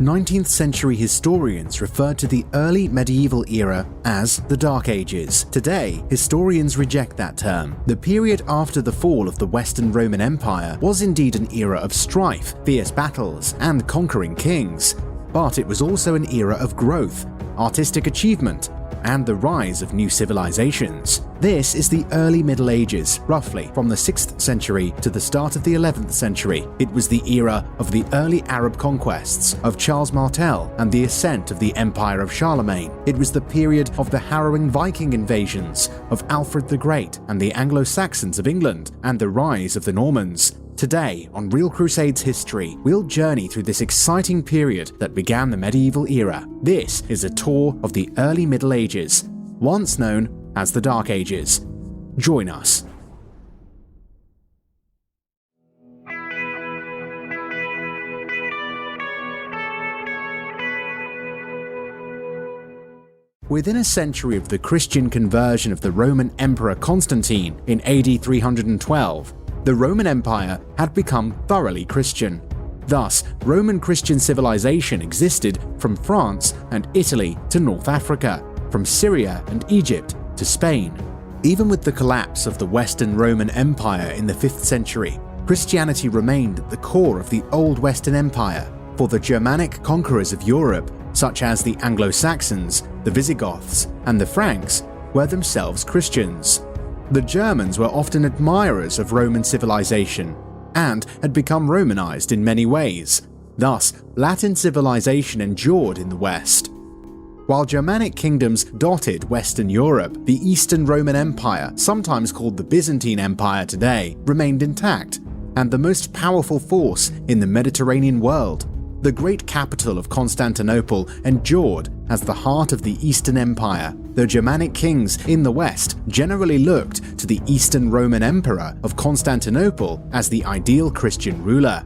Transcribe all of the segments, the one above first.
19th century historians referred to the early medieval era as the Dark Ages. Today, historians reject that term. The period after the fall of the Western Roman Empire was indeed an era of strife, fierce battles, and conquering kings. But it was also an era of growth, artistic achievement, and the rise of new civilizations. This is the early Middle Ages, roughly from the 6th century to the start of the 11th century. It was the era of the early Arab conquests of Charles Martel and the ascent of the Empire of Charlemagne. It was the period of the harrowing Viking invasions of Alfred the Great and the Anglo-Saxons of England and the rise of the Normans. Today, on Real Crusades History, we'll journey through this exciting period that began the medieval era. This is a tour of the early Middle Ages, once known as the Dark Ages. Join us. Within a century of the Christian conversion of the Roman Emperor Constantine in AD 312, the Roman Empire had become thoroughly Christian. Thus, Roman Christian civilization existed from France and Italy to North Africa, from Syria and Egypt to Spain. Even with the collapse of the Western Roman Empire in the 5th century, Christianity remained at the core of the Old Western Empire, for the Germanic conquerors of Europe, such as the Anglo-Saxons, the Visigoths, and the Franks, were themselves Christians. The Germans were often admirers of Roman civilization and had become Romanized in many ways. Thus, Latin civilization endured in the West. While Germanic kingdoms dotted Western Europe, the Eastern Roman Empire, sometimes called the Byzantine Empire today, remained intact and the most powerful force in the Mediterranean world. The great capital of Constantinople endured as the heart of the Eastern Empire. The Germanic kings in the West generally looked to the Eastern Roman Emperor of Constantinople as the ideal Christian ruler.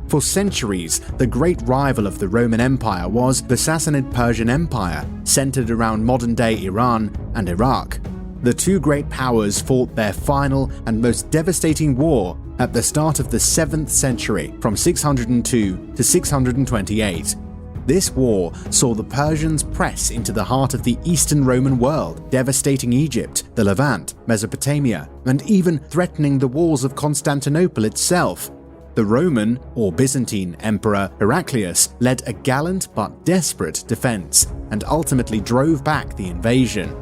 For centuries, the great rival of the Roman Empire was the Sassanid Persian Empire, centered around modern-day Iran and Iraq. The two great powers fought their final and most devastating war at the start of the 7th century, from 602 to 628. This war saw the Persians press into the heart of the Eastern Roman world, devastating Egypt, the Levant, Mesopotamia, and even threatening the walls of Constantinople itself. The Roman, or Byzantine, Emperor Heraclius led a gallant but desperate defense and ultimately drove back the invasion.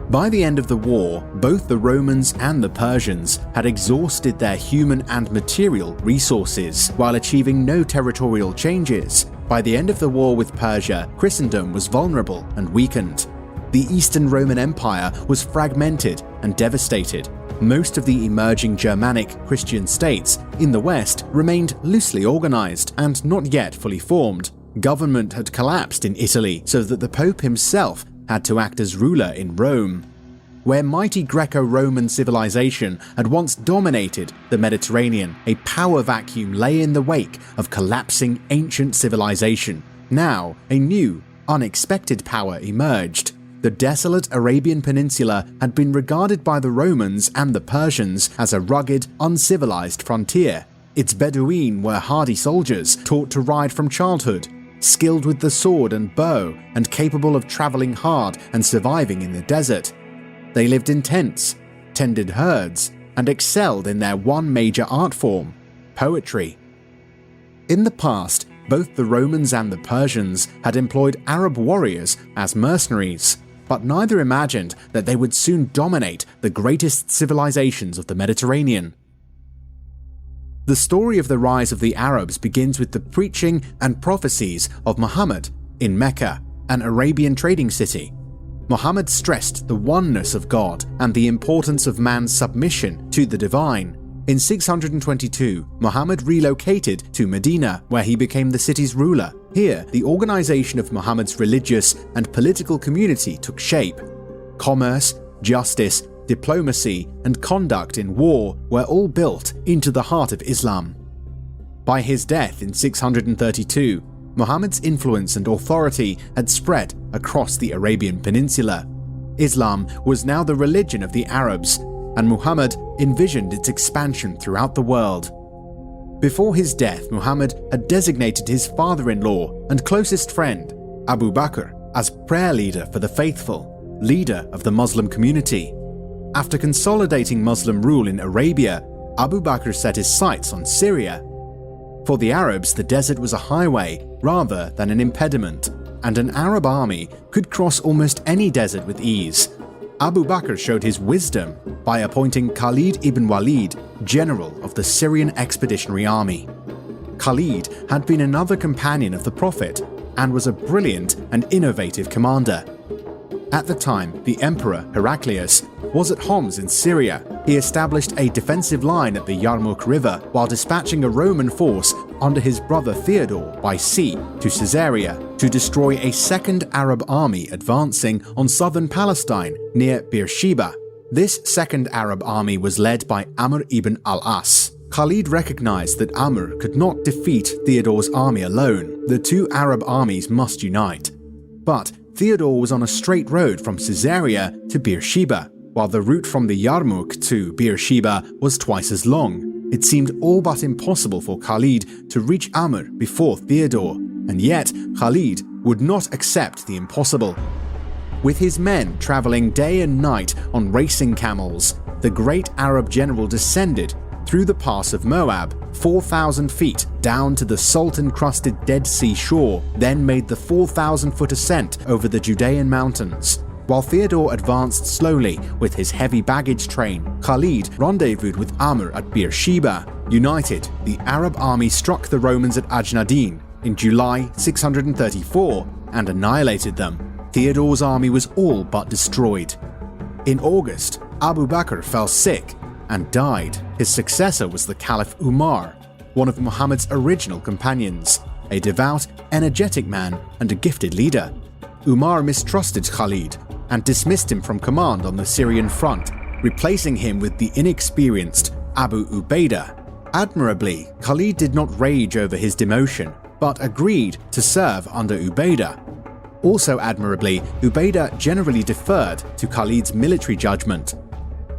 By the end of the war, both the Romans and the Persians had exhausted their human and material resources while achieving no territorial changes. By the end of the war with Persia, Christendom was vulnerable and weakened. The Eastern Roman Empire was fragmented and devastated. Most of the emerging Germanic Christian states in the West remained loosely organized and not yet fully formed. Government had collapsed in Italy so that the Pope himself had to act as ruler in Rome. Where mighty Greco-Roman civilization had once dominated the Mediterranean, a power vacuum lay in the wake of collapsing ancient civilization. Now, a new, unexpected power emerged. The desolate Arabian Peninsula had been regarded by the Romans and the Persians as a rugged, uncivilized frontier. Its Bedouin were hardy soldiers taught to ride from childhood, skilled with the sword and bow, and capable of traveling hard and surviving in the desert. They lived in tents, tended herds, and excelled in their one major art form, poetry. In the past, both the Romans and the Persians had employed Arab warriors as mercenaries, but neither imagined that they would soon dominate the greatest civilizations of the Mediterranean. The story of the rise of the Arabs begins with the preaching and prophecies of Muhammad in Mecca, an Arabian trading city. Muhammad stressed the oneness of God and the importance of man's submission to the divine. In 622, Muhammad relocated to Medina, where he became the city's ruler. Here, the organization of Muhammad's religious and political community took shape. Commerce, justice, diplomacy, and conduct in war were all built into the heart of Islam. By his death in 632, Muhammad's influence and authority had spread across the Arabian Peninsula. Islam was now the religion of the Arabs, and Muhammad envisioned its expansion throughout the world. Before his death, Muhammad had designated his father-in-law and closest friend, Abu Bakr, as prayer leader for the faithful, leader of the Muslim community. After consolidating Muslim rule in Arabia, Abu Bakr set his sights on Syria. For the Arabs, the desert was a highway rather than an impediment, and an Arab army could cross almost any desert with ease. Abu Bakr showed his wisdom by appointing Khalid ibn-Walid general of the Syrian Expeditionary Army. Khalid had been another companion of the Prophet and was a brilliant and innovative commander. At the time, the Emperor Heraclius was at Homs in Syria. He established a defensive line at the Yarmouk River while dispatching a Roman force under his brother Theodore by sea to Caesarea to destroy a second Arab army advancing on southern Palestine near Beersheba. This second Arab army was led by Amr ibn al-As. Khalid recognized that Amr could not defeat Theodore's army alone. The two Arab armies must unite. But Theodore was on a straight road from Caesarea to Beersheba, while the route from the Yarmouk to Beersheba was twice as long. It seemed all but impossible for Khalid to reach Amr before Theodore, and yet Khalid would not accept the impossible. With his men traveling day and night on racing camels, the great Arab general descended through the pass of Moab, 4,000 feet down to the salt-encrusted Dead Sea shore, then made the 4,000-foot ascent over the Judean mountains. While Theodore advanced slowly with his heavy baggage train, Khalid rendezvoused with Amr at Beersheba. United, the Arab army struck the Romans at Ajnadin in July 634 and annihilated them. Theodore's army was all but destroyed. In August, Abu Bakr fell sick and died. His successor was the Caliph Umar, one of Muhammad's original companions, a devout, energetic man and a gifted leader. Umar mistrusted Khalid and dismissed him from command on the Syrian front, replacing him with the inexperienced Abu Ubaidah. Admirably, Khalid did not rage over his demotion, but agreed to serve under Ubaidah. Also admirably, Ubaidah generally deferred to Khalid's military judgment.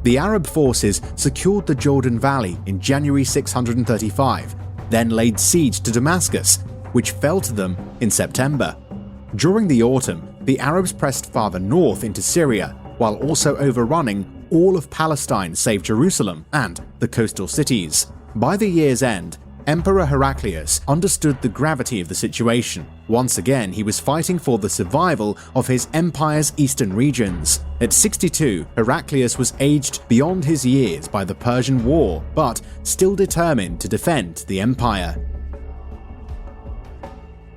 The Arab forces secured the Jordan Valley in January 635, then laid siege to Damascus, which fell to them in September. During the autumn, the Arabs pressed farther north into Syria, while also overrunning all of Palestine save Jerusalem and the coastal cities. By the year's end, Emperor Heraclius understood the gravity of the situation. Once again, he was fighting for the survival of his empire's eastern regions. At 62, Heraclius was aged beyond his years by the Persian War, but still determined to defend the empire.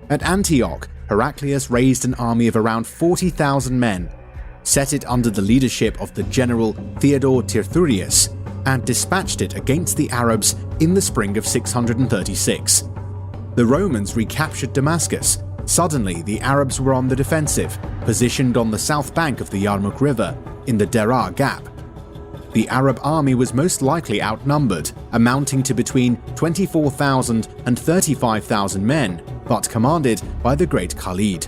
At Antioch, Heraclius raised an army of around 40,000 men, set it under the leadership of the general Theodore Teuthurius, and dispatched it against the Arabs in the spring of 636. The Romans recaptured Damascus. Suddenly, the Arabs were on the defensive, positioned on the south bank of the Yarmouk River, in the Deraa Gap. The Arab army was most likely outnumbered, amounting to between 24,000 and 35,000 men, but commanded by the great Khalid.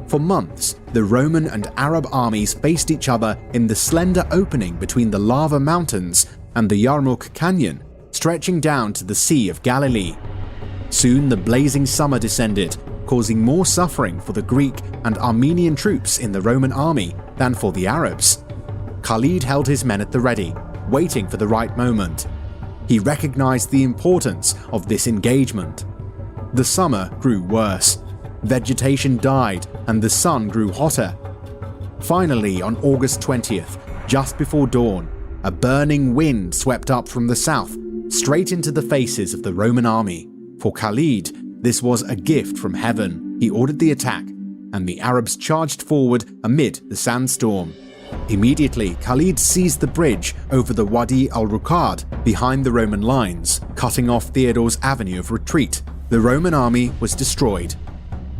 For months, the Roman and Arab armies faced each other in the slender opening between the lava mountains and the Yarmouk Canyon, stretching down to the Sea of Galilee. Soon the blazing summer descended, causing more suffering for the Greek and Armenian troops in the Roman army than for the Arabs. Khalid held his men at the ready, waiting for the right moment. He recognized the importance of this engagement. The summer grew worse. Vegetation died and the sun grew hotter. Finally, on August 20th, just before dawn, a burning wind swept up from the south, straight into the faces of the Roman army. For Khalid, this was a gift from heaven. He ordered the attack, and the Arabs charged forward amid the sandstorm. Immediately, Khalid seized the bridge over the Wadi al-Rukad behind the Roman lines, cutting off Theodore's avenue of retreat. The Roman army was destroyed.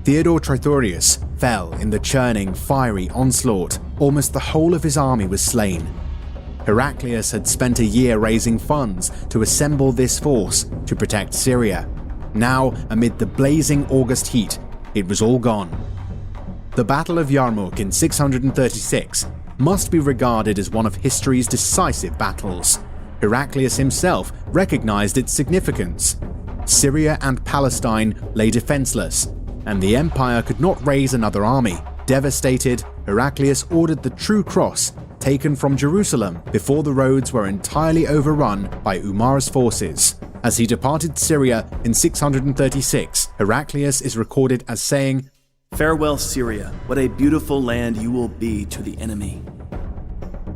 Theodore Teuthurius fell in the churning, fiery onslaught. Almost the whole of his army was slain. Heraclius had spent a year raising funds to assemble this force to protect Syria. Now, amid the blazing August heat, it was all gone. The Battle of Yarmouk in 636 must be regarded as one of history's decisive battles. Heraclius himself recognized its significance. Syria and Palestine lay defenseless, and the empire could not raise another army. Devastated, Heraclius ordered the True Cross taken from Jerusalem before the roads were entirely overrun by Umar's forces. As he departed Syria in 636, Heraclius is recorded as saying, "Farewell, Syria, what a beautiful land you will be to the enemy."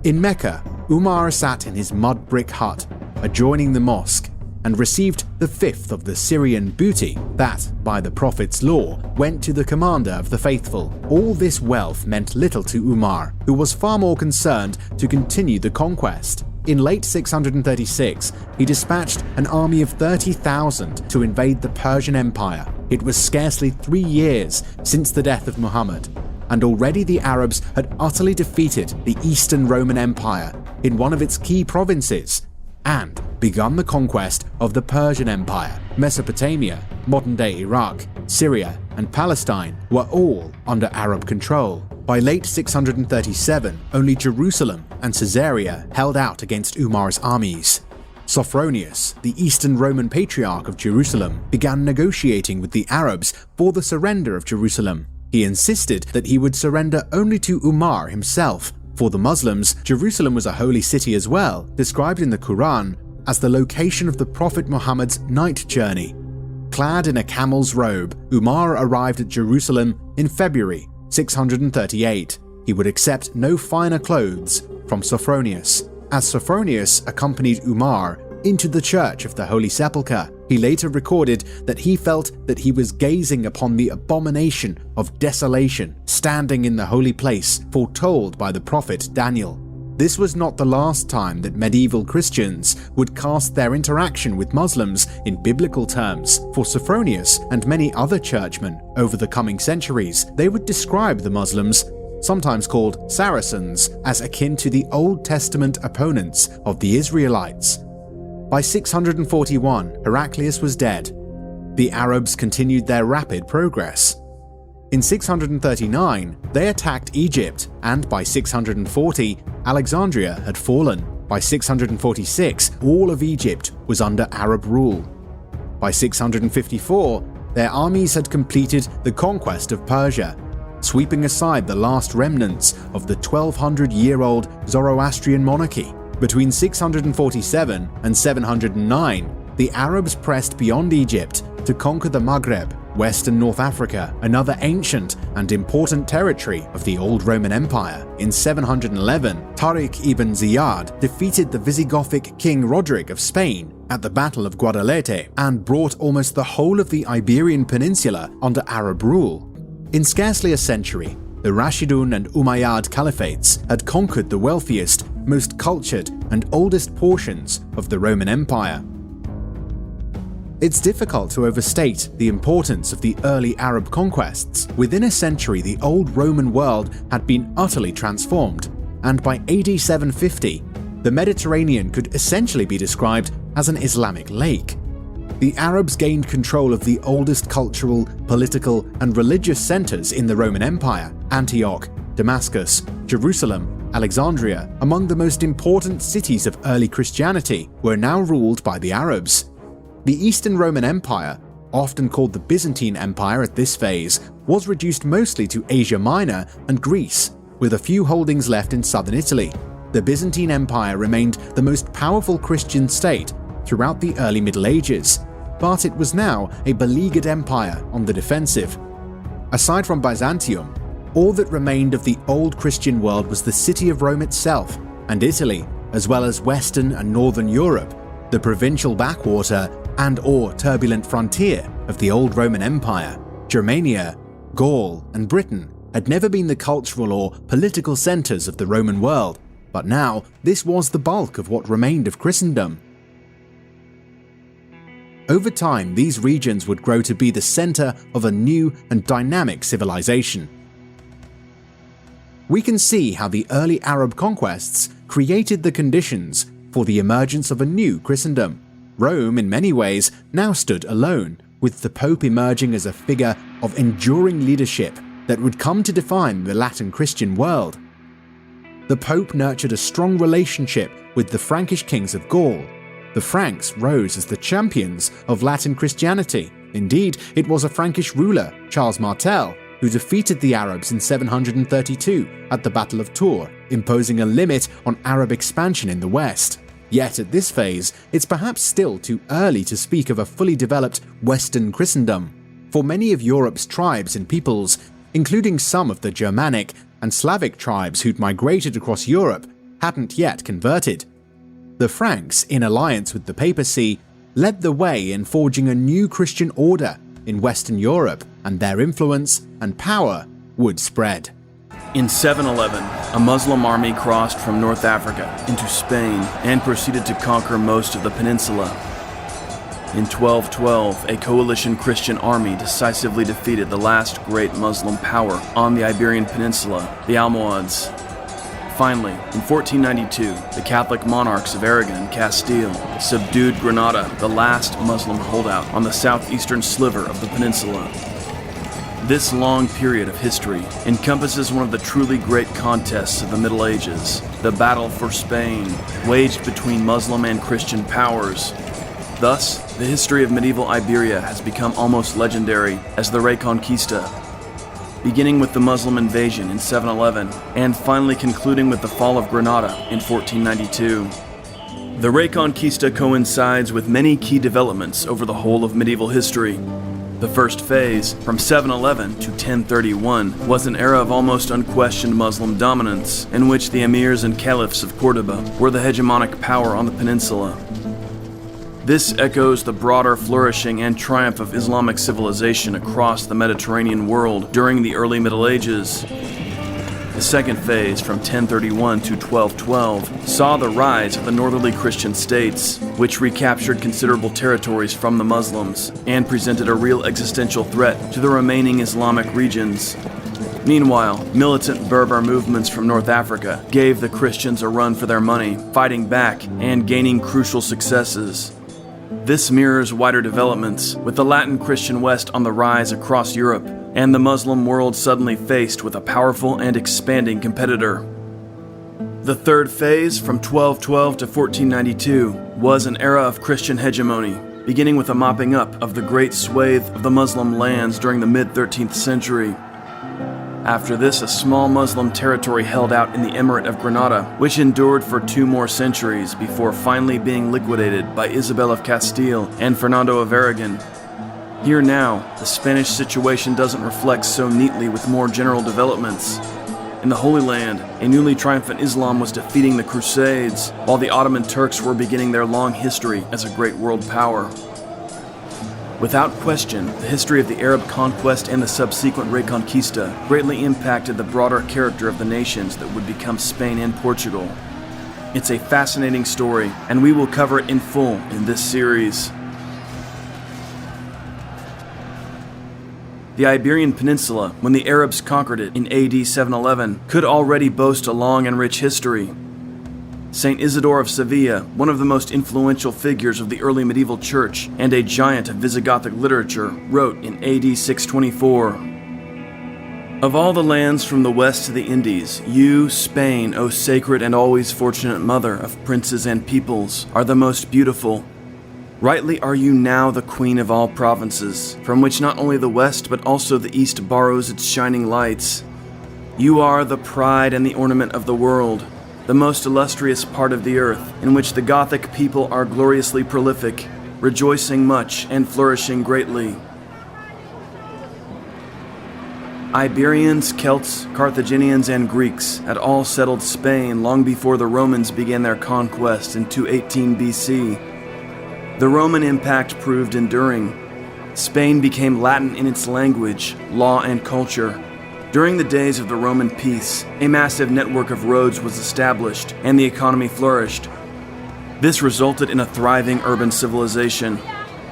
In Mecca, Umar sat in his mud brick hut adjoining the mosque and received the fifth of the Syrian booty that, by the Prophet's law, went to the commander of the faithful. All this wealth meant little to Umar, who was far more concerned to continue the conquest. In late 636, he dispatched an army of 30,000 to invade the Persian Empire. It was scarcely 3 years since the death of Muhammad, and already the Arabs had utterly defeated the Eastern Roman Empire in one of its key provinces, and begun the conquest of the Persian Empire. Mesopotamia, modern-day Iraq, Syria, and Palestine were all under Arab control. By late 637, only Jerusalem and Caesarea held out against Umar's armies. Sophronius, the Eastern Roman Patriarch of Jerusalem, began negotiating with the Arabs for the surrender of Jerusalem. He insisted that he would surrender only to Umar himself. For the Muslims, Jerusalem was a holy city as well, described in the Quran as the location of the Prophet Muhammad's night journey. Clad in a camel's robe, Umar arrived at Jerusalem in February 638. He would accept no finer clothes from Sophronius. As Sophronius accompanied Umar into the Church of the Holy Sepulchre, he later recorded that he felt that he was gazing upon the abomination of desolation standing in the holy place foretold by the prophet Daniel. This was not the last time that medieval Christians would cast their interaction with Muslims in biblical terms. For Sophronius and many other churchmen over the coming centuries, they would describe the Muslims, sometimes called Saracens, as akin to the Old Testament opponents of the Israelites. By 641, Heraclius was dead. The Arabs continued their rapid progress. In 639, they attacked Egypt, and by 640, Alexandria had fallen. By 646, all of Egypt was under Arab rule. By 654, their armies had completed the conquest of Persia, sweeping aside the last remnants of the 1200-year-old Zoroastrian monarchy. Between 647 and 709, the Arabs pressed beyond Egypt to conquer the Maghreb, West and North Africa, another ancient and important territory of the old Roman Empire. In 711, Tariq ibn Ziyad defeated the Visigothic king Roderick of Spain at the Battle of Guadalete and brought almost the whole of the Iberian Peninsula under Arab rule. In scarcely a century, the Rashidun and Umayyad caliphates had conquered the wealthiest, most cultured, and oldest portions of the Roman Empire. It's difficult to overstate the importance of the early Arab conquests. Within a century, the old Roman world had been utterly transformed, and by AD 750, the Mediterranean could essentially be described as an Islamic lake. The Arabs gained control of the oldest cultural, political, and religious centers in the Roman Empire: Antioch, Damascus, Jerusalem, Alexandria. Among the most important cities of early Christianity were now ruled by the Arabs. The Eastern Roman Empire, often called the Byzantine Empire at this phase, was reduced mostly to Asia Minor and Greece, with a few holdings left in southern Italy. The Byzantine Empire remained the most powerful Christian state throughout the early Middle Ages, but it was now a beleaguered empire on the defensive. Aside from Byzantium, all that remained of the old Christian world was the city of Rome itself, and Italy, as well as Western and Northern Europe, the provincial backwater and/or turbulent frontier of the old Roman Empire. Germania, Gaul, and Britain had never been the cultural or political centers of the Roman world, but now this was the bulk of what remained of Christendom. Over time, these regions would grow to be the center of a new and dynamic civilization. We can see how the early Arab conquests created the conditions for the emergence of a new Christendom. Rome, in many ways, now stood alone, with the Pope emerging as a figure of enduring leadership that would come to define the Latin Christian world. the Pope nurtured a strong relationship with the Frankish kings of Gaul. The Franks rose as the champions of Latin Christianity. Indeed, it was a Frankish ruler, Charles Martel, who defeated the Arabs in 732 at the Battle of Tours, imposing a limit on Arab expansion in the west. Yet at this phase, it's perhaps still too early to speak of a fully developed Western Christendom, for many of Europe's tribes and peoples, including some of the Germanic and Slavic tribes who'd migrated across Europe, hadn't yet converted. The Franks, in alliance with the papacy, led the way in forging a new Christian order in Western Europe, and their influence and power would spread. In 711, a Muslim army crossed from North Africa into Spain and proceeded to conquer most of the peninsula. In 1212, a coalition Christian army decisively defeated the last great Muslim power on the Iberian Peninsula, the Almohads. Finally, in 1492, the Catholic monarchs of Aragon and Castile subdued Granada, the last Muslim holdout on the southeastern sliver of the peninsula. This long period of history encompasses one of the truly great contests of the Middle Ages, the battle for Spain, waged between Muslim and Christian powers. Thus, the history of medieval Iberia has become almost legendary as the Reconquista, beginning with the Muslim invasion in 711 and finally concluding with the fall of Granada in 1492. The Reconquista coincides with many key developments over the whole of medieval history. The first phase, from 711 to 1031, was an era of almost unquestioned Muslim dominance, in which the emirs and caliphs of Cordoba were the hegemonic power on the peninsula. This echoes the broader flourishing and triumph of Islamic civilization across the Mediterranean world during the early Middle Ages. The second phase, from 1031 to 1212, saw the rise of the northerly Christian states, which recaptured considerable territories from the Muslims and presented a real existential threat to the remaining Islamic regions. Meanwhile, militant Berber movements from North Africa gave the Christians a run for their money, fighting back and gaining crucial successes. This mirrors wider developments, with the Latin Christian West on the rise across Europe, and the Muslim world suddenly faced with a powerful and expanding competitor. The third phase, from 1212 to 1492, was an era of Christian hegemony, beginning with a mopping up of the great swathe of the Muslim lands during the mid-13th century. After this, a small Muslim territory held out in the Emirate of Granada, which endured for 2 more centuries before finally being liquidated by Isabel of Castile and Fernando of Aragon. Here now, the Spanish situation doesn't reflect so neatly with more general developments. In the Holy Land, a newly triumphant Islam was defeating the Crusades, while the Ottoman Turks were beginning their long history as a great world power. Without question, the history of the Arab conquest and the subsequent Reconquista greatly impacted the broader character of the nations that would become Spain and Portugal. It's a fascinating story, and we will cover it in full in this series. The Iberian Peninsula, when the Arabs conquered it in AD 711, could already boast a long and rich history. Saint Isidore of Sevilla, one of the most influential figures of the early medieval church and a giant of Visigothic literature, wrote in AD 624, "Of all the lands from the west to the Indies, you, Spain, O sacred and always fortunate mother of princes and peoples, are the most beautiful. Rightly are you now the queen of all provinces, from which not only the west but also the east borrows its shining lights. You are the pride and the ornament of the world, the most illustrious part of the earth, in which the Gothic people are gloriously prolific, rejoicing much and flourishing greatly. Iberians, Celts, Carthaginians, and Greeks had all settled Spain long before the Romans began their conquest in 218 BC. The Roman impact proved enduring. Spain became Latin in its language, law, and culture. During the days of the Roman peace, a massive network of roads was established and the economy flourished. This resulted in a thriving urban civilization.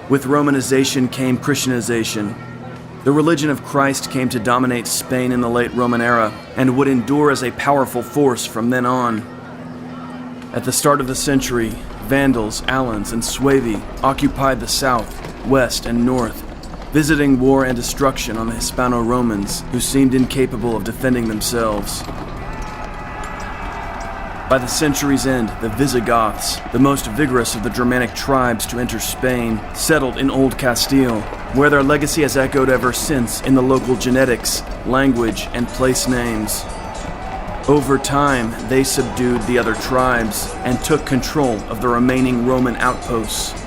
With Romanization came Christianization. The religion of Christ came to dominate Spain in the late Roman era and would endure as a powerful force from then on. At the start of the century, Vandals, Alans, and Suevi occupied the south, west, and north, visiting war and destruction on the Hispano-Romans, who seemed incapable of defending themselves. By the century's end, the Visigoths, the most vigorous of the Germanic tribes to enter Spain, settled in Old Castile, where their legacy has echoed ever since in the local genetics, language, and place names. Over time, they subdued the other tribes and took control of the remaining Roman outposts.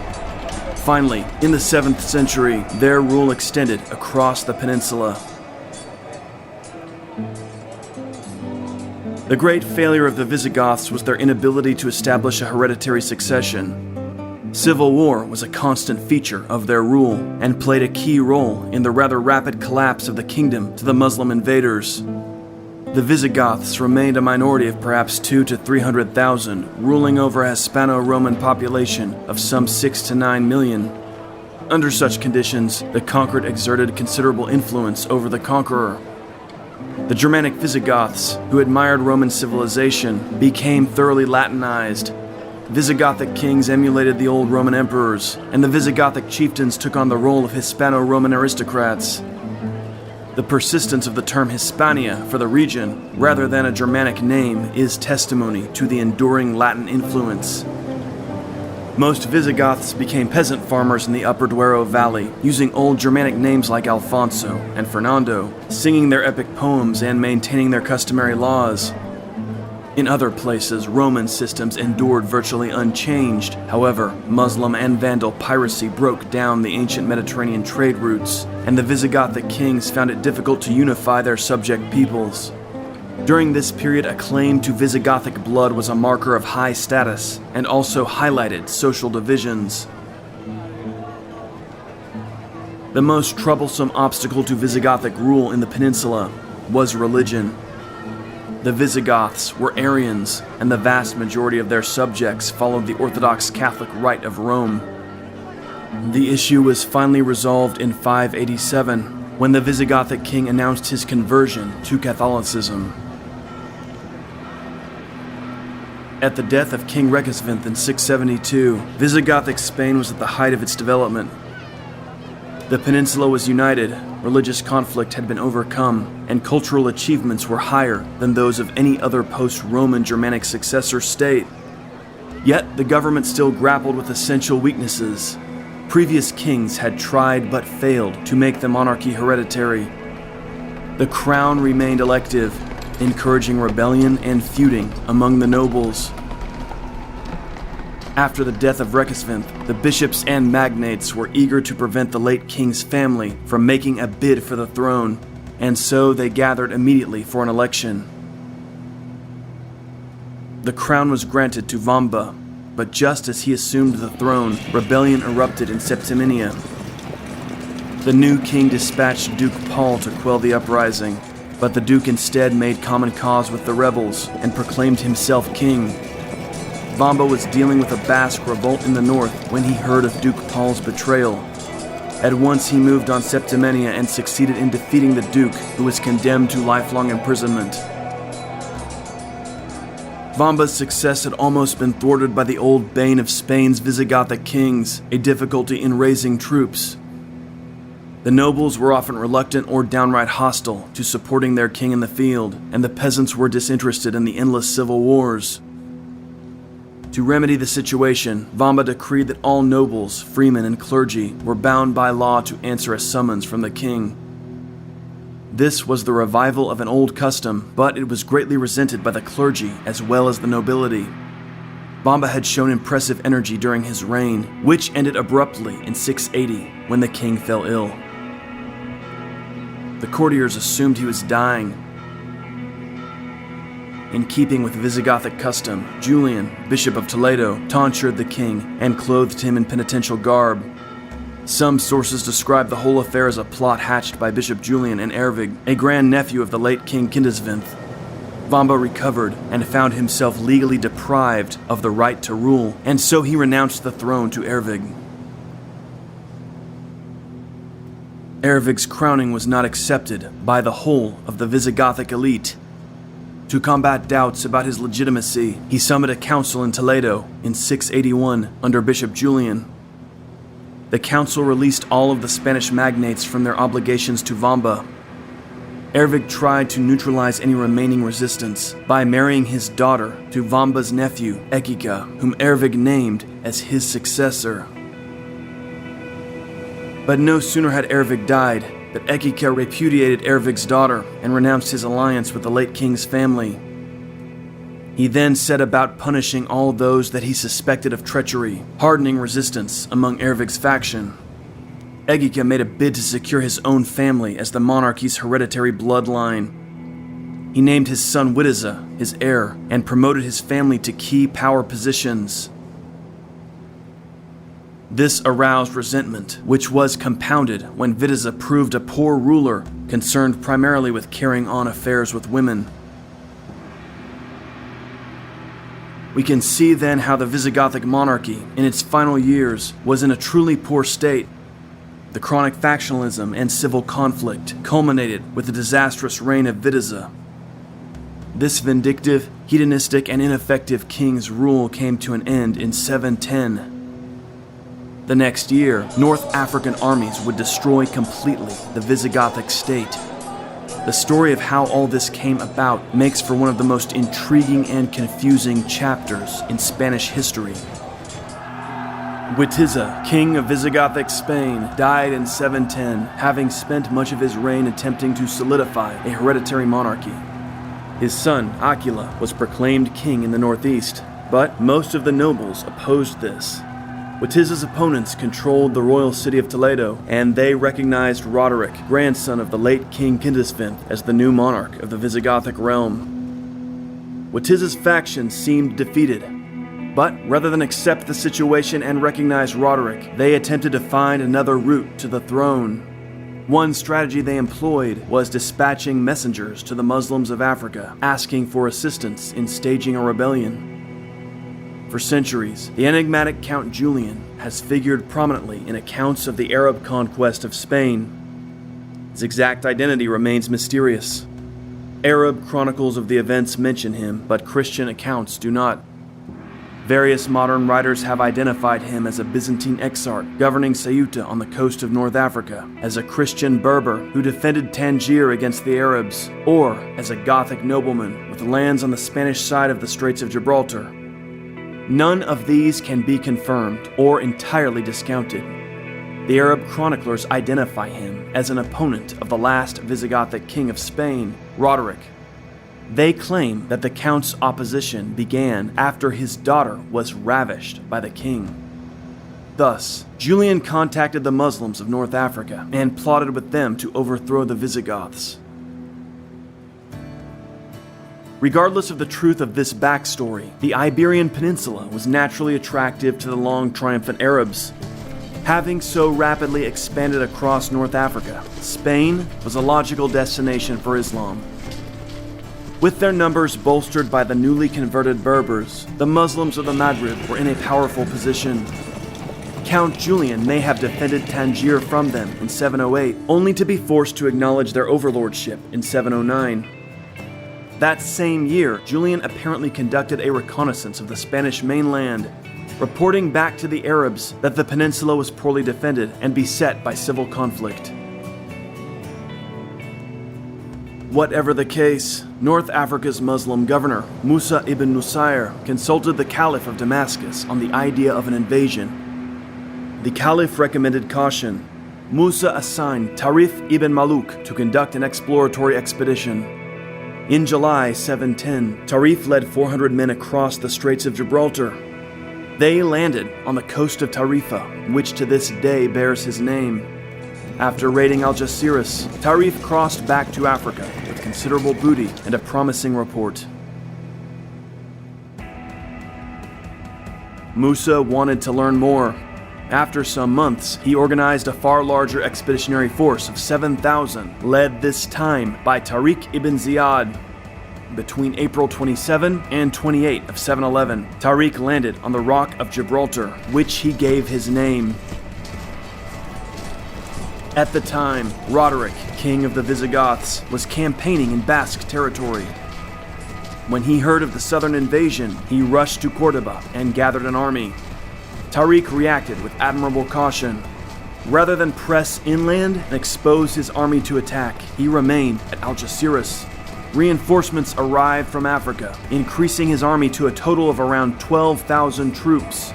Finally, in the 7th century, their rule extended across the peninsula. The great failure of the Visigoths was their inability to establish a hereditary succession. Civil war was a constant feature of their rule and played a key role in the rather rapid collapse of the kingdom to the Muslim invaders. The Visigoths remained a minority of perhaps 200,000 to 300,000, ruling over a Hispano-Roman population of some 6 to 9 million. Under such conditions, the conquered exerted considerable influence over the conqueror. The Germanic Visigoths, who admired Roman civilization, became thoroughly Latinized. Visigothic kings emulated the old Roman emperors, and the Visigothic chieftains took on the role of Hispano-Roman aristocrats. The persistence of the term Hispania for the region, rather than a Germanic name, is testimony to the enduring Latin influence. Most Visigoths became peasant farmers in the Upper Duero Valley, using old Germanic names like Alfonso and Fernando, singing their epic poems and maintaining their customary laws. In other places, Roman systems endured virtually unchanged. However, Muslim and Vandal piracy broke down the ancient Mediterranean trade routes, and the Visigothic kings found it difficult to unify their subject peoples. During this period, a claim to Visigothic blood was a marker of high status and also highlighted social divisions. The most troublesome obstacle to Visigothic rule in the peninsula was religion. The Visigoths were Arians, and the vast majority of their subjects followed the Orthodox Catholic Rite of Rome. The issue was finally resolved in 587, when the Visigothic king announced his conversion to Catholicism. At the death of King Regisvinth in 672, Visigothic Spain was at the height of its development. The peninsula was united, religious conflict had been overcome, and cultural achievements were higher than those of any other post-Roman Germanic successor state. Yet, the government still grappled with essential weaknesses. Previous kings had tried but failed to make the monarchy hereditary. The crown remained elective, encouraging rebellion and feuding among the nobles. After the death of Regisvinth, the bishops and magnates were eager to prevent the late king's family from making a bid for the throne, and so they gathered immediately for an election. The crown was granted to Vamba, but just as he assumed the throne, rebellion erupted in Septiminia. The new king dispatched Duke Paul to quell the uprising, but the Duke instead made common cause with the rebels and proclaimed himself king. Vamba was dealing with a Basque revolt in the north when he heard of Duke Paul's betrayal. At once he moved on Septimania and succeeded in defeating the Duke, who was condemned to lifelong imprisonment. Vamba's success had almost been thwarted by the old bane of Spain's Visigothic kings, a difficulty in raising troops. The nobles were often reluctant or downright hostile to supporting their king in the field, and the peasants were disinterested in the endless civil wars. To remedy the situation, Vamba decreed that all nobles, freemen, and clergy were bound by law to answer a summons from the king. This was the revival of an old custom, but it was greatly resented by the clergy as well as the nobility. Vamba had shown impressive energy during his reign, which ended abruptly in 680 when the king fell ill. The courtiers assumed he was dying. In keeping with Visigothic custom, Julian, Bishop of Toledo, tonsured the king and clothed him in penitential garb. Some sources describe the whole affair as a plot hatched by Bishop Julian and Ervig, a grandnephew of the late King Kindisvinth. Vamba recovered and found himself legally deprived of the right to rule, and so he renounced the throne to Ervig. Ervig's crowning was not accepted by the whole of the Visigothic elite. To combat doubts about his legitimacy, he summoned a council in Toledo in 681 under Bishop Julian. The council released all of the Spanish magnates from their obligations to Vamba. Ervig tried to neutralize any remaining resistance by marrying his daughter to Vamba's nephew, Ekika, whom Ervig named as his successor. But no sooner had Ervig died, but Ekika repudiated Ervig's daughter and renounced his alliance with the late king's family. He then set about punishing all those that he suspected of treachery, hardening resistance among Ervig's faction. Egika made a bid to secure his own family as the monarchy's hereditary bloodline. He named his son Witiza his heir and promoted his family to key power positions. This aroused resentment, which was compounded when Witiza proved a poor ruler concerned primarily with carrying on affairs with women. We can see then how the Visigothic monarchy, in its final years, was in a truly poor state. The chronic factionalism and civil conflict culminated with the disastrous reign of Witiza. This vindictive, hedonistic, and ineffective king's rule came to an end in 710. The next year, North African armies would destroy completely the Visigothic state. The story of how all this came about makes for one of the most intriguing and confusing chapters in Spanish history. Witiza, king of Visigothic Spain, died in 710, having spent much of his reign attempting to solidify a hereditary monarchy. His son, Aquila, was proclaimed king in the northeast, but most of the nobles opposed this. Witiza's opponents controlled the royal city of Toledo, and they recognized Roderick, grandson of the late King Kindisfin, as the new monarch of the Visigothic realm. Witiza's faction seemed defeated, but rather than accept the situation and recognize Roderick, they attempted to find another route to the throne. One strategy they employed was dispatching messengers to the Muslims of Africa, asking for assistance in staging a rebellion. For centuries, the enigmatic Count Julian has figured prominently in accounts of the Arab conquest of Spain. His exact identity remains mysterious. Arab chronicles of the events mention him, but Christian accounts do not. Various modern writers have identified him as a Byzantine exarch governing Ceuta on the coast of North Africa, as a Christian Berber who defended Tangier against the Arabs, or as a Gothic nobleman with lands on the Spanish side of the Straits of Gibraltar. None of these can be confirmed or entirely discounted. The Arab chroniclers identify him as an opponent of the last Visigothic king of Spain, Roderick. They claim that the Count's opposition began after his daughter was ravished by the king. Thus, Julian contacted the Muslims of North Africa and plotted with them to overthrow the Visigoths. Regardless of the truth of this backstory, the Iberian Peninsula was naturally attractive to the long triumphant Arabs. Having so rapidly expanded across North Africa, Spain was a logical destination for Islam. With their numbers bolstered by the newly converted Berbers, the Muslims of the Maghreb were in a powerful position. Count Julian may have defended Tangier from them in 708, only to be forced to acknowledge their overlordship in 709. That same year, Julian apparently conducted a reconnaissance of the Spanish mainland, reporting back to the Arabs that the peninsula was poorly defended and beset by civil conflict. Whatever the case, North Africa's Muslim governor, Musa ibn Nusayr, consulted the Caliph of Damascus on the idea of an invasion. The Caliph recommended caution. Musa assigned Tarif ibn Maluk to conduct an exploratory expedition. In July 710, Tarif led 400 men across the Straits of Gibraltar. They landed on the coast of Tarifa, which to this day bears his name. After raiding Algeciras, Tarif crossed back to Africa with considerable booty and a promising report. Musa wanted to learn more. After some months, he organized a far larger expeditionary force of 7,000, led this time by Tariq ibn Ziyad. Between April 27 and 28 of 711, Tariq landed on the Rock of Gibraltar, which he gave his name. At the time, Roderick, king of the Visigoths, was campaigning in Basque territory. When he heard of the southern invasion, he rushed to Cordoba and gathered an army. Tariq reacted with admirable caution. Rather than press inland and expose his army to attack, he remained at Algeciras. Reinforcements arrived from Africa, increasing his army to a total of around 12,000 troops.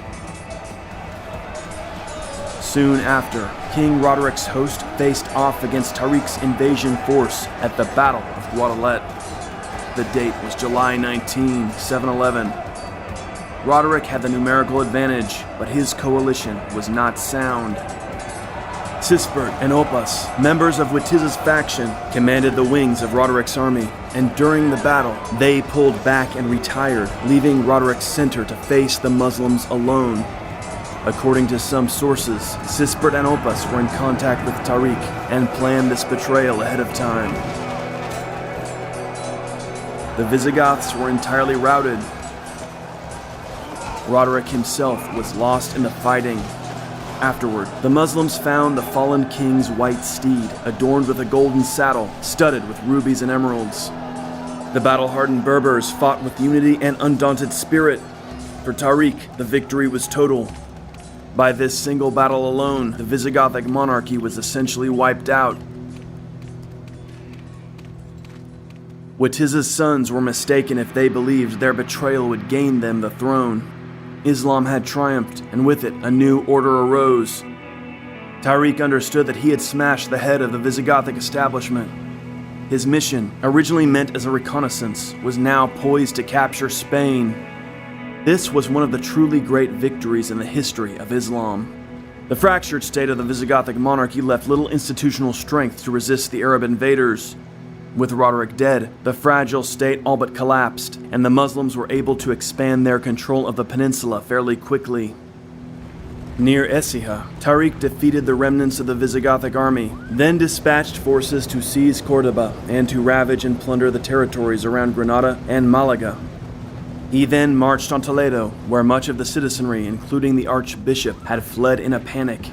Soon after, King Roderick's host faced off against Tariq's invasion force at the Battle of Guadalete. The date was July 19, 711. Roderick had the numerical advantage, but his coalition was not sound. Sispert and Oppas, members of Witiza's faction, commanded the wings of Roderick's army, and during the battle, they pulled back and retired, leaving Roderick's center to face the Muslims alone. According to some sources, Sispert and Oppas were in contact with Tariq and planned this betrayal ahead of time. The Visigoths were entirely routed. Roderick himself was lost in the fighting. Afterward, the Muslims found the fallen king's white steed, adorned with a golden saddle, studded with rubies and emeralds. The battle-hardened Berbers fought with unity and undaunted spirit. For Tariq, the victory was total. By this single battle alone, the Visigothic monarchy was essentially wiped out. Witiza's sons were mistaken if they believed their betrayal would gain them the throne. Islam had triumphed, and with it, a new order arose. Tariq understood that he had smashed the head of the Visigothic establishment. His mission, originally meant as a reconnaissance, was now poised to capture Spain. This was one of the truly great victories in the history of Islam. The fractured state of the Visigothic monarchy left little institutional strength to resist the Arab invaders. With Roderick dead, the fragile state all but collapsed, and the Muslims were able to expand their control of the peninsula fairly quickly. Near Écija, Tariq defeated the remnants of the Visigothic army, then dispatched forces to seize Córdoba and to ravage and plunder the territories around Granada and Malaga. He then marched on Toledo, where much of the citizenry, including the archbishop, had fled in a panic.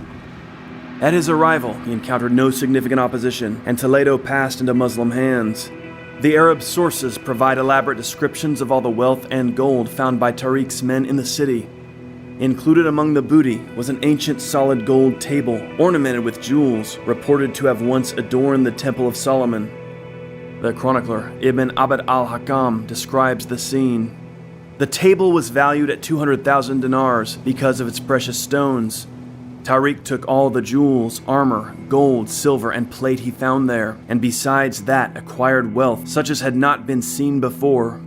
At his arrival, he encountered no significant opposition, and Toledo passed into Muslim hands. The Arab sources provide elaborate descriptions of all the wealth and gold found by Tariq's men in the city. Included among the booty was an ancient solid gold table, ornamented with jewels, reported to have once adorned the Temple of Solomon. The chronicler, Ibn Abd al-Hakam, describes the scene. The table was valued at 200,000 dinars because of its precious stones. Tariq took all the jewels, armor, gold, silver, and plate he found there, and besides that acquired wealth such as had not been seen before.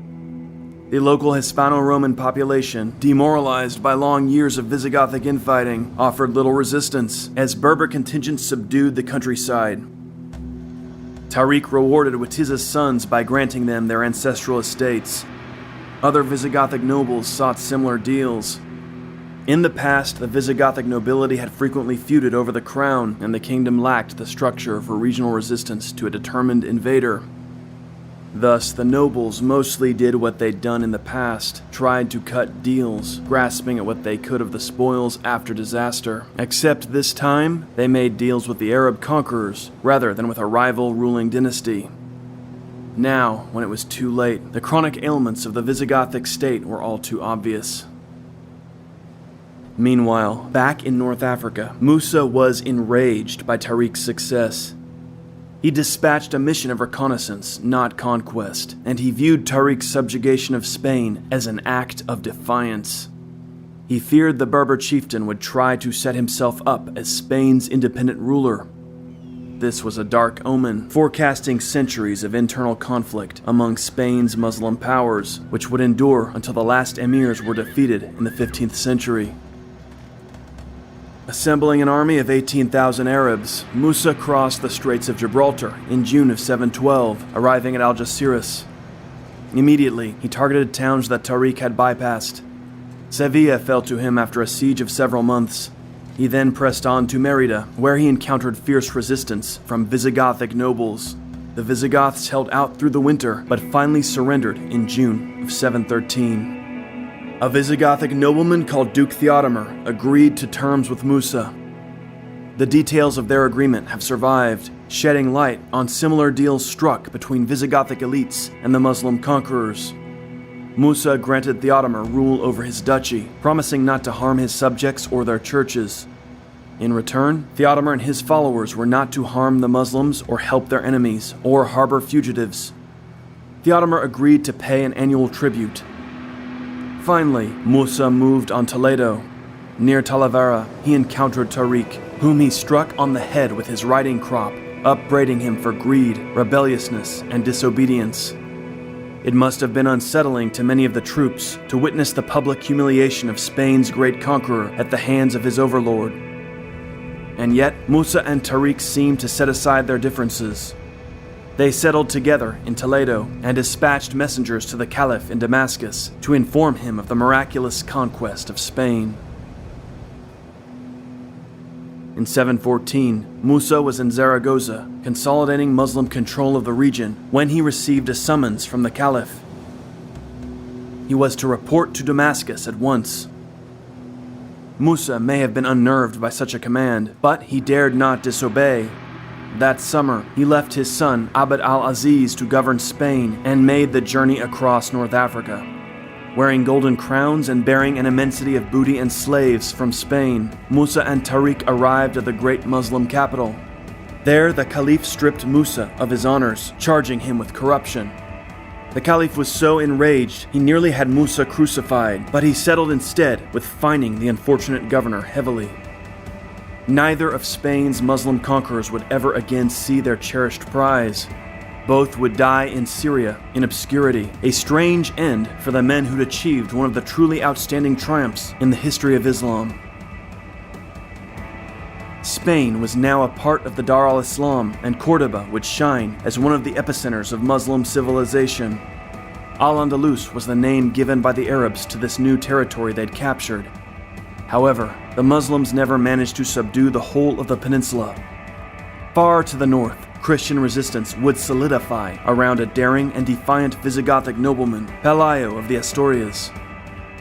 The local Hispano-Roman population, demoralized by long years of Visigothic infighting, offered little resistance, as Berber contingents subdued the countryside. Tariq rewarded Witiza's sons by granting them their ancestral estates. Other Visigothic nobles sought similar deals. In the past, the Visigothic nobility had frequently feuded over the crown, and the kingdom lacked the structure for regional resistance to a determined invader. Thus, the nobles mostly did what they'd done in the past, tried to cut deals, grasping at what they could of the spoils after disaster. Except this time, they made deals with the Arab conquerors, rather than with a rival ruling dynasty. Now, when it was too late, the chronic ailments of the Visigothic state were all too obvious. Meanwhile, back in North Africa, Musa was enraged by Tariq's success. He dispatched a mission of reconnaissance, not conquest, and he viewed Tariq's subjugation of Spain as an act of defiance. He feared the Berber chieftain would try to set himself up as Spain's independent ruler. This was a dark omen, forecasting centuries of internal conflict among Spain's Muslim powers, which would endure until the last emirs were defeated in the 15th century. Assembling an army of 18,000 Arabs, Musa crossed the Straits of Gibraltar in June of 712, arriving at Algeciras. Immediately, he targeted towns that Tariq had bypassed. Sevilla fell to him after a siege of several months. He then pressed on to Merida, where he encountered fierce resistance from Visigothic nobles. The Visigoths held out through the winter, but finally surrendered in June of 713. A Visigothic nobleman called Duke Theodomir agreed to terms with Musa. The details of their agreement have survived, shedding light on similar deals struck between Visigothic elites and the Muslim conquerors. Musa granted Theodomir rule over his duchy, promising not to harm his subjects or their churches. In return, Theodomir and his followers were not to harm the Muslims or help their enemies or harbor fugitives. Theodomir agreed to pay an annual tribute. Finally, Musa moved on Toledo. Near Talavera, he encountered Tariq, whom he struck on the head with his riding crop, upbraiding him for greed, rebelliousness, and disobedience. It must have been unsettling to many of the troops to witness the public humiliation of Spain's great conqueror at the hands of his overlord. And yet, Musa and Tariq seemed to set aside their differences. They settled together in Toledo and dispatched messengers to the Caliph in Damascus to inform him of the miraculous conquest of Spain. In 714, Musa was in Zaragoza, consolidating Muslim control of the region, when he received a summons from the Caliph. He was to report to Damascus at once. Musa may have been unnerved by such a command, but he dared not disobey. That summer, he left his son Abd al-Aziz to govern Spain and made the journey across North Africa. Wearing golden crowns and bearing an immensity of booty and slaves from Spain, Musa and Tariq arrived at the great Muslim capital. There, the Caliph stripped Musa of his honors, charging him with corruption. The Caliph was so enraged, he nearly had Musa crucified, but he settled instead with fining the unfortunate governor heavily. Neither of Spain's Muslim conquerors would ever again see their cherished prize. Both would die in Syria, in obscurity, a strange end for the men who'd achieved one of the truly outstanding triumphs in the history of Islam. Spain was now a part of the Dar al-Islam, and Córdoba would shine as one of the epicenters of Muslim civilization. Al-Andalus was the name given by the Arabs to this new territory they'd captured. However, the Muslims never managed to subdue the whole of the peninsula. Far to the north, Christian resistance would solidify around a daring and defiant Visigothic nobleman, Pelayo of the Asturias.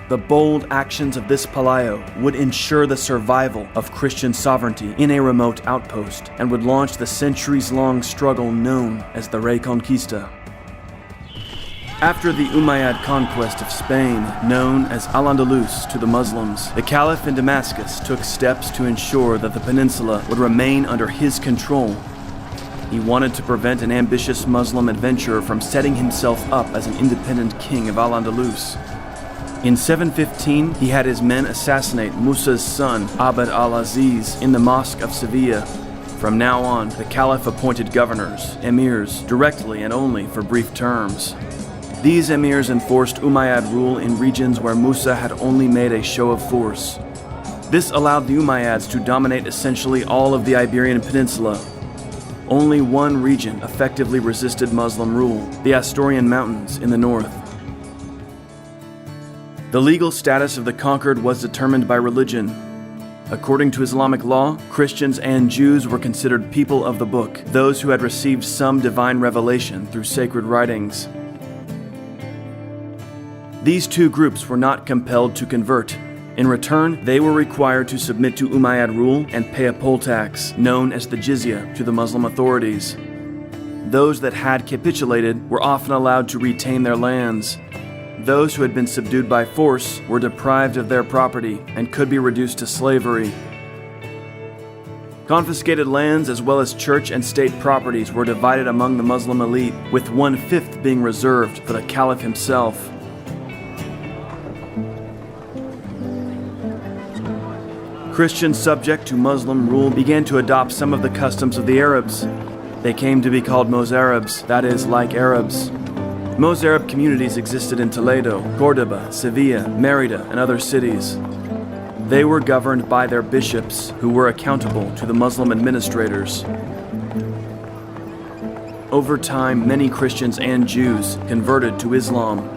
The bold actions of this Pelayo would ensure the survival of Christian sovereignty in a remote outpost and would launch the centuries-long struggle known as the Reconquista. After the Umayyad conquest of Spain, known as Al-Andalus to the Muslims, the Caliph in Damascus took steps to ensure that the peninsula would remain under his control. He wanted to prevent an ambitious Muslim adventurer from setting himself up as an independent king of Al-Andalus. In 715, he had his men assassinate Musa's son, Abd al-Aziz, in the Mosque of Sevilla. From now on, the Caliph appointed governors, emirs, directly and only for brief terms. These emirs enforced Umayyad rule in regions where Musa had only made a show of force. This allowed the Umayyads to dominate essentially all of the Iberian Peninsula. Only one region effectively resisted Muslim rule, the Asturian Mountains in the north. The legal status of the conquered was determined by religion. According to Islamic law, Christians and Jews were considered people of the book, those who had received some divine revelation through sacred writings. These two groups were not compelled to convert. In return, they were required to submit to Umayyad rule and pay a poll tax, known as the jizya, to the Muslim authorities. Those that had capitulated were often allowed to retain their lands. Those who had been subdued by force were deprived of their property and could be reduced to slavery. Confiscated lands as well as church and state properties were divided among the Muslim elite, with 1/5 being reserved for the Caliph himself. Christians subject to Muslim rule began to adopt some of the customs of the Arabs. They came to be called Mozarabs, that is, like Arabs. Mozarab communities existed in Toledo, Córdoba, Sevilla, Mérida, and other cities. They were governed by their bishops, who were accountable to the Muslim administrators. Over time, many Christians and Jews converted to Islam.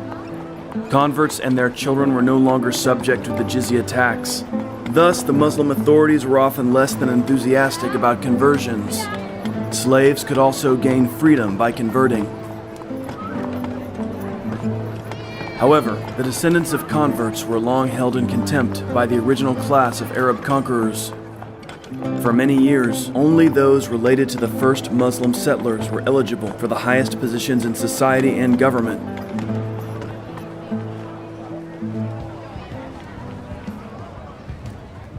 Converts and their children were no longer subject to the jizya tax. Thus, the Muslim authorities were often less than enthusiastic about conversions. Slaves could also gain freedom by converting. However, the descendants of converts were long held in contempt by the original class of Arab conquerors. For many years, only those related to the first Muslim settlers were eligible for the highest positions in society and government.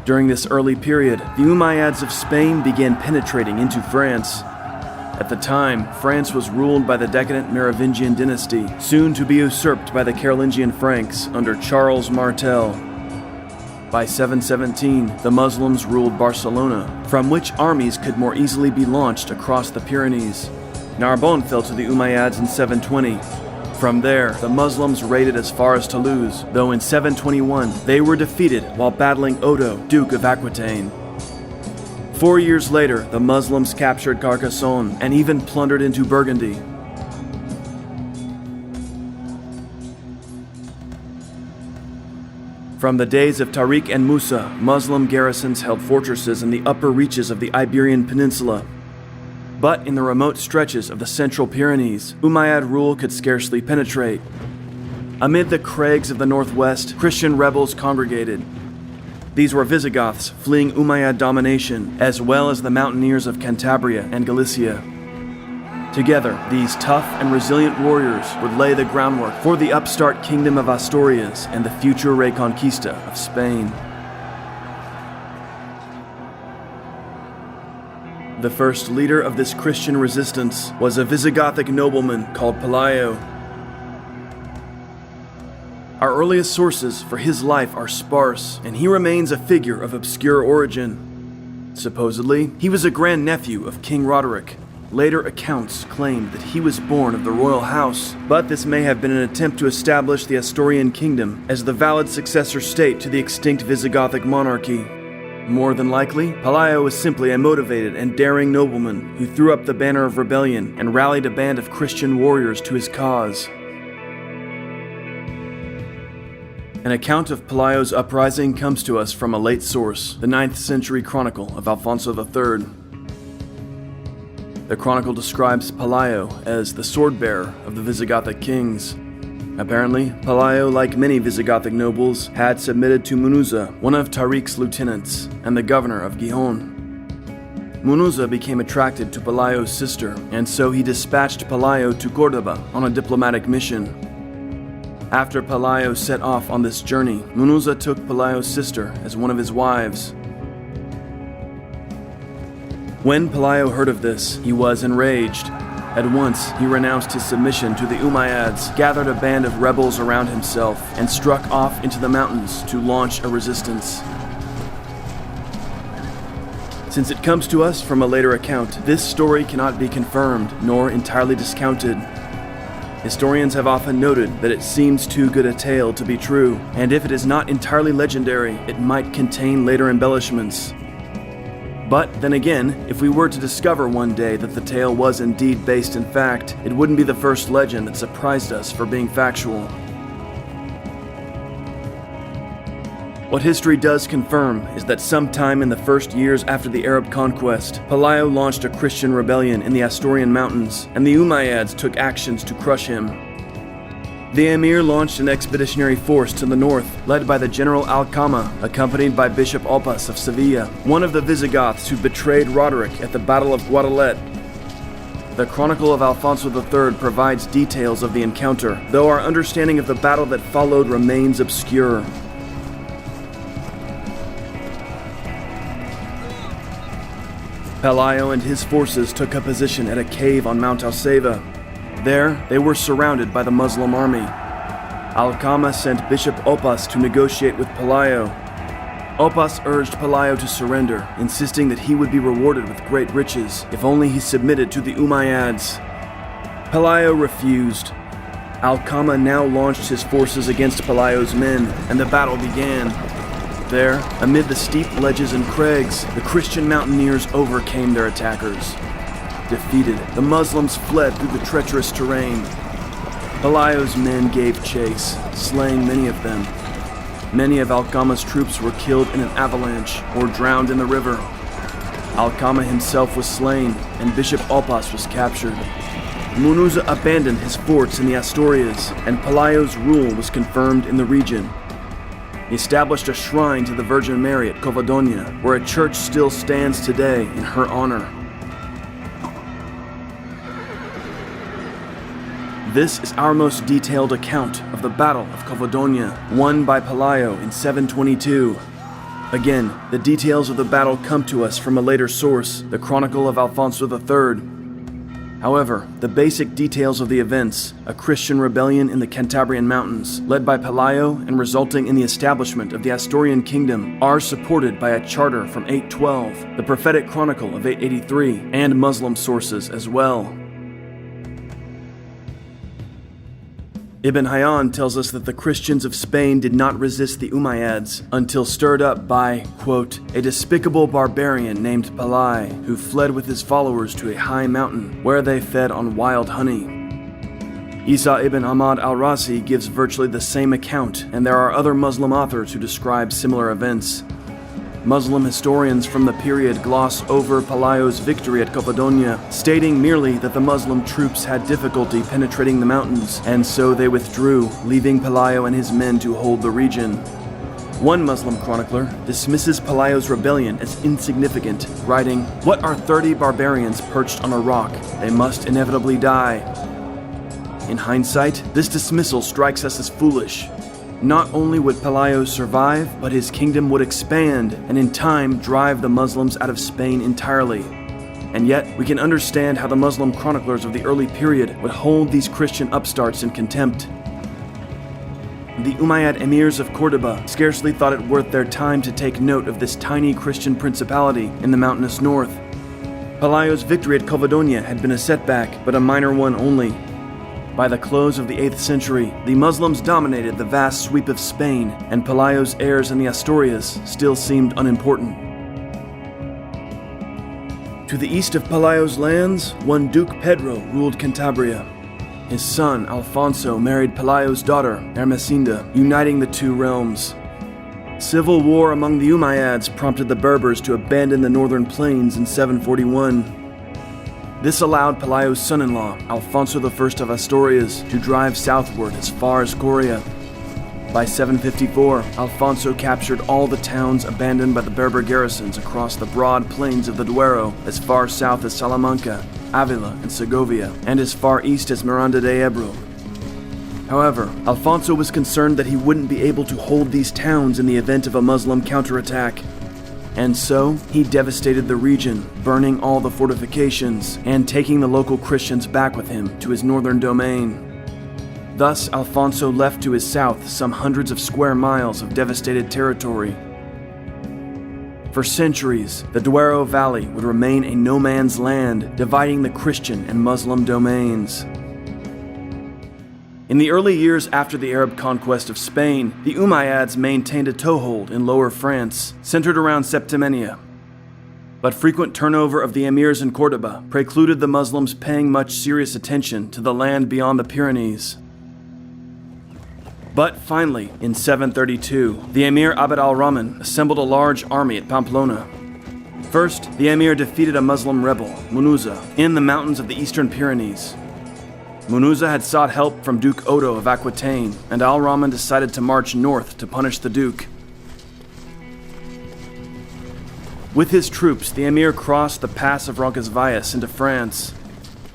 During this early period, the Umayyads of Spain began penetrating into France. At the time, France was ruled by the decadent Merovingian dynasty, soon to be usurped by the Carolingian Franks under Charles Martel. By 717, the Muslims ruled Barcelona, from which armies could more easily be launched across the Pyrenees. Narbonne fell to the Umayyads in 720. From there, the Muslims raided as far as Toulouse, though in 721 they were defeated while battling Odo, Duke of Aquitaine. 4 years later, the Muslims captured Carcassonne and even plundered into Burgundy. From the days of Tariq and Musa, Muslim garrisons held fortresses in the upper reaches of the Iberian Peninsula. But in the remote stretches of the Central Pyrenees, Umayyad rule could scarcely penetrate. Amid the crags of the northwest, Christian rebels congregated. These were Visigoths fleeing Umayyad domination, as well as the mountaineers of Cantabria and Galicia. Together, these tough and resilient warriors would lay the groundwork for the upstart kingdom of Asturias and the future Reconquista of Spain. The first leader of this Christian resistance was a Visigothic nobleman called Pelayo. Our earliest sources for his life are sparse, and he remains a figure of obscure origin. Supposedly, he was a grandnephew of King Roderick. Later accounts claim that he was born of the royal house, but this may have been an attempt to establish the Asturian kingdom as the valid successor state to the extinct Visigothic monarchy. More than likely, Pelayo was simply a motivated and daring nobleman who threw up the banner of rebellion and rallied a band of Christian warriors to his cause. An account of Pelayo's uprising comes to us from a late source, the 9th century chronicle of Alfonso III. The chronicle describes Pelayo as the sword-bearer of the Visigothic kings. Apparently, Pelayo, like many Visigothic nobles, had submitted to Munuza, one of Tariq's lieutenants, and the governor of Gijón. Munuza became attracted to Pelayo's sister, and so he dispatched Pelayo to Córdoba on a diplomatic mission. After Pelayo set off on this journey, Munuza took Pelayo's sister as one of his wives. When Pelayo heard of this, he was enraged. At once, he renounced his submission to the Umayyads, gathered a band of rebels around himself, and struck off into the mountains to launch a resistance. Since it comes to us from a later account, this story cannot be confirmed, nor entirely discounted. Historians have often noted that it seems too good a tale to be true, and if it is not entirely legendary, it might contain later embellishments. But then again, if we were to discover one day that the tale was indeed based in fact, it wouldn't be the first legend that surprised us for being factual. What history does confirm is that sometime in the first years after the Arab conquest, Pelayo launched a Christian rebellion in the Asturian mountains, and the Umayyads took actions to crush him. The emir launched an expeditionary force to the north, led by the general Alcama, accompanied by Bishop Oppas of Sevilla, one of the Visigoths who betrayed Roderick at the Battle of Guadalete. The Chronicle of Alfonso III provides details of the encounter, though our understanding of the battle that followed remains obscure. Pelayo and his forces took up position at a cave on Mount Alceva. There, they were surrounded by the Muslim army. Alcama sent Bishop Oppas to negotiate with Pelayo. Oppas urged Pelayo to surrender, insisting that he would be rewarded with great riches if only he submitted to the Umayyads. Pelayo refused. Alcama now launched his forces against Pelayo's men, and the battle began. There, amid the steep ledges and crags, the Christian mountaineers overcame their attackers. Defeated, the Muslims fled through the treacherous terrain. Pelayo's men gave chase, slaying many of them. Many of Alcama's troops were killed in an avalanche or drowned in the river. Alcama himself was slain, and Bishop Oppas was captured. Munuza abandoned his forts in the Asturias, and Pelayo's rule was confirmed in the region. He established a shrine to the Virgin Mary at Covadonga, where a church still stands today in her honor. This is our most detailed account of the Battle of Covadonga, won by Pelayo in 722. Again, the details of the battle come to us from a later source, the Chronicle of Alfonso III. However, the basic details of the events, a Christian rebellion in the Cantabrian Mountains, led by Pelayo and resulting in the establishment of the Asturian kingdom, are supported by a charter from 812, the prophetic chronicle of 883, and Muslim sources as well. Ibn Hayyan tells us that the Christians of Spain did not resist the Umayyads until stirred up by, quote, a despicable barbarian named Pelai, who fled with his followers to a high mountain where they fed on wild honey. Isa ibn Ahmad al-Rasi gives virtually the same account, and there are other Muslim authors who describe similar events. Muslim historians from the period gloss over Pelayo's victory at Coppedonia, stating merely that the Muslim troops had difficulty penetrating the mountains, and so they withdrew, leaving Pelayo and his men to hold the region. One Muslim chronicler dismisses Pelayo's rebellion as insignificant, writing, "What are 30 barbarians perched on a rock? They must inevitably die." In hindsight, this dismissal strikes us as foolish. Not only would Pelayo survive, but his kingdom would expand and in time drive the Muslims out of Spain entirely. And yet, we can understand how the Muslim chroniclers of the early period would hold these Christian upstarts in contempt. The Umayyad emirs of Cordoba scarcely thought it worth their time to take note of this tiny Christian principality in the mountainous north. Pelayo's victory at Coppedonia had been a setback, but a minor one only. By the close of the 8th century, the Muslims dominated the vast sweep of Spain, and Pelayo's heirs in the Asturias still seemed unimportant. To the east of Pelayo's lands, one Duke Pedro ruled Cantabria. His son, Alfonso, married Pelayo's daughter, Ermesinda, uniting the two realms. Civil war among the Umayyads prompted the Berbers to abandon the northern plains in 741. This allowed Pelayo's son-in-law, Alfonso I of Asturias, to drive southward as far as Coria. By 754, Alfonso captured all the towns abandoned by the Berber garrisons across the broad plains of the Duero, as far south as Salamanca, Avila, and Segovia, and as far east as Miranda de Ebro. However, Alfonso was concerned that he wouldn't be able to hold these towns in the event of a Muslim counterattack. And so, he devastated the region, burning all the fortifications and taking the local Christians back with him to his northern domain. Thus, Alfonso left to his south some hundreds of square miles of devastated territory. For centuries, the Duero Valley would remain a no-man's land, dividing the Christian and Muslim domains. In the early years after the Arab conquest of Spain, the Umayyads maintained a toehold in Lower France, centered around Septimania. But frequent turnover of the emirs in Cordoba precluded the Muslims paying much serious attention to the land beyond the Pyrenees. But finally, in 732, the emir Abd al-Rahman assembled a large army at Pamplona. First, the emir defeated a Muslim rebel, Munuza, in the mountains of the eastern Pyrenees. Munuza had sought help from Duke Odo of Aquitaine, and al-Rahman decided to march north to punish the Duke. With his troops, the emir crossed the pass of Roncesvalles into France.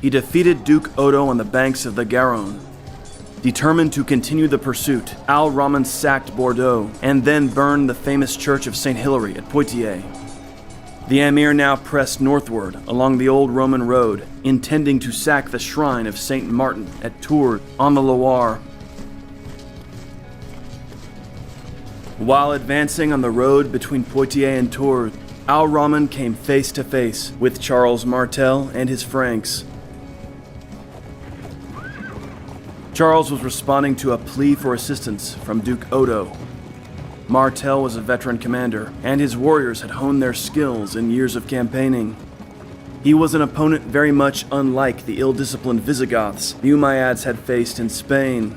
He defeated Duke Odo on the banks of the Garonne. Determined to continue the pursuit, al-Rahman sacked Bordeaux and then burned the famous church of St. Hilary at Poitiers. The emir now pressed northward along the old Roman road, intending to sack the shrine of Saint Martin at Tours on the Loire. While advancing on the road between Poitiers and Tours, al-Rahman came face to face with Charles Martel and his Franks. Charles was responding to a plea for assistance from Duke Odo. Martel was a veteran commander, and his warriors had honed their skills in years of campaigning. He was an opponent very much unlike the ill-disciplined Visigoths the Umayyads had faced in Spain.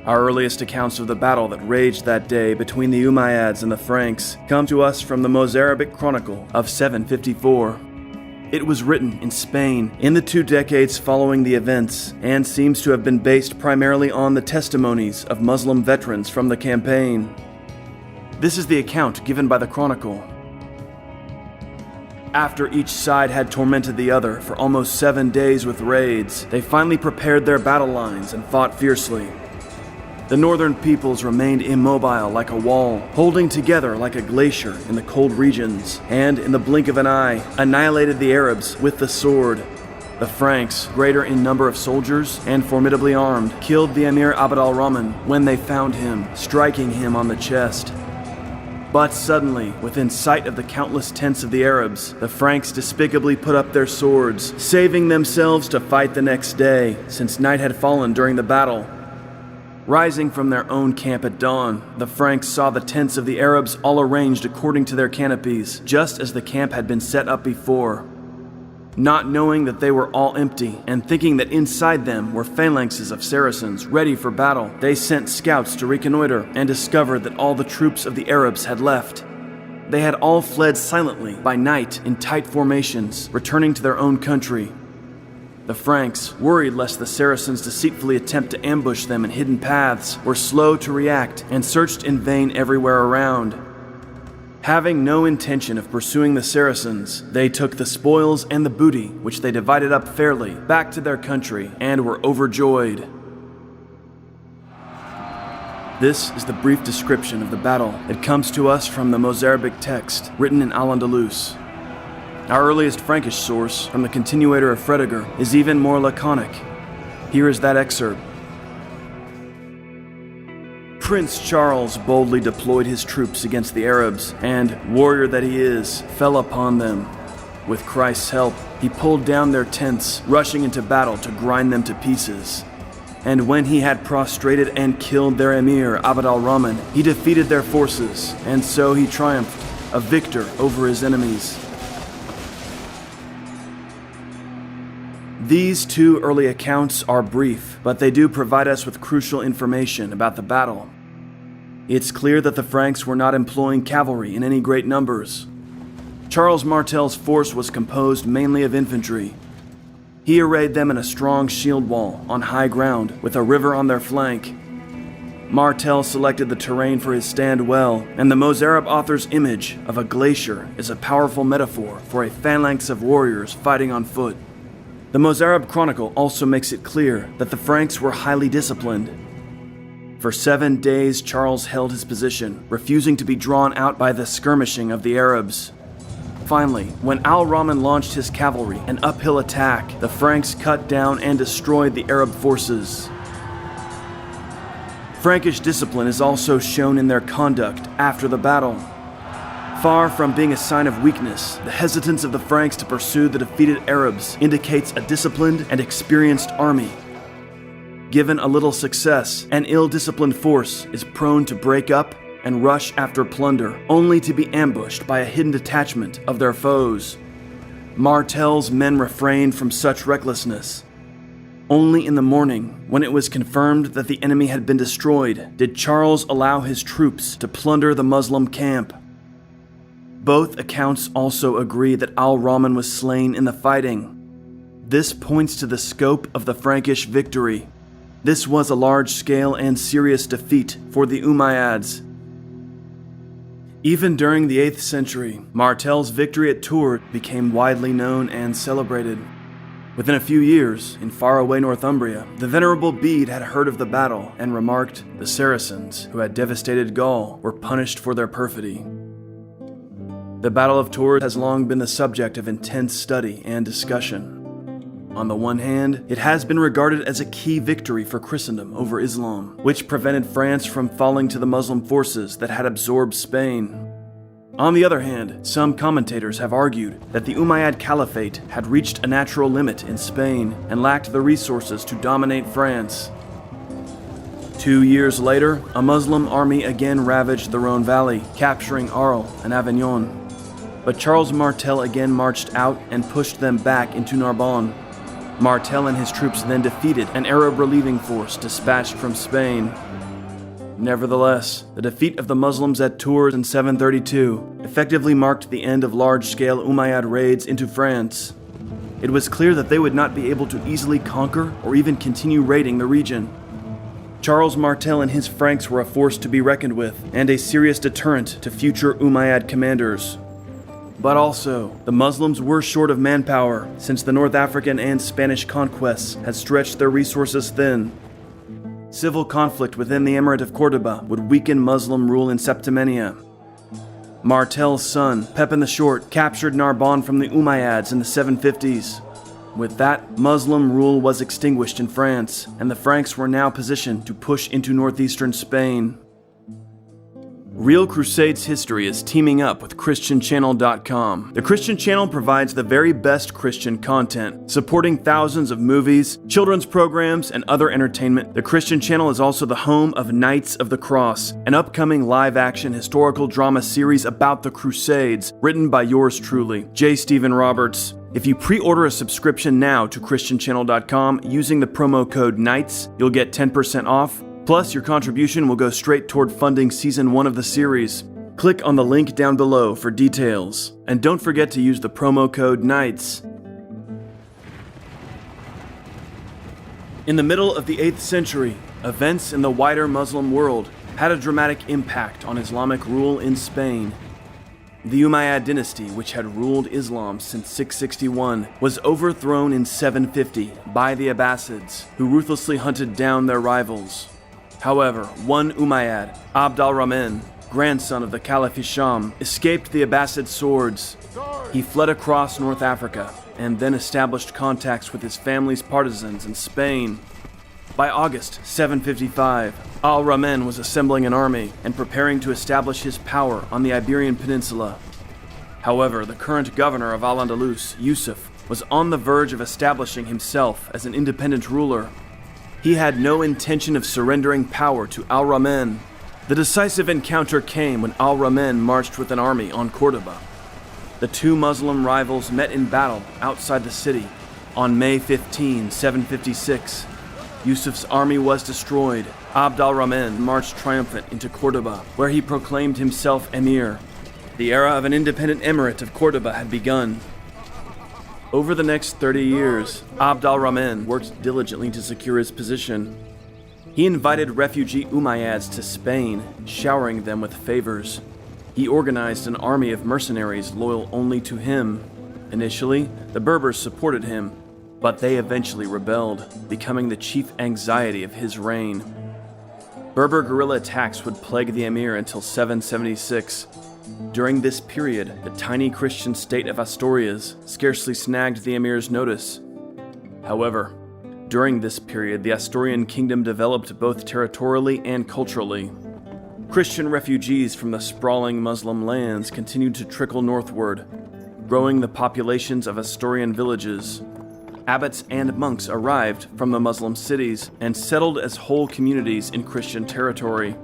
Our earliest accounts of the battle that raged that day between the Umayyads and the Franks come to us from the Mozarabic Chronicle of 754. It was written in Spain in the 2 decades following the events, and seems to have been based primarily on the testimonies of Muslim veterans from the campaign. This is the account given by the Chronicle. After each side had tormented the other for almost 7 days with raids, they finally prepared their battle lines and fought fiercely. The northern peoples remained immobile like a wall, holding together like a glacier in the cold regions, and in the blink of an eye, annihilated the Arabs with the sword. The Franks, greater in number of soldiers and formidably armed, killed the Emir Abd al-Rahman when they found him, striking him on the chest. But suddenly, within sight of the countless tents of the Arabs, the Franks despicably put up their swords, saving themselves to fight the next day, since night had fallen during the battle. Rising from their own camp at dawn, the Franks saw the tents of the Arabs all arranged according to their canopies, just as the camp had been set up before. Not knowing that they were all empty, and thinking that inside them were phalanxes of Saracens ready for battle, they sent scouts to reconnoiter and discovered that all the troops of the Arabs had left. They had all fled silently by night in tight formations, returning to their own country. The Franks, worried lest the Saracens deceitfully attempt to ambush them in hidden paths, were slow to react and searched in vain everywhere around. Having no intention of pursuing the Saracens, they took the spoils and the booty, which they divided up fairly, back to their country and were overjoyed. This is the brief description of the battle. It comes to us from the Mozarabic text, written in Al-Andalus. Our earliest Frankish source, from the continuator of Fredegar, is even more laconic. Here is that excerpt. Prince Charles boldly deployed his troops against the Arabs, and, warrior that he is, fell upon them. With Christ's help, he pulled down their tents, rushing into battle to grind them to pieces. And when he had prostrated and killed their emir, Abd al-Rahman, he defeated their forces, and so he triumphed, a victor over his enemies. These two early accounts are brief, but they do provide us with crucial information about the battle. It's clear that the Franks were not employing cavalry in any great numbers. Charles Martel's force was composed mainly of infantry. He arrayed them in a strong shield wall on high ground with a river on their flank. Martel selected the terrain for his stand well, and the Mozarab author's image of a glacier is a powerful metaphor for a phalanx of warriors fighting on foot. The Mozarab Chronicle also makes it clear that the Franks were highly disciplined. For 7 days, Charles held his position, refusing to be drawn out by the skirmishing of the Arabs. Finally, when Al-Rahman launched his cavalry, an uphill attack, the Franks cut down and destroyed the Arab forces. Frankish discipline is also shown in their conduct after the battle. Far from being a sign of weakness, the hesitance of the Franks to pursue the defeated Arabs indicates a disciplined and experienced army. Given a little success, an ill-disciplined force is prone to break up and rush after plunder, only to be ambushed by a hidden detachment of their foes. Martel's men refrained from such recklessness. Only in the morning, when it was confirmed that the enemy had been destroyed, did Charles allow his troops to plunder the Muslim camp. Both accounts also agree that Al-Rahman was slain in the fighting. This points to the scope of the Frankish victory. This was a large-scale and serious defeat for the Umayyads. Even during the 8th century, Martel's victory at Tours became widely known and celebrated. Within a few years, in faraway Northumbria, the Venerable Bede had heard of the battle and remarked, "The Saracens, who had devastated Gaul, were punished for their perfidy." The Battle of Tours has long been the subject of intense study and discussion. On the one hand, it has been regarded as a key victory for Christendom over Islam, which prevented France from falling to the Muslim forces that had absorbed Spain. On the other hand, some commentators have argued that the Umayyad Caliphate had reached a natural limit in Spain and lacked the resources to dominate France. 2 years later, a Muslim army again ravaged the Rhone Valley, capturing Arles and Avignon. But Charles Martel again marched out and pushed them back into Narbonne. Martel and his troops then defeated an Arab relieving force dispatched from Spain. Nevertheless, the defeat of the Muslims at Tours in 732 effectively marked the end of large-scale Umayyad raids into France. It was clear that they would not be able to easily conquer or even continue raiding the region. Charles Martel and his Franks were a force to be reckoned with, and a serious deterrent to future Umayyad commanders. But also, the Muslims were short of manpower, since the North African and Spanish conquests had stretched their resources thin. Civil conflict within the Emirate of Cordoba would weaken Muslim rule in Septimania. Martel's son, Pepin the Short, captured Narbonne from the Umayyads in the 750s. With that, Muslim rule was extinguished in France, and the Franks were now positioned to push into northeastern Spain. Real Crusades history is teaming up with ChristianChannel.com. The Christian Channel provides the very best Christian content, supporting thousands of movies, children's programs, and other entertainment. The Christian Channel is also the home of Knights of the Cross, an upcoming live-action historical drama series about the Crusades, written by yours truly, J. Stephen Roberts. If you pre-order a subscription now to ChristianChannel.com using the promo code KNIGHTS, you'll get 10% off. Plus, your contribution will go straight toward funding Season 1 of the series. Click on the link down below for details. And don't forget to use the promo code KNIGHTS. In the middle of the 8th century, events in the wider Muslim world had a dramatic impact on Islamic rule in Spain. The Umayyad dynasty, which had ruled Islam since 661, was overthrown in 750 by the Abbasids, who ruthlessly hunted down their rivals. However, one Umayyad, Abd al-Rahman, grandson of the Caliph Hisham, escaped the Abbasid swords. He fled across North Africa and then established contacts with his family's partisans in Spain. By August 755, al-Rahman was assembling an army and preparing to establish his power on the Iberian Peninsula. However, the current governor of Al-Andalus, Yusuf, was on the verge of establishing himself as an independent ruler. He had no intention of surrendering power to al-Rahman. The decisive encounter came when al-Rahman marched with an army on Cordoba. The two Muslim rivals met in battle outside the city on May 15, 756. Yusuf's army was destroyed. Abd al-Rahman marched triumphant into Cordoba, where he proclaimed himself emir. The era of an independent emirate of Cordoba had begun. Over the next 30 years, Abd al-Rahman worked diligently to secure his position. He invited refugee Umayyads to Spain, showering them with favors. He organized an army of mercenaries loyal only to him. Initially, the Berbers supported him, but they eventually rebelled, becoming the chief anxiety of his reign. Berber guerrilla attacks would plague the emir until 776. During this period, the tiny Christian state of Asturias scarcely snagged the emir's notice. However, during this period, the Asturian kingdom developed both territorially and culturally. Christian refugees from the sprawling Muslim lands continued to trickle northward, growing the populations of Asturian villages. Abbots and monks arrived from the Muslim cities and settled as whole communities in Christian territory.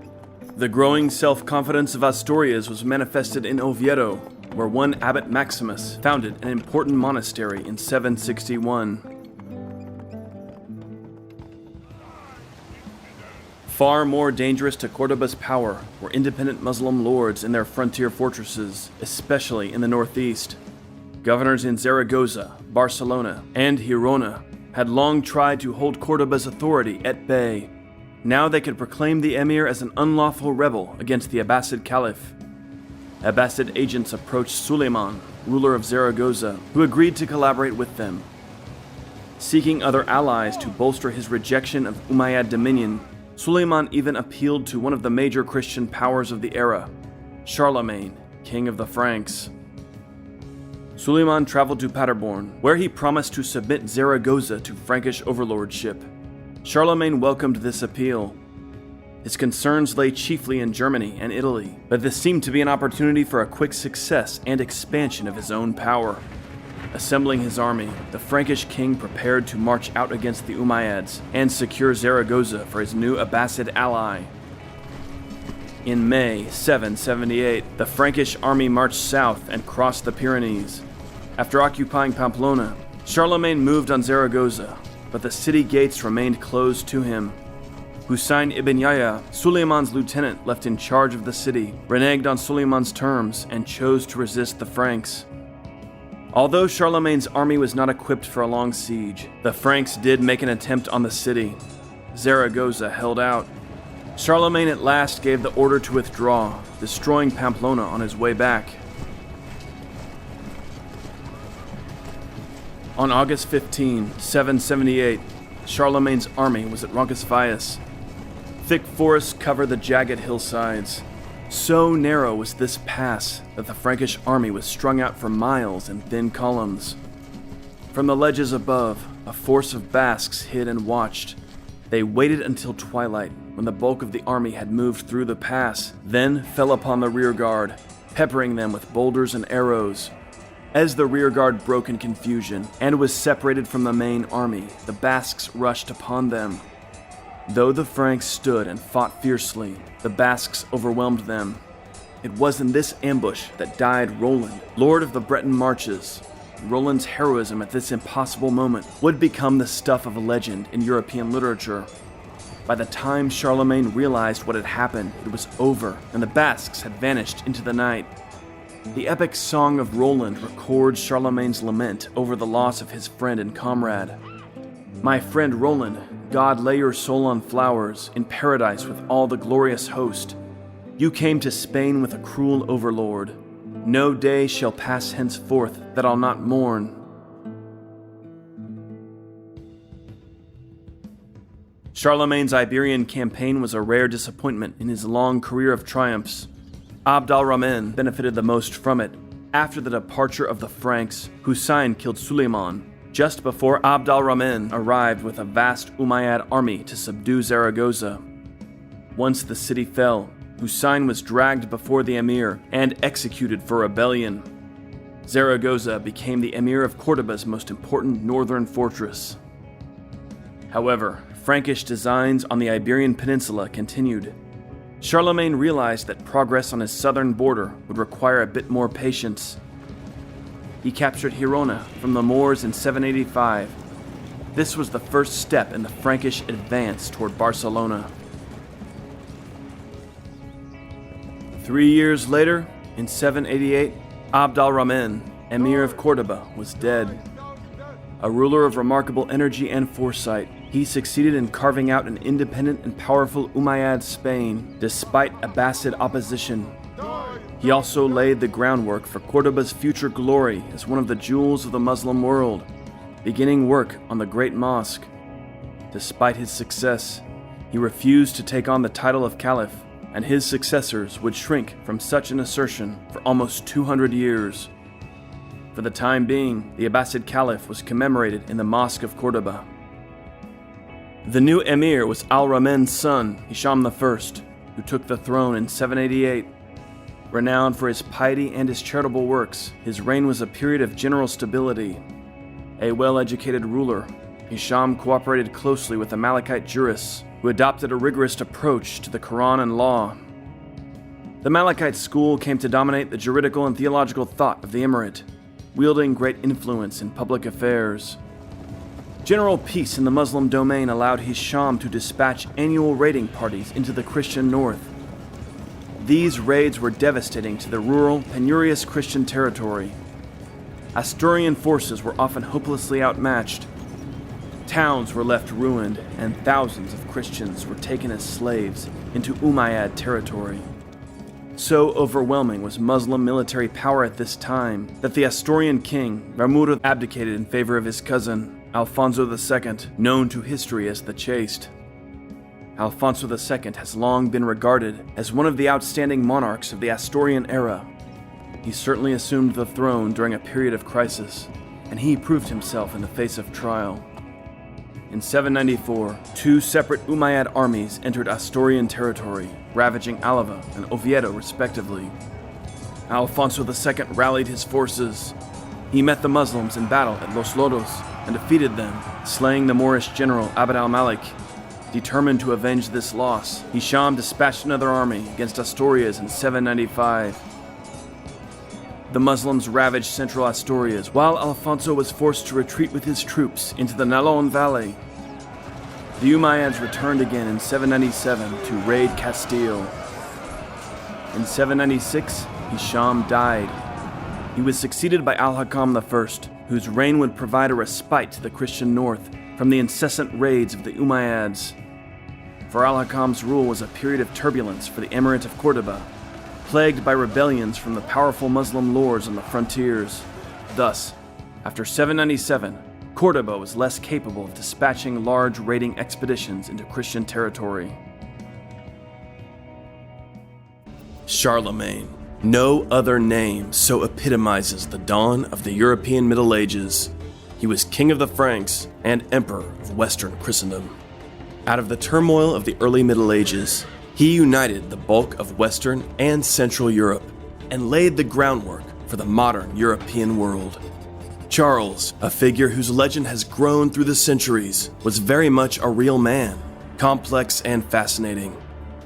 The growing self-confidence of Asturias was manifested in Oviedo, where one Abbot Maximus founded an important monastery in 761. Far more dangerous to Cordoba's power were independent Muslim lords in their frontier fortresses, especially in the northeast. Governors in Zaragoza, Barcelona, and Girona had long tried to hold Cordoba's authority at bay. Now they could proclaim the emir as an unlawful rebel against the Abbasid Caliph. Abbasid agents approached Suleiman, ruler of Zaragoza, who agreed to collaborate with them. Seeking other allies to bolster his rejection of Umayyad dominion, Suleiman even appealed to one of the major Christian powers of the era, Charlemagne, king of the Franks. Suleiman traveled to Paderborn, where he promised to submit Zaragoza to Frankish overlordship. Charlemagne welcomed this appeal. His concerns lay chiefly in Germany and Italy, but this seemed to be an opportunity for a quick success and expansion of his own power. Assembling his army, the Frankish king prepared to march out against the Umayyads and secure Zaragoza for his new Abbasid ally. In May 778, the Frankish army marched south and crossed the Pyrenees. After occupying Pamplona, Charlemagne moved on Zaragoza, but the city gates remained closed to him. Husayn ibn Yahya, Suleiman's lieutenant left in charge of the city, reneged on Suleiman's terms and chose to resist the Franks. Although Charlemagne's army was not equipped for a long siege, the Franks did make an attempt on the city. Zaragoza held out. Charlemagne at last gave the order to withdraw, destroying Pamplona on his way back. On August 15, 778, Charlemagne's army was at Roncesvalles. Thick forests cover the jagged hillsides. So narrow was this pass that the Frankish army was strung out for miles in thin columns. From the ledges above, a force of Basques hid and watched. They waited until twilight, when the bulk of the army had moved through the pass, then fell upon the rearguard, peppering them with boulders and arrows. As the rearguard broke in confusion and was separated from the main army, the Basques rushed upon them. Though the Franks stood and fought fiercely, the Basques overwhelmed them. It was in this ambush that died Roland, lord of the Breton marches. Roland's heroism at this impossible moment would become the stuff of legend in European literature. By the time Charlemagne realized what had happened, it was over, and the Basques had vanished into the night. The epic Song of Roland records Charlemagne's lament over the loss of his friend and comrade. "My friend Roland, God lay your soul on flowers, in paradise with all the glorious host. You came to Spain with a cruel overlord. No day shall pass henceforth that I'll not mourn." Charlemagne's Iberian campaign was a rare disappointment in his long career of triumphs. Abd al-Rahman benefited the most from it. After the departure of the Franks, Husayn killed Suleiman, just before Abd al-Rahman arrived with a vast Umayyad army to subdue Zaragoza. Once the city fell, Husayn was dragged before the emir and executed for rebellion. Zaragoza became the emir of Cordoba's most important northern fortress. However, Frankish designs on the Iberian Peninsula continued. Charlemagne realized that progress on his southern border would require a bit more patience. He captured Girona from the Moors in 785. This was the first step in the Frankish advance toward Barcelona. 3 years later, in 788, Abd al-Rahman, emir of Cordoba, was dead. A ruler of remarkable energy and foresight, he succeeded in carving out an independent and powerful Umayyad Spain, despite Abbasid opposition. He also laid the groundwork for Cordoba's future glory as one of the jewels of the Muslim world, beginning work on the Great Mosque. Despite his success, he refused to take on the title of Caliph, and his successors would shrink from such an assertion for almost 200 years. For the time being, the Abbasid Caliph was commemorated in the Mosque of Cordoba. The new emir was al-Rahman's son, Hisham I, who took the throne in 788. Renowned for his piety and his charitable works, his reign was a period of general stability. A well-educated ruler, Hisham cooperated closely with the Malikite jurists, who adopted a rigorous approach to the Quran and law. The Malikite school came to dominate the juridical and theological thought of the emirate, wielding great influence in public affairs. General peace in the Muslim domain allowed Hisham to dispatch annual raiding parties into the Christian north. These raids were devastating to the rural, penurious Christian territory. Asturian forces were often hopelessly outmatched. Towns were left ruined, and thousands of Christians were taken as slaves into Umayyad territory. So overwhelming was Muslim military power at this time that the Asturian king, Ramurud, abdicated in favor of his cousin, Alfonso II, known to history as the Chaste. Alfonso II has long been regarded as one of the outstanding monarchs of the Asturian era. He certainly assumed the throne during a period of crisis, and he proved himself in the face of trial. In 794, two separate Umayyad armies entered Asturian territory, ravaging Álava and Oviedo respectively. Alfonso II rallied his forces. He met the Muslims in battle at Los Lodos and defeated them, slaying the Moorish general Abd al-Malik. Determined to avenge this loss, Hisham dispatched another army against Asturias in 795. The Muslims ravaged central Asturias, while Alfonso was forced to retreat with his troops into the Nalón Valley. The Umayyads returned again in 797 to raid Castile. In 796, Hisham died. He was succeeded by Al-Hakam I, whose reign would provide a respite to the Christian north from the incessant raids of the Umayyads. For Al-Hakam's rule was a period of turbulence for the Emirate of Cordoba, plagued by rebellions from the powerful Muslim lords on the frontiers. Thus, after 797, Cordoba was less capable of dispatching large raiding expeditions into Christian territory. Charlemagne. No other name so epitomizes the dawn of the European Middle Ages. He was king of the Franks and emperor of Western Christendom. Out of the turmoil of the early Middle Ages, he united the bulk of Western and Central Europe and laid the groundwork for the modern European world. Charles, a figure whose legend has grown through the centuries, was very much a real man, complex and fascinating.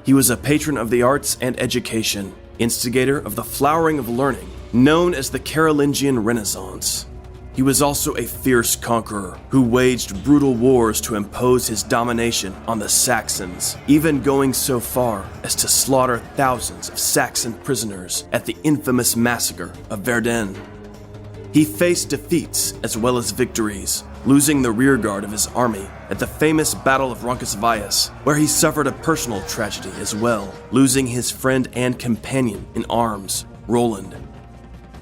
He was a patron of the arts and education, instigator of the flowering of learning, known as the Carolingian Renaissance. He was also a fierce conqueror who waged brutal wars to impose his domination on the Saxons, even going so far as to slaughter thousands of Saxon prisoners at the infamous massacre of Verdun. He faced defeats as well as victories, losing the rearguard of his army at the famous Battle of Roncesvalles, where he suffered a personal tragedy as well, losing his friend and companion in arms, Roland.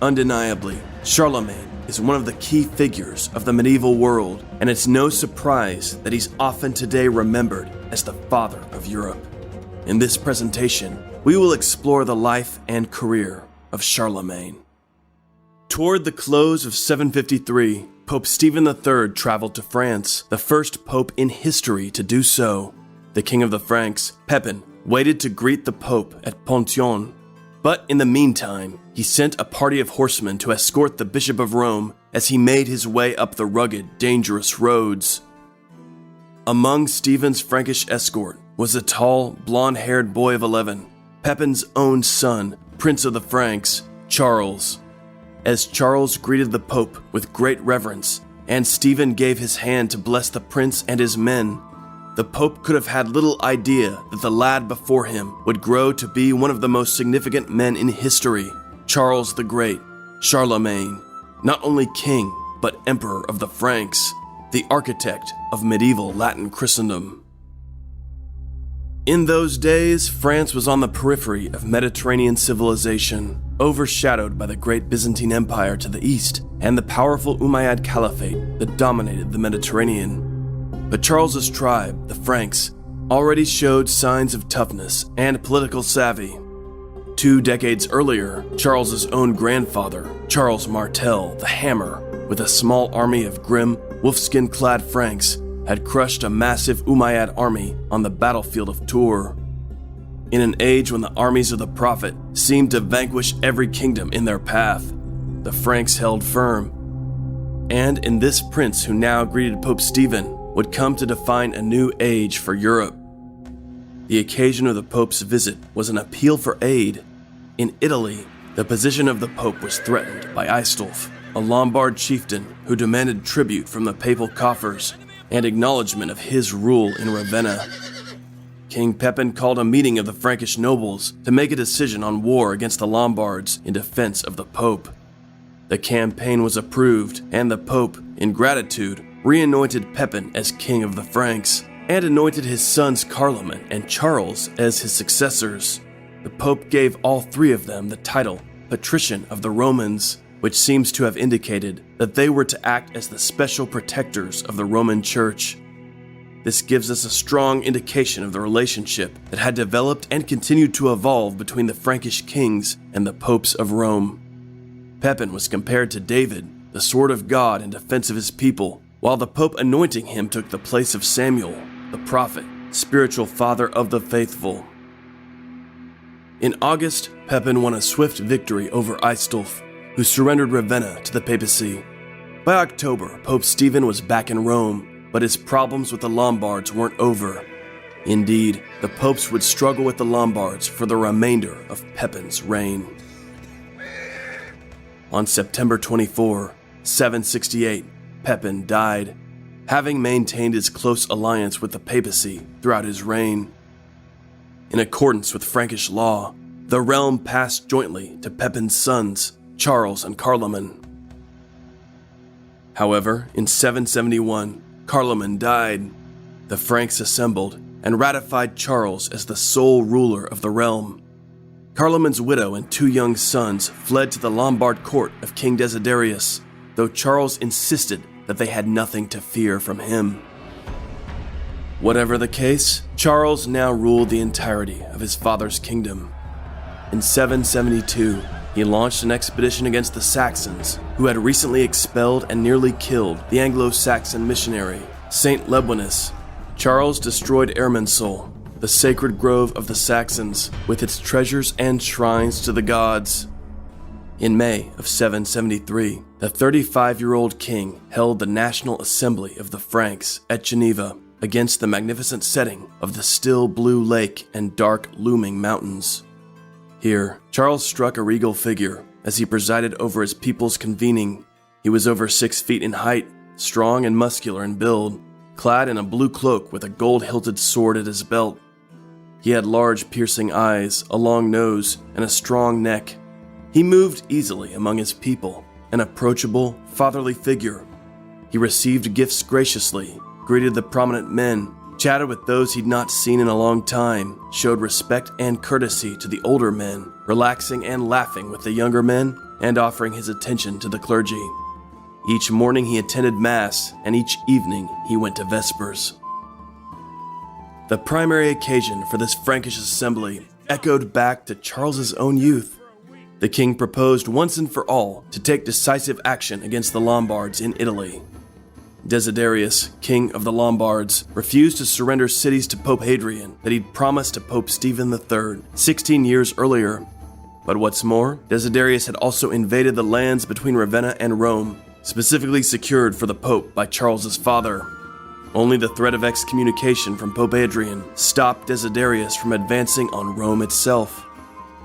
Undeniably, Charlemagne is one of the key figures of the medieval world, and it's no surprise that he's often today remembered as the father of Europe. In this presentation, we will explore the life and career of Charlemagne. Toward the close of 753, Pope Stephen III traveled to France, the first pope in history to do so. The king of the Franks, Pepin, waited to greet the pope at Pontion. But in the meantime, he sent a party of horsemen to escort the Bishop of Rome as he made his way up the rugged, dangerous roads. Among Stephen's Frankish escort was a tall, blonde-haired boy of 11, Pepin's own son, Prince of the Franks, Charles. As Charles greeted the Pope with great reverence, and Stephen gave his hand to bless the prince and his men, the Pope could have had little idea that the lad before him would grow to be one of the most significant men in history, Charles the Great, Charlemagne, not only king, but emperor of the Franks, the architect of medieval Latin Christendom. In those days, France was on the periphery of Mediterranean civilization, overshadowed by the great Byzantine Empire to the east and the powerful Umayyad Caliphate that dominated the Mediterranean. But Charles's tribe, the Franks, already showed signs of toughness and political savvy. 2 decades earlier, Charles's own grandfather, Charles Martel, the Hammer, with a small army of grim, wolfskin-clad Franks, had crushed a massive Umayyad army on the battlefield of Tours. In an age when the armies of the Prophet seemed to vanquish every kingdom in their path, the Franks held firm. And in this prince who now greeted Pope Stephen would come to define a new age for Europe. The occasion of the Pope's visit was an appeal for aid. In Italy, the position of the Pope was threatened by Aistulf, a Lombard chieftain who demanded tribute from the papal coffers and acknowledgement of his rule in Ravenna. King Pepin called a meeting of the Frankish nobles to make a decision on war against the Lombards in defense of the Pope. The campaign was approved, and the Pope, in gratitude, re-anointed Pepin as king of the Franks, and anointed his sons Charlemagne and Charles as his successors. The Pope gave all 3 of them the title Patrician of the Romans, which seems to have indicated that they were to act as the special protectors of the Roman Church. This gives us a strong indication of the relationship that had developed and continued to evolve between the Frankish kings and the popes of Rome. Pepin was compared to David, the sword of God in defense of his people, while the Pope anointing him took the place of Samuel, the prophet, spiritual father of the faithful. In August, Pepin won a swift victory over Aistulf, who surrendered Ravenna to the papacy. By October, Pope Stephen was back in Rome, but his problems with the Lombards weren't over. Indeed, the popes would struggle with the Lombards for the remainder of Pepin's reign. On September 24, 768, Pepin died, having maintained his close alliance with the papacy throughout his reign. In accordance with Frankish law, the realm passed jointly to Pepin's sons, Charles and Charlemagne. However, in 771, Charlemagne died. The Franks assembled and ratified Charles as the sole ruler of the realm. Charlemagne's widow and 2 young sons fled to the Lombard court of King Desiderius, though Charles insisted that they had nothing to fear from him. Whatever the case, Charles now ruled the entirety of his father's kingdom. In 772, he launched an expedition against the Saxons, who had recently expelled and nearly killed the Anglo-Saxon missionary, Saint Lebwinus. Charles destroyed Irminsul, the sacred grove of the Saxons, with its treasures and shrines to the gods. In May of 773, the 35-year-old king held the National Assembly of the Franks at Geneva against the magnificent setting of the still blue lake and dark looming mountains. Here, Charles struck a regal figure as he presided over his people's convening. He was over 6 feet in height, strong and muscular in build, clad in a blue cloak with a gold-hilted sword at his belt. He had large piercing eyes, a long nose, and a strong neck. He moved easily among his people, an approachable, fatherly figure. He received gifts graciously, greeted the prominent men, chatted with those he'd not seen in a long time, showed respect and courtesy to the older men, relaxing and laughing with the younger men, and offering his attention to the clergy. Each morning he attended Mass, and each evening he went to Vespers. The primary occasion for this Frankish assembly echoed back to Charles's own youth. The king proposed once and for all to take decisive action against the Lombards in Italy. Desiderius, king of the Lombards, refused to surrender cities to Pope Hadrian that he'd promised to Pope Stephen III 16 years earlier. But what's more, Desiderius had also invaded the lands between Ravenna and Rome, specifically secured for the Pope by Charles's father. Only the threat of excommunication from Pope Hadrian stopped Desiderius from advancing on Rome itself.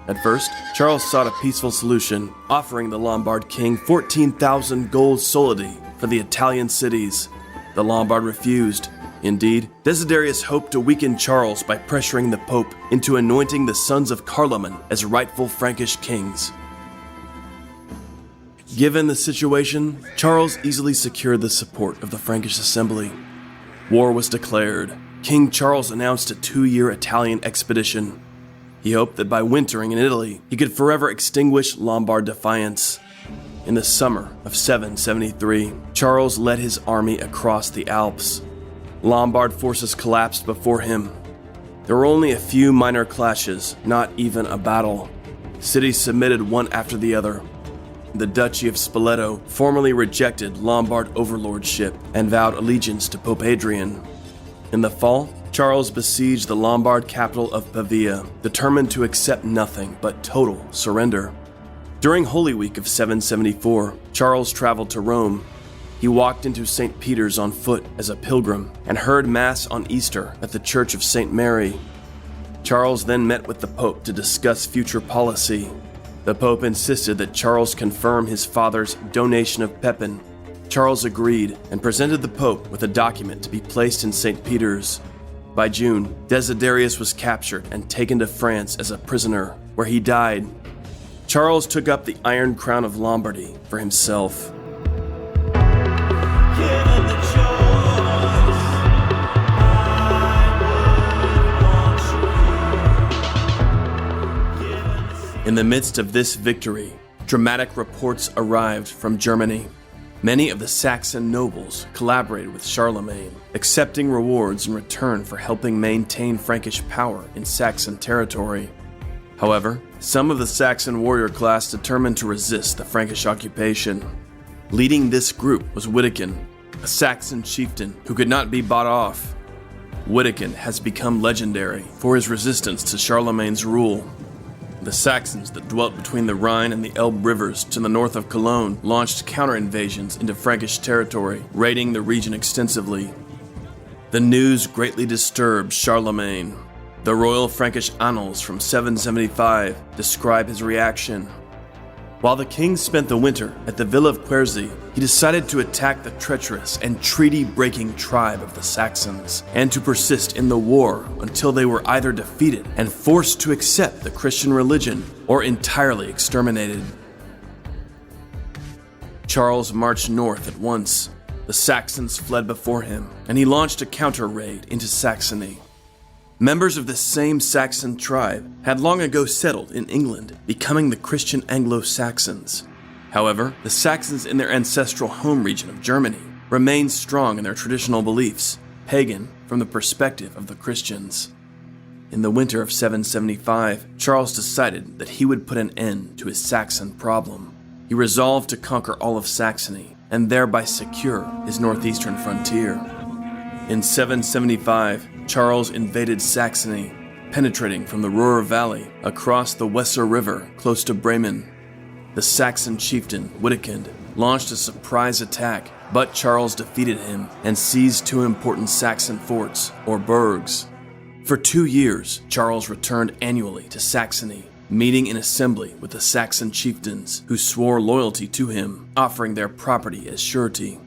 At first, Charles sought a peaceful solution, offering the Lombard king 14,000 gold solidi for the Italian cities. The Lombard refused. Indeed, Desiderius hoped to weaken Charles by pressuring the Pope into anointing the sons of Charlemagne as rightful Frankish kings. Given the situation, Charles easily secured the support of the Frankish assembly. War was declared. King Charles announced a 2-year Italian expedition. He hoped that by wintering in Italy, he could forever extinguish Lombard defiance. In the summer of 773, Charles led his army across the Alps. Lombard forces collapsed before him. There were only a few minor clashes, not even a battle. Cities submitted one after the other. The Duchy of Spoleto formally rejected Lombard overlordship and vowed allegiance to Pope Hadrian. In the fall, Charles besieged the Lombard capital of Pavia, determined to accept nothing but total surrender. During Holy Week of 774, Charles traveled to Rome. He walked into St. Peter's on foot as a pilgrim and heard Mass on Easter at the Church of St. Mary. Charles then met with the Pope to discuss future policy. The Pope insisted that Charles confirm his father's donation of Pepin. Charles agreed and presented the Pope with a document to be placed in St. Peter's. By June, Desiderius was captured and taken to France as a prisoner, where he died. Charles took up the Iron Crown of Lombardy for himself. In the midst of this victory, dramatic reports arrived from Germany. Many of the Saxon nobles collaborated with Charlemagne, accepting rewards in return for helping maintain Frankish power in Saxon territory. However, some of the Saxon warrior class determined to resist the Frankish occupation. Leading this group was Wittikind, a Saxon chieftain who could not be bought off. Wittikind has become legendary for his resistance to Charlemagne's rule. The Saxons that dwelt between the Rhine and the Elbe rivers to the north of Cologne launched counter-invasions into Frankish territory, raiding the region extensively. The news greatly disturbed Charlemagne. The Royal Frankish Annals from 775 describe his reaction. While the king spent the winter at the villa of Querzy, he decided to attack the treacherous and treaty-breaking tribe of the Saxons, and to persist in the war until they were either defeated and forced to accept the Christian religion or entirely exterminated. Charles marched north at once. The Saxons fled before him, and he launched a counter-raid into Saxony. Members of this same Saxon tribe had long ago settled in England, becoming the Christian Anglo-Saxons. However, the Saxons in their ancestral home region of Germany remained strong in their traditional beliefs, pagan from the perspective of the Christians. In the winter of 775, Charles decided that he would put an end to his Saxon problem. He resolved to conquer all of Saxony and thereby secure his northeastern frontier. In 775, Charles invaded Saxony, penetrating from the Ruhr Valley across the Weser River close to Bremen. The Saxon chieftain, Wittekind, launched a surprise attack, but Charles defeated him and seized two important Saxon forts, or burgs. For 2 years, Charles returned annually to Saxony, meeting in assembly with the Saxon chieftains who swore loyalty to him, offering their property as surety.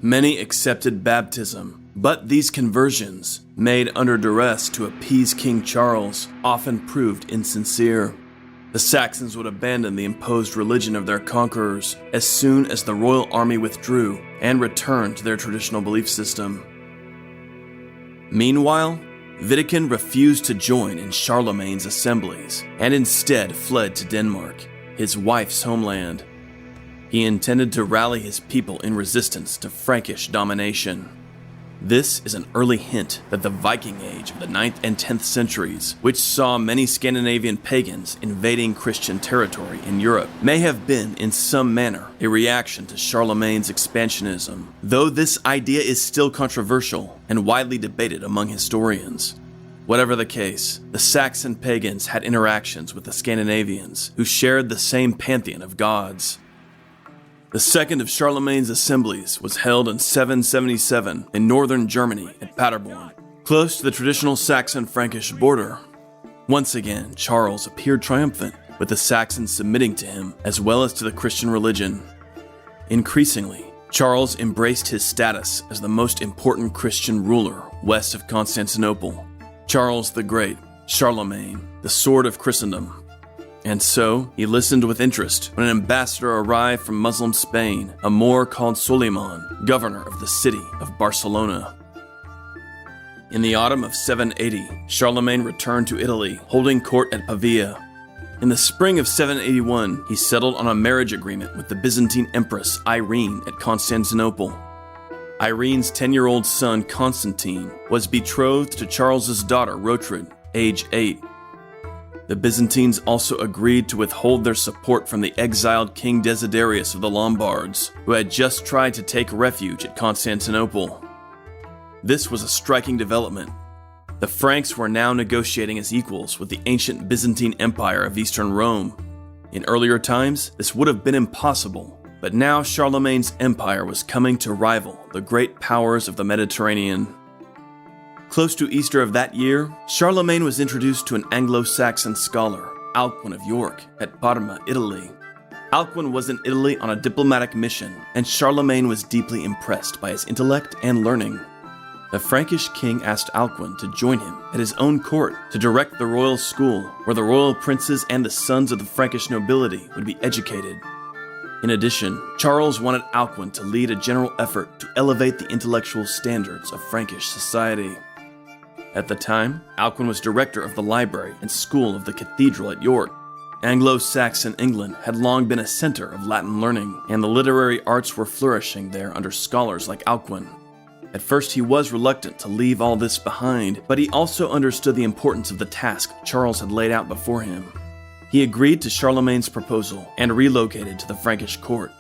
Many accepted baptism, but these conversions, made under duress to appease King Charles, often proved insincere. The Saxons would abandon the imposed religion of their conquerors as soon as the royal army withdrew and returned to their traditional belief system. Meanwhile, Wittekind refused to join in Charlemagne's assemblies and instead fled to Denmark, his wife's homeland. He intended to rally his people in resistance to Frankish domination. This is an early hint that the Viking Age of the 9th and 10th centuries, which saw many Scandinavian pagans invading Christian territory in Europe, may have been in some manner a reaction to Charlemagne's expansionism, though this idea is still controversial and widely debated among historians. Whatever the case, the Saxon pagans had interactions with the Scandinavians, who shared the same pantheon of gods. The second of Charlemagne's assemblies was held in 777 in northern Germany at Paderborn, close to the traditional Saxon-Frankish border. Once again, Charles appeared triumphant, with the Saxons submitting to him as well as to the Christian religion. Increasingly, Charles embraced his status as the most important Christian ruler west of Constantinople. Charles the Great, Charlemagne, the sword of Christendom. And so, he listened with interest when an ambassador arrived from Muslim Spain, a Moor called Suleiman, governor of the city of Barcelona. In the autumn of 780, Charlemagne returned to Italy, holding court at Pavia. In the spring of 781, he settled on a marriage agreement with the Byzantine Empress Irene at Constantinople. Irene's 10-year-old son, Constantine, was betrothed to Charles's daughter, Rotrud, age 8. The Byzantines also agreed to withhold their support from the exiled King Desiderius of the Lombards, who had just tried to take refuge at Constantinople. This was a striking development. The Franks were now negotiating as equals with the ancient Byzantine Empire of Eastern Rome. In earlier times, this would have been impossible, but now Charlemagne's empire was coming to rival the great powers of the Mediterranean. Close to Easter of that year, Charlemagne was introduced to an Anglo-Saxon scholar, Alcuin of York, at Parma, Italy. Alcuin was in Italy on a diplomatic mission, and Charlemagne was deeply impressed by his intellect and learning. The Frankish king asked Alcuin to join him at his own court to direct the royal school, where the royal princes and the sons of the Frankish nobility would be educated. In addition, Charles wanted Alcuin to lead a general effort to elevate the intellectual standards of Frankish society. At the time, Alcuin was director of the library and school of the cathedral at York. Anglo-Saxon England had long been a center of Latin learning, and the literary arts were flourishing there under scholars like Alcuin. At first, he was reluctant to leave all this behind, but he also understood the importance of the task Charles had laid out before him. He agreed to Charlemagne's proposal and relocated to the Frankish court.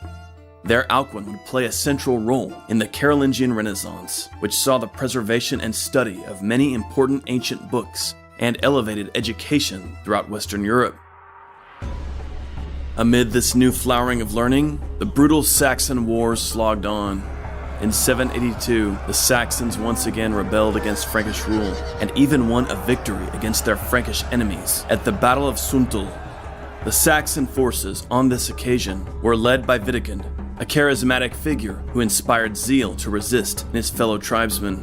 There, Alcuin would play a central role in the Carolingian Renaissance, which saw the preservation and study of many important ancient books and elevated education throughout Western Europe. Amid this new flowering of learning, the brutal Saxon wars slogged on. In 782, the Saxons once again rebelled against Frankish rule and even won a victory against their Frankish enemies at the Battle of Suntul. The Saxon forces on this occasion were led by Wittekind, a charismatic figure who inspired zeal to resist in his fellow tribesmen.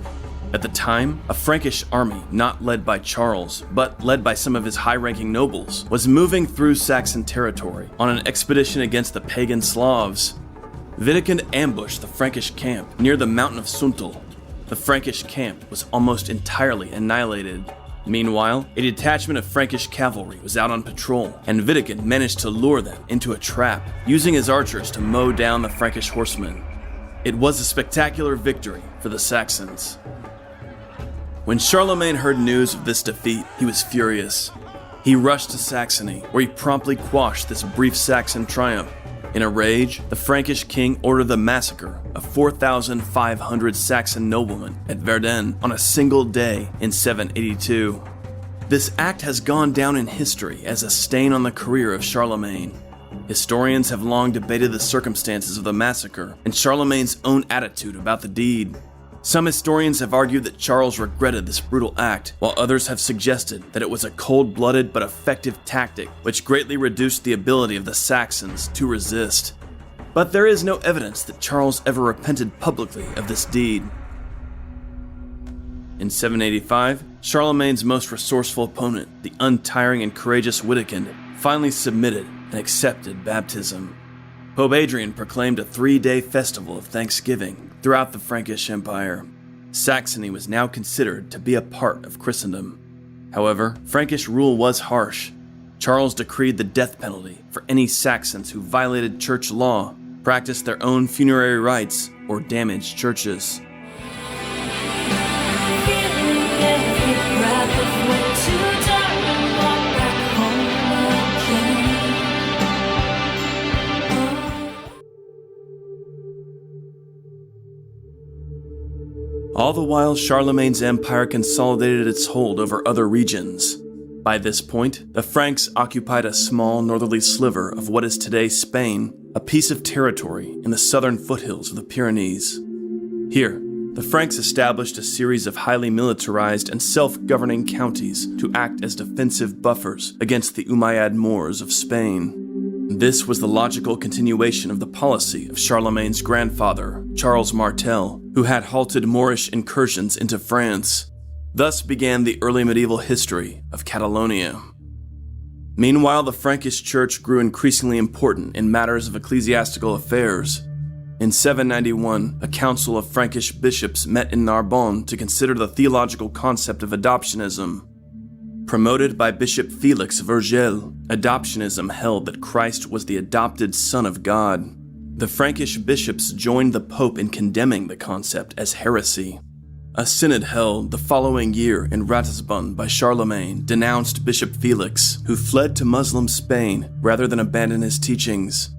At the time, a Frankish army not led by Charles, but led by some of his high-ranking nobles, was moving through Saxon territory on an expedition against the pagan Slavs. Wittekind ambushed the Frankish camp near the mountain of Suntul. The Frankish camp was almost entirely annihilated. Meanwhile, a detachment of Frankish cavalry was out on patrol, and Wittekind managed to lure them into a trap, using his archers to mow down the Frankish horsemen. It was a spectacular victory for the Saxons. When Charlemagne heard news of this defeat, he was furious. He rushed to Saxony, where he promptly quashed this brief Saxon triumph. In a rage, the Frankish king ordered the massacre of 4,500 Saxon noblemen at Verdun on a single day in 782. This act has gone down in history as a stain on the career of Charlemagne. Historians have long debated the circumstances of the massacre and Charlemagne's own attitude about the deed. Some historians have argued that Charles regretted this brutal act, while others have suggested that it was a cold-blooded but effective tactic which greatly reduced the ability of the Saxons to resist. But there is no evidence that Charles ever repented publicly of this deed. In 785, Charlemagne's most resourceful opponent, the untiring and courageous Wittikind, finally submitted and accepted baptism. Pope Adrian proclaimed a 3-day festival of thanksgiving throughout the Frankish Empire. Saxony was now considered to be a part of Christendom. However, Frankish rule was harsh. Charles decreed the death penalty for any Saxons who violated church law, practiced their own funerary rites, or damaged churches. All the while, Charlemagne's empire consolidated its hold over other regions. By this point, the Franks occupied a small northerly sliver of what is today Spain, a piece of territory in the southern foothills of the Pyrenees. Here, the Franks established a series of highly militarized and self-governing counties to act as defensive buffers against the Umayyad Moors of Spain. This was the logical continuation of the policy of Charlemagne's grandfather, Charles Martel, who had halted Moorish incursions into France. Thus began the early medieval history of Catalonia. Meanwhile, the Frankish church grew increasingly important in matters of ecclesiastical affairs. In 791, a council of Frankish bishops met in Narbonne to consider the theological concept of adoptionism. Promoted by Bishop Felix Vergel, adoptionism held that Christ was the adopted Son of God. The Frankish bishops joined the Pope in condemning the concept as heresy. A synod held the following year in Ratisbon by Charlemagne denounced Bishop Felix, who fled to Muslim Spain rather than abandon his teachings.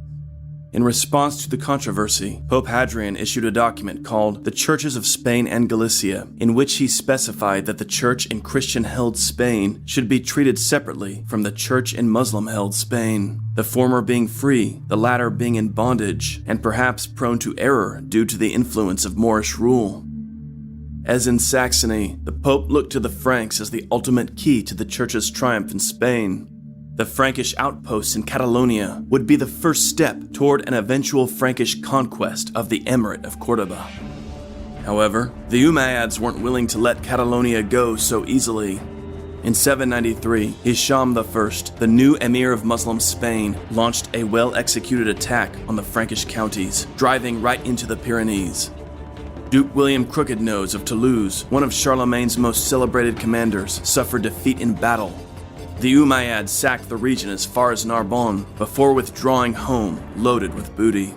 In response to the controversy, Pope Hadrian issued a document called The Churches of Spain and Galicia, in which he specified that the church in Christian-held Spain should be treated separately from the church in Muslim-held Spain, the former being free, the latter being in bondage, and perhaps prone to error due to the influence of Moorish rule. As in Saxony, the Pope looked to the Franks as the ultimate key to the church's triumph in Spain. The Frankish outposts in Catalonia would be the first step toward an eventual Frankish conquest of the Emirate of Córdoba. However, the Umayyads weren't willing to let Catalonia go so easily. In 793, Hisham I, the new emir of Muslim Spain, launched a well-executed attack on the Frankish counties, driving right into the Pyrenees. Duke William Crookednose of Toulouse, one of Charlemagne's most celebrated commanders, suffered defeat in battle. The Umayyads sacked the region as far as Narbonne before withdrawing home loaded with booty.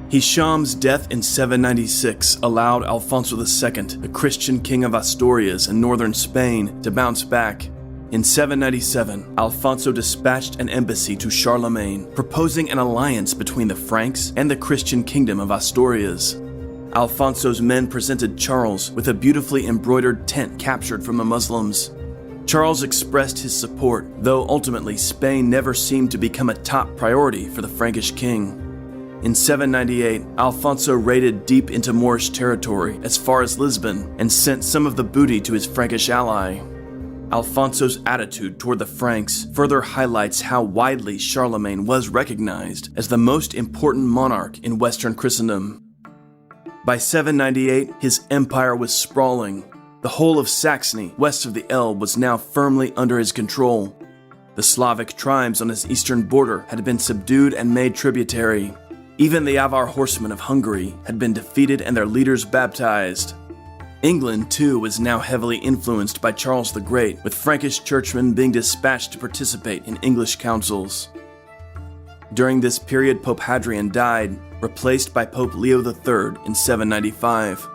Hisham's death in 796 allowed Alfonso II, the Christian king of Asturias and northern Spain, to bounce back. In 797, Alfonso dispatched an embassy to Charlemagne, proposing an alliance between the Franks and the Christian kingdom of Asturias. Alfonso's men presented Charles with a beautifully embroidered tent captured from the Muslims. Charles expressed his support, though ultimately Spain never seemed to become a top priority for the Frankish king. In 798, Alfonso raided deep into Moorish territory as far as Lisbon and sent some of the booty to his Frankish ally. Alfonso's attitude toward the Franks further highlights how widely Charlemagne was recognized as the most important monarch in Western Christendom. By 798, his empire was sprawling. The whole of Saxony, west of the Elbe, was now firmly under his control. The Slavic tribes on his eastern border had been subdued and made tributary. Even the Avar horsemen of Hungary had been defeated and their leaders baptized. England, too, was now heavily influenced by Charles the Great, with Frankish churchmen being dispatched to participate in English councils. During this period, Pope Hadrian died, replaced by Pope Leo III in 795.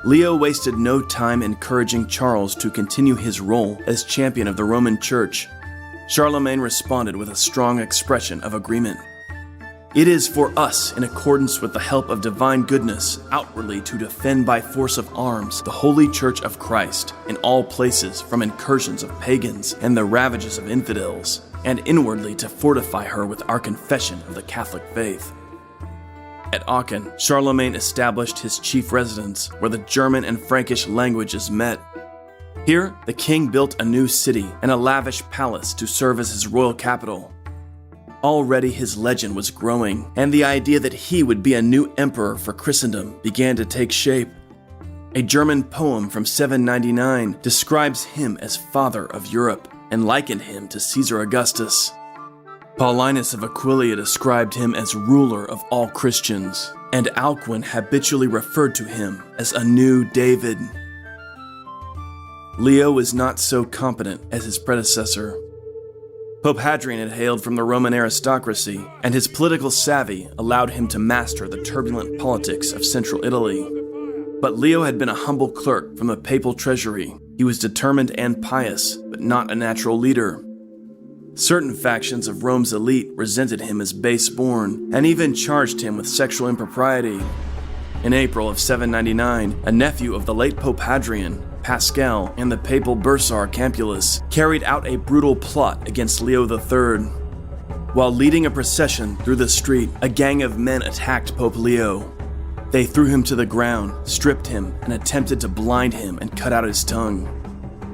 Leo wasted no time encouraging Charles to continue his role as champion of the Roman Church. Charlemagne responded with a strong expression of agreement. "It is for us, in accordance with the help of divine goodness, outwardly to defend by force of arms the holy Church of Christ in all places from incursions of pagans and the ravages of infidels, and inwardly to fortify her with our confession of the Catholic faith." At Aachen, Charlemagne established his chief residence where the German and Frankish languages met. Here, the king built a new city and a lavish palace to serve as his royal capital. Already his legend was growing, and the idea that he would be a new emperor for Christendom began to take shape. A German poem from 799 describes him as father of Europe and likened him to Caesar Augustus. Paulinus of Aquileia described him as ruler of all Christians, and Alcuin habitually referred to him as a new David. Leo was not so competent as his predecessor. Pope Hadrian had hailed from the Roman aristocracy, and his political savvy allowed him to master the turbulent politics of central Italy. But Leo had been a humble clerk from the papal treasury. He was determined and pious, but not a natural leader. Certain factions of Rome's elite resented him as base-born, and even charged him with sexual impropriety. In April of 799, a nephew of the late Pope Hadrian, Pascal, and the papal bursar Campulus carried out a brutal plot against Leo III. While leading a procession through the street, a gang of men attacked Pope Leo. They threw him to the ground, stripped him, and attempted to blind him and cut out his tongue.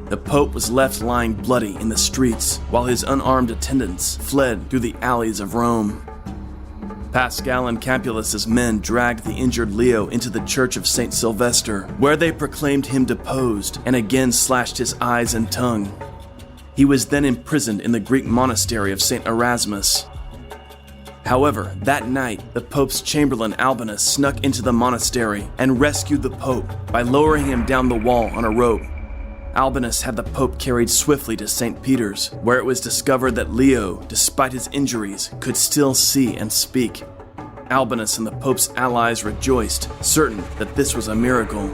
The Pope was left lying bloody in the streets, while his unarmed attendants fled through the alleys of Rome. Pascal and Campulus's men dragged the injured Leo into the church of St. Sylvester, where they proclaimed him deposed and again slashed his eyes and tongue. He was then imprisoned in the Greek monastery of St. Erasmus. However, that night, the Pope's chamberlain Albinus snuck into the monastery and rescued the Pope by lowering him down the wall on a rope. Albinus had the Pope carried swiftly to St. Peter's, where it was discovered that Leo, despite his injuries, could still see and speak. Albinus and the Pope's allies rejoiced, certain that this was a miracle.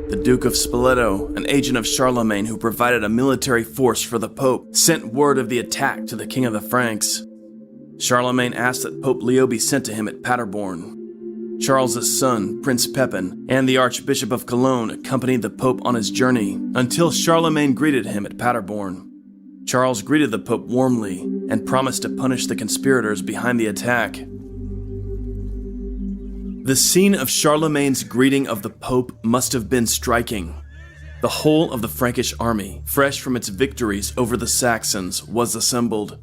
The Duke of Spoleto, an agent of Charlemagne who provided a military force for the Pope, sent word of the attack to the King of the Franks. Charlemagne asked that Pope Leo be sent to him at Paderborn. Charles's son, Prince Pepin, and the Archbishop of Cologne accompanied the Pope on his journey until Charlemagne greeted him at Paderborn. Charles greeted the Pope warmly and promised to punish the conspirators behind the attack. The scene of Charlemagne's greeting of the Pope must have been striking. The whole of the Frankish army, fresh from its victories over the Saxons, was assembled.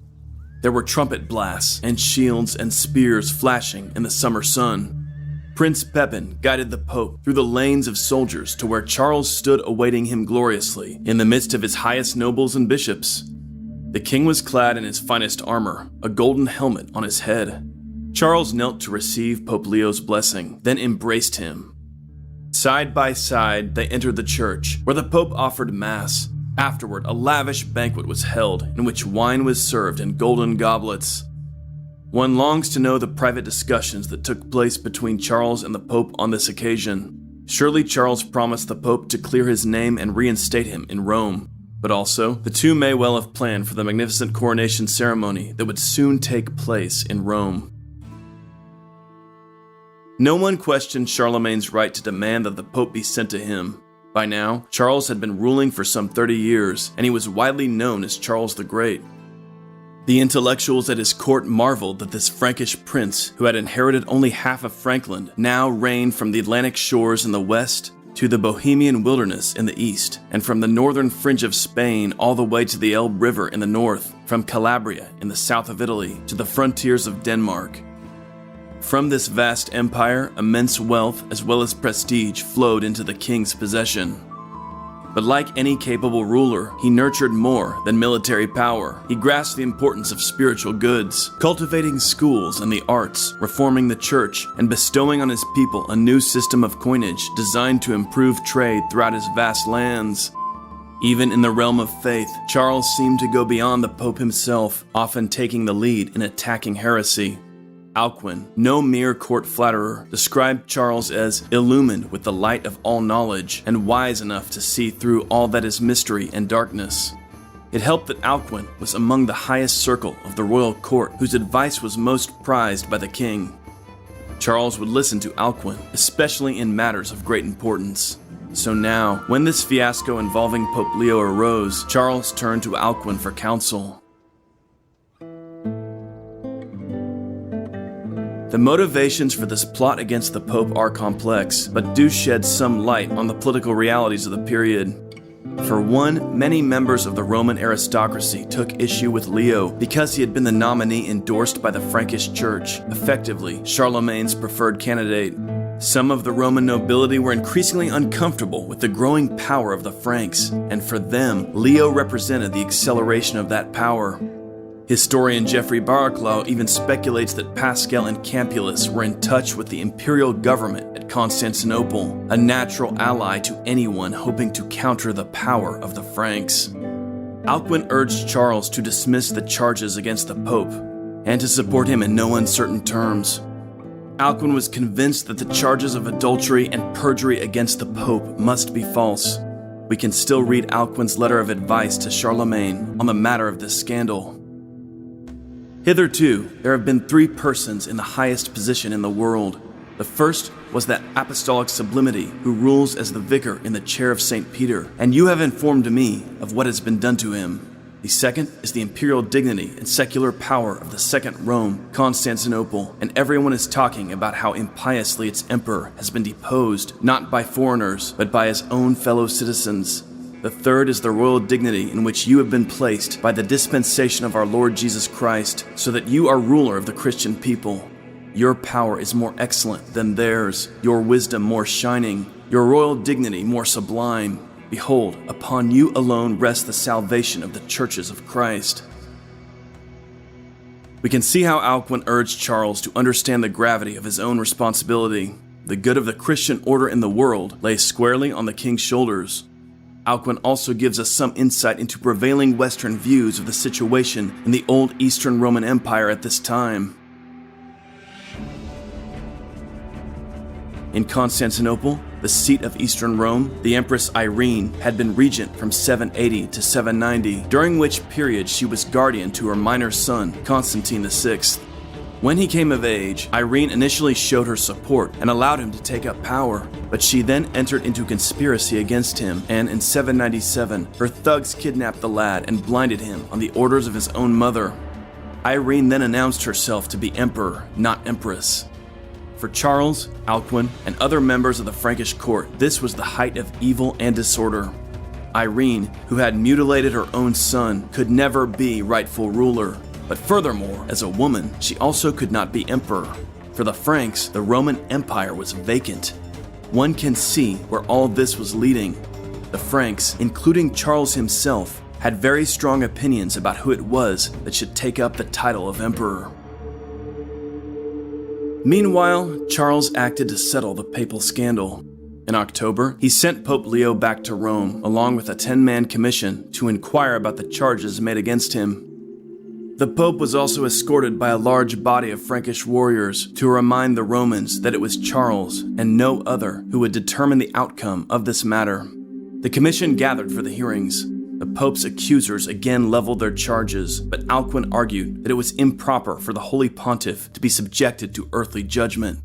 There were trumpet blasts and shields and spears flashing in the summer sun. Prince Pepin guided the Pope through the lanes of soldiers to where Charles stood awaiting him gloriously in the midst of his highest nobles and bishops. The king was clad in his finest armor, a golden helmet on his head. Charles knelt to receive Pope Leo's blessing, then embraced him. Side by side, they entered the church, where the Pope offered Mass. Afterward, a lavish banquet was held, in which wine was served in golden goblets. One longs to know the private discussions that took place between Charles and the Pope on this occasion. Surely Charles promised the Pope to clear his name and reinstate him in Rome. But also, the two may well have planned for the magnificent coronation ceremony that would soon take place in Rome. No one questioned Charlemagne's right to demand that the Pope be sent to him. By now, Charles had been ruling for some 30 years, and he was widely known as Charles the Great. The intellectuals at his court marveled that this Frankish prince, who had inherited only half of Frankland, now reigned from the Atlantic shores in the west to the Bohemian wilderness in the east, and from the northern fringe of Spain all the way to the Elbe River in the north, from Calabria in the south of Italy to the frontiers of Denmark. From this vast empire, immense wealth as well as prestige flowed into the king's possession. But like any capable ruler, he nurtured more than military power. He grasped the importance of spiritual goods, cultivating schools and the arts, reforming the church, and bestowing on his people a new system of coinage designed to improve trade throughout his vast lands. Even in the realm of faith, Charles seemed to go beyond the Pope himself, often taking the lead in attacking heresy. Alcuin, no mere court flatterer, described Charles as illumined with the light of all knowledge and wise enough to see through all that is mystery and darkness. It helped that Alcuin was among the highest circle of the royal court, whose advice was most prized by the king. Charles would listen to Alcuin, especially in matters of great importance. So now, when this fiasco involving Pope Leo arose, Charles turned to Alcuin for counsel. The motivations for this plot against the Pope are complex, but do shed some light on the political realities of the period. For one, many members of the Roman aristocracy took issue with Leo because he had been the nominee endorsed by the Frankish Church, effectively Charlemagne's preferred candidate. Some of the Roman nobility were increasingly uncomfortable with the growing power of the Franks, and for them, Leo represented the acceleration of that power. Historian Geoffrey Barraclough even speculates that Pascal and Campulus were in touch with the imperial government at Constantinople, a natural ally to anyone hoping to counter the power of the Franks. Alcuin urged Charles to dismiss the charges against the Pope, and to support him in no uncertain terms. Alcuin was convinced that the charges of adultery and perjury against the Pope must be false. We can still read Alcuin's letter of advice to Charlemagne on the matter of this scandal. Hitherto, there have been 3 persons in the highest position in the world. The first was that apostolic sublimity who rules as the vicar in the chair of St. Peter, and you have informed me of what has been done to him. The second is the imperial dignity and secular power of the Second Rome, Constantinople, and everyone is talking about how impiously its emperor has been deposed, not by foreigners, but by his own fellow citizens. The third is the royal dignity in which you have been placed by the dispensation of our Lord Jesus Christ, so that you are ruler of the Christian people. Your power is more excellent than theirs, your wisdom more shining, your royal dignity more sublime. Behold, upon you alone rests the salvation of the churches of Christ. We can see how Alcuin urged Charles to understand the gravity of his own responsibility. The good of the Christian order in the world lay squarely on the king's shoulders. Alcuin also gives us some insight into prevailing Western views of the situation in the old Eastern Roman Empire at this time. In Constantinople, the seat of Eastern Rome, the Empress Irene had been regent from 780 to 790, during which period she was guardian to her minor son, Constantine VI. When he came of age, Irene initially showed her support and allowed him to take up power, but she then entered into conspiracy against him, and in 797, her thugs kidnapped the lad and blinded him on the orders of his own mother. Irene then announced herself to be emperor, not empress. For Charles, Alcuin, and other members of the Frankish court, this was the height of evil and disorder. Irene, who had mutilated her own son, could never be rightful ruler. But furthermore, as a woman, she also could not be emperor. For the Franks, the Roman Empire was vacant. One can see where all this was leading. The Franks, including Charles himself, had very strong opinions about who it was that should take up the title of emperor. Meanwhile, Charles acted to settle the papal scandal. In October, he sent Pope Leo back to Rome, along with a 10-man commission to inquire about the charges made against him. The Pope was also escorted by a large body of Frankish warriors to remind the Romans that it was Charles and no other who would determine the outcome of this matter. The commission gathered for the hearings. The Pope's accusers again leveled their charges, but Alcuin argued that it was improper for the Holy Pontiff to be subjected to earthly judgment.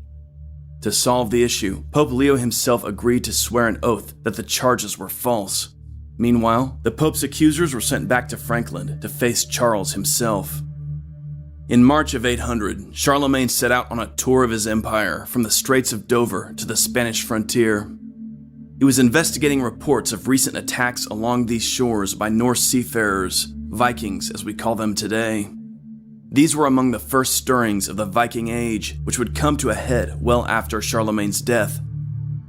To solve the issue, Pope Leo himself agreed to swear an oath that the charges were false. Meanwhile, the Pope's accusers were sent back to Frankland to face Charles himself. In March of 800, Charlemagne set out on a tour of his empire from the Straits of Dover to the Spanish frontier. He was investigating reports of recent attacks along these shores by Norse seafarers, Vikings as we call them today. These were among the first stirrings of the Viking Age, which would come to a head well after Charlemagne's death.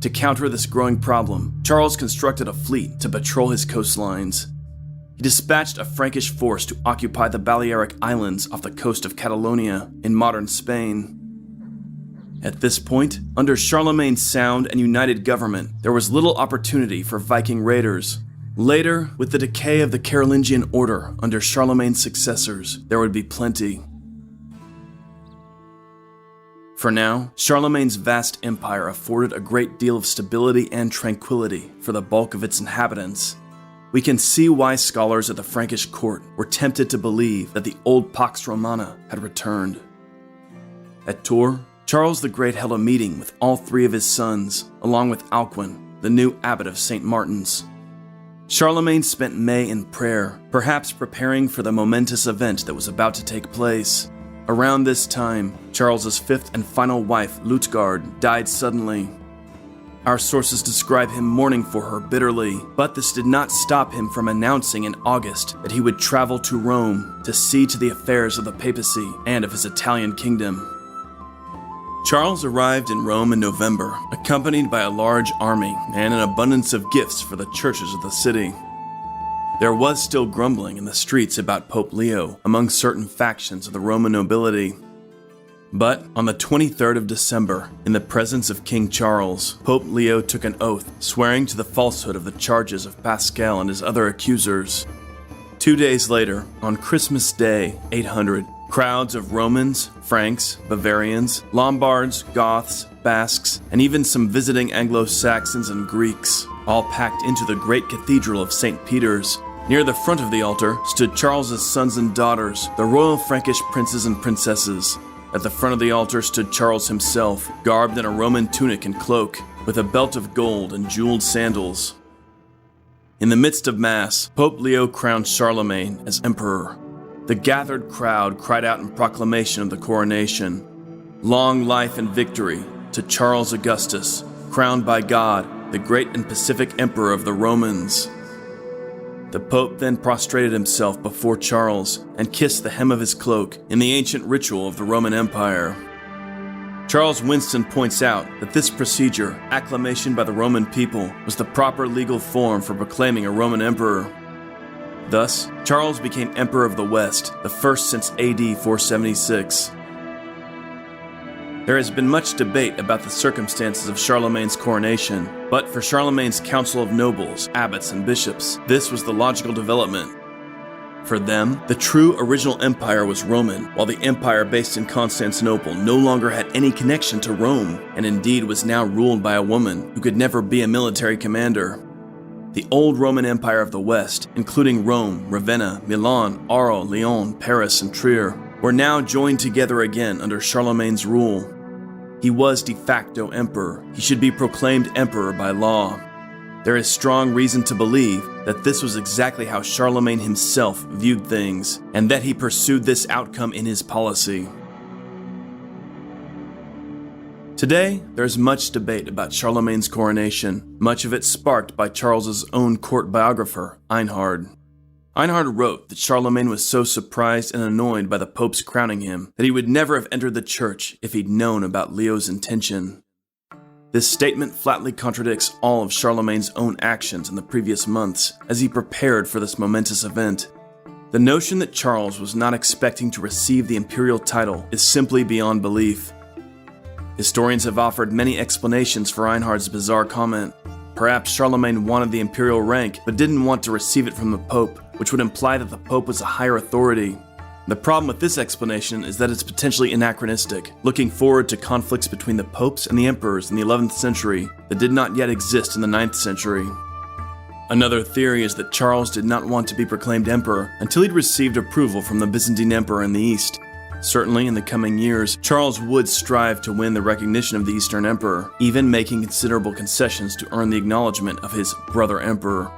To counter this growing problem, Charles constructed a fleet to patrol his coastlines. He dispatched a Frankish force to occupy the Balearic Islands off the coast of Catalonia in modern Spain. At this point, under Charlemagne's sound and united government, there was little opportunity for Viking raiders. Later, with the decay of the Carolingian order under Charlemagne's successors, there would be plenty. For now, Charlemagne's vast empire afforded a great deal of stability and tranquility for the bulk of its inhabitants. We can see why scholars at the Frankish court were tempted to believe that the old Pax Romana had returned. At Tours, Charles the Great held a meeting with all three of his sons, along with Alcuin, the new abbot of St. Martin's. Charlemagne spent May in prayer, perhaps preparing for the momentous event that was about to take place. Around this time, Charles's fifth and final wife, Lutgard, died suddenly. Our sources describe him mourning for her bitterly, but this did not stop him from announcing in August that he would travel to Rome to see to the affairs of the papacy and of his Italian kingdom. Charles arrived in Rome in November, accompanied by a large army and an abundance of gifts for the churches of the city. There was still grumbling in the streets about Pope Leo among certain factions of the Roman nobility. But on the 23rd of December, in the presence of King Charles, Pope Leo took an oath, swearing to the falsehood of the charges of Pascal and his other accusers. 2 days later, on Christmas Day, 800, crowds of Romans, Franks, Bavarians, Lombards, Goths, Basques, and even some visiting Anglo-Saxons and Greeks, all packed into the great cathedral of St. Peter's. Near the front of the altar stood Charles's sons and daughters, the royal Frankish princes and princesses. At the front of the altar stood Charles himself, garbed in a Roman tunic and cloak, with a belt of gold and jeweled sandals. In the midst of Mass, Pope Leo crowned Charlemagne as emperor. The gathered crowd cried out in proclamation of the coronation. Long life and victory to Charles Augustus, crowned by God, the great and pacific emperor of the Romans. The Pope then prostrated himself before Charles and kissed the hem of his cloak in the ancient ritual of the Roman Empire. Charles Winston points out that this procedure, acclamation by the Roman people, was the proper legal form for proclaiming a Roman emperor. Thus, Charles became Emperor of the West, the first since AD 476. There has been much debate about the circumstances of Charlemagne's coronation, but for Charlemagne's council of nobles, abbots, and bishops, this was the logical development. For them, the true original empire was Roman, while the empire based in Constantinople no longer had any connection to Rome, and indeed was now ruled by a woman who could never be a military commander. The old Roman Empire of the West, including Rome, Ravenna, Milan, Arles, Lyon, Paris, and Trier, were now joined together again under Charlemagne's rule. He was de facto emperor. He should be proclaimed emperor by law. There is strong reason to believe that this was exactly how Charlemagne himself viewed things, and that he pursued this outcome in his policy. Today, there is much debate about Charlemagne's coronation, much of it sparked by Charles's own court biographer, Einhard. Einhard wrote that Charlemagne was so surprised and annoyed by the Pope's crowning him that he would never have entered the church if he'd known about Leo's intention. This statement flatly contradicts all of Charlemagne's own actions in the previous months as he prepared for this momentous event. The notion that Charles was not expecting to receive the imperial title is simply beyond belief. Historians have offered many explanations for Einhard's bizarre comment. Perhaps Charlemagne wanted the imperial rank but didn't want to receive it from the Pope, which would imply that the Pope was a higher authority. The problem with this explanation is that it's potentially anachronistic, looking forward to conflicts between the popes and the emperors in the 11th century that did not yet exist in the 9th century. Another theory is that Charles did not want to be proclaimed emperor until he'd received approval from the Byzantine emperor in the East. Certainly, in the coming years, Charles would strive to win the recognition of the Eastern Emperor, even making considerable concessions to earn the acknowledgement of his brother emperor.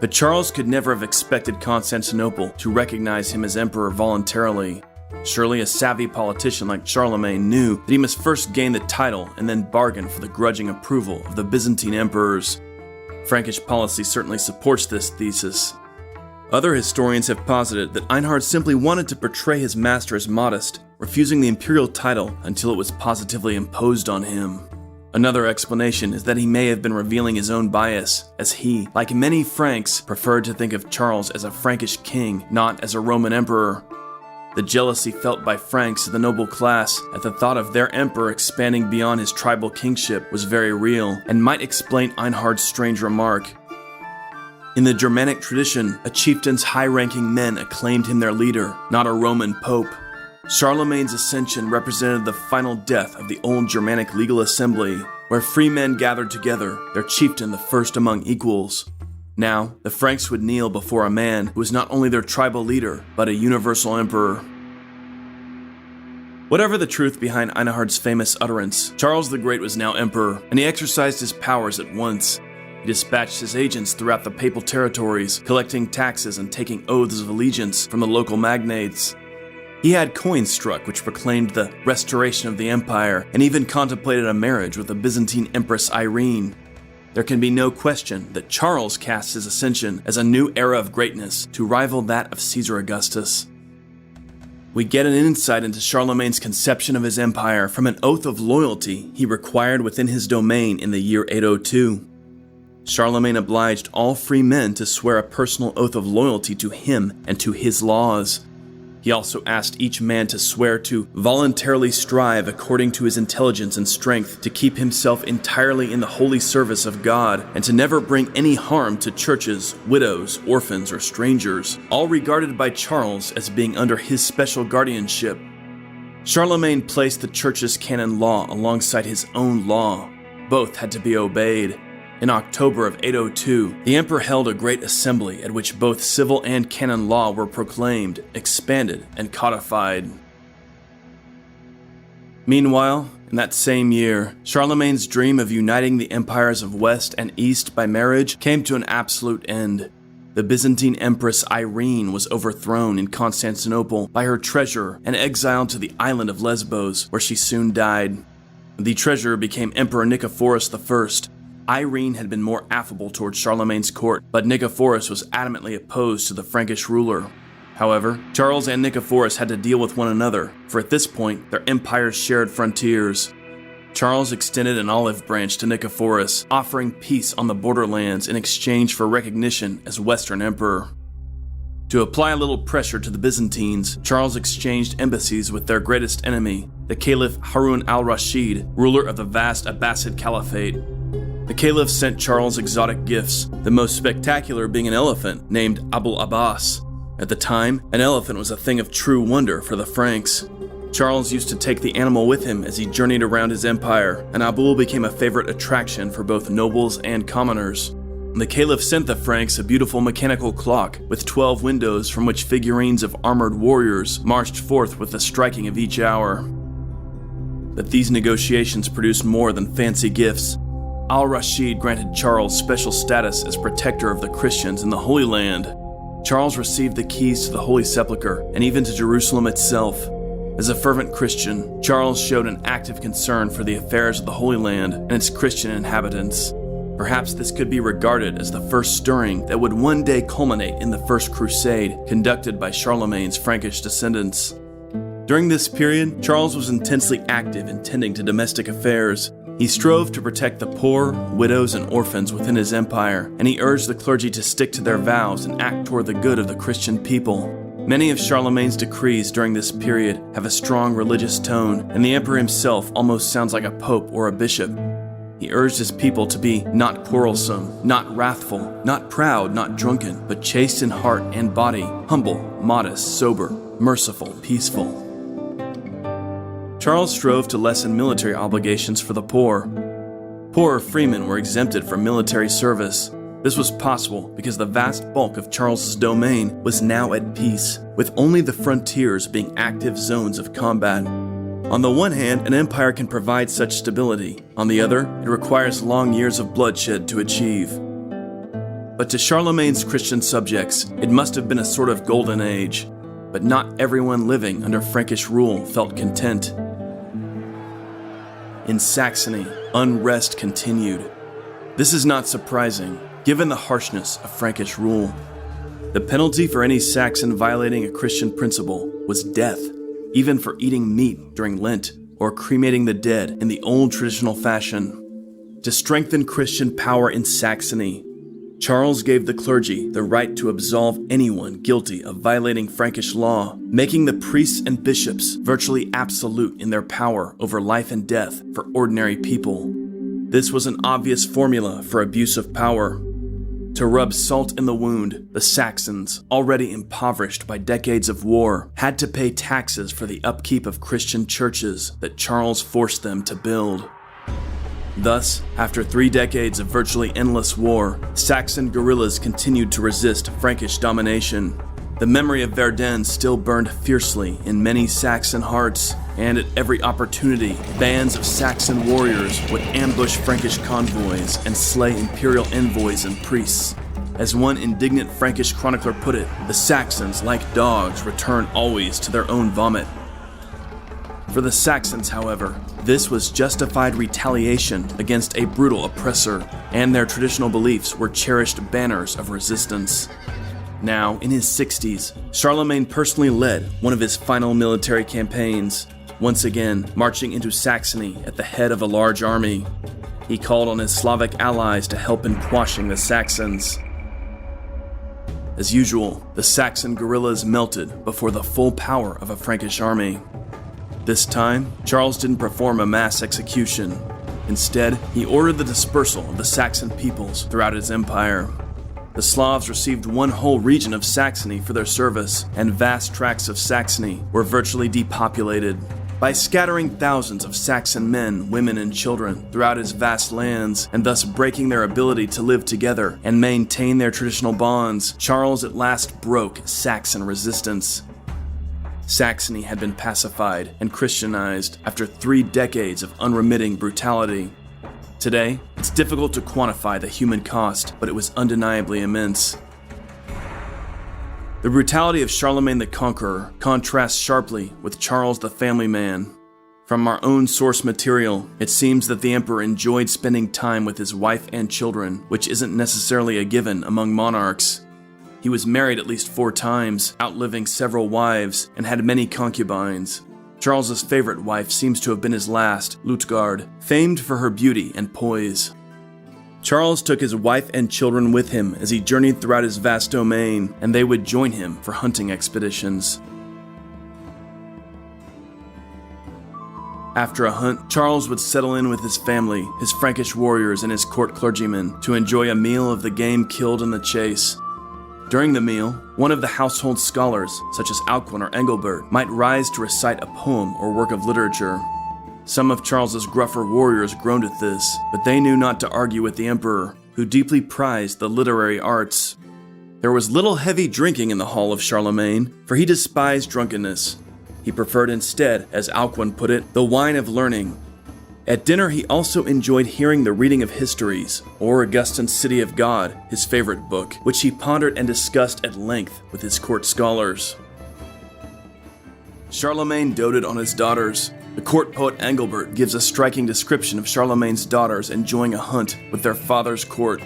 But Charles could never have expected Constantinople to recognize him as emperor voluntarily. Surely a savvy politician like Charlemagne knew that he must first gain the title and then bargain for the grudging approval of the Byzantine emperors. Frankish policy certainly supports this thesis. Other historians have posited that Einhard simply wanted to portray his master as modest, refusing the imperial title until it was positively imposed on him. Another explanation is that he may have been revealing his own bias, as he, like many Franks, preferred to think of Charles as a Frankish king, not as a Roman emperor. The jealousy felt by Franks of the noble class at the thought of their emperor expanding beyond his tribal kingship was very real, and might explain Einhard's strange remark. In the Germanic tradition, a chieftain's high-ranking men acclaimed him their leader, not a Roman pope. Charlemagne's ascension represented the final death of the old Germanic legal assembly, where free men gathered together, their chieftain the first among equals. Now, the Franks would kneel before a man who was not only their tribal leader, but a universal emperor. Whatever the truth behind Einhard's famous utterance, Charles the Great was now emperor, and he exercised his powers at once. He dispatched his agents throughout the papal territories, collecting taxes and taking oaths of allegiance from the local magnates. He had coins struck which proclaimed the restoration of the empire, and even contemplated a marriage with the Byzantine Empress Irene. There can be no question that Charles cast his ascension as a new era of greatness to rival that of Caesar Augustus. We get an insight into Charlemagne's conception of his empire from an oath of loyalty he required within his domain in the year 802. Charlemagne obliged all free men to swear a personal oath of loyalty to him and to his laws. He also asked each man to swear to voluntarily strive according to his intelligence and strength to keep himself entirely in the holy service of God and to never bring any harm to churches, widows, orphans, or strangers, all regarded by Charles as being under his special guardianship. Charlemagne placed the church's canon law alongside his own law. Both had to be obeyed. In October of 802, the emperor held a great assembly at which both civil and canon law were proclaimed, expanded, and codified. Meanwhile, in that same year, Charlemagne's dream of uniting the empires of West and East by marriage came to an absolute end. The Byzantine Empress Irene was overthrown in Constantinople by her treasurer and exiled to the island of Lesbos, where she soon died. The treasurer became Emperor Nicephorus I. Irene had been more affable towards Charlemagne's court, but Nicephorus was adamantly opposed to the Frankish ruler. However, Charles and Nicephorus had to deal with one another, for at this point, their empires shared frontiers. Charles extended an olive branch to Nicephorus, offering peace on the borderlands in exchange for recognition as Western Emperor. To apply a little pressure to the Byzantines, Charles exchanged embassies with their greatest enemy, the Caliph Harun al-Rashid, ruler of the vast Abbasid Caliphate. The Caliph sent Charles exotic gifts, the most spectacular being an elephant named Abul Abbas. At the time, an elephant was a thing of true wonder for the Franks. Charles used to take the animal with him as he journeyed around his empire, and Abul became a favorite attraction for both nobles and commoners. The Caliph sent the Franks a beautiful mechanical clock with 12 windows from which figurines of armored warriors marched forth with the striking of each hour. But these negotiations produced more than fancy gifts. Al-Rashid granted Charles special status as protector of the Christians in the Holy Land. Charles received the keys to the Holy Sepulchre and even to Jerusalem itself. As a fervent Christian, Charles showed an active concern for the affairs of the Holy Land and its Christian inhabitants. Perhaps this could be regarded as the first stirring that would one day culminate in the First Crusade conducted by Charlemagne's Frankish descendants. During this period, Charles was intensely active in tending to domestic affairs. He strove to protect the poor, widows, and orphans within his empire, and he urged the clergy to stick to their vows and act toward the good of the Christian people. Many of Charlemagne's decrees during this period have a strong religious tone, and the emperor himself almost sounds like a pope or a bishop. He urged his people to be not quarrelsome, not wrathful, not proud, not drunken, but chaste in heart and body, humble, modest, sober, merciful, peaceful. Charles strove to lessen military obligations for the poor. Poorer freemen were exempted from military service. This was possible because the vast bulk of Charles's domain was now at peace, with only the frontiers being active zones of combat. On the one hand, an empire can provide such stability. On the other, it requires long years of bloodshed to achieve. But to Charlemagne's Christian subjects, it must have been a sort of golden age. But not everyone living under Frankish rule felt content. In Saxony, unrest continued. This is not surprising, given the harshness of Frankish rule. The penalty for any Saxon violating a Christian principle was death, even for eating meat during Lent or cremating the dead in the old traditional fashion. To strengthen Christian power in Saxony, Charles gave the clergy the right to absolve anyone guilty of violating Frankish law, making the priests and bishops virtually absolute in their power over life and death for ordinary people. This was an obvious formula for abuse of power. To rub salt in the wound, the Saxons, already impoverished by decades of war, had to pay taxes for the upkeep of Christian churches that Charles forced them to build. Thus, after 3 decades of virtually endless war, Saxon guerrillas continued to resist Frankish domination. The memory of Verdun still burned fiercely in many Saxon hearts, and at every opportunity, bands of Saxon warriors would ambush Frankish convoys and slay imperial envoys and priests. As one indignant Frankish chronicler put it, the Saxons, like dogs, return always to their own vomit. For the Saxons, however, this was justified retaliation against a brutal oppressor, and their traditional beliefs were cherished banners of resistance. Now, in his 60s, Charlemagne personally led one of his final military campaigns, once again marching into Saxony at the head of a large army. He called on his Slavic allies to help in quashing the Saxons. As usual, the Saxon guerrillas melted before the full power of a Frankish army. This time, Charles didn't perform a mass execution. Instead, he ordered the dispersal of the Saxon peoples throughout his empire. The Slavs received one whole region of Saxony for their service, and vast tracts of Saxony were virtually depopulated. By scattering thousands of Saxon men, women, and children throughout his vast lands, and thus breaking their ability to live together and maintain their traditional bonds, Charles at last broke Saxon resistance. Saxony had been pacified and Christianized after 3 decades of unremitting brutality. Today, it's difficult to quantify the human cost, but it was undeniably immense. The brutality of Charlemagne the Conqueror contrasts sharply with Charles the family man. From our own source material, it seems that the emperor enjoyed spending time with his wife and children, which isn't necessarily a given among monarchs. He was married at least 4 times, outliving several wives, and had many concubines. Charles's favorite wife seems to have been his last, Lutgard, famed for her beauty and poise. Charles took his wife and children with him as he journeyed throughout his vast domain, and they would join him for hunting expeditions. After a hunt, Charles would settle in with his family, his Frankish warriors, and his court clergymen to enjoy a meal of the game killed in the chase. During the meal, one of the household scholars, such as Alcuin or Engelbert, might rise to recite a poem or work of literature. Some of Charles's gruffer warriors groaned at this, but they knew not to argue with the emperor, who deeply prized the literary arts. There was little heavy drinking in the hall of Charlemagne, for he despised drunkenness. He preferred instead, as Alcuin put it, the wine of learning. At dinner, he also enjoyed hearing the reading of histories, or Augustine's City of God, his favorite book, which he pondered and discussed at length with his court scholars. Charlemagne doted on his daughters. The court poet Engelbert gives a striking description of Charlemagne's daughters enjoying a hunt with their father's court.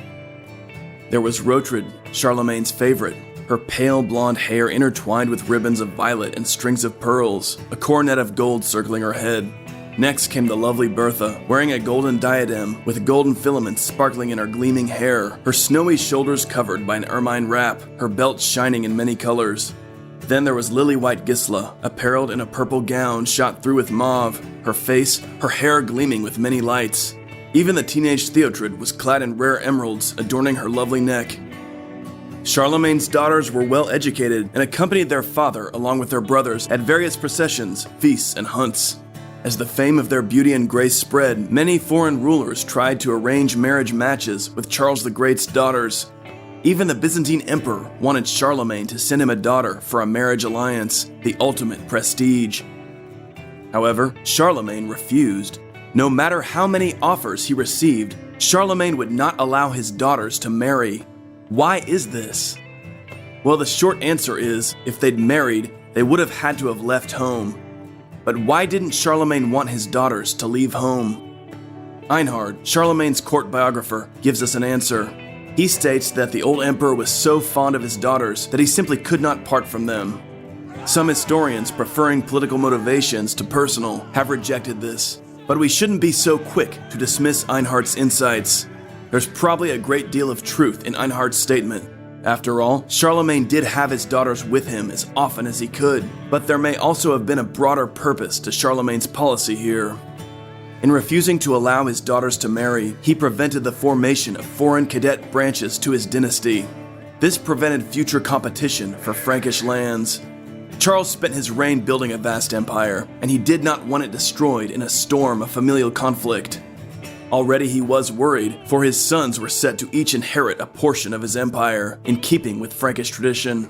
There was Rotrid, Charlemagne's favorite, her pale blonde hair intertwined with ribbons of violet and strings of pearls, a coronet of gold circling her head. Next came the lovely Bertha, wearing a golden diadem with golden filaments sparkling in her gleaming hair, her snowy shoulders covered by an ermine wrap, her belt shining in many colors. Then there was lily-white Gisla, apparelled in a purple gown shot through with mauve, her face, her hair gleaming with many lights. Even the teenage Theotrid was clad in rare emeralds, adorning her lovely neck. Charlemagne's daughters were well educated and accompanied their father along with their brothers at various processions, feasts, and hunts. As the fame of their beauty and grace spread, many foreign rulers tried to arrange marriage matches with Charles the Great's daughters. Even the Byzantine emperor wanted Charlemagne to send him a daughter for a marriage alliance, the ultimate prestige. However, Charlemagne refused. No matter how many offers he received, Charlemagne would not allow his daughters to marry. Why is this? Well, the short answer is, if they'd married, they would have had to have left home. But why didn't Charlemagne want his daughters to leave home? Einhard, Charlemagne's court biographer, gives us an answer. He states that the old emperor was so fond of his daughters that he simply could not part from them. Some historians, preferring political motivations to personal, have rejected this. But we shouldn't be so quick to dismiss Einhard's insights. There's probably a great deal of truth in Einhard's statement. After all, Charlemagne did have his daughters with him as often as he could, but there may also have been a broader purpose to Charlemagne's policy here. In refusing to allow his daughters to marry, he prevented the formation of foreign cadet branches to his dynasty. This prevented future competition for Frankish lands. Charles spent his reign building a vast empire, and he did not want it destroyed in a storm of familial conflict. Already he was worried, for his sons were set to each inherit a portion of his empire, in keeping with Frankish tradition.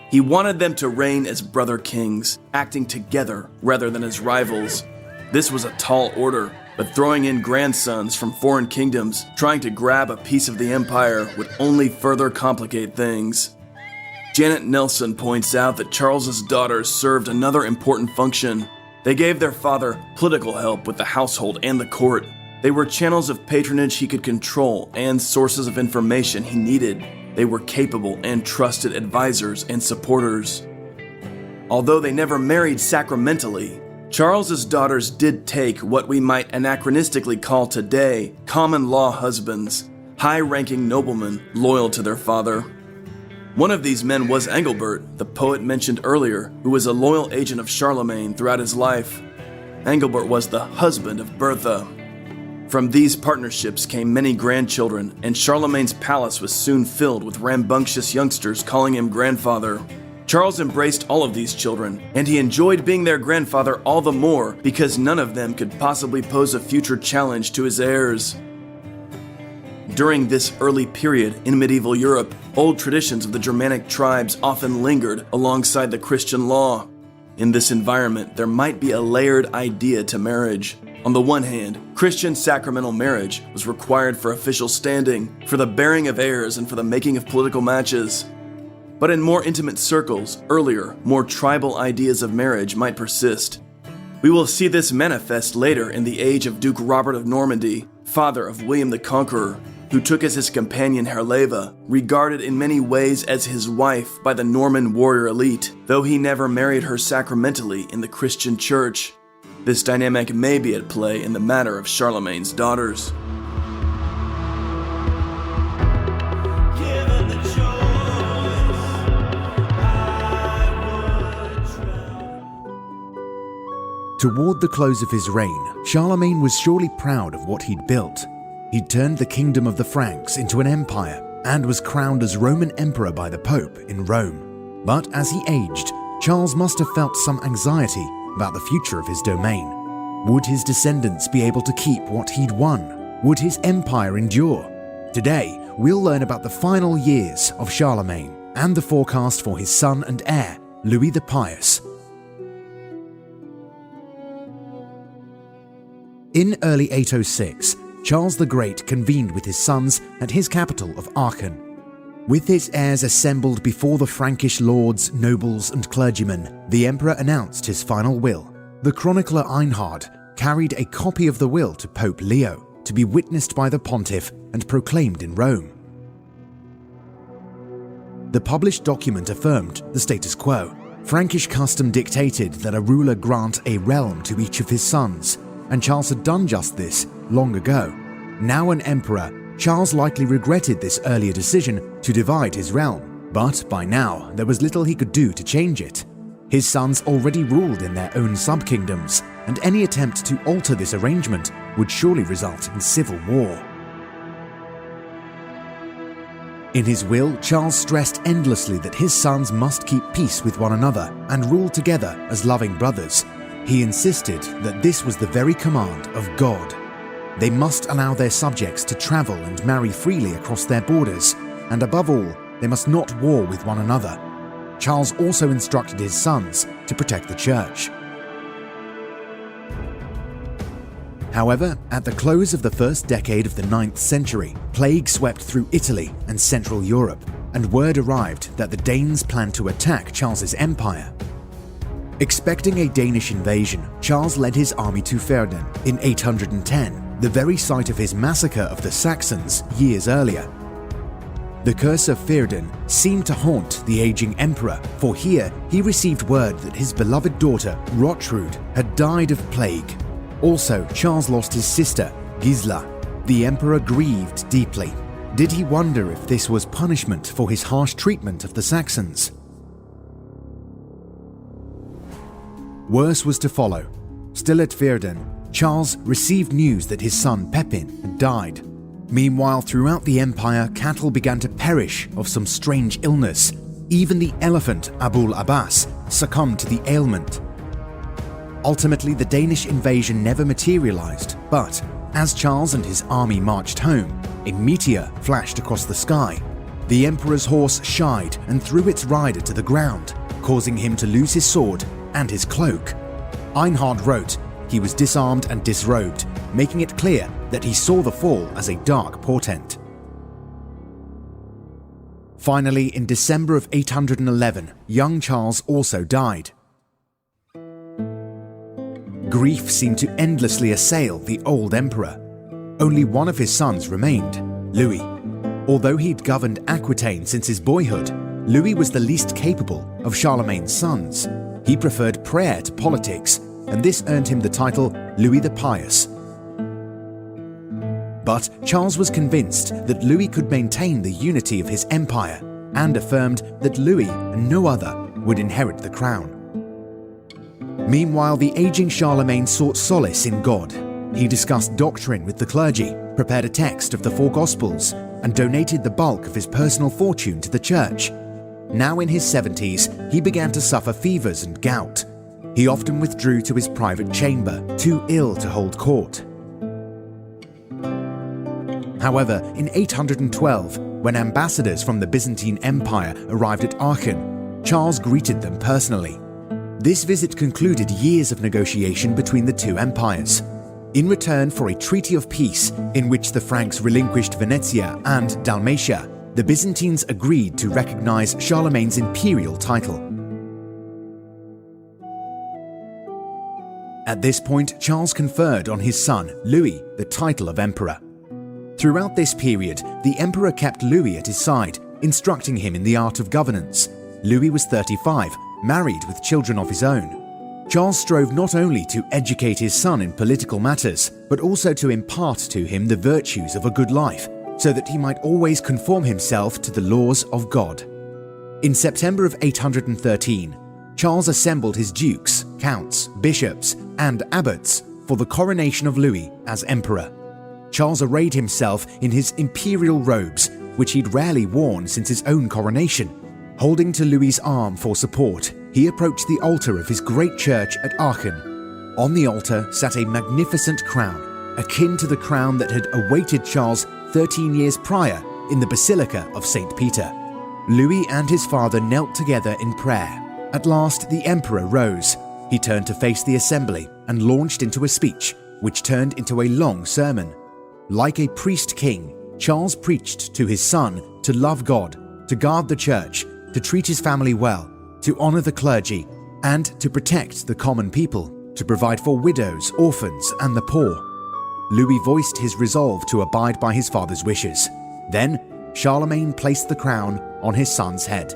He wanted them to reign as brother kings, acting together rather than as rivals. This was a tall order, but throwing in grandsons from foreign kingdoms, trying to grab a piece of the empire, would only further complicate things. Janet Nelson points out that Charles's daughters served another important function. They gave their father political help with the household and the court. They were channels of patronage he could control and sources of information he needed. They were capable and trusted advisors and supporters. Although they never married sacramentally, Charles's daughters did take what we might anachronistically call today common law husbands, high-ranking noblemen loyal to their father. One of these men was Engelbert, the poet mentioned earlier, who was a loyal agent of Charlemagne throughout his life. Engelbert was the husband of Bertha. From these partnerships came many grandchildren, and Charlemagne's palace was soon filled with rambunctious youngsters calling him grandfather. Charles embraced all of these children, and he enjoyed being their grandfather all the more because none of them could possibly pose a future challenge to his heirs. During this early period in medieval Europe, old traditions of the Germanic tribes often lingered alongside the Christian law. In this environment, there might be a layered idea to marriage. On the one hand, Christian sacramental marriage was required for official standing, for the bearing of heirs, and for the making of political matches. But in more intimate circles, earlier, more tribal ideas of marriage might persist. We will see this manifest later in the age of Duke Robert of Normandy, father of William the Conqueror, who took as his companion Herleva, regarded in many ways as his wife by the Norman warrior elite, though he never married her sacramentally in the Christian church. This dynamic may be at play in the matter of Charlemagne's daughters. Toward the close of his reign, Charlemagne was surely proud of what he'd built. He'd turned the kingdom of the Franks into an empire and was crowned as Roman emperor by the Pope in Rome. But as he aged, Charles must have felt some anxiety about the future of his domain. Would his descendants be able to keep what he'd won? Would his empire endure? Today, we'll learn about the final years of Charlemagne and the forecast for his son and heir, Louis the Pious. In early 806, Charles the Great convened with his sons at his capital of Aachen. With his heirs assembled before the Frankish lords, nobles, and clergymen, the emperor announced his final will. The chronicler Einhard carried a copy of the will to Pope Leo to be witnessed by the pontiff and proclaimed in Rome. The published document affirmed the status quo. Frankish custom dictated that a ruler grant a realm to each of his sons, and Charles had done just this long ago. Now an emperor, Charles likely regretted this earlier decision to divide his realm, but by now there was little he could do to change it. His sons already ruled in their own sub-kingdoms, and any attempt to alter this arrangement would surely result in civil war. In his will, Charles stressed endlessly that his sons must keep peace with one another and rule together as loving brothers. He insisted that this was the very command of God. They must allow their subjects to travel and marry freely across their borders, and above all, they must not war with one another. Charles also instructed his sons to protect the church. However, at the close of the first decade of the 9th century, plague swept through Italy and Central Europe, and word arrived that the Danes planned to attack Charles's empire. Expecting a Danish invasion, Charles led his army to Verdun in 810, the very site of his massacre of the Saxons years earlier. The curse of Verdun seemed to haunt the aging emperor, for here he received word that his beloved daughter, Rotrud, had died of plague. Also, Charles lost his sister, Gisla. The emperor grieved deeply. Did he wonder if this was punishment for his harsh treatment of the Saxons? Worse was to follow. Still at Verdun, Charles received news that his son Pepin had died. Meanwhile, throughout the empire, cattle began to perish of some strange illness. Even the elephant Abul Abbas succumbed to the ailment. Ultimately, the Danish invasion never materialized, but as Charles and his army marched home, a meteor flashed across the sky. The emperor's horse shied and threw its rider to the ground, causing him to lose his sword and his cloak. Einhard wrote, he was disarmed and disrobed, making it clear that he saw the fall as a dark portent. Finally, in December of 811, young Charles also died. Grief seemed to endlessly assail the old emperor. Only one of his sons remained, Louis. Although he'd governed Aquitaine since his boyhood, Louis was the least capable of Charlemagne's sons. He preferred prayer to politics, and this earned him the title Louis the Pious. But Charles was convinced that Louis could maintain the unity of his empire and affirmed that Louis and no other would inherit the crown. Meanwhile, the aging Charlemagne sought solace in God. He discussed doctrine with the clergy, prepared a text of the four Gospels, and donated the bulk of his personal fortune to the church. Now in his 70s, he began to suffer fevers and gout. He often withdrew to his private chamber, too ill to hold court. However, in 812, when ambassadors from the Byzantine Empire arrived at Aachen, Charles greeted them personally. This visit concluded years of negotiation between the two empires. In return for a treaty of peace in which the Franks relinquished Venetia and Dalmatia, the Byzantines agreed to recognize Charlemagne's imperial title. At this point, Charles conferred on his son, Louis, the title of emperor. Throughout this period, the emperor kept Louis at his side, instructing him in the art of governance. Louis was 35, married with children of his own. Charles strove not only to educate his son in political matters, but also to impart to him the virtues of a good life, so that he might always conform himself to the laws of God. In September of 813, Charles assembled his dukes, counts, bishops, and abbots for the coronation of Louis as emperor. Charles arrayed himself in his imperial robes, which he'd rarely worn since his own coronation. Holding to Louis's arm for support, he approached the altar of his great church at Aachen. On the altar sat a magnificent crown, akin to the crown that had awaited Charles 13 years prior in the Basilica of St. Peter. Louis and his father knelt together in prayer. At last, the emperor rose. He turned to face the assembly and launched into a speech, which turned into a long sermon. Like a priest-king, Charles preached to his son to love God, to guard the church, to treat his family well, to honor the clergy, and to protect the common people, to provide for widows, orphans, and the poor. Louis voiced his resolve to abide by his father's wishes. Then, Charlemagne placed the crown on his son's head.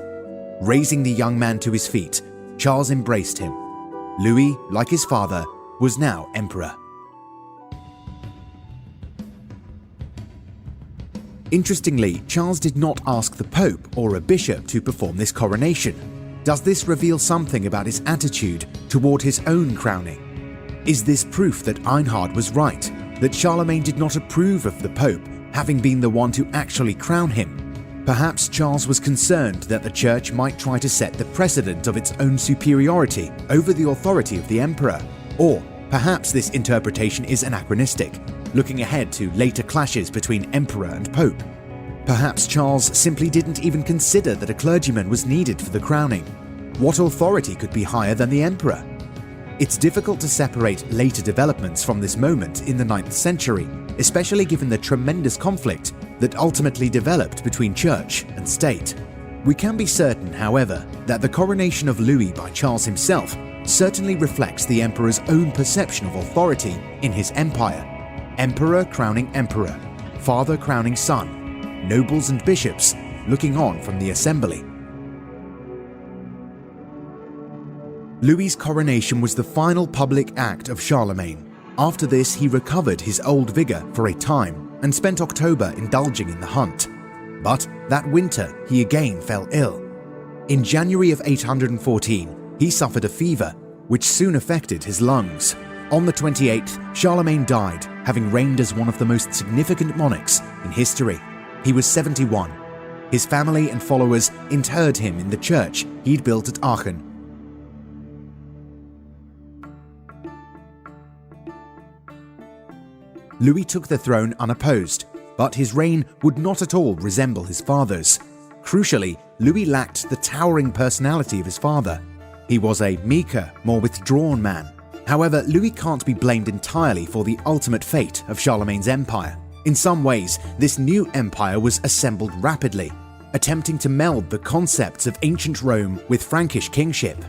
Raising the young man to his feet, Charles embraced him. Louis, like his father, was now emperor. Interestingly, Charles did not ask the Pope or a bishop to perform this coronation. Does this reveal something about his attitude toward his own crowning? Is this proof that Einhard was right, that Charlemagne did not approve of the Pope having been the one to actually crown him? Perhaps Charles was concerned that the Church might try to set the precedent of its own superiority over the authority of the emperor. Or perhaps this interpretation is anachronistic, looking ahead to later clashes between emperor and pope. Perhaps Charles simply didn't even consider that a clergyman was needed for the crowning. What authority could be higher than the emperor? It's difficult to separate later developments from this moment in the 9th century, especially given the tremendous conflict that ultimately developed between church and state. We can be certain, however, that the coronation of Louis by Charles himself certainly reflects the emperor's own perception of authority in his empire. Emperor crowning emperor, father crowning son, nobles and bishops looking on from the assembly. Louis's coronation was the final public act of Charlemagne. After this, he recovered his old vigor for a time and spent October indulging in the hunt. But that winter, he again fell ill. In January of 814, he suffered a fever, which soon affected his lungs. On the 28th, Charlemagne died, having reigned as one of the most significant monarchs in history. He was 71. His family and followers interred him in the church he'd built at Aachen. Louis took the throne unopposed, but his reign would not at all resemble his father's. Crucially, Louis lacked the towering personality of his father. He was a meeker, more withdrawn man. However, Louis can't be blamed entirely for the ultimate fate of Charlemagne's empire. In some ways, this new empire was assembled rapidly, attempting to meld the concepts of ancient Rome with Frankish kingship.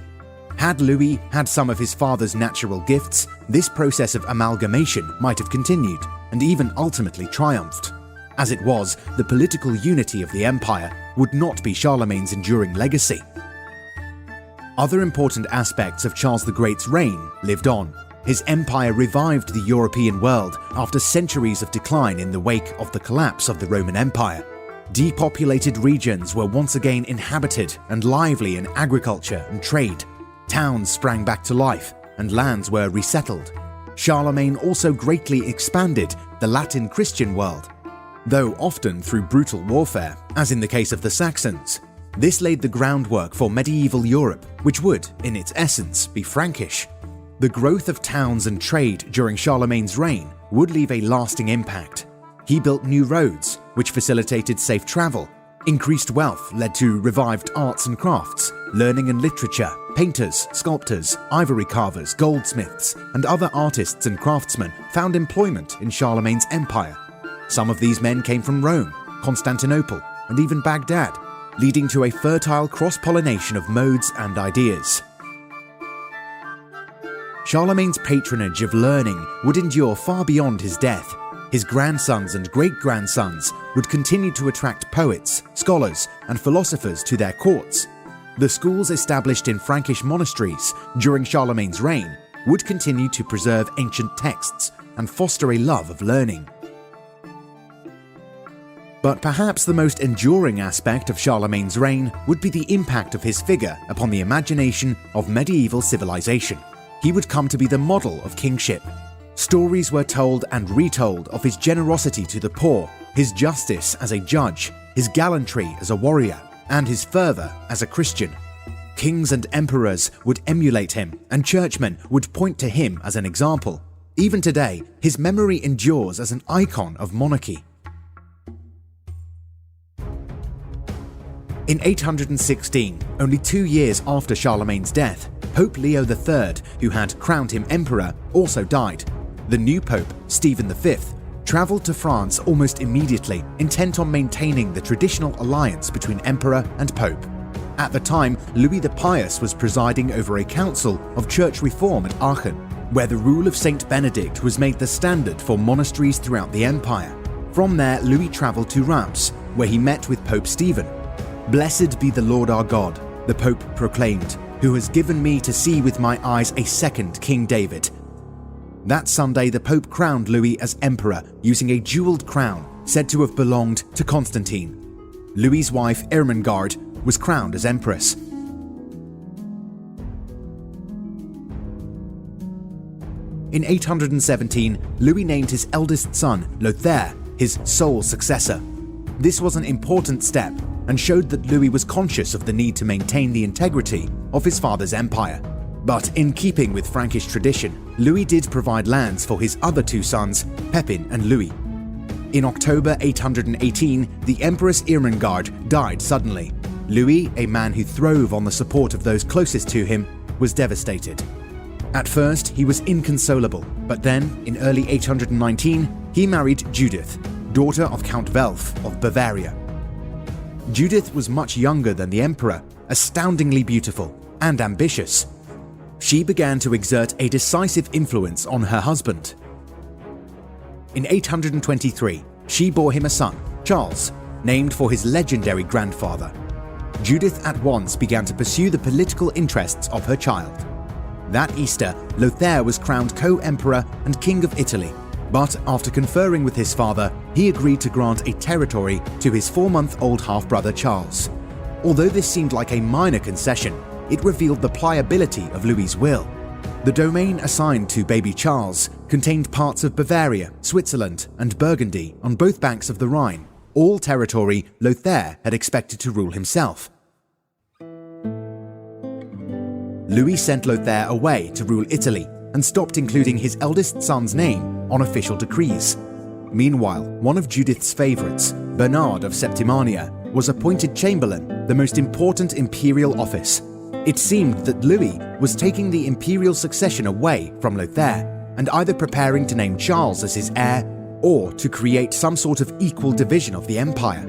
Had Louis had some of his father's natural gifts, this process of amalgamation might have continued, and even ultimately triumphed. As it was, the political unity of the empire would not be Charlemagne's enduring legacy. Other important aspects of Charles the Great's reign lived on. His empire revived the European world after centuries of decline in the wake of the collapse of the Roman Empire. Depopulated regions were once again inhabited and lively in agriculture and trade. Towns sprang back to life, and lands were resettled. Charlemagne also greatly expanded the Latin Christian world, though often through brutal warfare, as in the case of the Saxons. This laid the groundwork for medieval Europe, which would, in its essence, be Frankish. The growth of towns and trade during Charlemagne's reign would leave a lasting impact. He built new roads, which facilitated safe travel. Increased wealth led to revived arts and crafts, learning and literature. Painters, sculptors, ivory carvers, goldsmiths, and other artists and craftsmen found employment in Charlemagne's empire. Some of these men came from Rome, Constantinople, and even Baghdad, leading to a fertile cross-pollination of modes and ideas. Charlemagne's patronage of learning would endure far beyond his death. His grandsons and great-grandsons would continue to attract poets, scholars, and philosophers to their courts. The schools established in Frankish monasteries during Charlemagne's reign would continue to preserve ancient texts and foster a love of learning. But perhaps the most enduring aspect of Charlemagne's reign would be the impact of his figure upon the imagination of medieval civilization. He would come to be the model of kingship. Stories were told and retold of his generosity to the poor, his justice as a judge, his gallantry as a warrior, and his fervor as a Christian. Kings and emperors would emulate him, and churchmen would point to him as an example. Even today, his memory endures as an icon of monarchy. In 816, only 2 years after Charlemagne's death, Pope Leo III, who had crowned him emperor, also died. The new pope, Stephen V, travelled to France almost immediately, intent on maintaining the traditional alliance between emperor and pope. At the time, Louis the Pious was presiding over a council of church reform at Aachen, where the rule of Saint Benedict was made the standard for monasteries throughout the empire. From there, Louis travelled to Reims, where he met with Pope Stephen. "Blessed be the Lord our God," the Pope proclaimed, "who has given me to see with my eyes a second King David." That Sunday, the Pope crowned Louis as emperor using a jeweled crown said to have belonged to Constantine. Louis's wife, Ermengarde, was crowned as empress. In 817, Louis named his eldest son, Lothair, his sole successor. This was an important step and showed that Louis was conscious of the need to maintain the integrity of his father's empire. But in keeping with Frankish tradition, Louis did provide lands for his other two sons, Pepin and Louis. In October 818, the Empress Irmingarde died suddenly. Louis, a man who throve on the support of those closest to him, was devastated. At first, he was inconsolable, but then, in early 819, he married Judith, daughter of Count Welf of Bavaria. Judith was much younger than the emperor, astoundingly beautiful and ambitious. She began to exert a decisive influence on her husband. In 823, she bore him a son, Charles, named for his legendary grandfather. Judith at once began to pursue the political interests of her child. That Easter, Lothair was crowned co-emperor and king of Italy, but after conferring with his father, he agreed to grant a territory to his 4-month-old half-brother Charles. Although this seemed like a minor concession, it revealed the pliability of Louis's will. The domain assigned to baby Charles contained parts of Bavaria, Switzerland, and Burgundy on both banks of the Rhine, all territory Lothair had expected to rule himself. Louis sent Lothair away to rule Italy and stopped including his eldest son's name on official decrees. Meanwhile, one of Judith's favourites, Bernard of Septimania, was appointed Chamberlain, the most important imperial office. It seemed that Louis was taking the imperial succession away from Lothair and either preparing to name Charles as his heir or to create some sort of equal division of the empire.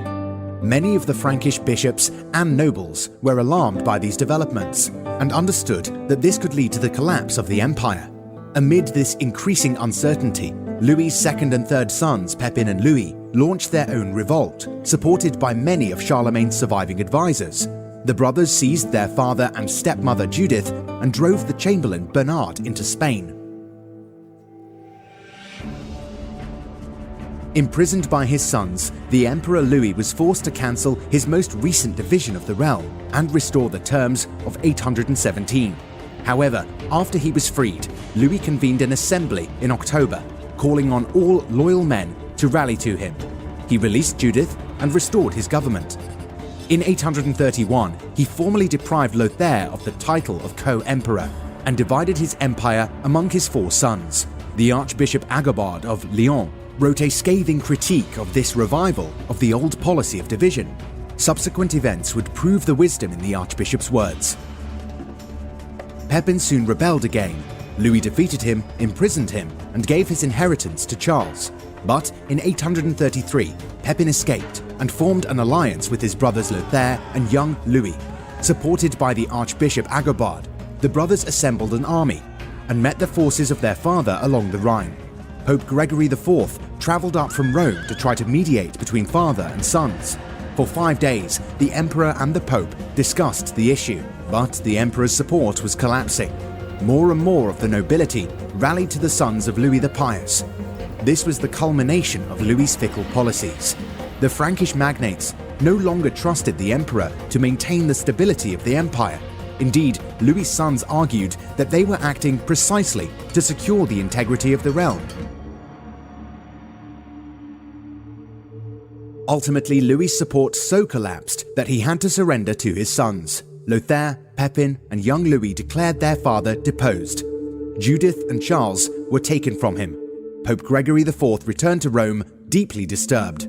Many of the Frankish bishops and nobles were alarmed by these developments and understood that this could lead to the collapse of the empire. Amid this increasing uncertainty, Louis's second and third sons, Pepin and Louis, launched their own revolt, supported by many of Charlemagne's surviving advisors. The brothers seized their father and stepmother Judith and drove the Chamberlain Bernard into Spain. Imprisoned by his sons, the Emperor Louis was forced to cancel his most recent division of the realm and restore the terms of 817. However, after he was freed, Louis convened an assembly in October, calling on all loyal men to rally to him. He released Judith and restored his government. In 831, he formally deprived Lothair of the title of co-emperor and divided his empire among his four sons. The Archbishop Agobard of Lyon wrote a scathing critique of this revival of the old policy of division. Subsequent events would prove the wisdom in the Archbishop's words. Pepin soon rebelled again. Louis defeated him, imprisoned him, and gave his inheritance to Charles. But in 833, Pepin escaped and formed an alliance with his brothers Lothair and young Louis. Supported by the Archbishop Agobard, the brothers assembled an army and met the forces of their father along the Rhine. Pope Gregory IV travelled up from Rome to try to mediate between father and sons. For 5 days, the emperor and the pope discussed the issue, but the emperor's support was collapsing. More and more of the nobility rallied to the sons of Louis the Pious. This was the culmination of Louis's fickle policies. The Frankish magnates no longer trusted the emperor to maintain the stability of the empire. Indeed, Louis's sons argued that they were acting precisely to secure the integrity of the realm. Ultimately, Louis's support so collapsed that he had to surrender to his sons. Lothair, Pepin, and young Louis declared their father deposed. Judith and Charles were taken from him. Pope Gregory IV returned to Rome, deeply disturbed.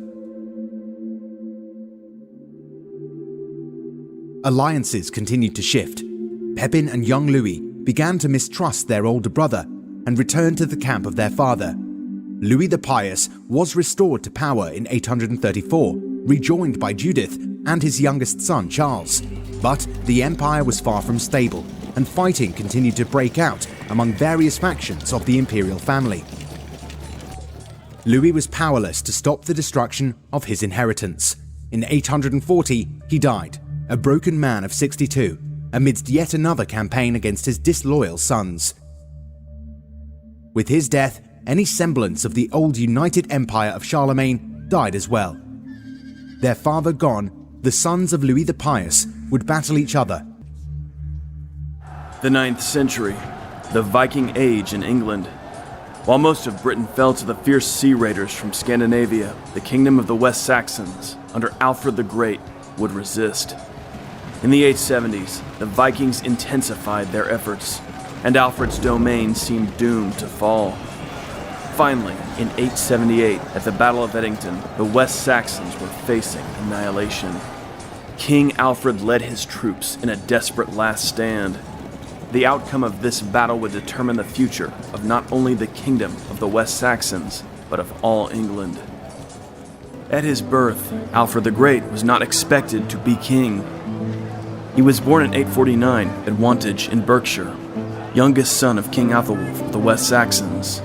Alliances continued to shift. Pepin and young Louis began to mistrust their older brother and returned to the camp of their father. Louis the Pious was restored to power in 834, rejoined by Judith and his youngest son Charles. But the empire was far from stable, and fighting continued to break out among various factions of the imperial family. Louis was powerless to stop the destruction of his inheritance. In 840, he died, a broken man of 62, amidst yet another campaign against his disloyal sons. With his death, any semblance of the old united empire of Charlemagne died as well. Their father gone, the sons of Louis the Pious would battle each other. The 9th century, the Viking Age in England. While most of Britain fell to the fierce sea raiders from Scandinavia, the kingdom of the West Saxons, under Alfred the Great, would resist. In the 870s, the Vikings intensified their efforts, and Alfred's domain seemed doomed to fall. Finally, in 878, at the Battle of Edington, the West Saxons were facing annihilation. King Alfred led his troops in a desperate last stand. The outcome of this battle would determine the future of not only the kingdom of the West Saxons, but of all England. At his birth, Alfred the Great was not expected to be king. He was born in 849 at Wantage in Berkshire, youngest son of King Athelwulf of the West Saxons.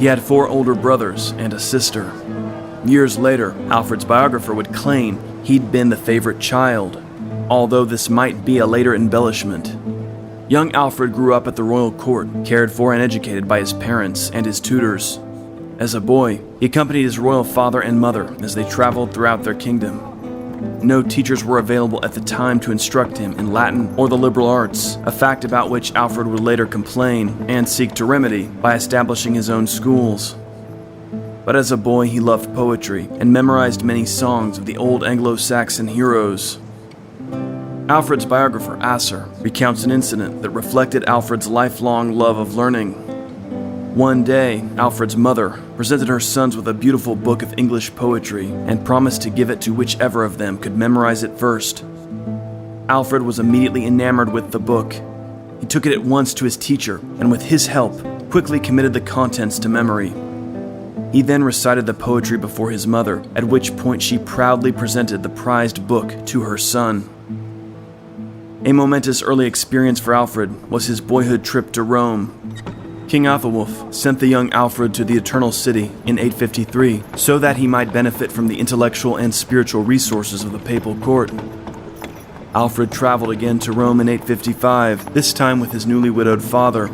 He had 4 older brothers and a sister. Years later, Alfred's biographer would claim he'd been the favorite child, although this might be a later embellishment. Young Alfred grew up at the royal court, cared for and educated by his parents and his tutors. As a boy, he accompanied his royal father and mother as they traveled throughout their kingdom. No teachers were available at the time to instruct him in Latin or the liberal arts, a fact about which Alfred would later complain and seek to remedy by establishing his own schools. But as a boy, he loved poetry and memorized many songs of the old Anglo-Saxon heroes. Alfred's biographer, Asser, recounts an incident that reflected Alfred's lifelong love of learning. One day, Alfred's mother presented her sons with a beautiful book of English poetry and promised to give it to whichever of them could memorize it first. Alfred was immediately enamored with the book. He took it at once to his teacher and with his help, quickly committed the contents to memory. He then recited the poetry before his mother, at which point she proudly presented the prized book to her son. A momentous early experience for Alfred was his boyhood trip to Rome. King Athelwulf sent the young Alfred to the Eternal City in 853 so that he might benefit from the intellectual and spiritual resources of the papal court. Alfred traveled again to Rome in 855, this time with his newly widowed father.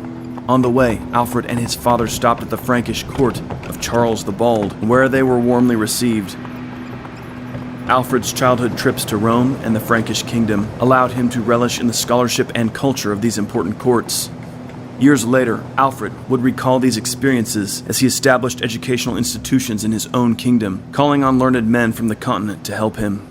On the way, Alfred and his father stopped at the Frankish court of Charles the Bald, where they were warmly received. Alfred's childhood trips to Rome and the Frankish kingdom allowed him to relish in the scholarship and culture of these important courts. Years later, Alfred would recall these experiences as he established educational institutions in his own kingdom, calling on learned men from the continent to help him.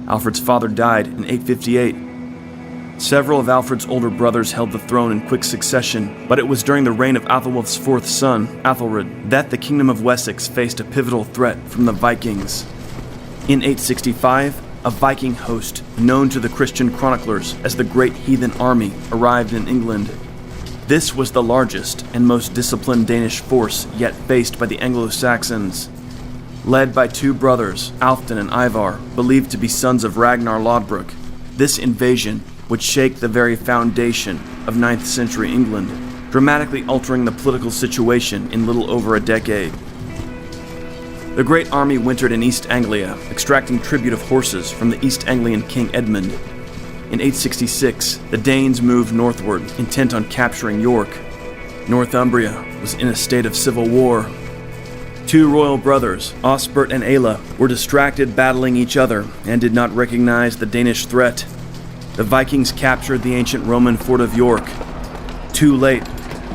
Alfred's father died in 858. Several of Alfred's older brothers held the throne in quick succession, but it was during the reign of Athelwulf's fourth son, Athelred, that the kingdom of Wessex faced a pivotal threat from the Vikings. In 865, a Viking host, known to the Christian chroniclers as the Great Heathen Army, arrived in England. This was the largest and most disciplined Danish force yet faced by the Anglo-Saxons. Led by two brothers, Alfden and Ivar, believed to be sons of Ragnar Lodbrok, this invasion would shake the very foundation of 9th century England, dramatically altering the political situation in little over a decade. The Great Army wintered in East Anglia, extracting tribute of horses from the East Anglian King Edmund. In 866, the Danes moved northward, intent on capturing York. Northumbria was in a state of civil war. Two royal brothers, Osbert and Aela, were distracted battling each other and did not recognize the Danish threat. The Vikings captured the ancient Roman fort of York. Too late,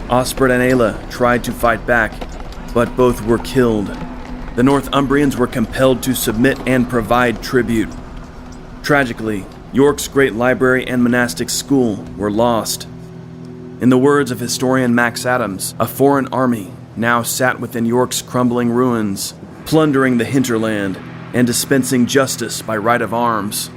Osbert and Aela tried to fight back, but both were killed. The Northumbrians were compelled to submit and provide tribute. Tragically, York's great library and monastic school were lost. In the words of historian Max Adams, a foreign army now sat within York's crumbling ruins, plundering the hinterland and dispensing justice by right of arms.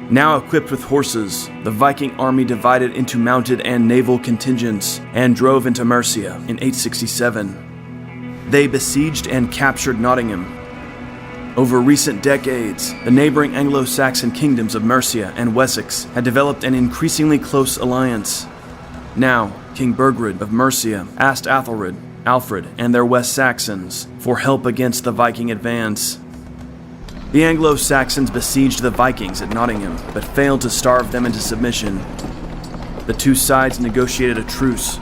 Now equipped with horses, the Viking army divided into mounted and naval contingents and drove into Mercia in 867. They besieged and captured Nottingham. Over recent decades, the neighboring Anglo-Saxon kingdoms of Mercia and Wessex had developed an increasingly close alliance. Now, King Burgred of Mercia asked Athelred, Alfred, and their West Saxons for help against the Viking advance. The Anglo-Saxons besieged the Vikings at Nottingham, but failed to starve them into submission. The two sides negotiated a truce.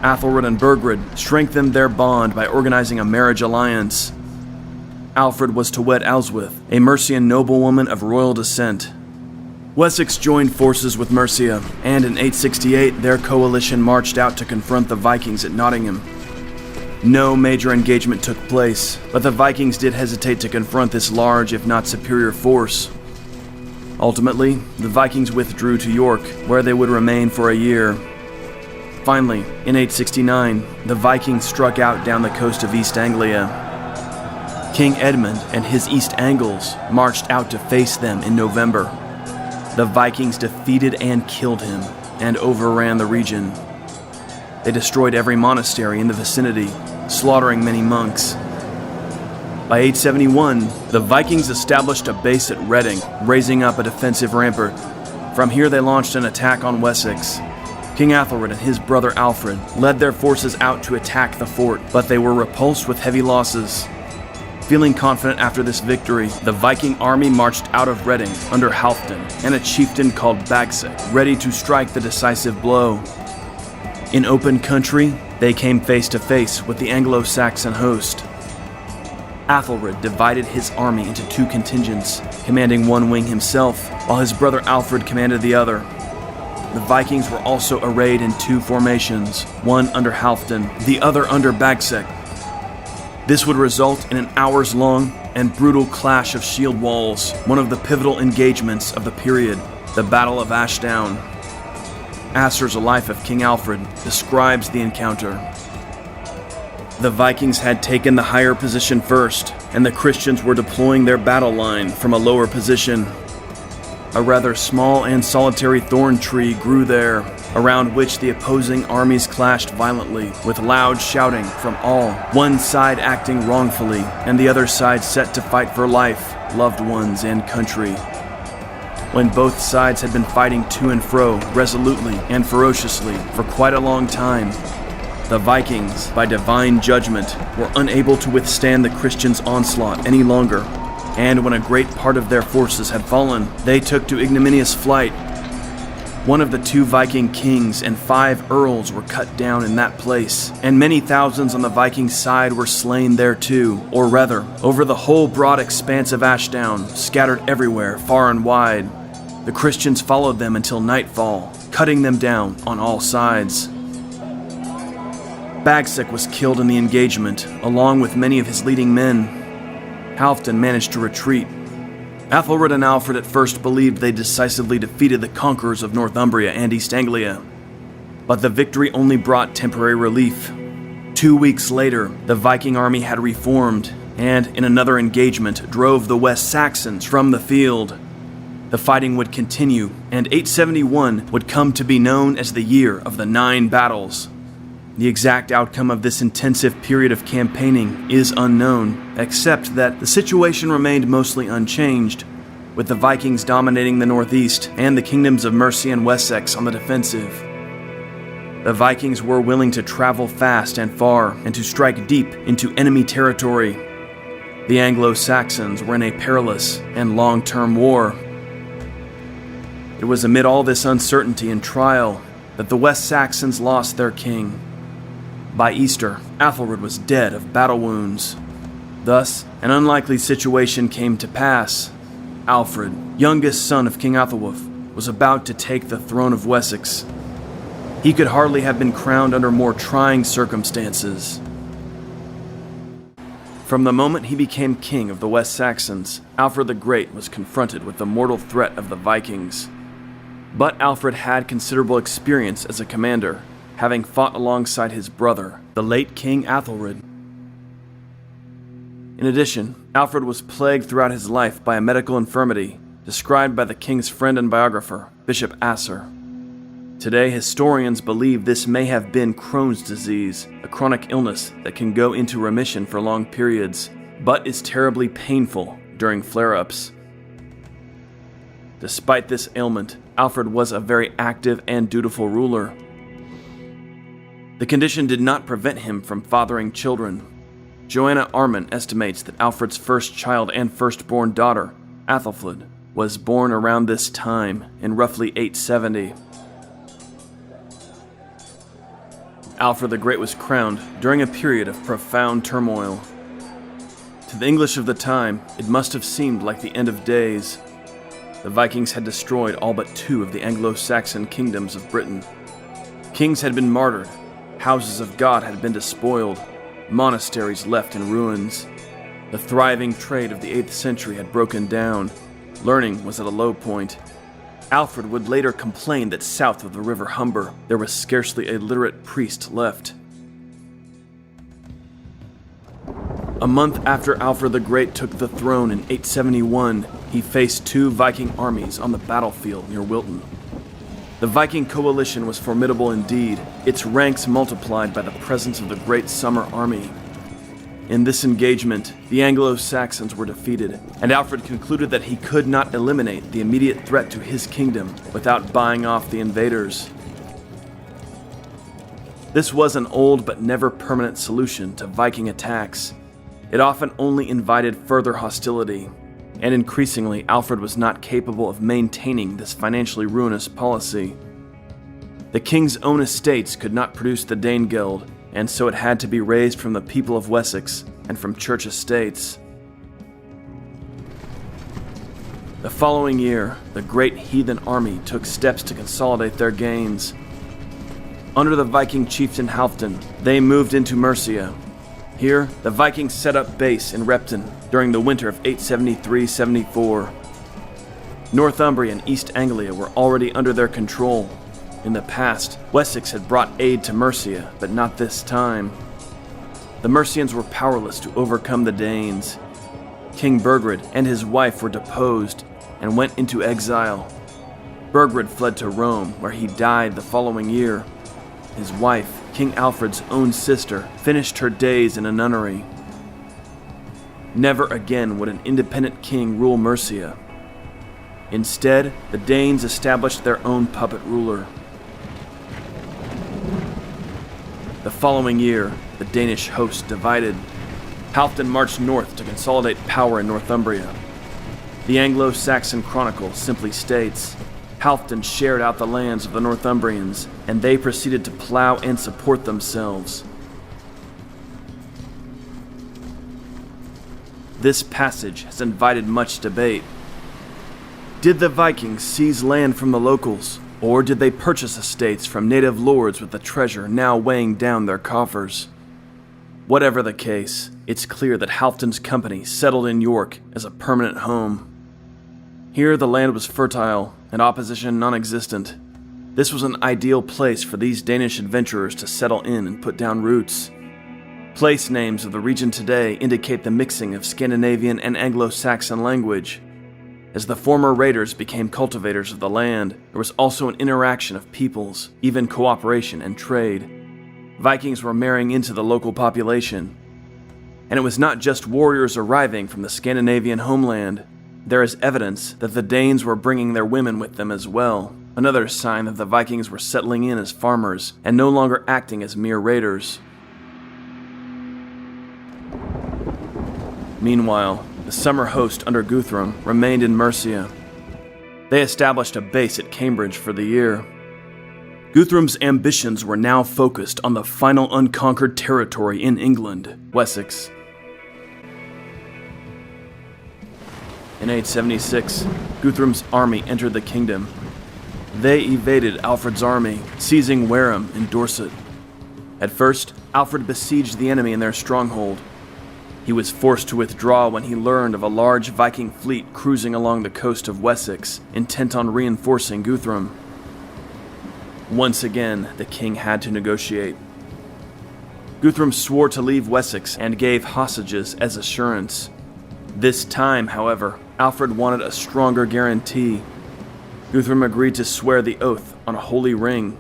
Athelred and Burgred strengthened their bond by organizing a marriage alliance. Alfred was to wed Alswith, a Mercian noblewoman of royal descent. Wessex joined forces with Mercia, and in 868 their coalition marched out to confront the Vikings at Nottingham. No major engagement took place, but the Vikings did hesitate to confront this large, if not superior force. Ultimately, the Vikings withdrew to York, where they would remain for a year. Finally, in 869, the Vikings struck out down the coast of East Anglia. King Edmund and his East Angles marched out to face them in November. The Vikings defeated and killed him, and overran the region. They destroyed every monastery in the vicinity, slaughtering many monks. By 871, the Vikings established a base at Reading, raising up a defensive rampart. From here they launched an attack on Wessex. King Athelred and his brother Alfred led their forces out to attack the fort, but they were repulsed with heavy losses. Feeling confident after this victory, the Viking army marched out of Reading under Halfdan and a chieftain called Bagsec, ready to strike the decisive blow. In open country, they came face to face with the Anglo-Saxon host. Athelred divided his army into two contingents, commanding one wing himself, while his brother Alfred commanded the other. The Vikings were also arrayed in two formations, one under Halfdan, the other under Bagsec. This would result in an hours-long and brutal clash of shield walls, one of the pivotal engagements of the period, the Battle of Ashdown. Asser's A Life of King Alfred describes the encounter. The Vikings had taken the higher position first, and the Christians were deploying their battle line from a lower position. A rather small and solitary thorn tree grew there, around which the opposing armies clashed violently, with loud shouting from all, one side acting wrongfully, and the other side set to fight for life, loved ones, and country. When both sides had been fighting to and fro, resolutely and ferociously, for quite a long time, the Vikings, by divine judgment, were unable to withstand the Christians' onslaught any longer, and when a great part of their forces had fallen, they took to ignominious flight. One of the two Viking kings and 5 earls were cut down in that place, and many thousands on the Viking side were slain there too, or rather, over the whole broad expanse of Ashdown, scattered everywhere, far and wide. The Christians followed them until nightfall, cutting them down on all sides. Bagsec was killed in the engagement, along with many of his leading men. Halfdan managed to retreat. Athelred and Alfred at first believed they decisively defeated the conquerors of Northumbria and East Anglia, but the victory only brought temporary relief. 2 weeks later, the Viking army had reformed, and in another engagement drove the West Saxons from the field. The fighting would continue, and 871 would come to be known as the Year of the 9 Battles. The exact outcome of this intensive period of campaigning is unknown, except that the situation remained mostly unchanged, with the Vikings dominating the northeast and the kingdoms of Mercia and Wessex on the defensive. The Vikings were willing to travel fast and far and to strike deep into enemy territory. The Anglo-Saxons were in a perilous and long-term war. It was amid all this uncertainty and trial that the West Saxons lost their king. By Easter, Athelred was dead of battle wounds. Thus, an unlikely situation came to pass. Alfred, youngest son of King Athelwulf, was about to take the throne of Wessex. He could hardly have been crowned under more trying circumstances. From the moment he became king of the West Saxons, Alfred the Great was confronted with the mortal threat of the Vikings. But Alfred had considerable experience as a commander, having fought alongside his brother, the late King Athelred. In addition, Alfred was plagued throughout his life by a medical infirmity, described by the king's friend and biographer, Bishop Asser. Today, historians believe this may have been Crohn's disease, a chronic illness that can go into remission for long periods, but is terribly painful during flare-ups. Despite this ailment, Alfred was a very active and dutiful ruler. The condition did not prevent him from fathering children. Joanna Arman estimates that Alfred's first child and firstborn daughter, Athelflaed, was born around this time in roughly 870. Alfred the Great was crowned during a period of profound turmoil. To the English of the time, it must have seemed like the end of days. The Vikings had destroyed all but 2 of the Anglo-Saxon kingdoms of Britain. Kings had been martyred, houses of God had been despoiled, monasteries left in ruins. The thriving trade of the 8th century had broken down. Learning was at a low point. Alfred would later complain that south of the river Humber, there was scarcely a literate priest left. A month after Alfred the Great took the throne in 871, he faced 2 Viking armies on the battlefield near Wilton. The Viking coalition was formidable indeed, its ranks multiplied by the presence of the Great Summer Army. In this engagement, the Anglo-Saxons were defeated, and Alfred concluded that he could not eliminate the immediate threat to his kingdom without buying off the invaders. This was an old but never permanent solution to Viking attacks. It often only invited further hostility, and increasingly Alfred was not capable of maintaining this financially ruinous policy. The king's own estates could not produce the Danegeld, and so it had to be raised from the people of Wessex, and from church estates. The following year, the great heathen army took steps to consolidate their gains. Under the Viking chieftain Halfdan, they moved into Mercia. Here, the Vikings set up base in Repton during the winter of 873-74. Northumbria and East Anglia were already under their control. In the past, Wessex had brought aid to Mercia, but not this time. The Mercians were powerless to overcome the Danes. King Burgred and his wife were deposed and went into exile. Burgred fled to Rome, where he died the following year. His wife, King Alfred's own sister, finished her days in a nunnery. Never again would an independent king rule Mercia. Instead, the Danes established their own puppet ruler. The following year, the Danish host divided. Halfdan marched north to consolidate power in Northumbria. The Anglo-Saxon Chronicle simply states, Halfdan shared out the lands of the Northumbrians, and they proceeded to plow and support themselves. This passage has invited much debate. Did the Vikings seize land from the locals, or did they purchase estates from native lords with the treasure now weighing down their coffers? Whatever the case, it's clear that Halfdan's company settled in York as a permanent home. Here the land was fertile and opposition non-existent. This was an ideal place for these Danish adventurers to settle in and put down roots. Place names of the region today indicate the mixing of Scandinavian and Anglo-Saxon language. As the former raiders became cultivators of the land, there was also an interaction of peoples, even cooperation and trade. Vikings were marrying into the local population. And it was not just warriors arriving from the Scandinavian homeland. There is evidence that the Danes were bringing their women with them as well, another sign that the Vikings were settling in as farmers and no longer acting as mere raiders. Meanwhile, the summer host under Guthrum remained in Mercia. They established a base at Cambridge for the year. Guthrum's ambitions were now focused on the final unconquered territory in England, Wessex. In 876, Guthrum's army entered the kingdom. They evaded Alfred's army, seizing Wareham in Dorset. At first, Alfred besieged the enemy in their stronghold. He was forced to withdraw when he learned of a large Viking fleet cruising along the coast of Wessex, intent on reinforcing Guthrum. Once again, the king had to negotiate. Guthrum swore to leave Wessex and gave hostages as assurance. This time, however, Alfred wanted a stronger guarantee. Guthrum agreed to swear the oath on a holy ring.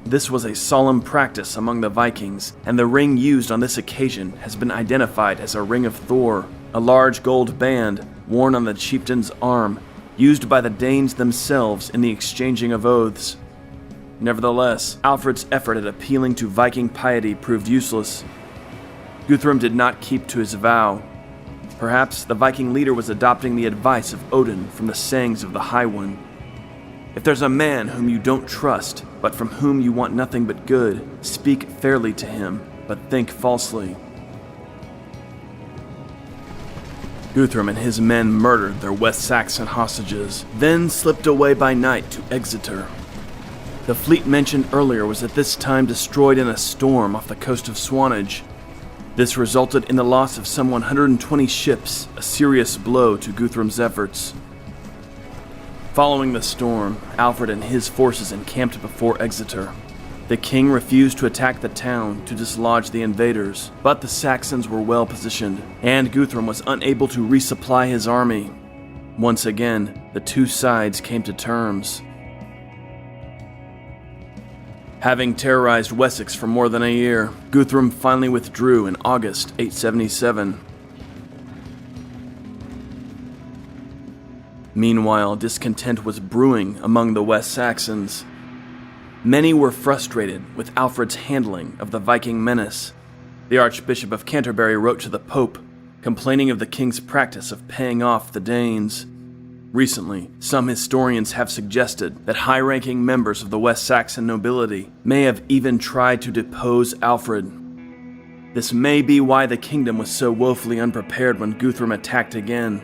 This was a solemn practice among the Vikings, and the ring used on this occasion has been identified as a Ring of Thor, a large gold band worn on the chieftain's arm, used by the Danes themselves in the exchanging of oaths. Nevertheless, Alfred's effort at appealing to Viking piety proved useless. Guthrum did not keep to his vow. Perhaps the Viking leader was adopting the advice of Odin from the sayings of the High One. If there's a man whom you don't trust, but from whom you want nothing but good, speak fairly to him, but think falsely. Guthrum and his men murdered their West Saxon hostages, then slipped away by night to Exeter. The fleet mentioned earlier was at this time destroyed in a storm off the coast of Swanage. This resulted in the loss of some 120 ships, a serious blow to Guthrum's efforts. Following the storm, Alfred and his forces encamped before Exeter. The king refused to attack the town to dislodge the invaders, but the Saxons were well positioned, and Guthrum was unable to resupply his army. Once again, the two sides came to terms. Having terrorized Wessex for more than a year, Guthrum finally withdrew in August 877. Meanwhile, discontent was brewing among the West Saxons. Many were frustrated with Alfred's handling of the Viking menace. The Archbishop of Canterbury wrote to the Pope, complaining of the king's practice of paying off the Danes. Recently, some historians have suggested that high-ranking members of the West Saxon nobility may have even tried to depose Alfred. This may be why the kingdom was so woefully unprepared when Guthrum attacked again.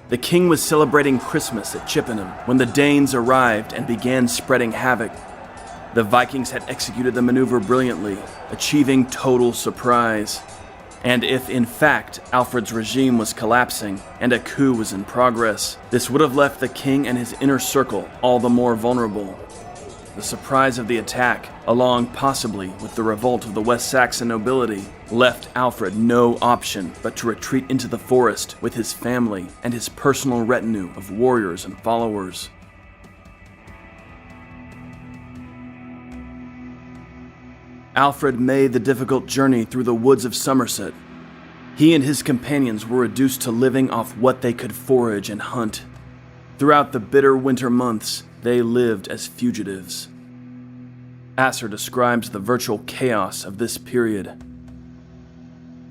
The king was celebrating Christmas at Chippenham when the Danes arrived and began spreading havoc. The Vikings had executed the maneuver brilliantly, achieving total surprise. And if, in fact, Alfred's regime was collapsing and a coup was in progress, this would have left the king and his inner circle all the more vulnerable. The surprise of the attack, along possibly with the revolt of the West Saxon nobility, left Alfred no option but to retreat into the forest with his family and his personal retinue of warriors and followers. Alfred made the difficult journey through the woods of Somerset. He and his companions were reduced to living off what they could forage and hunt. Throughout the bitter winter months, they lived as fugitives. Asser describes the virtual chaos of this period.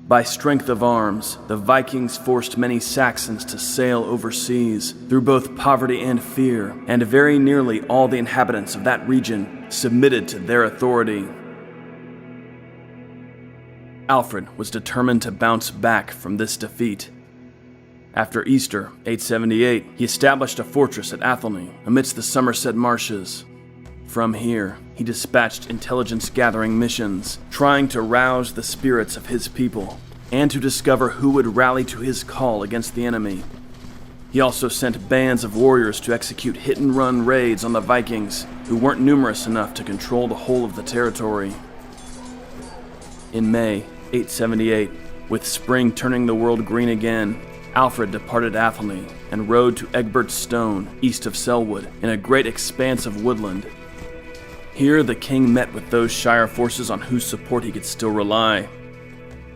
By strength of arms, the Vikings forced many Saxons to sail overseas through both poverty and fear, and very nearly all the inhabitants of that region submitted to their authority. Alfred was determined to bounce back from this defeat. After Easter, 878, he established a fortress at Athelney amidst the Somerset marshes. From here, he dispatched intelligence-gathering missions, trying to rouse the spirits of his people and to discover who would rally to his call against the enemy. He also sent bands of warriors to execute hit-and-run raids on the Vikings, who weren't numerous enough to control the whole of the territory. In May 878, with spring turning the world green again, Alfred departed Athelney and rode to Egbert's Stone, east of Selwood, in a great expanse of woodland. Here the king met with those Shire forces on whose support he could still rely.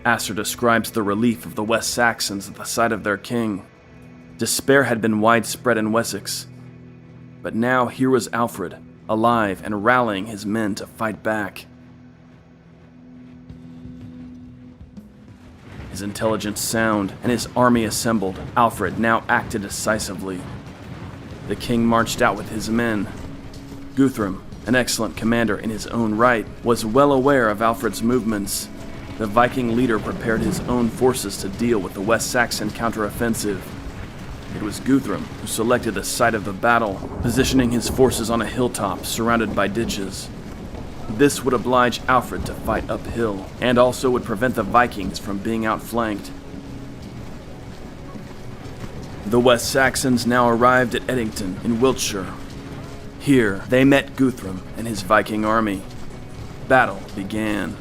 Asser describes the relief of the West Saxons at the sight of their king. Despair had been widespread in Wessex, but now here was Alfred, alive and rallying his men to fight back. His intelligence sound and his army assembled, Alfred now acted decisively. The king marched out with his men. Guthrum, an excellent commander in his own right, was well aware of Alfred's movements. The Viking leader prepared his own forces to deal with the West Saxon counteroffensive. It was Guthrum who selected the site of the battle, positioning his forces on a hilltop surrounded by ditches. This would oblige Alfred to fight uphill, and also would prevent the Vikings from being outflanked. The West Saxons now arrived at Edington in Wiltshire. Here, they met Guthrum and his Viking army. Battle began.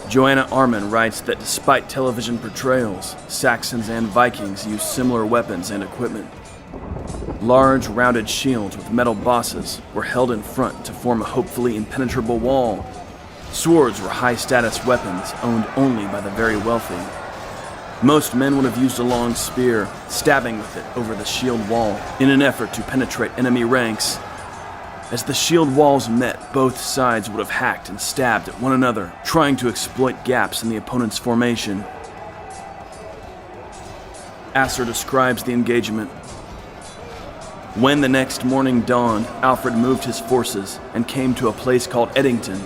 Joanna Arman writes that despite television portrayals, Saxons and Vikings used similar weapons and equipment. Large, rounded shields with metal bosses were held in front to form a hopefully impenetrable wall. Swords were high-status weapons owned only by the very wealthy. Most men would have used a long spear, stabbing with it over the shield wall in an effort to penetrate enemy ranks. As the shield walls met, both sides would have hacked and stabbed at one another, trying to exploit gaps in the opponent's formation. Asser describes the engagement. When the next morning dawned, Alfred moved his forces and came to a place called Edington,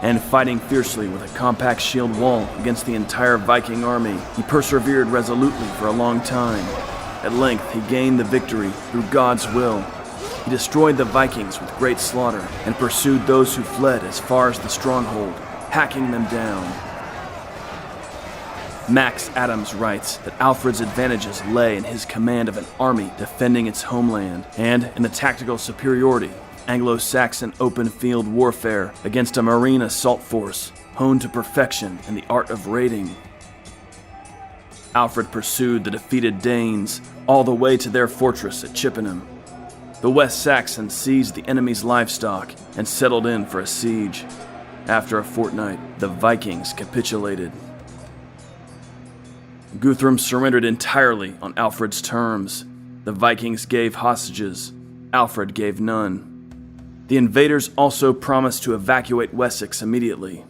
and fighting fiercely with a compact shield wall against the entire Viking army, he persevered resolutely for a long time. At length, he gained the victory through God's will. He destroyed the Vikings with great slaughter and pursued those who fled as far as the stronghold, hacking them down. Max Adams writes that Alfred's advantages lay in his command of an army defending its homeland, and in the tactical superiority of Anglo-Saxon open-field warfare against a marine assault force honed to perfection in the art of raiding. Alfred pursued the defeated Danes all the way to their fortress at Chippenham. The West Saxons seized the enemy's livestock and settled in for a siege. After a fortnight, the Vikings capitulated. Guthrum surrendered entirely on Alfred's terms. The Vikings gave hostages. Alfred gave none. The invaders also promised to evacuate Wessex immediately.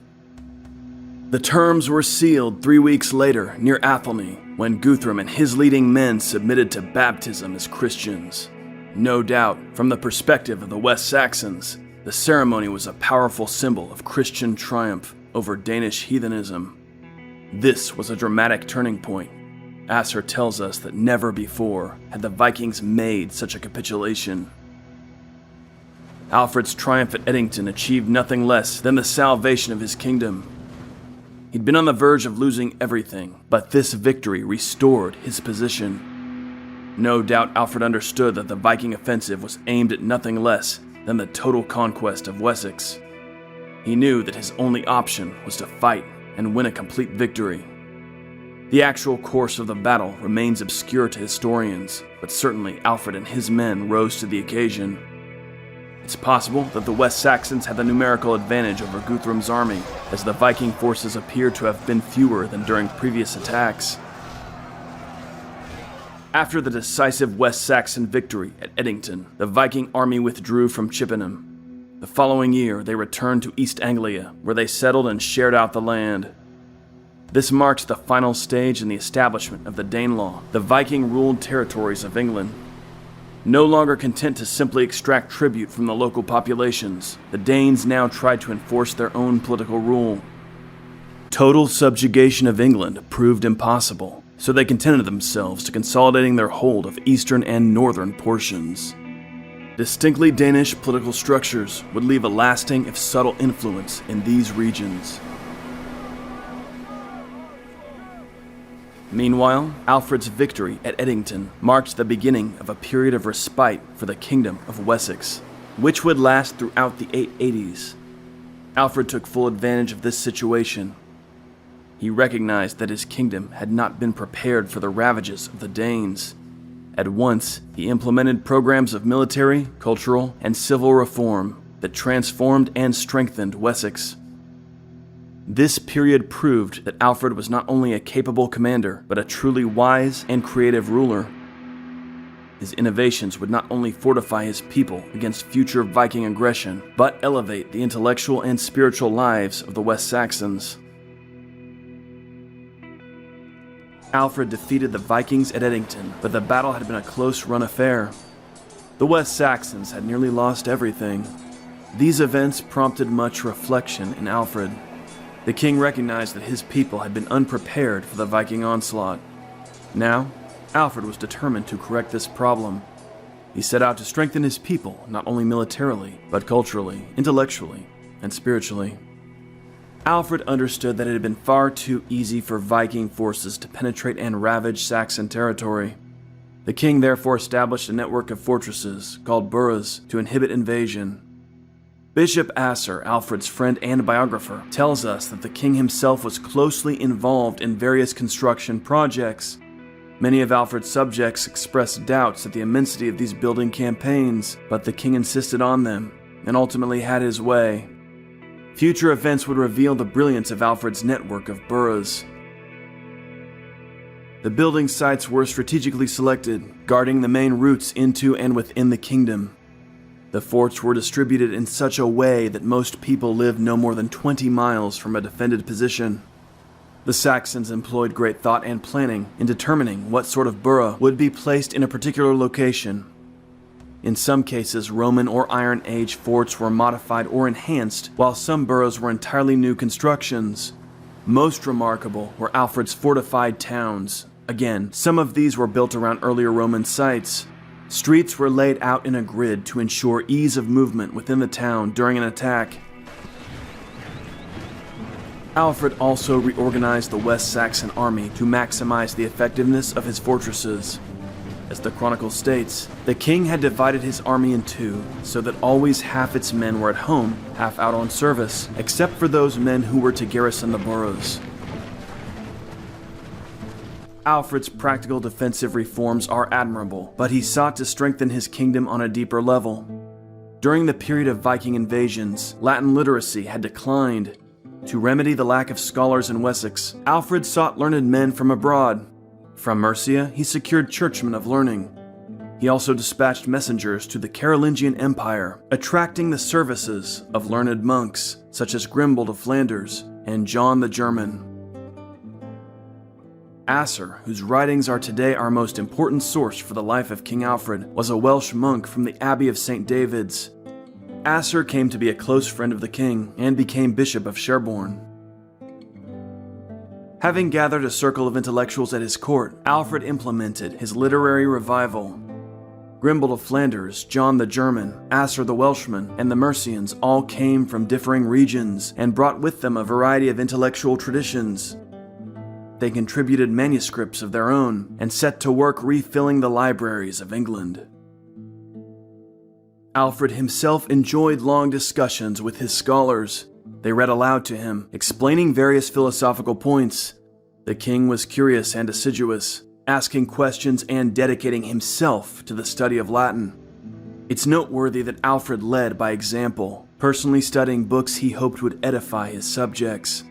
The terms were sealed 3 weeks later near Athelney, when Guthrum and his leading men submitted to baptism as Christians. No doubt, from the perspective of the West Saxons, the ceremony was a powerful symbol of Christian triumph over Danish heathenism. This was a dramatic turning point. Asser tells us that never before had the Vikings made such a capitulation. Alfred's triumph at Edington achieved nothing less than the salvation of his kingdom. He'd been on the verge of losing everything, but this victory restored his position. No doubt Alfred understood that the Viking offensive was aimed at nothing less than the total conquest of Wessex. He knew that his only option was to fight and win a complete victory. The actual course of the battle remains obscure to historians, but certainly Alfred and his men rose to the occasion. It's possible that the West Saxons had the numerical advantage over Guthrum's army, as the Viking forces appear to have been fewer than during previous attacks. After the decisive West Saxon victory at Edington, the Viking army withdrew from Chippenham. The following year, they returned to East Anglia, where they settled and shared out the land. This marked the final stage in the establishment of the Danelaw, the Viking-ruled territories of England. No longer content to simply extract tribute from the local populations, the Danes now tried to enforce their own political rule. Total subjugation of England proved impossible, so they contented themselves to consolidating their hold of eastern and northern portions. Distinctly Danish political structures would leave a lasting, if subtle, influence in these regions. Meanwhile, Alfred's victory at Edington marked the beginning of a period of respite for the Kingdom of Wessex, which would last throughout the 880s. Alfred took full advantage of this situation. He recognized that his kingdom had not been prepared for the ravages of the Danes. At once, he implemented programs of military, cultural, and civil reform that transformed and strengthened Wessex. This period proved that Alfred was not only a capable commander, but a truly wise and creative ruler. His innovations would not only fortify his people against future Viking aggression, but elevate the intellectual and spiritual lives of the West Saxons. Alfred defeated the Vikings at Edington, but the battle had been a close-run affair. The West Saxons had nearly lost everything. These events prompted much reflection in Alfred. The king recognized that his people had been unprepared for the Viking onslaught. Now, Alfred was determined to correct this problem. He set out to strengthen his people, not only militarily, but culturally, intellectually, and spiritually. Alfred understood that it had been far too easy for Viking forces to penetrate and ravage Saxon territory. The king therefore established a network of fortresses, called boroughs, to inhibit invasion. Bishop Asser, Alfred's friend and biographer, tells us that the king himself was closely involved in various construction projects. Many of Alfred's subjects expressed doubts at the immensity of these building campaigns, but the king insisted on them, and ultimately had his way. Future events would reveal the brilliance of Alfred's network of boroughs. The building sites were strategically selected, guarding the main routes into and within the kingdom. The forts were distributed in such a way that most people lived no more than 20 miles from a defended position. The Saxons employed great thought and planning in determining what sort of borough would be placed in a particular location. In some cases, Roman or Iron Age forts were modified or enhanced, while some boroughs were entirely new constructions. Most remarkable were Alfred's fortified towns. Again, some of these were built around earlier Roman sites. Streets were laid out in a grid to ensure ease of movement within the town during an attack. Alfred also reorganized the West Saxon army to maximize the effectiveness of his fortresses. As the chronicle states, the king had divided his army in two, so that always half its men were at home, half out on service, except for those men who were to garrison the boroughs. Alfred's practical defensive reforms are admirable, but he sought to strengthen his kingdom on a deeper level. During the period of Viking invasions, Latin literacy had declined. To remedy the lack of scholars in Wessex, Alfred sought learned men from abroad. From Mercia, he secured churchmen of learning. He also dispatched messengers to the Carolingian Empire, attracting the services of learned monks, such as Grimbold of Flanders and John the German. Asser, whose writings are today our most important source for the life of King Alfred, was a Welsh monk from the Abbey of St. David's. Asser came to be a close friend of the king and became Bishop of Sherborne. Having gathered a circle of intellectuals at his court, Alfred implemented his literary revival. Grimble of Flanders, John the German, Asser the Welshman, and the Mercians all came from differing regions and brought with them a variety of intellectual traditions. They contributed manuscripts of their own and set to work refilling the libraries of England. Alfred himself enjoyed long discussions with his scholars. They read aloud to him, explaining various philosophical points. The king was curious and assiduous, asking questions and dedicating himself to the study of Latin. It's noteworthy that Alfred led by example, personally studying books he hoped would edify his subjects.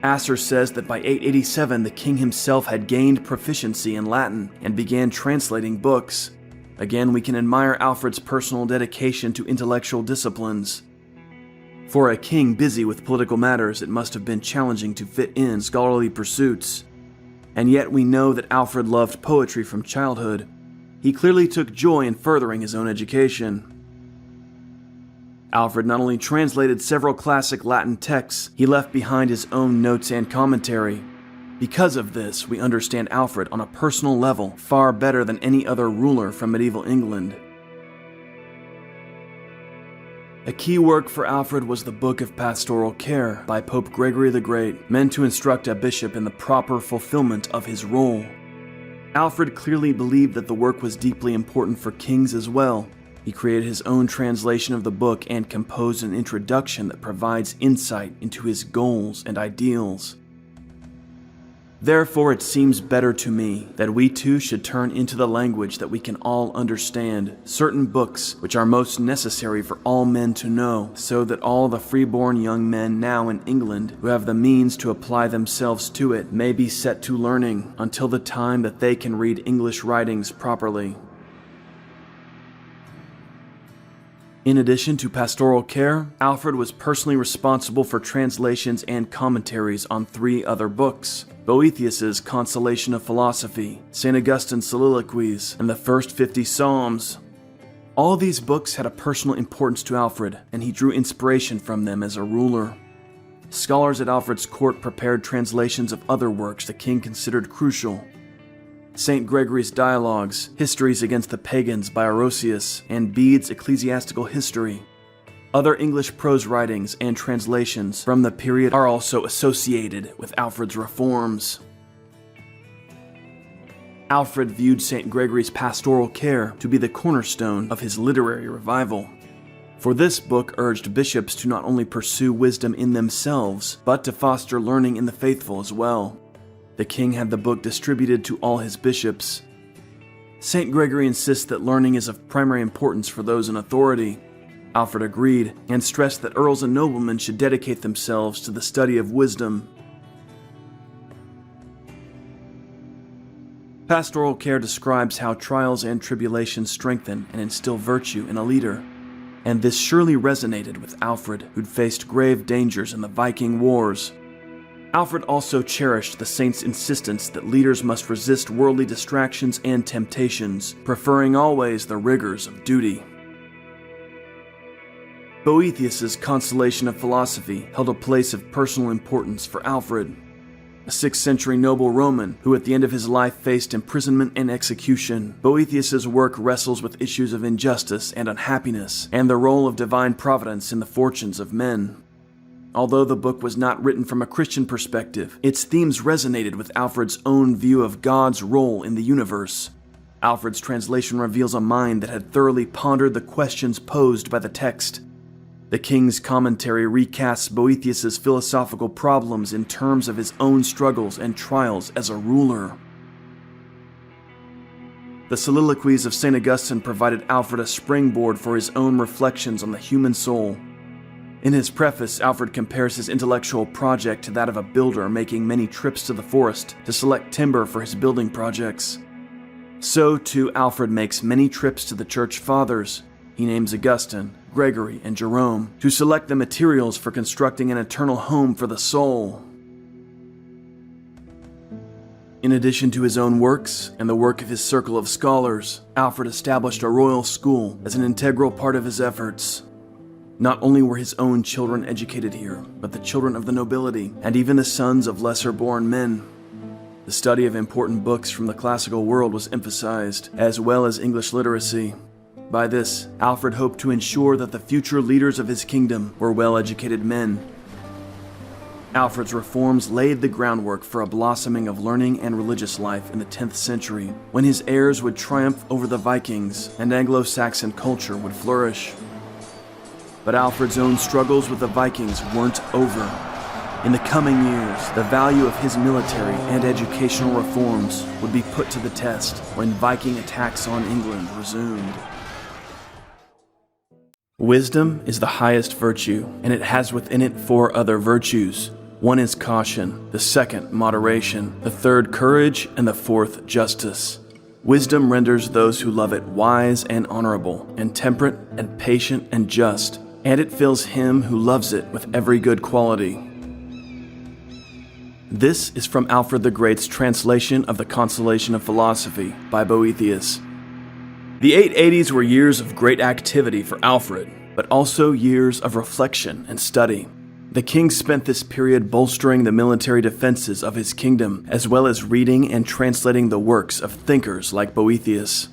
Asser says that by 887 the king himself had gained proficiency in Latin and began translating books. Again, we can admire Alfred's personal dedication to intellectual disciplines. For a king busy with political matters, it must have been challenging to fit in scholarly pursuits. And yet we know that Alfred loved poetry from childhood. He clearly took joy in furthering his own education. Alfred not only translated several classic Latin texts, he left behind his own notes and commentary. Because of this, we understand Alfred on a personal level far better than any other ruler from medieval England. A key work for Alfred was the Book of Pastoral Care by Pope Gregory the Great, meant to instruct a bishop in the proper fulfillment of his role. Alfred clearly believed that the work was deeply important for kings as well. He created his own translation of the book and composed an introduction that provides insight into his goals and ideals. Therefore, it seems better to me that we too should turn into the language that we can all understand certain books which are most necessary for all men to know, so that all the freeborn young men now in England who have the means to apply themselves to it may be set to learning until the time that they can read English writings properly. In addition to pastoral care, Alfred was personally responsible for translations and commentaries on 3 other books: Boethius's Consolation of Philosophy, St. Augustine's Soliloquies, and the first 50 Psalms. All these books had a personal importance to Alfred, and he drew inspiration from them as a ruler. Scholars at Alfred's court prepared translations of other works the king considered crucial. St. Gregory's Dialogues, Histories Against the Pagans by Orosius, and Bede's Ecclesiastical History. Other English prose writings and translations from the period are also associated with Alfred's reforms. Alfred viewed St. Gregory's Pastoral Care to be the cornerstone of his literary revival. For this book urged bishops to not only pursue wisdom in themselves, but to foster learning in the faithful as well. The king had the book distributed to all his bishops. St. Gregory insists that learning is of primary importance for those in authority. Alfred agreed and stressed that earls and noblemen should dedicate themselves to the study of wisdom. Pastoral Care describes how trials and tribulations strengthen and instill virtue in a leader. And this surely resonated with Alfred, who'd faced grave dangers in the Viking wars. Alfred also cherished the saint's insistence that leaders must resist worldly distractions and temptations, preferring always the rigors of duty. Boethius's Consolation of Philosophy held a place of personal importance for Alfred, a 6th century noble Roman who at the end of his life faced imprisonment and execution. Boethius's work wrestles with issues of injustice and unhappiness, and the role of divine providence in the fortunes of men. Although the book was not written from a Christian perspective, its themes resonated with Alfred's own view of God's role in the universe. Alfred's translation reveals a mind that had thoroughly pondered the questions posed by the text. The king's commentary recasts Boethius's philosophical problems in terms of his own struggles and trials as a ruler. The Soliloquies of St. Augustine provided Alfred a springboard for his own reflections on the human soul. In his preface, Alfred compares his intellectual project to that of a builder making many trips to the forest to select timber for his building projects. So too, Alfred makes many trips to the church fathers. He names Augustine, Gregory, and Jerome to select the materials for constructing an eternal home for the soul. In addition to his own works and the work of his circle of scholars, Alfred established a royal school as an integral part of his efforts. Not only were his own children educated here, but the children of the nobility and even the sons of lesser-born men. The study of important books from the classical world was emphasized, as well as English literacy. By this, Alfred hoped to ensure that the future leaders of his kingdom were well-educated men. Alfred's reforms laid the groundwork for a blossoming of learning and religious life in the 10th century, when his heirs would triumph over the Vikings and Anglo-Saxon culture would flourish. But Alfred's own struggles with the Vikings weren't over. In the coming years, the value of his military and educational reforms would be put to the test when Viking attacks on England resumed. Wisdom is the highest virtue, and it has within it 4 other virtues. One is caution, the second moderation, the third courage, and the fourth justice. Wisdom renders those who love it wise and honorable, and temperate and patient and just, and it fills him who loves it with every good quality. This is from Alfred the Great's translation of the Consolation of Philosophy by Boethius. The 880s were years of great activity for Alfred, but also years of reflection and study. The king spent this period bolstering the military defenses of his kingdom, as well as reading and translating the works of thinkers like Boethius.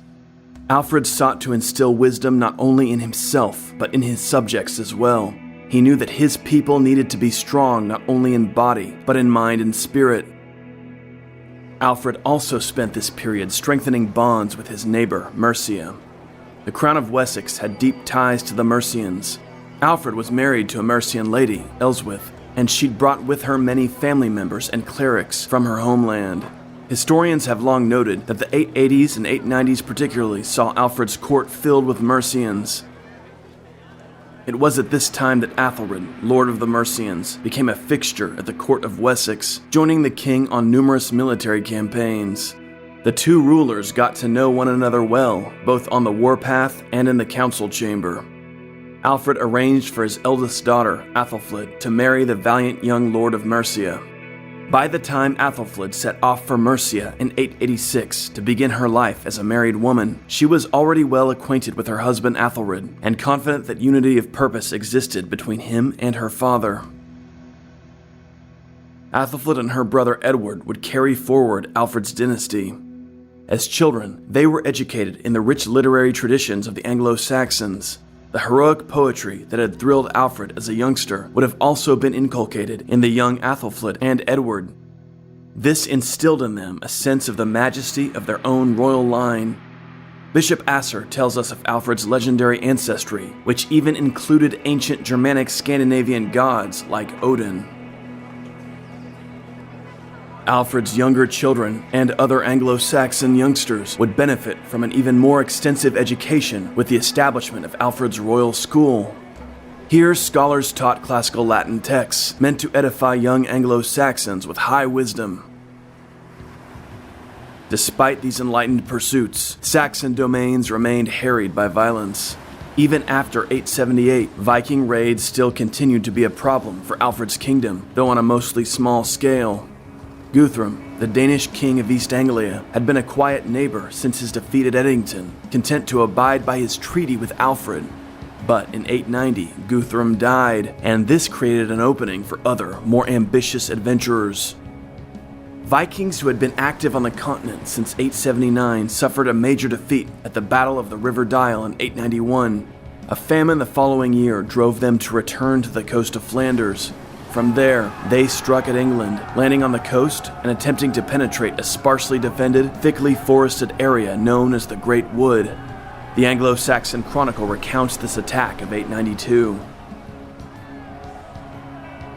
Alfred sought to instill wisdom not only in himself, but in his subjects as well. He knew that his people needed to be strong not only in body, but in mind and spirit. Alfred also spent this period strengthening bonds with his neighbor, Mercia. The Crown of Wessex had deep ties to the Mercians. Alfred was married to a Mercian lady, Elswith, and she'd brought with her many family members and clerics from her homeland. Historians have long noted that the 880s and 890s particularly saw Alfred's court filled with Mercians. It was at this time that Athelred, Lord of the Mercians, became a fixture at the court of Wessex, joining the king on numerous military campaigns. The two rulers got to know one another well, both on the warpath and in the council chamber. Alfred arranged for his eldest daughter, Athelflaed, to marry the valiant young lord of Mercia. By the time Athelflaed set off for Mercia in 886 to begin her life as a married woman, she was already well acquainted with her husband Athelred and confident that unity of purpose existed between him and her father. Athelflaed and her brother Edward would carry forward Alfred's dynasty. As children, they were educated in the rich literary traditions of the Anglo-Saxons. The heroic poetry that had thrilled Alfred as a youngster would have also been inculcated in the young Athelflaed and Edward. This instilled in them a sense of the majesty of their own royal line. Bishop Asser tells us of Alfred's legendary ancestry, which even included ancient Germanic Scandinavian gods like Odin. Alfred's younger children and other Anglo-Saxon youngsters would benefit from an even more extensive education with the establishment of Alfred's royal school. Here, scholars taught classical Latin texts meant to edify young Anglo-Saxons with high wisdom. Despite these enlightened pursuits, Saxon domains remained harried by violence. Even after 878, Viking raids still continued to be a problem for Alfred's kingdom, though on a mostly small scale. Guthrum, the Danish king of East Anglia, had been a quiet neighbor since his defeat at Edington, content to abide by his treaty with Alfred. But in 890, Guthrum died, and this created an opening for other, more ambitious adventurers. Vikings who had been active on the continent since 879 suffered a major defeat at the Battle of the River Dyle in 891. A famine the following year drove them to return to the coast of Flanders. From there, they struck at England, landing on the coast and attempting to penetrate a sparsely defended, thickly forested area known as the Great Wood. The Anglo-Saxon Chronicle recounts this attack of 892.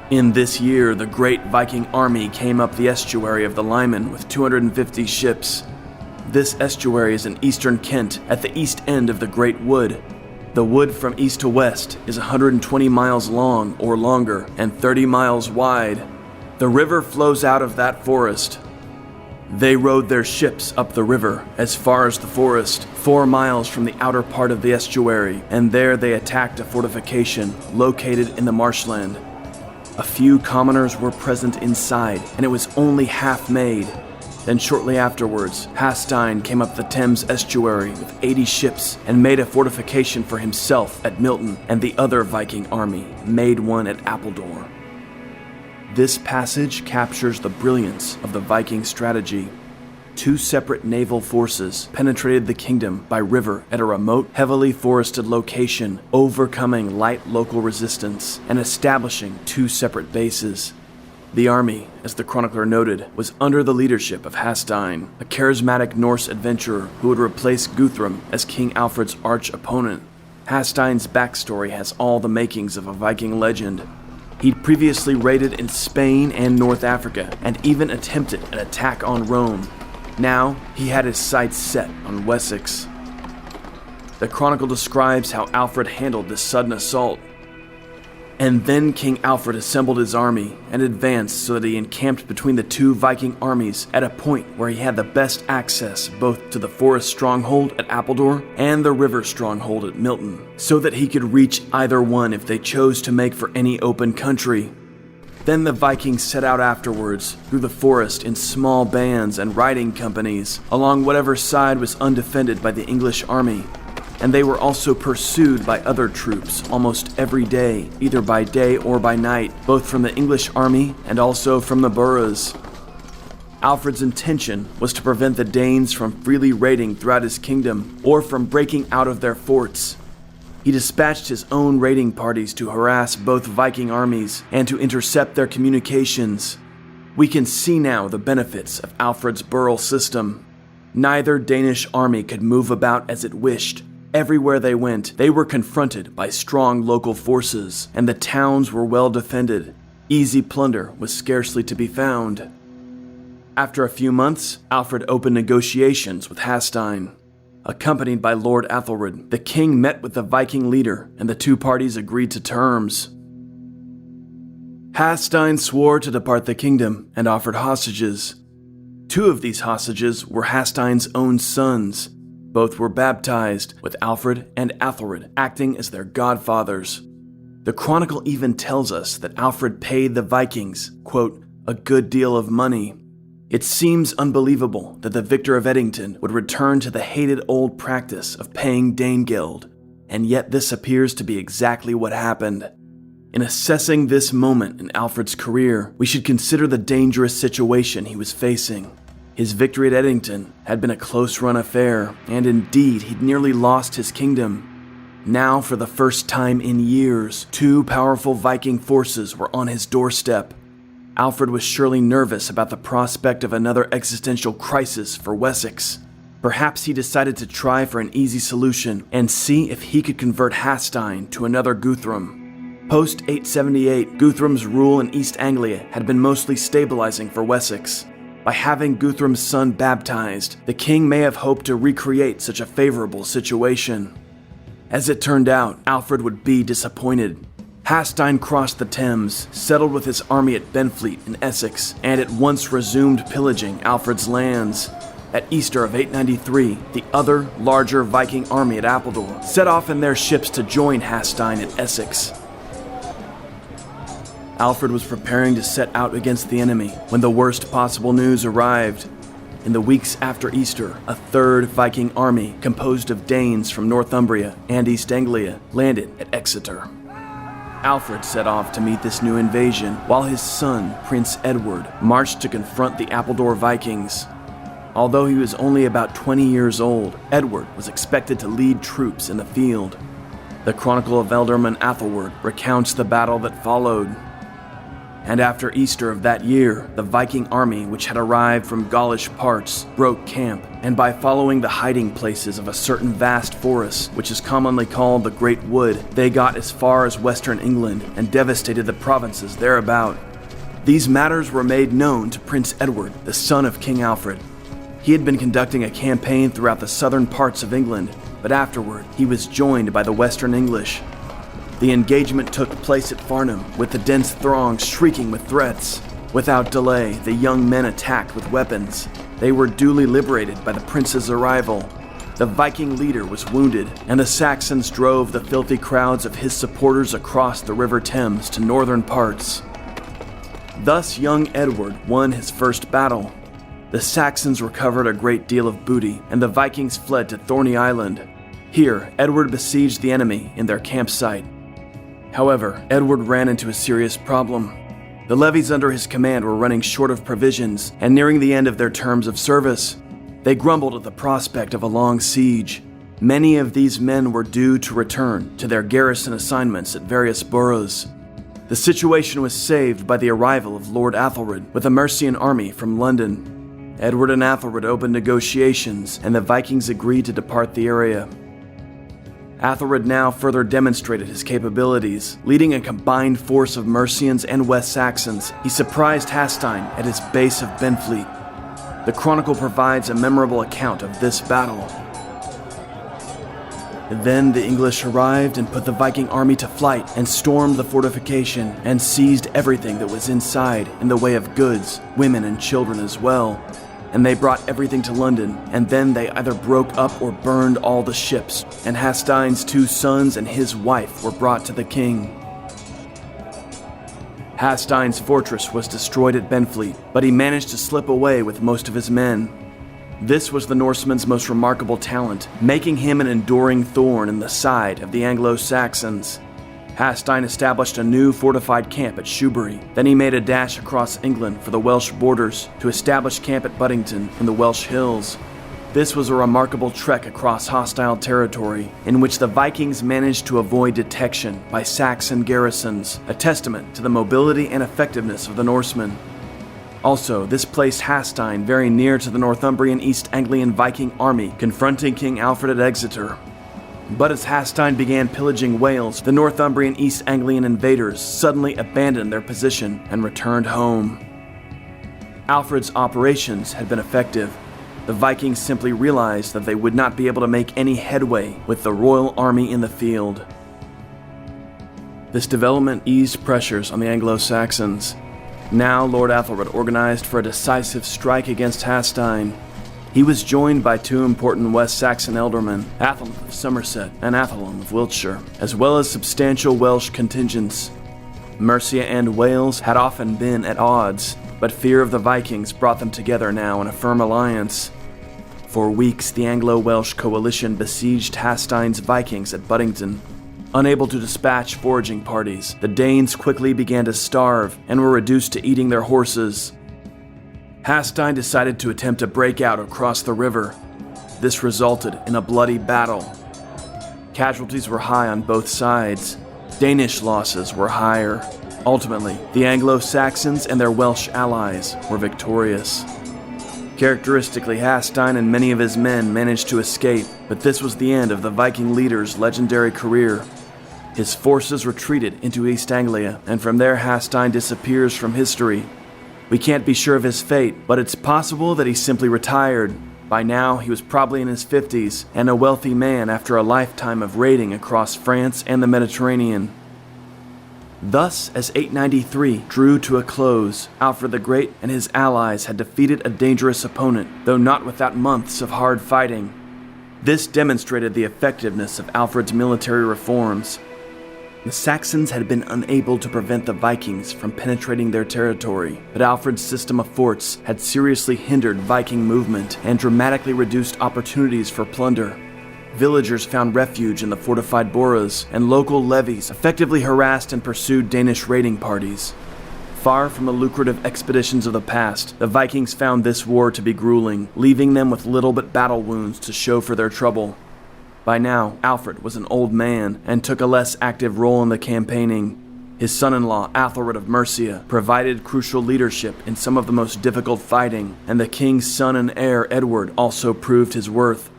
In this year, the great Viking army came up the estuary of the Lyman with 250 ships. This estuary is in eastern Kent, at the east end of the Great Wood. The wood from east to west is 120 miles long or longer and 30 miles wide. The river flows out of that forest. They rowed their ships up the river as far as the forest, 4 miles from the outer part of the estuary, and there they attacked a fortification located in the marshland. A few commoners were present inside, and it was only half made. Then shortly afterwards, Hasdine came up the Thames estuary with 80 ships and made a fortification for himself at Milton, and the other Viking army made one at Appledore. This passage captures the brilliance of the Viking strategy. Two separate naval forces penetrated the kingdom by river at a remote, heavily forested location, overcoming light local resistance and establishing two separate bases. The army, as the chronicler noted, was under the leadership of Hasdine, a charismatic Norse adventurer who would replace Guthrum as King Alfred's arch-opponent. Hasdine's backstory has all the makings of a Viking legend. He'd previously raided in Spain and North Africa, and even attempted an attack on Rome. Now, he had his sights set on Wessex. The chronicle describes how Alfred handled this sudden assault. And then King Alfred assembled his army and advanced so that he encamped between the two Viking armies at a point where he had the best access both to the forest stronghold at Appledore and the river stronghold at Milton, so that he could reach either one if they chose to make for any open country. Then the Vikings set out afterwards through the forest in small bands and riding companies along whatever side was undefended by the English army. And they were also pursued by other troops almost every day, either by day or by night, both from the English army and also from the boroughs. Alfred's intention was to prevent the Danes from freely raiding throughout his kingdom or from breaking out of their forts. He dispatched his own raiding parties to harass both Viking armies and to intercept their communications. We can see now the benefits of Alfred's borough system. Neither Danish army could move about as it wished. Everywhere they went, they were confronted by strong local forces, and the towns were well defended. Easy plunder was scarcely to be found. After a few months, Alfred opened negotiations with Hasdine. Accompanied by Lord Athelred, the king met with the Viking leader, and the two parties agreed to terms. Hasdine swore to depart the kingdom and offered hostages. Two of these hostages were Hasdine's own sons. Both were baptized, with Alfred and Athelred acting as their godfathers. The chronicle even tells us that Alfred paid the Vikings, quote, a good deal of money. It seems unbelievable that the victor of Edington would return to the hated old practice of paying Danegeld, and yet this appears to be exactly what happened. In assessing this moment in Alfred's career, we should consider the dangerous situation he was facing. His victory at Edington had been a close-run affair, and indeed he'd nearly lost his kingdom. Now, for the first time in years, two powerful Viking forces were on his doorstep. Alfred was surely nervous about the prospect of another existential crisis for Wessex. Perhaps he decided to try for an easy solution and see if he could convert Hasdine to another Guthrum. Post-878, Guthrum's rule in East Anglia had been mostly stabilizing for Wessex. By having Guthrum's son baptized, the king may have hoped to recreate such a favorable situation. As it turned out, Alfred would be disappointed. Hasdine crossed the Thames, settled with his army at Benfleet in Essex, and at once resumed pillaging Alfred's lands. At Easter of 893, the other, larger Viking army at Appledore set off in their ships to join Hasdine at Essex. Alfred was preparing to set out against the enemy when the worst possible news arrived. In the weeks after Easter, a third Viking army composed of Danes from Northumbria and East Anglia landed at Exeter. Alfred set off to meet this new invasion, while his son, Prince Edward, marched to confront the Appledore Vikings. Although he was only about 20 years old, Edward was expected to lead troops in the field. The Chronicle of Ealdorman Athelred recounts the battle that followed. And after Easter of that year, the Viking army, which had arrived from Gaulish parts, broke camp, and by following the hiding places of a certain vast forest, which is commonly called the Great Wood, they got as far as western England and devastated the provinces thereabout. These matters were made known to Prince Edward, the son of King Alfred. He had been conducting a campaign throughout the southern parts of England, but afterward he was joined by the Western English. The engagement took place at Farnham, with the dense throng shrieking with threats. Without delay, the young men attacked with weapons. They were duly liberated by the prince's arrival. The Viking leader was wounded, and the Saxons drove the filthy crowds of his supporters across the River Thames to northern parts. Thus young Edward won his first battle. The Saxons recovered a great deal of booty, and the Vikings fled to Thorny Island. Here, Edward besieged the enemy in their campsite. However, Edward ran into a serious problem. The levies under his command were running short of provisions and nearing the end of their terms of service. They grumbled at the prospect of a long siege. Many of these men were due to return to their garrison assignments at various boroughs. The situation was saved by the arrival of Lord Athelred with a Mercian army from London. Edward and Athelred opened negotiations, and the Vikings agreed to depart the area. Athelred now further demonstrated his capabilities. Leading a combined force of Mercians and West Saxons, he surprised Hasstein at his base of Benfleet. The Chronicle provides a memorable account of this battle. Then the English arrived and put the Viking army to flight and stormed the fortification and seized everything that was inside in the way of goods, women and children as well. And they brought everything to London, and then they either broke up or burned all the ships, and Hastein's 2 sons and his wife were brought to the king. Hastein's fortress was destroyed at Benfleet, but he managed to slip away with most of his men. This was the Norseman's most remarkable talent, making him an enduring thorn in the side of the Anglo-Saxons. Hasstein established a new fortified camp at Shoebury. Then he made a dash across England for the Welsh borders to establish camp at Buddington in the Welsh hills. This was a remarkable trek across hostile territory in which the Vikings managed to avoid detection by Saxon garrisons, a testament to the mobility and effectiveness of the Norsemen. Also, this placed Hasstein very near to the Northumbrian East Anglian Viking army confronting King Alfred at Exeter. But as Hasstein began pillaging Wales, the Northumbrian East Anglian invaders suddenly abandoned their position and returned home. Alfred's operations had been effective. The Vikings simply realized that they would not be able to make any headway with the royal army in the field. This development eased pressures on the Anglo-Saxons. Now Lord Athelred organized for a decisive strike against Hasstein. He was joined by 2 important West Saxon ealdormen, Athelm of Somerset and Athelm of Wiltshire, as well as substantial Welsh contingents. Mercia and Wales had often been at odds, but fear of the Vikings brought them together now in a firm alliance. For weeks, the Anglo-Welsh coalition besieged Hastein's Vikings at Buddington. Unable to dispatch foraging parties, the Danes quickly began to starve and were reduced to eating their horses. Hasstein decided to attempt to break out across the river. This resulted in a bloody battle. Casualties were high on both sides. Danish losses were higher. Ultimately, the Anglo-Saxons and their Welsh allies were victorious. Characteristically, Hasstein and many of his men managed to escape, but this was the end of the Viking leader's legendary career. His forces retreated into East Anglia, and from there Hasstein disappears from history. We can't be sure of his fate, but it's possible that he simply retired. By now, he was probably in his 50s and a wealthy man after a lifetime of raiding across France and the Mediterranean. Thus, as 893 drew to a close, Alfred the Great and his allies had defeated a dangerous opponent, though not without months of hard fighting. This demonstrated the effectiveness of Alfred's military reforms. The Saxons had been unable to prevent the Vikings from penetrating their territory, but Alfred's system of forts had seriously hindered Viking movement and dramatically reduced opportunities for plunder. Villagers found refuge in the fortified boroughs, and local levies effectively harassed and pursued Danish raiding parties. Far from the lucrative expeditions of the past, the Vikings found this war to be grueling, leaving them with little but battle wounds to show for their trouble. By now, Alfred was an old man and took a less active role in the campaigning. His son-in-law, Athelred of Mercia, provided crucial leadership in some of the most difficult fighting, and the king's son and heir, Edward, also proved his worth.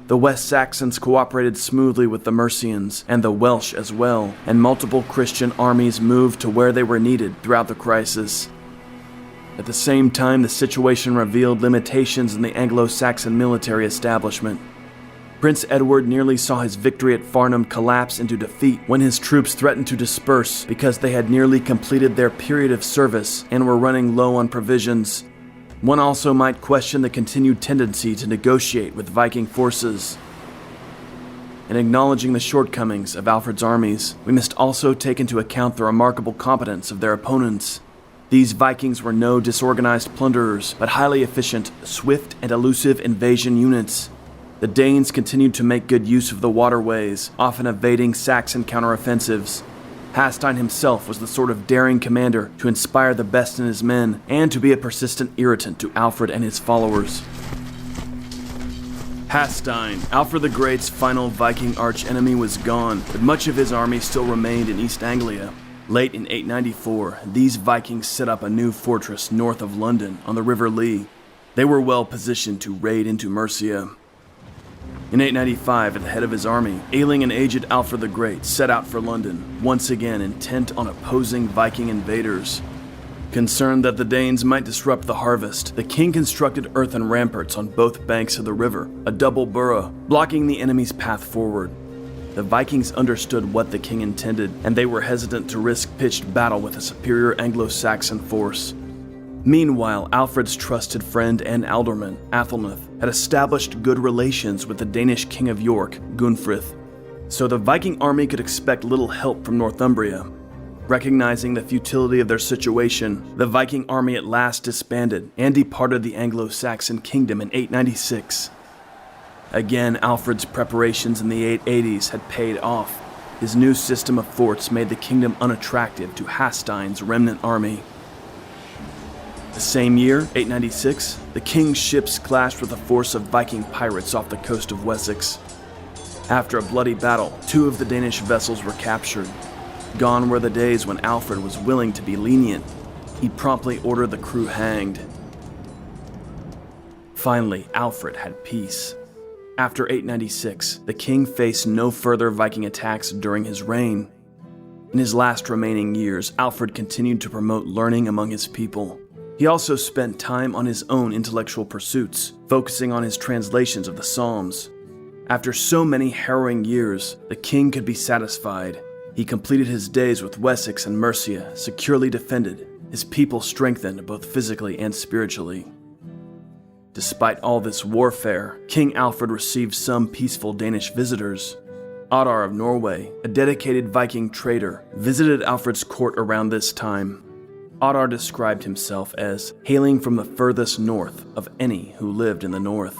The West Saxons cooperated smoothly with the Mercians, and the Welsh as well, and multiple Christian armies moved to where they were needed throughout the crisis. At the same time, the situation revealed limitations in the Anglo-Saxon military establishment. Prince Edward nearly saw his victory at Farnham collapse into defeat when his troops threatened to disperse because they had nearly completed their period of service and were running low on provisions. One also might question the continued tendency to negotiate with Viking forces. In acknowledging the shortcomings of Alfred's armies, we must also take into account the remarkable competence of their opponents. These Vikings were no disorganized plunderers, but highly efficient, swift, and elusive invasion units. The Danes continued to make good use of the waterways, often evading Saxon counteroffensives. Hasstein himself was the sort of daring commander to inspire the best in his men and to be a persistent irritant to Alfred and his followers. Hasstein, Alfred the Great's final Viking arch-enemy, was gone, but much of his army still remained in East Anglia. Late in 894, these Vikings set up a new fortress north of London on the River Lee. They were well positioned to raid into Mercia. In 895, at the head of his army, ailing and aged Alfred the Great set out for London, once again intent on opposing Viking invaders. Concerned that the Danes might disrupt the harvest, the king constructed earthen ramparts on both banks of the river, a double borough, blocking the enemy's path forward. The Vikings understood what the king intended, and they were hesitant to risk pitched battle with a superior Anglo-Saxon force. Meanwhile, Alfred's trusted friend and alderman, Athelnith, had established good relations with the Danish king of York, Gunfrith, so the Viking army could expect little help from Northumbria. Recognizing the futility of their situation, the Viking army at last disbanded and departed the Anglo-Saxon kingdom in 896. Again, Alfred's preparations in the 880s had paid off. His new system of forts made the kingdom unattractive to Hastein's remnant army. The same year, 896, the king's ships clashed with a force of Viking pirates off the coast of Wessex. After a bloody battle, 2 of the Danish vessels were captured. Gone were the days when Alfred was willing to be lenient. He promptly ordered the crew hanged. Finally, Alfred had peace. After 896, the king faced no further Viking attacks during his reign. In his last remaining years, Alfred continued to promote learning among his people. He also spent time on his own intellectual pursuits, focusing on his translations of the Psalms. After so many harrowing years, the king could be satisfied. He completed his days with Wessex and Mercia, securely defended, his people strengthened both physically and spiritually. Despite all this warfare, King Alfred received some peaceful Danish visitors. Oddar of Norway, a dedicated Viking trader, visited Alfred's court around this time. Oddar described himself as hailing from the furthest north of any who lived in the north.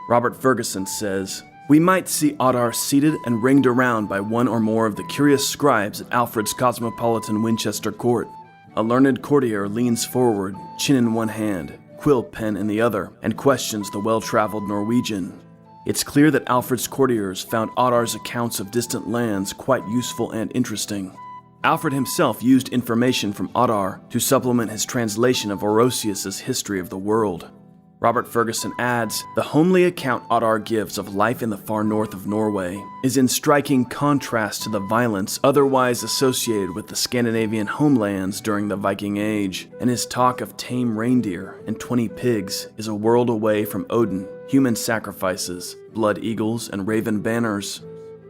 Robert Ferguson says, "We might see Oddar seated and ringed around by one or more of the curious scribes at Alfred's cosmopolitan Winchester court. A learned courtier leans forward, chin in one hand, quill pen in the other, and questions the well-traveled Norwegian. It's clear that Alfred's courtiers found Oddar's accounts of distant lands quite useful and interesting. Alfred himself used information from Oddar to supplement his translation of Orosius's History of the World." Robert Ferguson adds, "The homely account Oddar gives of life in the far north of Norway is in striking contrast to the violence otherwise associated with the Scandinavian homelands during the Viking Age, and his talk of tame reindeer and 20 pigs is a world away from Odin, human sacrifices, blood eagles, and raven banners."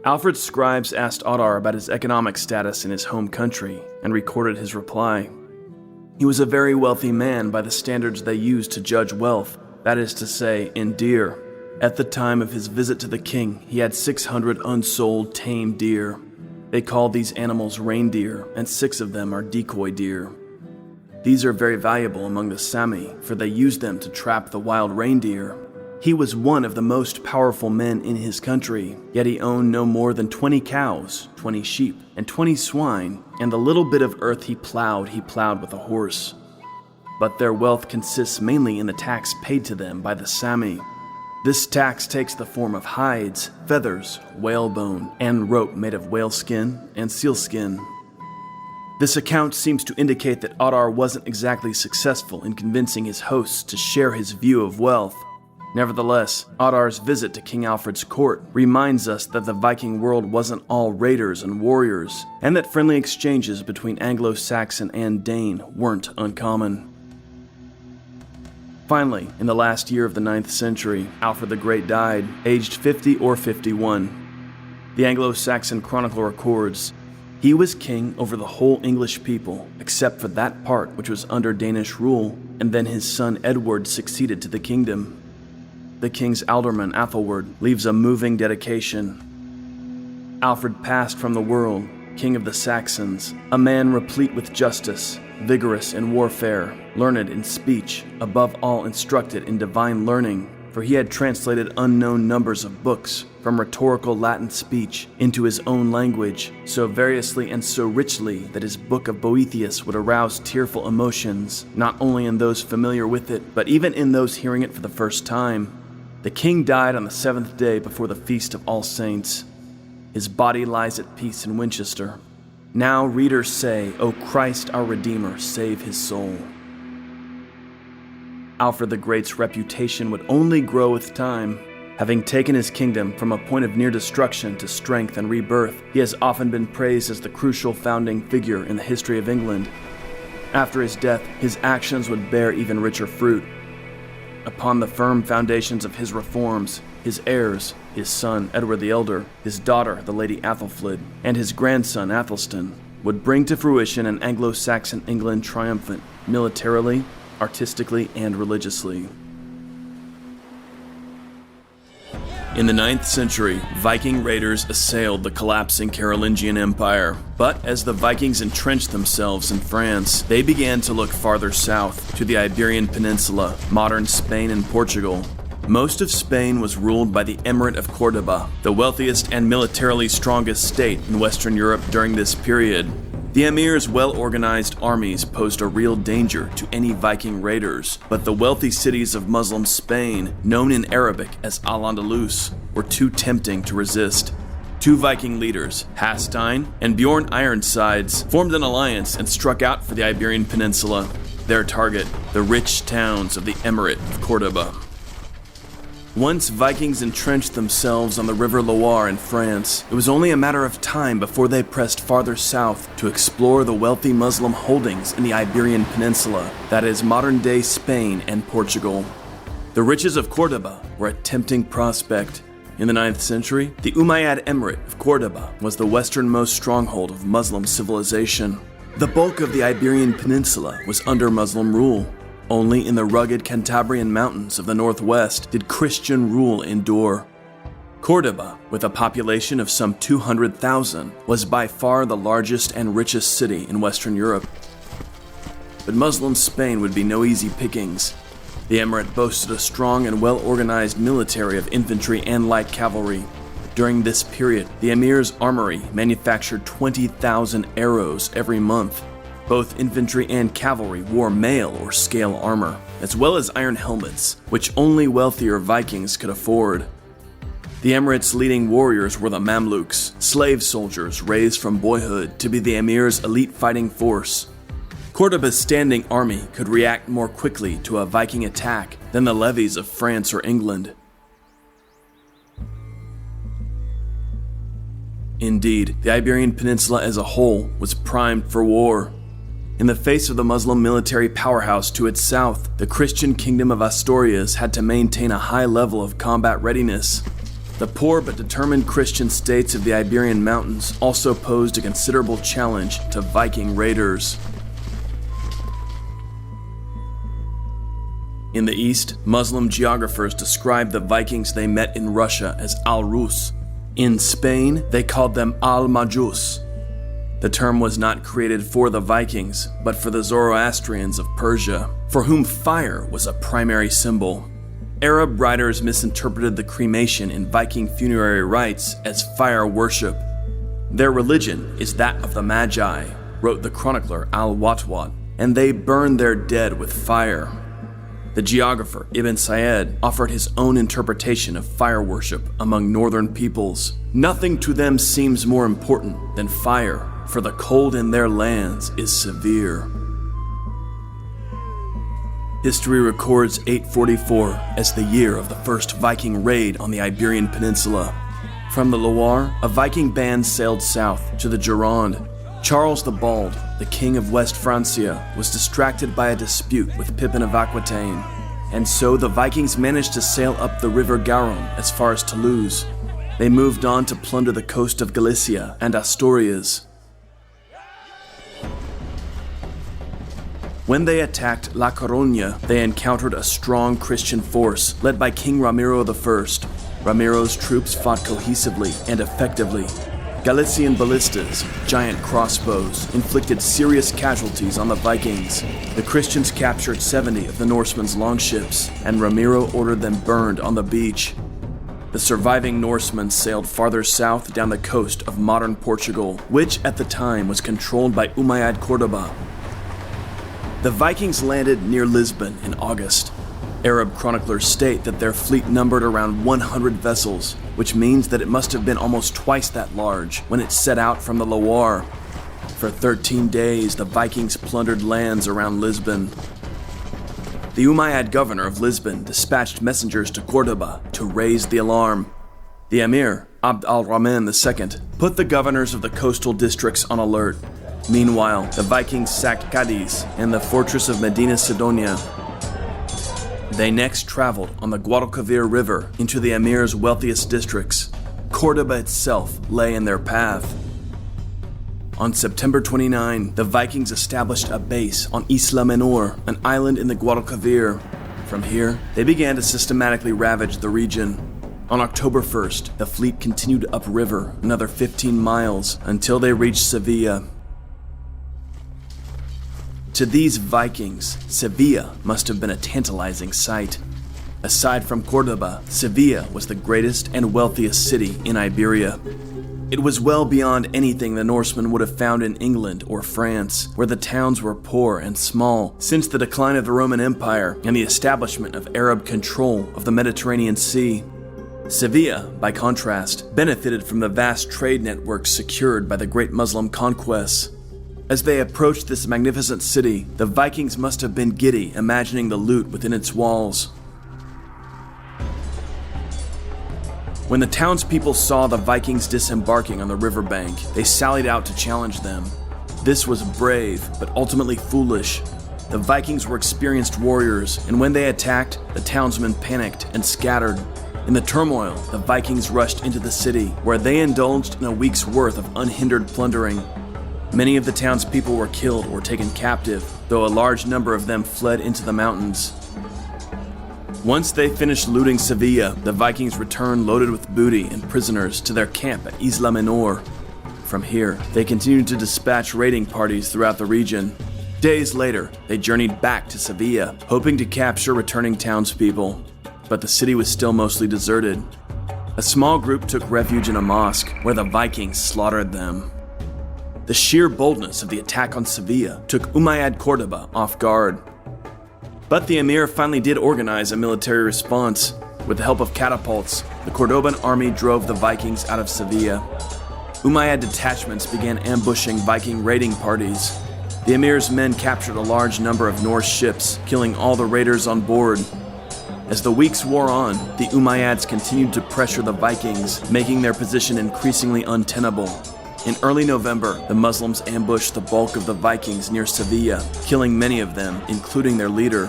Alfred's scribes asked Oddar about his economic status in his home country and recorded his reply. He was a very wealthy man by the standards they used to judge wealth, that is to say, in deer. At the time of his visit to the king, he had 600 unsold tame deer. They called these animals reindeer, and 6 of them are decoy deer. These are very valuable among the Sami, for they used them to trap the wild reindeer. He was one of the most powerful men in his country, yet he owned no more than 20 cows, 20 sheep, and 20 swine, and the little bit of earth he plowed with a horse. But their wealth consists mainly in the tax paid to them by the Sami. This tax takes the form of hides, feathers, whalebone, and rope made of whale skin and seal skin. This account seems to indicate that Oddar wasn't exactly successful in convincing his hosts to share his view of wealth. Nevertheless, Oddar's visit to King Alfred's court reminds us that the Viking world wasn't all raiders and warriors, and that friendly exchanges between Anglo-Saxon and Dane weren't uncommon. Finally, in the last year of the 9th century, Alfred the Great died, aged 50 or 51. The Anglo-Saxon Chronicle records, "He was king over the whole English people, except for that part which was under Danish rule, and then his son Edward succeeded to the kingdom." The king's alderman, Athelward, leaves a moving dedication. "Alfred passed from the world, king of the Saxons, a man replete with justice, vigorous in warfare, learned in speech, above all instructed in divine learning, for he had translated unknown numbers of books from rhetorical Latin speech into his own language, so variously and so richly that his book of Boethius would arouse tearful emotions, not only in those familiar with it, but even in those hearing it for the first time. The king died on the 7th day before the Feast of All Saints. His body lies at peace in Winchester. Now readers say, O Christ our Redeemer, save his soul. Alfred the Great's reputation would only grow with time. Having taken his kingdom from a point of near destruction to strength and rebirth, he has often been praised as the crucial founding figure in the history of England. After his death, his actions would bear even richer fruit. Upon the firm foundations of his reforms, his heirs, his son Edward the Elder, his daughter the Lady Athelflaed, and his grandson Athelstan, would bring to fruition an Anglo-Saxon England triumphant, militarily, artistically, and religiously. In the 9th century, Viking raiders assailed the collapsing Carolingian Empire, but as the Vikings entrenched themselves in France, they began to look farther south, to the Iberian Peninsula, modern Spain and Portugal. Most of Spain was ruled by the Emirate of Córdoba, the wealthiest and militarily strongest state in Western Europe during this period. The emir's well-organized armies posed a real danger to any Viking raiders, but the wealthy cities of Muslim Spain, known in Arabic as Al-Andalus, were too tempting to resist. Two Viking leaders, Hastein and Bjorn Ironsides, formed an alliance and struck out for the Iberian Peninsula. Their target, the rich towns of the Emirate of Córdoba. Once Vikings entrenched themselves on the River Loire in France, it was only a matter of time before they pressed farther south to explore the wealthy Muslim holdings in the Iberian Peninsula, that is modern-day Spain and Portugal. The riches of Córdoba were a tempting prospect. In the 9th century, the Umayyad Emirate of Córdoba was the westernmost stronghold of Muslim civilization. The bulk of the Iberian Peninsula was under Muslim rule. Only in the rugged Cantabrian mountains of the northwest did Christian rule endure. Córdoba, with a population of some 200,000, was by far the largest and richest city in Western Europe. But Muslim Spain would be no easy pickings. The emirate boasted a strong and well-organized military of infantry and light cavalry. During this period, the emir's armory manufactured 20,000 arrows every month. Both infantry and cavalry wore mail or scale armor, as well as iron helmets, which only wealthier Vikings could afford. The Emirate's leading warriors were the Mamluks, slave soldiers raised from boyhood to be the emir's elite fighting force. Córdoba's standing army could react more quickly to a Viking attack than the levies of France or England. Indeed, the Iberian Peninsula as a whole was primed for war. In the face of the Muslim military powerhouse to its south, the Christian kingdom of Asturias had to maintain a high level of combat readiness. The poor but determined Christian states of the Iberian Mountains also posed a considerable challenge to Viking raiders. In the east, Muslim geographers described the Vikings they met in Russia as Al-Rus. In Spain, they called them Al-Majus. The term was not created for the Vikings, but for the Zoroastrians of Persia, for whom fire was a primary symbol. Arab writers misinterpreted the cremation in Viking funerary rites as fire worship. Their religion is that of the Magi, wrote the chronicler Al-Watwat, and they burned their dead with fire. The geographer Ibn Said offered his own interpretation of fire worship among northern peoples. Nothing to them seems more important than fire, for the cold in their lands is severe. History records 844 as the year of the first Viking raid on the Iberian Peninsula. From the Loire, a Viking band sailed south to the Gironde. Charles the Bald, the king of West Francia, was distracted by a dispute with Pippin of Aquitaine, and so the Vikings managed to sail up the river Garonne as far as Toulouse. They moved on to plunder the coast of Galicia and Asturias. When they attacked La Coruña, they encountered a strong Christian force led by King Ramiro I. Ramiro's troops fought cohesively and effectively. Galician ballistas, giant crossbows, inflicted serious casualties on the Vikings. The Christians captured 70 of the Norsemen's longships, and Ramiro ordered them burned on the beach. The surviving Norsemen sailed farther south down the coast of modern Portugal, which at the time was controlled by Umayyad Cordoba. The Vikings landed near Lisbon in August. Arab chroniclers state that their fleet numbered around 100 vessels, which means that it must have been almost twice that large when it set out from the Loire. For 13 days, the Vikings plundered lands around Lisbon. The Umayyad governor of Lisbon dispatched messengers to Cordoba to raise the alarm. The emir, Abd al-Rahman II, put the governors of the coastal districts on alert. Meanwhile, the Vikings sacked Cadiz and the fortress of Medina Sidonia. They next traveled on the Guadalquivir River into the emir's wealthiest districts. Cordoba itself lay in their path. On September 29, the Vikings established a base on Isla Menor, an island in the Guadalquivir. From here, they began to systematically ravage the region. On October 1st, the fleet continued upriver another 15 miles until they reached Sevilla. To these Vikings, Sevilla must have been a tantalizing sight. Aside from Cordoba, Sevilla was the greatest and wealthiest city in Iberia. It was well beyond anything the Norsemen would have found in England or France, where the towns were poor and small since the decline of the Roman Empire and the establishment of Arab control of the Mediterranean Sea. Sevilla, by contrast, benefited from the vast trade networks secured by the great Muslim conquests. As they approached this magnificent city, the Vikings must have been giddy imagining the loot within its walls. When the townspeople saw the Vikings disembarking on the riverbank, they sallied out to challenge them. This was brave, but ultimately foolish. The Vikings were experienced warriors, and when they attacked, the townsmen panicked and scattered. In the turmoil, the Vikings rushed into the city, where they indulged in a week's worth of unhindered plundering. Many of the townspeople were killed or taken captive, though a large number of them fled into the mountains. Once they finished looting Sevilla, the Vikings returned loaded with booty and prisoners to their camp at Isla Menor. From here, they continued to dispatch raiding parties throughout the region. Days later, they journeyed back to Sevilla, hoping to capture returning townspeople. But the city was still mostly deserted. A small group took refuge in a mosque, where the Vikings slaughtered them. The sheer boldness of the attack on Sevilla took Umayyad Cordoba off guard. But the emir finally did organize a military response. With the help of catapults, the Cordoban army drove the Vikings out of Sevilla. Umayyad detachments began ambushing Viking raiding parties. The emir's men captured a large number of Norse ships, killing all the raiders on board. As the weeks wore on, the Umayyads continued to pressure the Vikings, making their position increasingly untenable. In early November, the Muslims ambushed the bulk of the Vikings near Sevilla, killing many of them, including their leader.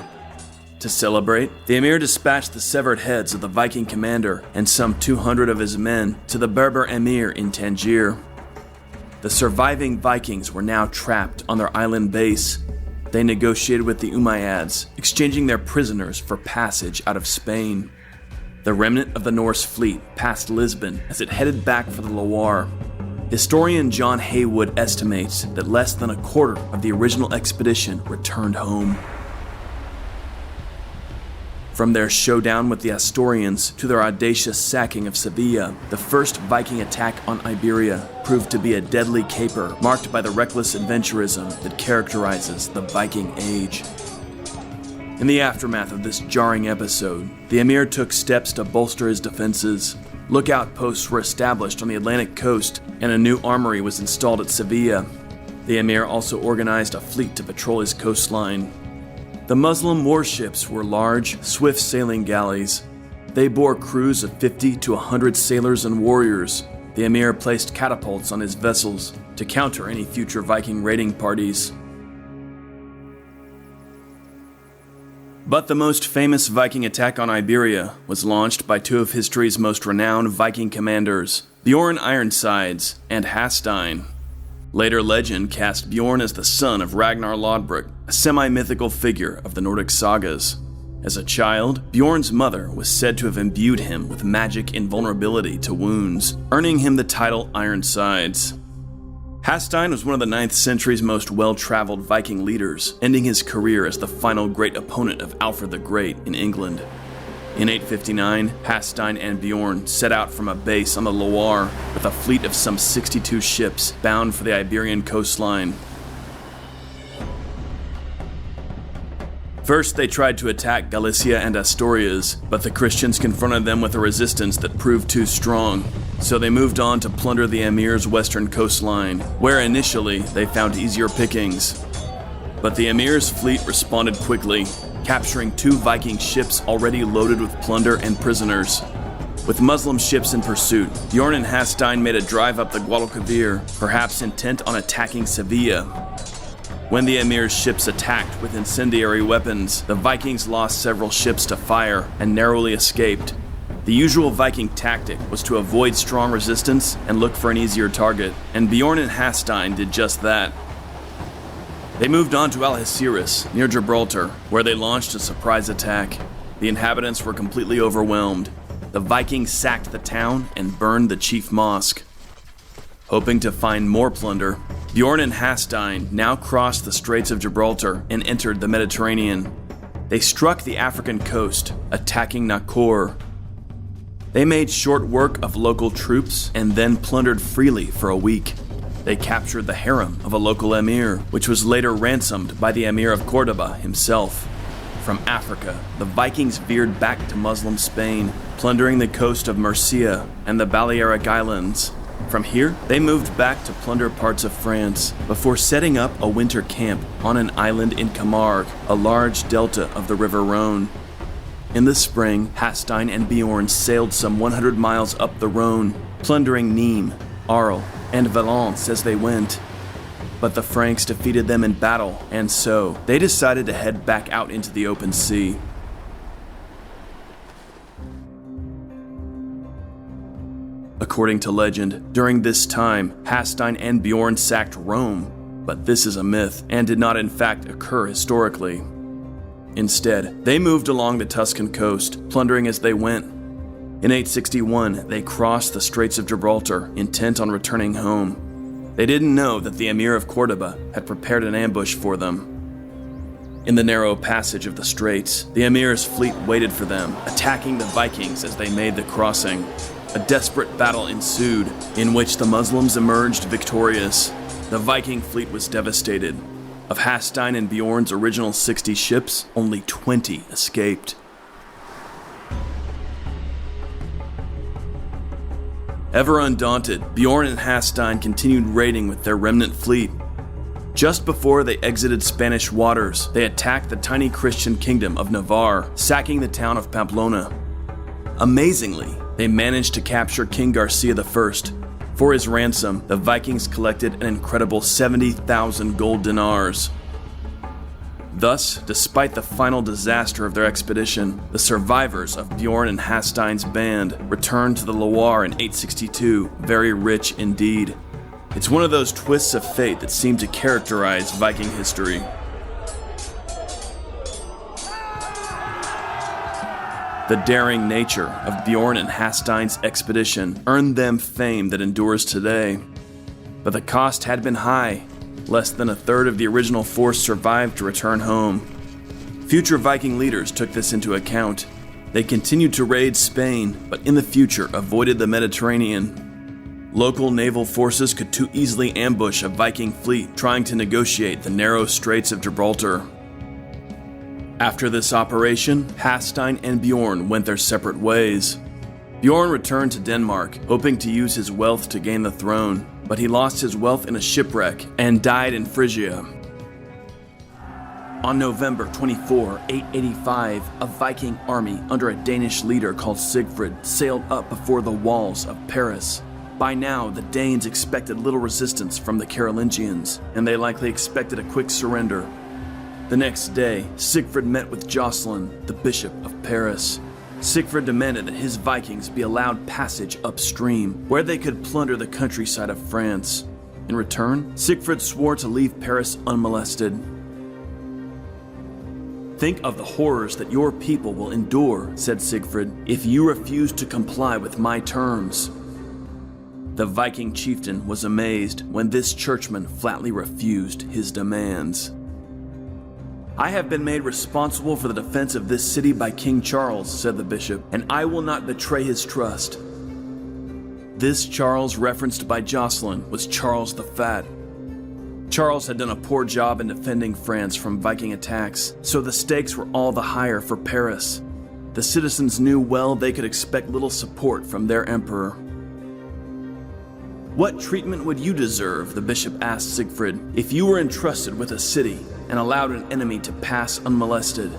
To celebrate, the emir dispatched the severed heads of the Viking commander and some 200 of his men to the Berber emir in Tangier. The surviving Vikings were now trapped on their island base. They negotiated with the Umayyads, exchanging their prisoners for passage out of Spain. The remnant of the Norse fleet passed Lisbon as it headed back for the Loire. Historian John Haywood estimates that less than a quarter of the original expedition returned home. From their showdown with the Asturians to their audacious sacking of Sevilla, the first Viking attack on Iberia proved to be a deadly caper marked by the reckless adventurism that characterizes the Viking Age. In the aftermath of this jarring episode, the emir took steps to bolster his defenses. Lookout posts were established on the Atlantic coast, and a new armory was installed at Sevilla. The emir also organized a fleet to patrol his coastline. The Muslim warships were large, swift sailing galleys. They bore crews of 50 to 100 sailors and warriors. The emir placed catapults on his vessels to counter any future Viking raiding parties. But the most famous Viking attack on Iberia was launched by two of history's most renowned Viking commanders, Bjorn Ironsides and Hastein. Later legend cast Bjorn as the son of Ragnar Lodbrok, a semi-mythical figure of the Nordic sagas. As a child, Bjorn's mother was said to have imbued him with magic invulnerability to wounds, earning him the title Ironsides. Halstein was one of the 9th century's most well-traveled Viking leaders, ending his career as the final great opponent of Alfred the Great in England. In 859, Halstein and Bjorn set out from a base on the Loire with a fleet of some 62 ships bound for the Iberian coastline. First, they tried to attack Galicia and Asturias, but the Christians confronted them with a resistance that proved too strong, so they moved on to plunder the emir's western coastline, where initially they found easier pickings. But the emir's fleet responded quickly, capturing 2 Viking ships already loaded with plunder and prisoners. With Muslim ships in pursuit, Bjorn and Halstein made a drive up the Guadalquivir, perhaps intent on attacking Sevilla. When the emir's ships attacked with incendiary weapons, the Vikings lost several ships to fire and narrowly escaped. The usual Viking tactic was to avoid strong resistance and look for an easier target, and Bjorn and Halstein did just that. They moved on to Algeciras, near Gibraltar, where they launched a surprise attack. The inhabitants were completely overwhelmed. The Vikings sacked the town and burned the chief mosque. Hoping to find more plunder, Bjorn and Halstein now crossed the Straits of Gibraltar and entered the Mediterranean. They struck the African coast, attacking Nakor. They made short work of local troops and then plundered freely for a week. They captured the harem of a local emir, which was later ransomed by the emir of Córdoba himself. From Africa, the Vikings veered back to Muslim Spain, plundering the coast of Murcia and the Balearic Islands. From here, they moved back to plunder parts of France before setting up a winter camp on an island in Camargue, a large delta of the River Rhône. In the spring, Halstein and Bjorn sailed some 100 miles up the Rhône, plundering Nîmes, Arles, and Valence as they went. But the Franks defeated them in battle, and so they decided to head back out into the open sea. According to legend, during this time, Halstein and Bjorn sacked Rome, but this is a myth and did not in fact occur historically. Instead, they moved along the Tuscan coast, plundering as they went. In 861, they crossed the Straits of Gibraltar, intent on returning home. They didn't know that the Emir of Córdoba had prepared an ambush for them. In the narrow passage of the straits, the Emir's fleet waited for them, attacking the Vikings as they made the crossing. A desperate battle ensued, in which the Muslims emerged victorious. The Viking fleet was devastated. Of Halstein and Bjorn's original 60 ships, only 20 escaped. Ever undaunted, Bjorn and Halstein continued raiding with their remnant fleet. Just before they exited Spanish waters, they attacked the tiny Christian kingdom of Navarre, sacking the town of Pamplona. Amazingly, they managed to capture King Garcia I. For his ransom, the Vikings collected an incredible 70,000 gold dinars. Thus, despite the final disaster of their expedition, the survivors of Bjorn and Halstein's band returned to the Loire in 862, very rich indeed. It's one of those twists of fate that seem to characterize Viking history. The daring nature of Bjorn and Halstein's expedition earned them fame that endures today. But the cost had been high. Less than a third of the original force survived to return home. Future Viking leaders took this into account. They continued to raid Spain, but in the future avoided the Mediterranean. Local naval forces could too easily ambush a Viking fleet trying to negotiate the narrow Straits of Gibraltar. After this operation, Halstein and Bjorn went their separate ways. Bjorn returned to Denmark, hoping to use his wealth to gain the throne, but he lost his wealth in a shipwreck and died in Phrygia. On November 24, 885, a Viking army under a Danish leader called Sigfrid sailed up before the walls of Paris. By now, the Danes expected little resistance from the Carolingians, and they likely expected a quick surrender. The next day, Sigfrid met with Jocelyn, the Bishop of Paris. Sigfrid demanded that his Vikings be allowed passage upstream, where they could plunder the countryside of France. In return, Sigfrid swore to leave Paris unmolested. Think of the horrors that your people will endure, said Sigfrid, if you refuse to comply with my terms. The Viking chieftain was amazed when this churchman flatly refused his demands. I have been made responsible for the defense of this city by King Charles, said the bishop, and I will not betray his trust. This Charles referenced by Jocelyn was Charles the Fat. Charles had done a poor job in defending France from Viking attacks, so the stakes were all the higher for Paris. The citizens knew well they could expect little support from their emperor. What treatment would you deserve, the bishop asked Sigfrid, if you were entrusted with a city and allowed an enemy to pass unmolested?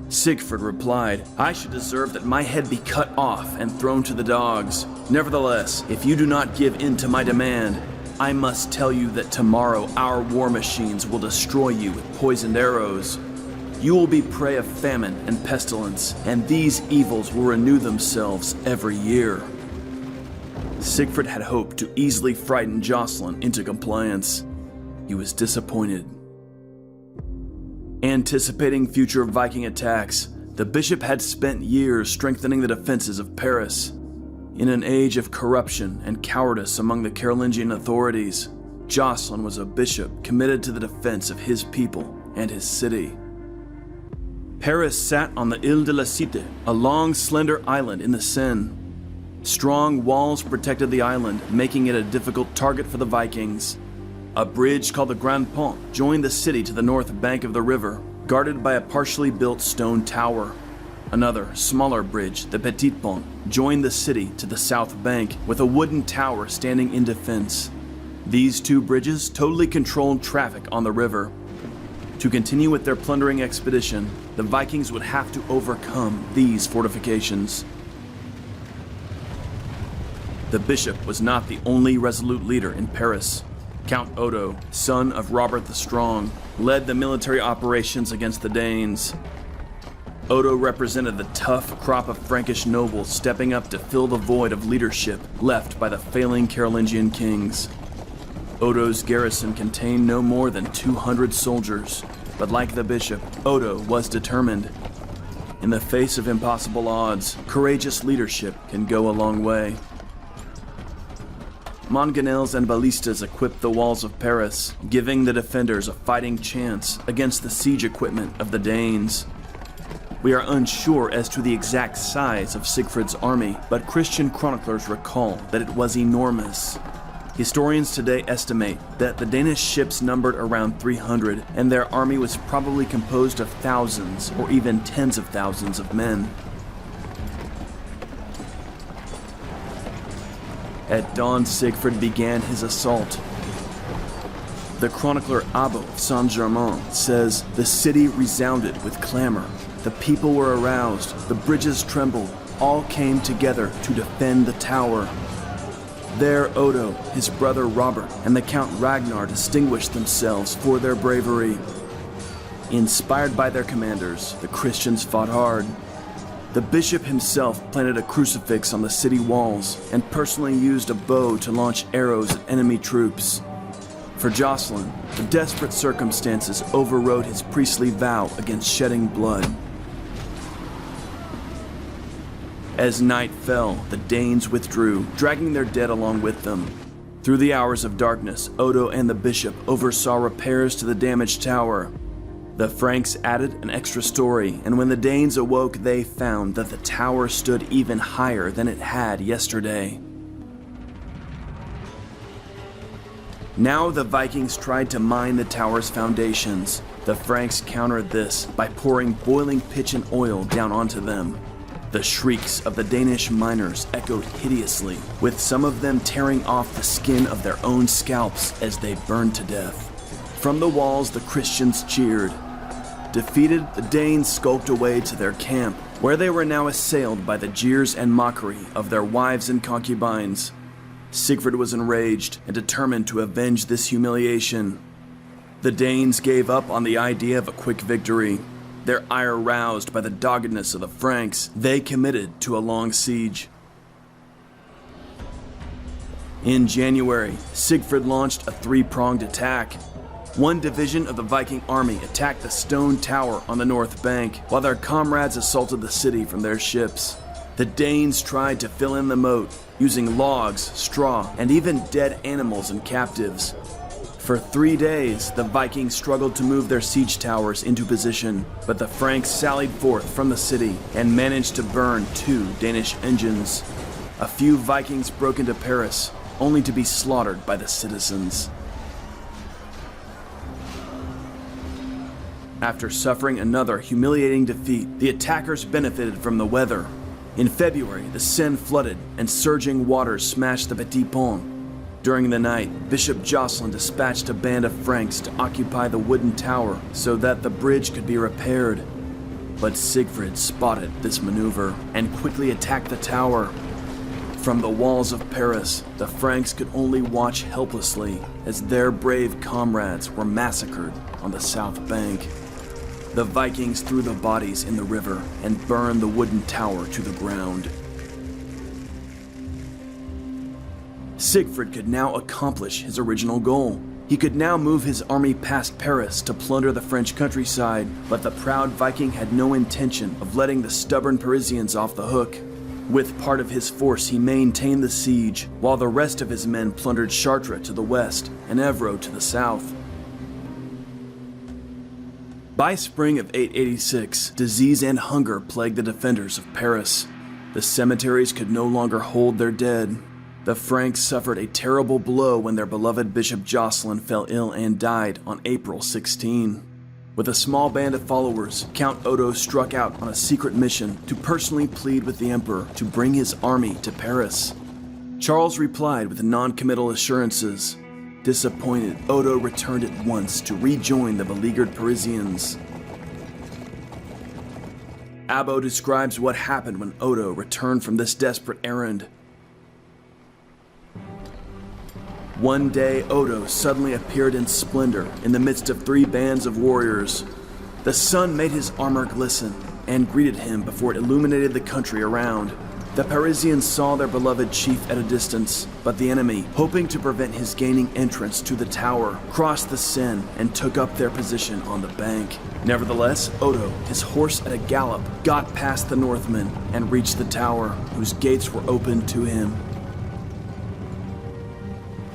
Sigfrid replied, I should deserve that my head be cut off and thrown to the dogs. Nevertheless, if you do not give in to my demand, I must tell you that tomorrow our war machines will destroy you with poisoned arrows. You will be prey of famine and pestilence, and these evils will renew themselves every year. Sigfrid had hoped to easily frighten Jocelyn into compliance. He was disappointed. Anticipating future Viking attacks, the bishop had spent years strengthening the defenses of Paris. In an age of corruption and cowardice among the Carolingian authorities, Jocelyn was a bishop committed to the defense of his people and his city. Paris sat on the Île de la Cité, a long, slender island in the Seine. Strong walls protected the island, making it a difficult target for the Vikings. A bridge called the Grand Pont joined the city to the north bank of the river, guarded by a partially built stone tower. Another, smaller bridge, the Petit Pont, joined the city to the south bank, with a wooden tower standing in defense. These two bridges totally controlled traffic on the river. To continue with their plundering expedition, the Vikings would have to overcome these fortifications. The bishop was not the only resolute leader in Paris. Count Odo, son of Robert the Strong, led the military operations against the Danes. Odo represented the tough crop of Frankish nobles stepping up to fill the void of leadership left by the failing Carolingian kings. Odo's garrison contained no more than 200 soldiers, but like the bishop, Odo was determined. In the face of impossible odds, courageous leadership can go a long way. Mangonels and ballistas equipped the walls of Paris, giving the defenders a fighting chance against the siege equipment of the Danes. We are unsure as to the exact size of Sigfrid's army, but Christian chroniclers recall that it was enormous. Historians today estimate that the Danish ships numbered around 300, and their army was probably composed of thousands or even tens of thousands of men. At dawn, Sigfrid began his assault. The chronicler Abbo of Saint-Germain says, the city resounded with clamor. The people were aroused, the bridges trembled, all came together to defend the tower. There Odo, his brother Robert, and the Count Ragnar distinguished themselves for their bravery. Inspired by their commanders, the Christians fought hard. The bishop himself planted a crucifix on the city walls and personally used a bow to launch arrows at enemy troops. For Jocelyn, the desperate circumstances overrode his priestly vow against shedding blood. As night fell, the Danes withdrew, dragging their dead along with them. Through the hours of darkness, Odo and the bishop oversaw repairs to the damaged tower. The Franks added an extra story, and when the Danes awoke, they found that the tower stood even higher than it had yesterday. Now the Vikings tried to mine the tower's foundations. The Franks countered this by pouring boiling pitch and oil down onto them. The shrieks of the Danish miners echoed hideously, with some of them tearing off the skin of their own scalps as they burned to death. From the walls, the Christians cheered. Defeated, the Danes skulked away to their camp, where they were now assailed by the jeers and mockery of their wives and concubines. Sigfrid was enraged and determined to avenge this humiliation. The Danes gave up on the idea of a quick victory. Their ire roused by the doggedness of the Franks, they committed to a long siege. In January, Sigfrid launched a three-pronged attack. One division of the Viking army attacked the stone tower on the north bank, while their comrades assaulted the city from their ships. The Danes tried to fill in the moat, using logs, straw, and even dead animals and captives. For 3 days, the Vikings struggled to move their siege towers into position, but the Franks sallied forth from the city and managed to burn 2 Danish engines. A few Vikings broke into Paris, only to be slaughtered by the citizens. After suffering another humiliating defeat, the attackers benefited from the weather. In February, the Seine flooded and surging waters smashed the Petit Pont. During the night, Bishop Jocelyn dispatched a band of Franks to occupy the wooden tower so that the bridge could be repaired. But Siegfried spotted this maneuver and quickly attacked the tower. From the walls of Paris, the Franks could only watch helplessly as their brave comrades were massacred on the south bank. The Vikings threw the bodies in the river and burned the wooden tower to the ground. Siegfried could now accomplish his original goal. He could now move his army past Paris to plunder the French countryside, but the proud Viking had no intention of letting the stubborn Parisians off the hook. With part of his force, he maintained the siege, while the rest of his men plundered Chartres to the west and Evreux to the south. By spring of 886, disease and hunger plagued the defenders of Paris. The cemeteries could no longer hold their dead. The Franks suffered a terrible blow when their beloved Bishop Jocelyn fell ill and died on April 16. With a small band of followers, Count Odo struck out on a secret mission to personally plead with the emperor to bring his army to Paris. Charles replied with non-committal assurances. Disappointed, Odo returned at once to rejoin the beleaguered Parisians. Abbo describes what happened when Odo returned from this desperate errand. One day, Odo suddenly appeared in splendor in the midst of 3 bands of warriors. The sun made his armor glisten and greeted him before it illuminated the country around. The Parisians saw their beloved chief at a distance, but the enemy, hoping to prevent his gaining entrance to the tower, crossed the Seine and took up their position on the bank. Nevertheless, Odo, his horse at a gallop, got past the Northmen and reached the tower, whose gates were opened to him.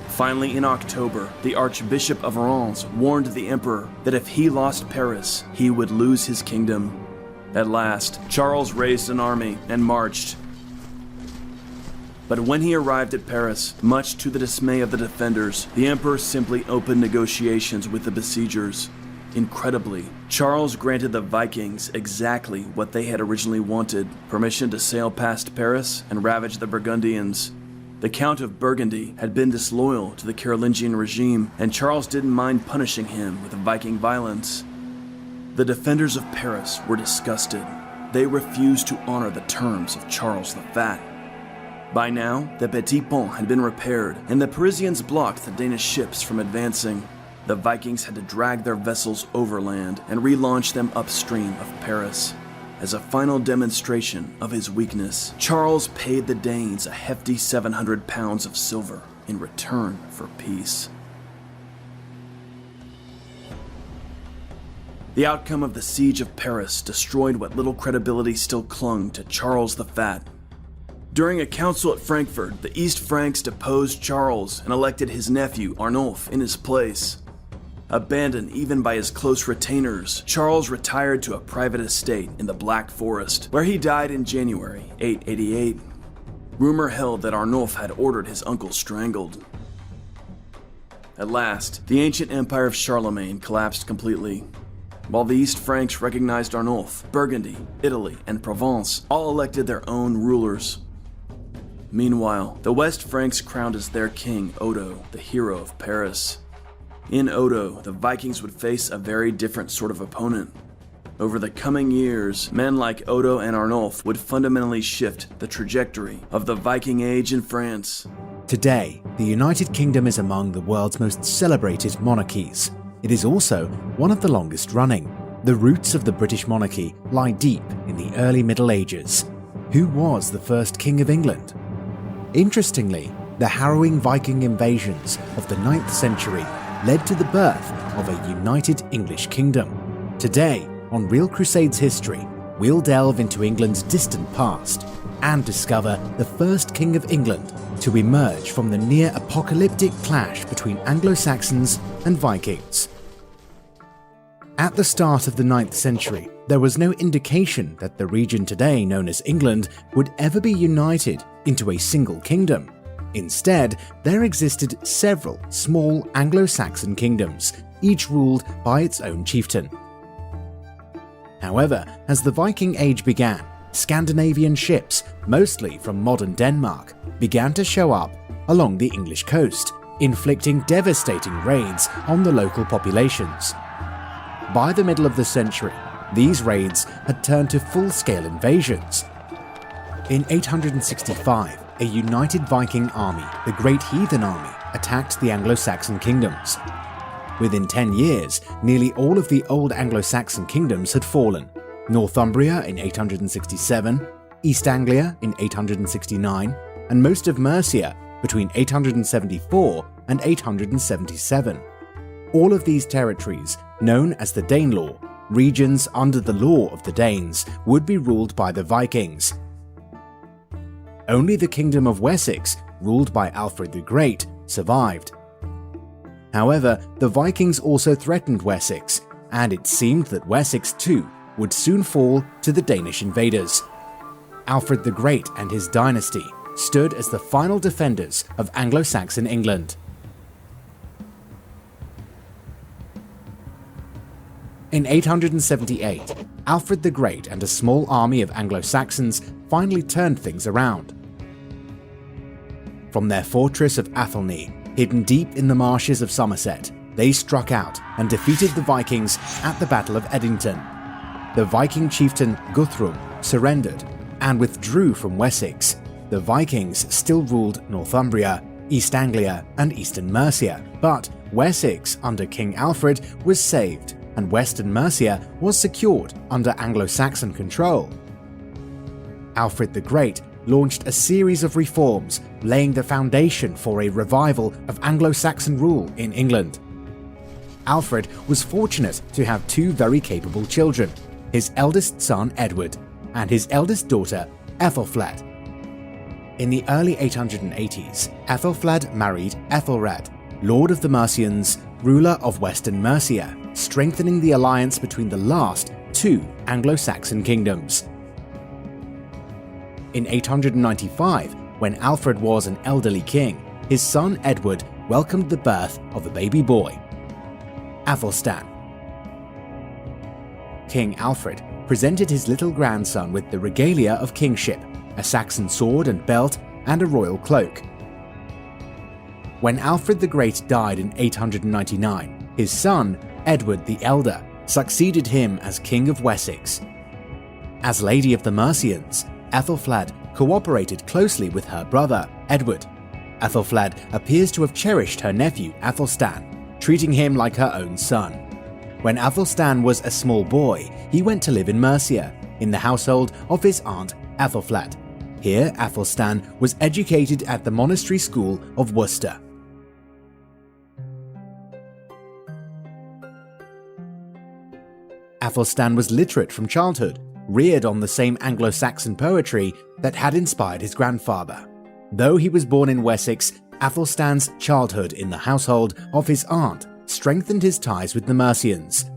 Finally, in October, the Archbishop of Reims warned the emperor that if he lost Paris, he would lose his kingdom. At last, Charles raised an army and marched. But when he arrived at Paris, much to the dismay of the defenders, the emperor simply opened negotiations with the besiegers. Incredibly, Charles granted the Vikings exactly what they had originally wanted: permission to sail past Paris and ravage the Burgundians. The Count of Burgundy had been disloyal to the Carolingian regime, and Charles didn't mind punishing him with Viking violence. The defenders of Paris were disgusted. They refused to honor the terms of Charles the Fat. By now, the Petit Pont had been repaired, and the Parisians blocked the Danish ships from advancing. The Vikings had to drag their vessels overland and relaunch them upstream of Paris. As a final demonstration of his weakness, Charles paid the Danes a hefty 700 pounds of silver in return for peace. The outcome of the siege of Paris destroyed what little credibility still clung to Charles the Fat. During a council at Frankfurt, the East Franks deposed Charles and elected his nephew Arnulf in his place. Abandoned even by his close retainers, Charles retired to a private estate in the Black Forest, where he died in January 888. Rumor held that Arnulf had ordered his uncle strangled. At last, the ancient empire of Charlemagne collapsed completely. While the East Franks recognized Arnulf, Burgundy, Italy, and Provence all elected their own rulers. Meanwhile, the West Franks crowned as their king Odo, the hero of Paris. In Odo, the Vikings would face a very different sort of opponent. Over the coming years, men like Odo and Arnulf would fundamentally shift the trajectory of the Viking Age in France. Today, the United Kingdom is among the world's most celebrated monarchies. It is also one of the longest running. The roots of the British monarchy lie deep in the early Middle Ages. Who was the first king of England? Interestingly, the harrowing Viking invasions of the 9th century led to the birth of a united English kingdom. Today, on Real Crusades History, we'll delve into England's distant past and discover the first king of England to emerge from the near-apocalyptic clash between Anglo-Saxons and Vikings. At the start of the 9th century, there was no indication that the region today known as England would ever be united into a single kingdom. Instead, there existed several small Anglo-Saxon kingdoms, each ruled by its own chieftain. However, as the Viking Age began, Scandinavian ships, mostly from modern Denmark, began to show up along the English coast, inflicting devastating raids on the local populations. By the middle of the century, these raids had turned to full-scale invasions. In 865, a united Viking army, the Great Heathen Army, attacked the Anglo-Saxon kingdoms. Within 10 years, nearly all of the old Anglo-Saxon kingdoms had fallen. Northumbria in 867, East Anglia in 869, and most of Mercia between 874 and 877. All of these territories, known as the Danelaw, regions under the law of the Danes, would be ruled by the Vikings. Only the Kingdom of Wessex, ruled by Alfred the Great, survived. However, the Vikings also threatened Wessex, and it seemed that Wessex too would soon fall to the Danish invaders. Alfred the Great and his dynasty stood as the final defenders of Anglo-Saxon England. In 878, Alfred the Great and a small army of Anglo-Saxons finally turned things around. From their fortress of Athelney, hidden deep in the marshes of Somerset, they struck out and defeated the Vikings at the Battle of Edington. The Viking chieftain Guthrum surrendered and withdrew from Wessex. The Vikings still ruled Northumbria, East Anglia, and eastern Mercia, but Wessex under King Alfred was saved, and western Mercia was secured under Anglo-Saxon control. Alfred the Great launched a series of reforms, laying the foundation for a revival of Anglo-Saxon rule in England. Alfred was fortunate to have two very capable children, his eldest son Edward and his eldest daughter Ethelfled. In the early 880s, Ethelfled married Ethelred, Lord of the Mercians, ruler of Western Mercia, strengthening the alliance between the last two Anglo-Saxon kingdoms. In 895, when Alfred was an elderly king, his son Edward welcomed the birth of a baby boy, Athelstan. King Alfred presented his little grandson with the regalia of kingship, a Saxon sword and belt, and a royal cloak. When Alfred the Great died in 899, his son, Edward the Elder, succeeded him as King of Wessex. As Lady of the Mercians, Ethelfled cooperated closely with her brother, Edward. Ethelfled appears to have cherished her nephew, Athelstan, treating him like her own son. When Athelstan was a small boy, he went to live in Mercia, in the household of his aunt, Ethelfled. Here, Athelstan was educated at the monastery school of Worcester. Athelstan was literate from childhood, reared on the same Anglo-Saxon poetry that had inspired his grandfather. Though he was born in Wessex, Athelstan's childhood in the household of his aunt strengthened his ties with the Mercians.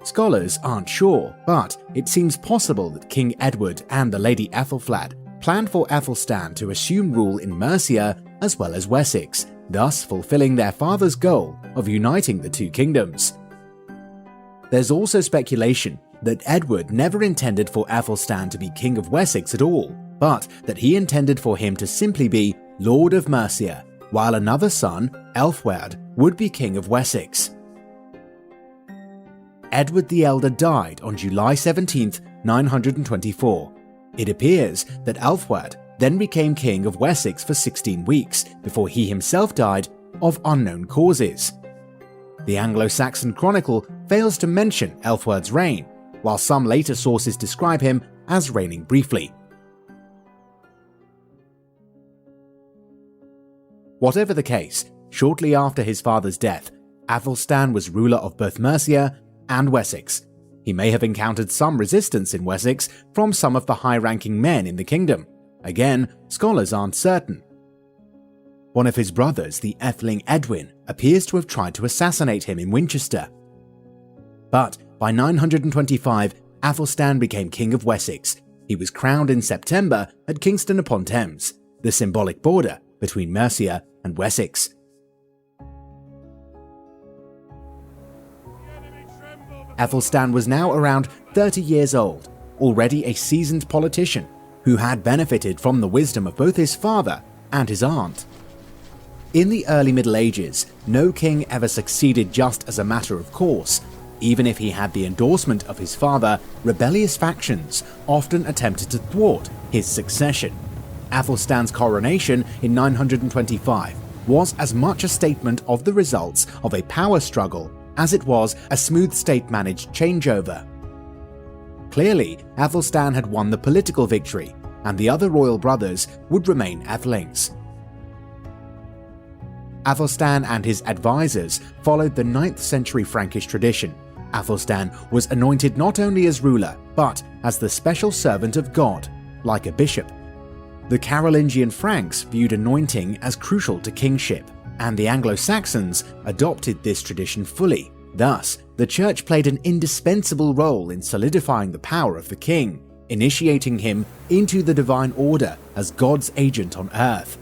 Scholars aren't sure, but it seems possible that King Edward and the Lady Ethelfled planned for Athelstan to assume rule in Mercia as well as Wessex, thus fulfilling their father's goal of uniting the two kingdoms. There's also speculation that Edward never intended for Athelstan to be King of Wessex at all, but that he intended for him to simply be Lord of Mercia, while another son, Elfwerd, would be King of Wessex. Edward the Elder died on July 17, 924. It appears that Elfwerd then became King of Wessex for 16 weeks before he himself died of unknown causes. The Anglo-Saxon Chronicle fails to mention Elfwerd's reign, while some later sources describe him as reigning briefly. Whatever the case, shortly after his father's death, Athelstan was ruler of both Mercia and Wessex. He may have encountered some resistance in Wessex from some of the high-ranking men in the kingdom. Again, scholars aren't certain. One of his brothers, the Etheling Edwin, appears to have tried to assassinate him in Winchester. But by 925, Athelstan became King of Wessex. He was crowned in September at Kingston-upon-Thames, the symbolic border between Mercia and Wessex. Athelstan was now around 30 years old, already a seasoned politician who had benefited from the wisdom of both his father and his aunt. In the early Middle Ages, no king ever succeeded just as a matter of course. Even if he had the endorsement of his father, rebellious factions often attempted to thwart his succession. Athelstan's coronation in 925 was as much a statement of the results of a power struggle as it was a smooth state-managed changeover. Clearly, Athelstan had won the political victory, and the other royal brothers would remain Athelings. Athelstan and his advisors followed the 9th century Frankish tradition. Athelstan was anointed not only as ruler, but as the special servant of God, like a bishop. The Carolingian Franks viewed anointing as crucial to kingship, and the Anglo-Saxons adopted this tradition fully. Thus, the church played an indispensable role in solidifying the power of the king, initiating him into the divine order as God's agent on earth.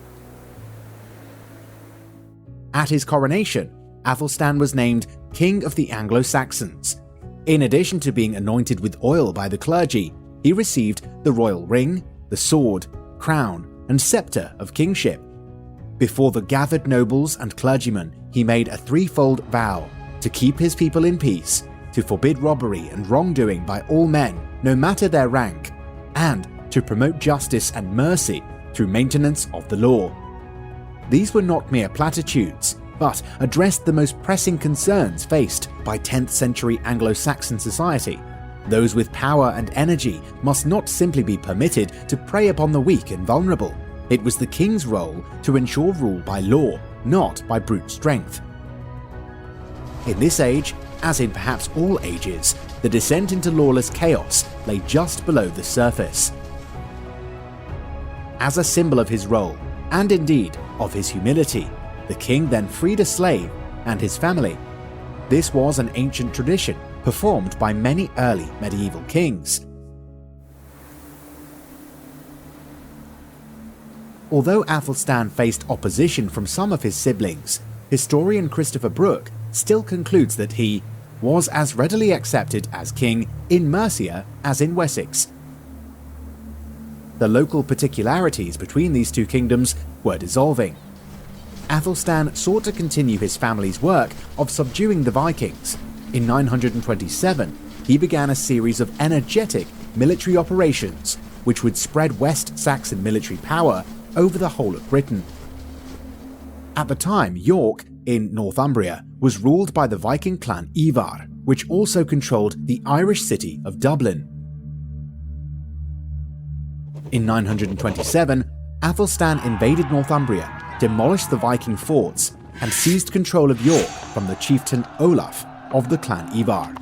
At his coronation, Athelstan was named King of the Anglo-Saxons. In addition to being anointed with oil by the clergy, he received the royal ring, the sword, crown, and scepter of kingship. Before the gathered nobles and clergymen, he made a threefold vow: to keep his people in peace, to forbid robbery and wrongdoing by all men, no matter their rank, and to promote justice and mercy through maintenance of the law. These were not mere platitudes, but addressed the most pressing concerns faced by 10th century Anglo-Saxon society. Those with power and energy must not simply be permitted to prey upon the weak and vulnerable. It was the king's role to ensure rule by law, not by brute strength. In this age, as in perhaps all ages, the descent into lawless chaos lay just below the surface. As a symbol of his role, and indeed of his humility, the king then freed a slave and his family. This was an ancient tradition performed by many early medieval kings. Although Athelstan faced opposition from some of his siblings, historian Christopher Brooke still concludes that he was as readily accepted as king in Mercia as in Wessex. The local particularities between these two kingdoms were dissolving. Athelstan sought to continue his family's work of subduing the Vikings. In 927, he began a series of energetic military operations which would spread West Saxon military power over the whole of Britain. At the time, York, in Northumbria, was ruled by the Viking clan Ivar, which also controlled the Irish city of Dublin. In 927, Athelstan invaded Northumbria, demolished the Viking forts, and seized control of York from the chieftain Olaf of the clan Ivar.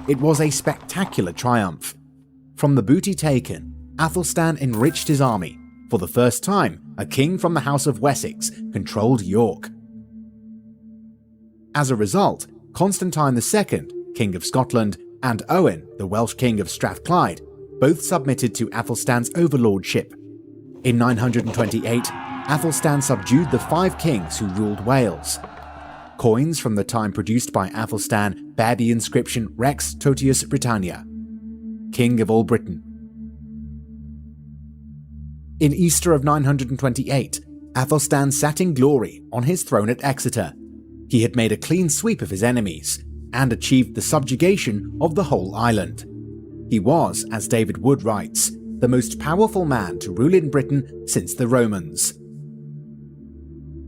It was a spectacular triumph. From the booty taken, Athelstan enriched his army. For the first time, a king from the House of Wessex controlled York. As a result, Constantine II, King of Scotland, and Owen, the Welsh King of Strathclyde, both submitted to Athelstan's overlordship. In 928, Athelstan subdued the 5 kings who ruled Wales. Coins from the time produced by Athelstan bear the inscription Rex Totius Britannia, King of all Britain. In Easter of 928, Athelstan sat in glory on his throne at Exeter. He had made a clean sweep of his enemies and achieved the subjugation of the whole island. He was, as David Wood writes, the most powerful man to rule in Britain since the Romans.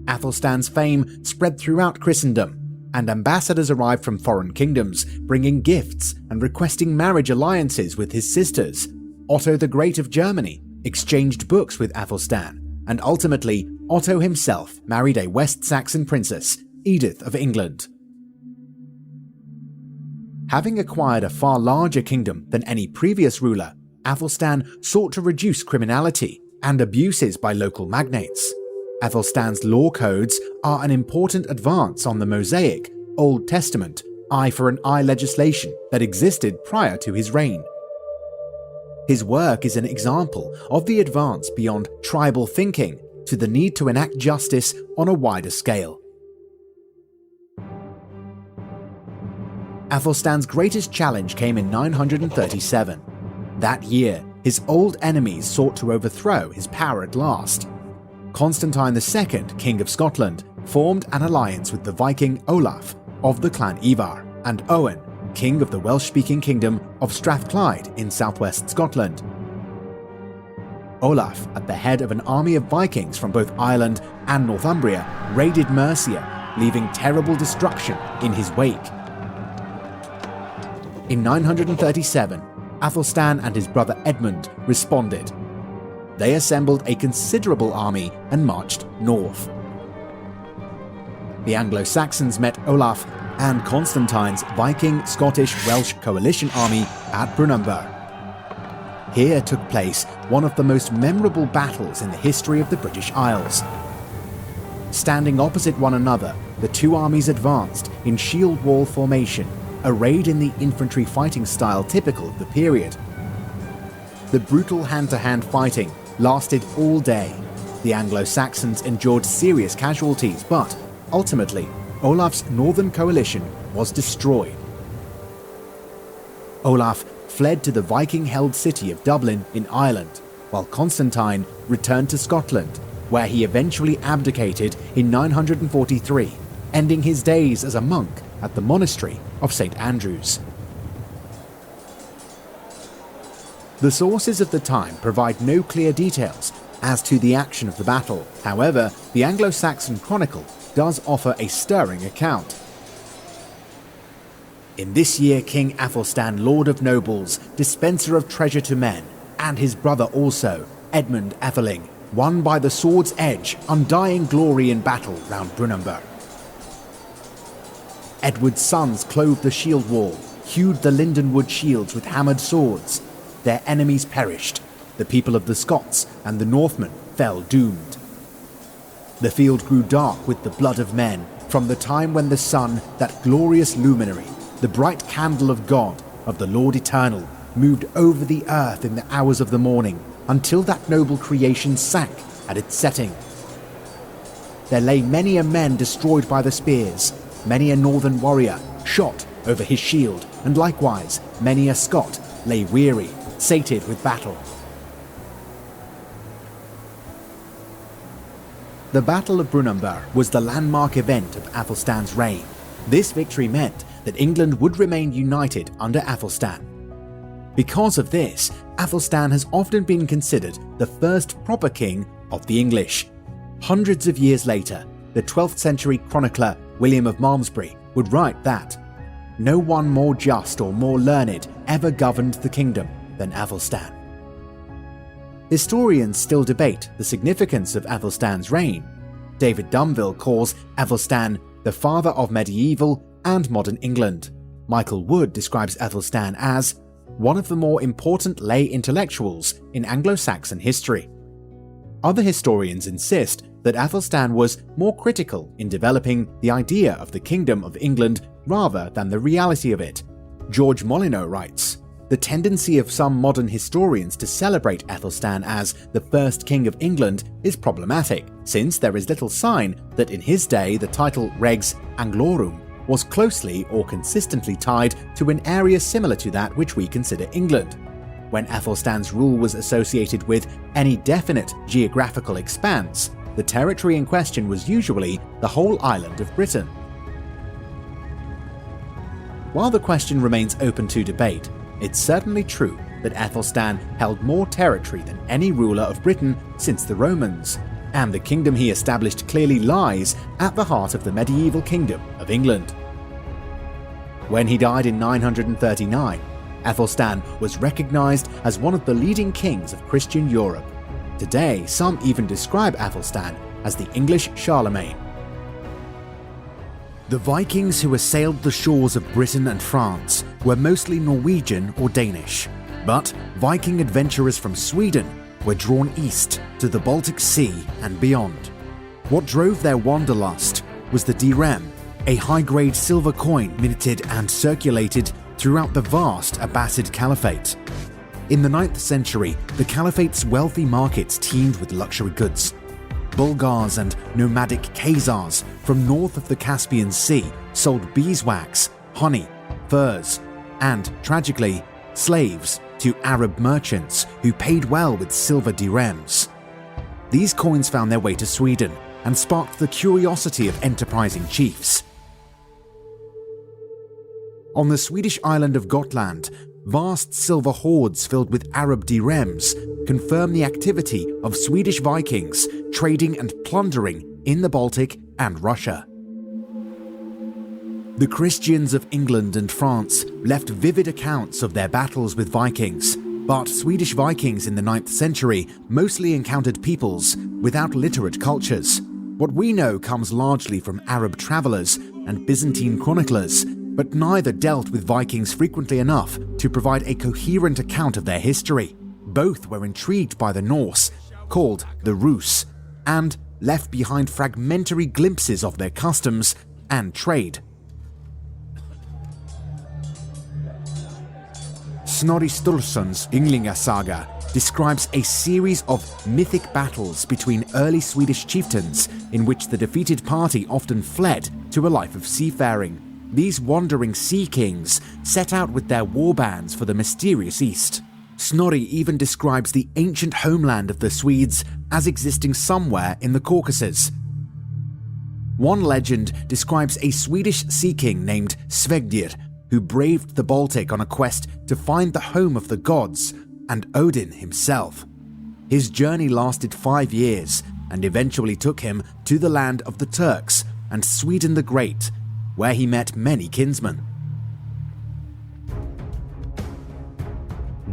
Athelstan's fame spread throughout Christendom, and ambassadors arrived from foreign kingdoms bringing gifts and requesting marriage alliances with his sisters. Otto the Great of Germany exchanged books with Athelstan, and ultimately Otto himself married a West Saxon princess, Edith of England. Having acquired a far larger kingdom than any previous ruler, Athelstan sought to reduce criminality and abuses by local magnates. Athelstan's law codes are an important advance on the Mosaic, Old Testament, eye for an eye legislation that existed prior to his reign. His work is an example of the advance beyond tribal thinking to the need to enact justice on a wider scale. Athelstan's greatest challenge came in 937. That year, his old enemies sought to overthrow his power at last. Constantine II, King of Scotland, formed an alliance with the Viking Olaf of the clan Ivar and Owen, King of the Welsh-speaking kingdom of Strathclyde in southwest Scotland. Olaf, at the head of an army of Vikings from both Ireland and Northumbria, raided Mercia, leaving terrible destruction in his wake. In 937, Athelstan and his brother Edmund responded. They assembled a considerable army and marched north. The Anglo-Saxons met Olaf and Constantine's Viking, Scottish, Welsh coalition army at Brunanburh. Here took place one of the most memorable battles in the history of the British Isles. Standing opposite one another, the two armies advanced in shield wall formation, arrayed in the infantry fighting style typical of the period. The brutal hand-to-hand fighting lasted all day. The Anglo-Saxons endured serious casualties, but ultimately, Olaf's northern coalition was destroyed. Olaf fled to the Viking-held city of Dublin in Ireland, while Constantine returned to Scotland, where he eventually abdicated in 943, ending his days as a monk at the monastery of St. Andrews. The sources of the time provide no clear details as to the action of the battle. However, the Anglo-Saxon Chronicle does offer a stirring account. In this year King Athelstan, Lord of Nobles, dispenser of treasure to men, and his brother also, Edmund Atheling, won by the sword's edge undying glory in battle round Brunanburh. Edward's sons clove the shield wall, hewed the lindenwood shields with hammered swords. Their enemies perished. The people of the Scots and the Northmen fell doomed. The field grew dark with the blood of men from the time when the sun, that glorious luminary, the bright candle of God, of the Lord Eternal, moved over the earth in the hours of the morning, until that noble creation sank at its setting. There lay many a man destroyed by the spears, many a northern warrior shot over his shield, and likewise many a Scot lay weary, sated with battle. The Battle of Brunanburh was the landmark event of Athelstan's reign. This victory meant that England would remain united under Athelstan. Because of this, Athelstan has often been considered the first proper king of the English. Hundreds of years later, the 12th century chronicler William of Malmesbury would write that no one more just or more learned ever governed the kingdom than Athelstan. Historians still debate the significance of Athelstan's reign. David Dumville calls Athelstan the father of medieval and modern England. Michael Wood describes Athelstan as one of the more important lay intellectuals in Anglo-Saxon history. Other historians insist that Athelstan was more critical in developing the idea of the Kingdom of England rather than the reality of it. George Molyneux writes, "The tendency of some modern historians to celebrate Athelstan as the first king of England is problematic, since there is little sign that in his day the title Rex Anglorum was closely or consistently tied to an area similar to that which we consider England. When Athelstan's rule was associated with any definite geographical expanse, the territory in question was usually the whole island of Britain." While the question remains open to debate, it's certainly true that Athelstan held more territory than any ruler of Britain since the Romans, and the kingdom he established clearly lies at the heart of the medieval kingdom of England. When he died in 939, Athelstan was recognized as one of the leading kings of Christian Europe. Today, some even describe Athelstan as the English Charlemagne. The Vikings who assailed the shores of Britain and France were mostly Norwegian or Danish, but Viking adventurers from Sweden were drawn east to the Baltic Sea and beyond. What drove their wanderlust was the dirhem, a high-grade silver coin minted and circulated throughout the vast Abbasid Caliphate. In the 9th century, the Caliphate's wealthy markets teemed with luxury goods. Bulgars and nomadic Khazars from north of the Caspian Sea sold beeswax, honey, furs, and, tragically, slaves to Arab merchants who paid well with silver dirhams. These coins found their way to Sweden and sparked the curiosity of enterprising chiefs. On the Swedish island of Gotland, vast silver hoards filled with Arab dirhams confirm the activity of Swedish Vikings trading and plundering in the Baltic and Russia. The Christians of England and France left vivid accounts of their battles with Vikings, but Swedish Vikings in the 9th century mostly encountered peoples without literate cultures. What we know comes largely from Arab travelers and Byzantine chroniclers, but neither dealt with Vikings frequently enough to provide a coherent account of their history. Both were intrigued by the Norse, called the Rus, and left behind fragmentary glimpses of their customs and trade. Snorri Sturluson's Ynglinga Saga describes a series of mythic battles between early Swedish chieftains in which the defeated party often fled to a life of seafaring. These wandering sea kings set out with their warbands for the mysterious East. Snorri even describes the ancient homeland of the Swedes as existing somewhere in the Caucasus. One legend describes a Swedish sea king named Svegdir who braved the Baltic on a quest to find the home of the gods and Odin himself. His journey lasted 5 years and eventually took him to the land of the Turks and Sweden the Great, where he met many kinsmen.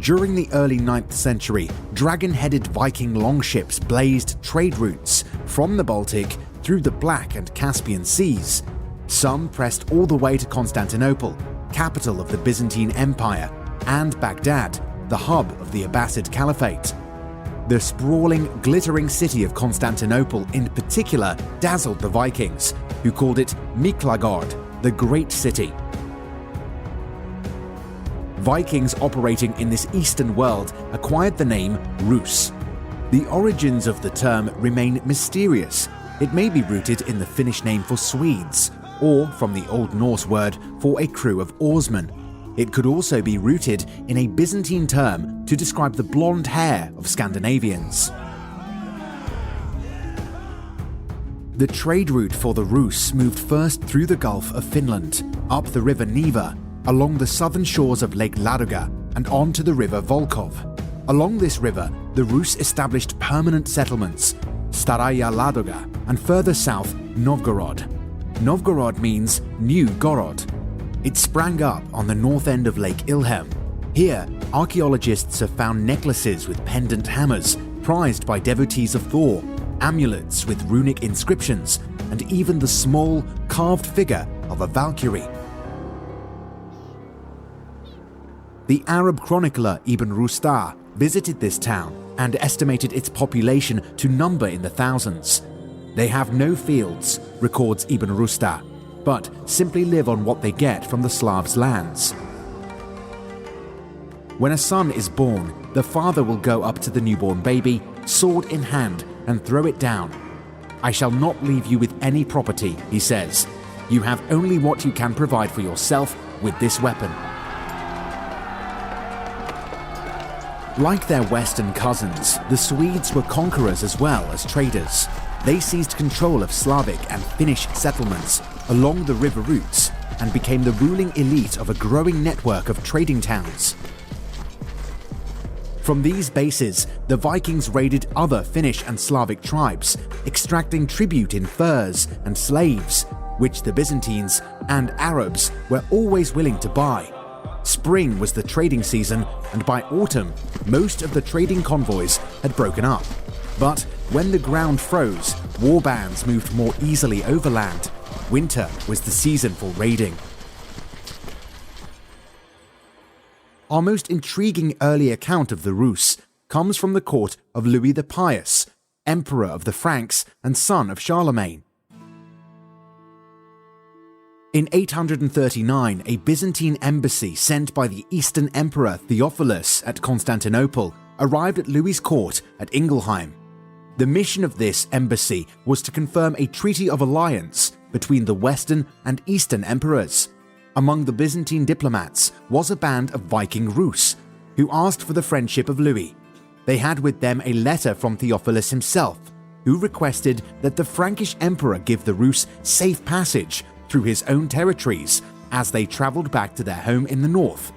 During the early 9th century, dragon-headed Viking longships blazed trade routes from the Baltic through the Black and Caspian Seas. Some pressed all the way to Constantinople, capital of the Byzantine Empire, and Baghdad, the hub of the Abbasid Caliphate. The sprawling, glittering city of Constantinople in particular dazzled the Vikings, who called it Miklagard, the Great City. Vikings operating in this eastern world acquired the name Rus. The origins of the term remain mysterious. It may be rooted in the Finnish name for Swedes, or from the Old Norse word for a crew of oarsmen. It could also be rooted in a Byzantine term to describe the blonde hair of Scandinavians. The trade route for the Rus moved first through the Gulf of Finland, up the river Neva, along the southern shores of Lake Ladoga, and on to the river Volkhov. Along this river, the Rus established permanent settlements, Staraya Ladoga, and further south, Novgorod. Novgorod means New Gorod. It sprang up on the north end of Lake Ilhem. Here, archaeologists have found necklaces with pendant hammers, prized by devotees of Thor, amulets with runic inscriptions, and even the small, carved figure of a Valkyrie. The Arab chronicler Ibn Rustar visited this town and estimated its population to number in the thousands. They have no fields, records Ibn Rustar, but simply live on what they get from the Slavs' lands. When a son is born, the father will go up to the newborn baby, sword in hand, and throw it down. "I shall not leave you with any property," he says. "You have only what you can provide for yourself with this weapon." Like their Western cousins, the Swedes were conquerors as well as traders. They seized control of Slavic and Finnish settlements along the river routes and became the ruling elite of a growing network of trading towns. From these bases, the Vikings raided other Finnish and Slavic tribes, extracting tribute in furs and slaves, which the Byzantines and Arabs were always willing to buy. Spring was the trading season, and by autumn, most of the trading convoys had broken up. But when the ground froze, warbands moved more easily overland, winter was the season for raiding. Our most intriguing early account of the Rus comes from the court of Louis the Pious, Emperor of the Franks and son of Charlemagne. In 839, a Byzantine embassy sent by the Eastern Emperor Theophilus at Constantinople arrived at Louis's court at Ingelheim. The mission of this embassy was to confirm a treaty of alliance between the Western and Eastern emperors. Among the Byzantine diplomats was a band of Viking Rus, who asked for the friendship of Louis. They had with them a letter from Theophilus himself, who requested that the Frankish emperor give the Rus safe passage through his own territories as they travelled back to their home in the north.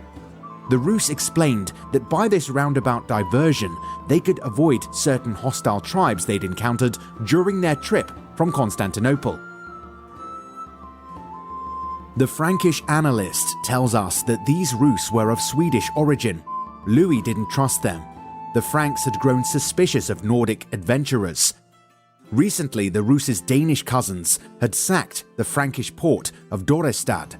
The Rus explained that by this roundabout diversion, they could avoid certain hostile tribes they'd encountered during their trip from Constantinople. The Frankish annalist tells us that these Rus were of Swedish origin. Louis didn't trust them. The Franks had grown suspicious of Nordic adventurers. Recently, the Rus' Danish cousins had sacked the Frankish port of Dorestad.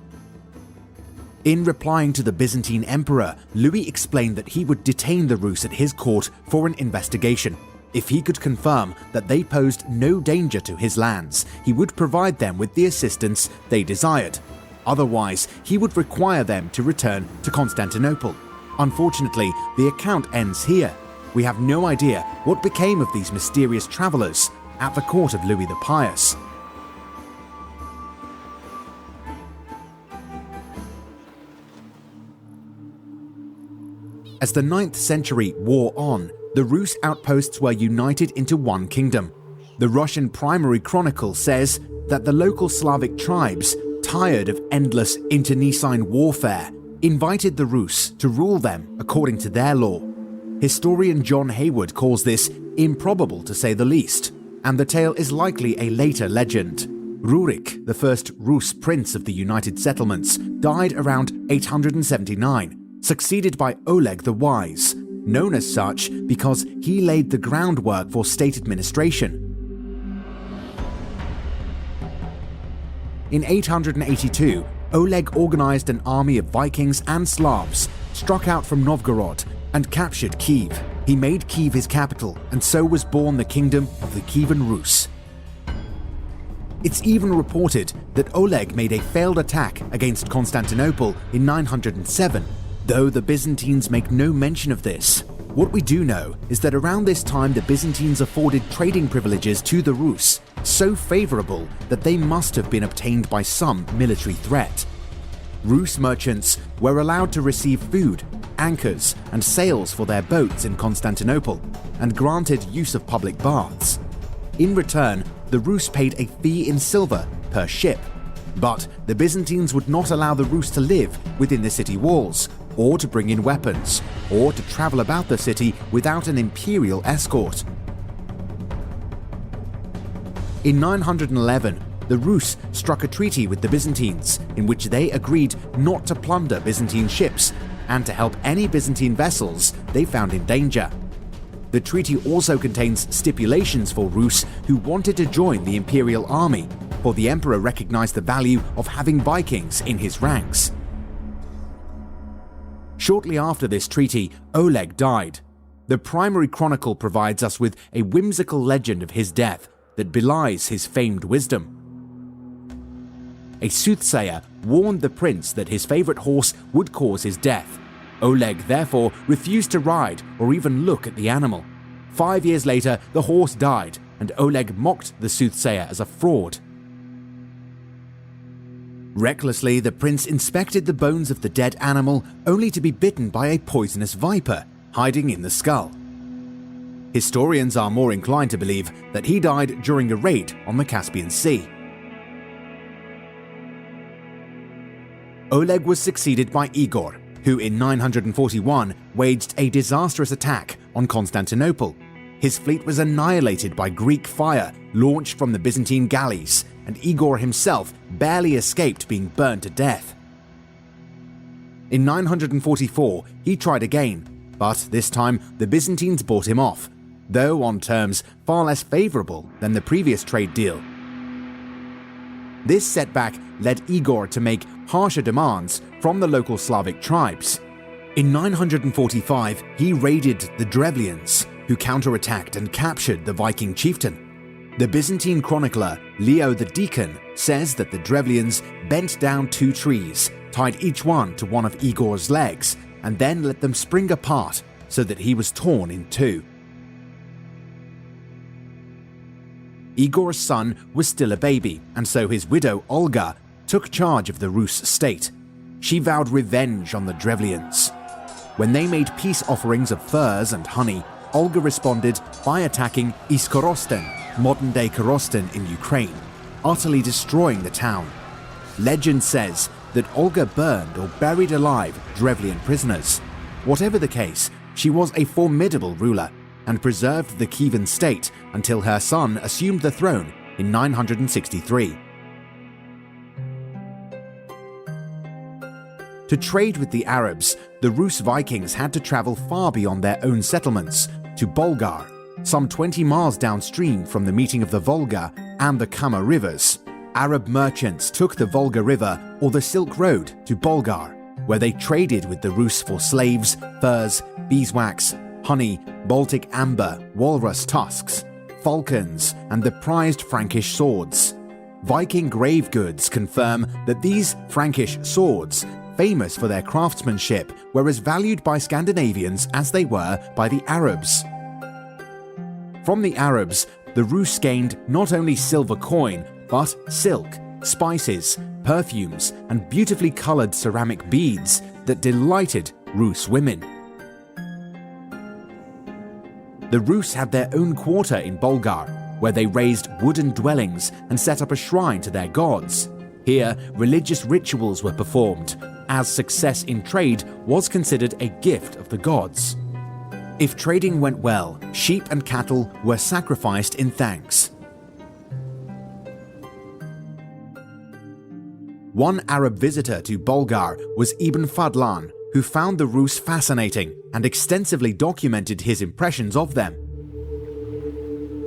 In replying to the Byzantine emperor, Louis explained that he would detain the Rus at his court for an investigation. If he could confirm that they posed no danger to his lands, he would provide them with the assistance they desired. Otherwise, he would require them to return to Constantinople. Unfortunately, the account ends here. We have no idea what became of these mysterious travelers at the court of Louis the Pious. As the 9th century wore on, the Rus outposts were united into one kingdom. The Russian Primary Chronicle says that the local Slavic tribes, tired of endless internecine warfare, invited the Rus to rule them according to their law. Historian John Hayward calls this improbable to say the least, and the tale is likely a later legend. Rurik, the first Rus prince of the United Settlements, died around 879, succeeded by Oleg the Wise, known as such because he laid the groundwork for state administration. In 882, Oleg organized an army of Vikings and Slavs, struck out from Novgorod, and captured Kiev. He made Kiev his capital, and so was born the kingdom of the Kievan Rus. It's even reported that Oleg made a failed attack against Constantinople in 907, though the Byzantines make no mention of this. What we do know is that around this time the Byzantines afforded trading privileges to the Rus, so favorable that they must have been obtained by some military threat. Rus merchants were allowed to receive food, anchors, and sails for their boats in Constantinople, and granted use of public baths. In return, the Rus paid a fee in silver per ship, but the Byzantines would not allow the Rus to live within the city walls, or to bring in weapons, or to travel about the city without an imperial escort. In 911, the Rus struck a treaty with the Byzantines in which they agreed not to plunder Byzantine ships and to help any Byzantine vessels they found in danger. The treaty also contains stipulations for Rus who wanted to join the imperial army, for the emperor recognized the value of having Vikings in his ranks. Shortly after this treaty, Oleg died. The Primary Chronicle provides us with a whimsical legend of his death that belies his famed wisdom. A soothsayer warned the prince that his favorite horse would cause his death. Oleg therefore refused to ride or even look at the animal. 5 years later, the horse died, and Oleg mocked the soothsayer as a fraud. Recklessly, the prince inspected the bones of the dead animal only to be bitten by a poisonous viper hiding in the skull. Historians are more inclined to believe that he died during a raid on the Caspian Sea. Oleg was succeeded by Igor, who in 941 waged a disastrous attack on Constantinople. His fleet was annihilated by Greek fire launched from the Byzantine galleys, and Igor himself barely escaped being burned to death. In 944, he tried again, but this time the Byzantines bought him off, though on terms far less favorable than the previous trade deal. This setback led Igor to make harsher demands from the local Slavic tribes. In 945, he raided the Drevlians, who counterattacked and captured the Viking chieftain. The Byzantine chronicler Leo the Deacon says that the Drevlians bent down 2 trees, tied each one to one of Igor's legs, and then let them spring apart so that he was torn in 2. Igor's son was still a baby, and so his widow Olga took charge of the Rus state. She vowed revenge on the Drevlians. When they made peace offerings of furs and honey, Olga responded by attacking Iskorosten, modern-day Korostin in Ukraine, utterly destroying the town. Legend says that Olga burned or buried alive Drevlian prisoners. Whatever the case, she was a formidable ruler and preserved the Kievan state until her son assumed the throne in 963. To trade with the Arabs, the Rus Vikings had to travel far beyond their own settlements to Bulgar, some 20 miles downstream from the meeting of the Volga and the Kama rivers. Arab merchants took the Volga River or the Silk Road to Bulgar, where they traded with the Rus for slaves, furs, beeswax, honey, Baltic amber, walrus tusks, falcons, and the prized Frankish swords. Viking grave goods confirm that these Frankish swords, famous for their craftsmanship, were as valued by Scandinavians as they were by the Arabs. From the Arabs, the Rus gained not only silver coin, but silk, spices, perfumes, and beautifully colored ceramic beads that delighted Rus women. The Rus had their own quarter in Bulgar, where they raised wooden dwellings and set up a shrine to their gods. Here, religious rituals were performed, as success in trade was considered a gift of the gods. If trading went well, sheep and cattle were sacrificed in thanks. One Arab visitor to Bulgar was Ibn Fadlan, who found the Rus fascinating and extensively documented his impressions of them.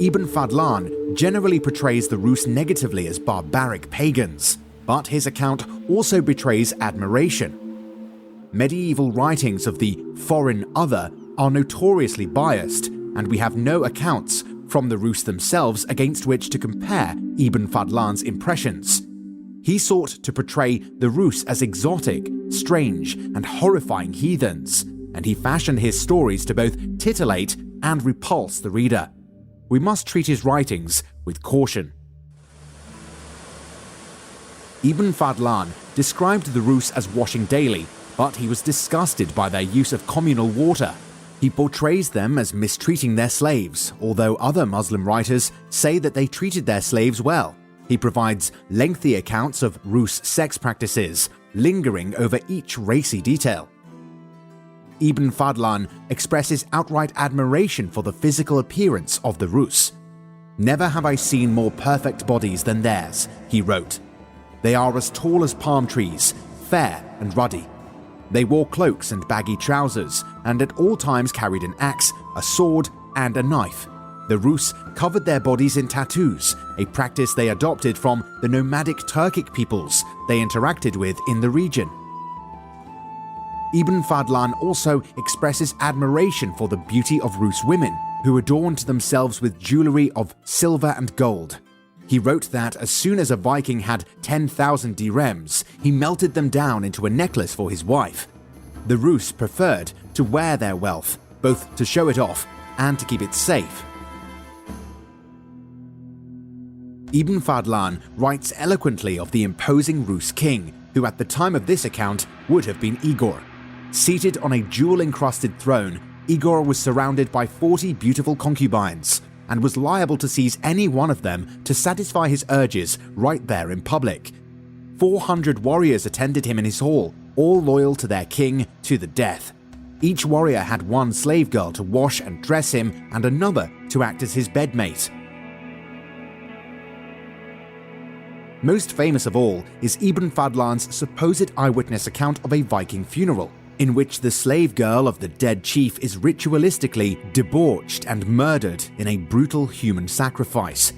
Ibn Fadlan generally portrays the Rus negatively as barbaric pagans, but his account also betrays admiration. Medieval writings of the foreign other are notoriously biased, and we have no accounts from the Rus themselves against which to compare Ibn Fadlan's impressions. He sought to portray the Rus as exotic, strange, and horrifying heathens, and he fashioned his stories to both titillate and repulse the reader. We must treat his writings with caution. Ibn Fadlan described the Rus as washing daily, but he was disgusted by their use of communal water. He portrays them as mistreating their slaves, although other Muslim writers say that they treated their slaves well. He provides lengthy accounts of Rus sex practices, lingering over each racy detail. Ibn Fadlan expresses outright admiration for the physical appearance of the Rus. "Never have I seen more perfect bodies than theirs," he wrote. "They are as tall as palm trees, fair and ruddy. They wore cloaks and baggy trousers, and at all times carried an axe, a sword, and a knife. The Rus covered their bodies in tattoos, a practice they adopted from the nomadic Turkic peoples they interacted with in the region." Ibn Fadlan also expresses admiration for the beauty of Rus women, who adorned themselves with jewelry of silver and gold. He wrote that as soon as a Viking had 10,000 dirhams, he melted them down into a necklace for his wife. The Rus preferred to wear their wealth, both to show it off and to keep it safe. Ibn Fadlan writes eloquently of the imposing Rus king, who at the time of this account would have been Igor. Seated on a jewel-encrusted throne, Igor was surrounded by 40 beautiful concubines, and was liable to seize any one of them to satisfy his urges right there in public. 400 warriors attended him in his hall, all loyal to their king to the death. Each warrior had one slave girl to wash and dress him, and another to act as his bedmate. Most famous of all is Ibn Fadlan's supposed eyewitness account of a Viking funeral, in which the slave girl of the dead chief is ritualistically debauched and murdered in a brutal human sacrifice.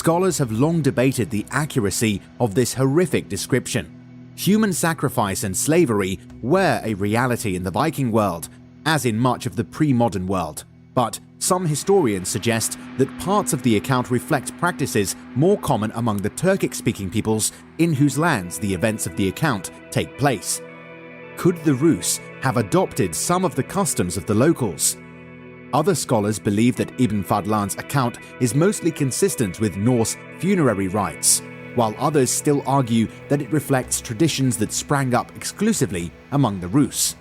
Scholars have long debated the accuracy of this horrific description. Human sacrifice and slavery were a reality in the Viking world, as in much of the pre-modern world, but some historians suggest that parts of the account reflect practices more common among the Turkic-speaking peoples in whose lands the events of the account take place. Could the Rus have adopted some of the customs of the locals? Other scholars believe that Ibn Fadlan's account is mostly consistent with Norse funerary rites, while others still argue that it reflects traditions that sprang up exclusively among the Rus.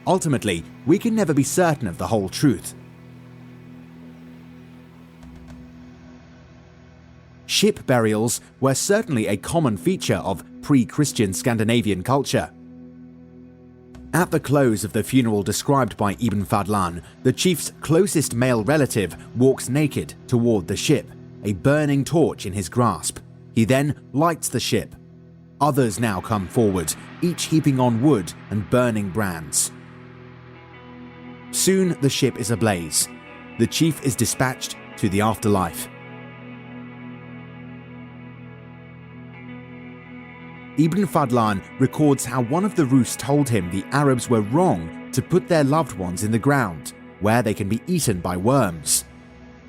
Ultimately, we can never be certain of the whole truth. Ship burials were certainly a common feature of pre-Christian Scandinavian culture. At the close of the funeral described by Ibn Fadlan, the chief's closest male relative walks naked toward the ship, a burning torch in his grasp. He then lights the ship. Others now come forward, each heaping on wood and burning brands. Soon the ship is ablaze. The chief is dispatched to the afterlife. Ibn Fadlan records how one of the Rus told him the Arabs were wrong to put their loved ones in the ground, where they can be eaten by worms.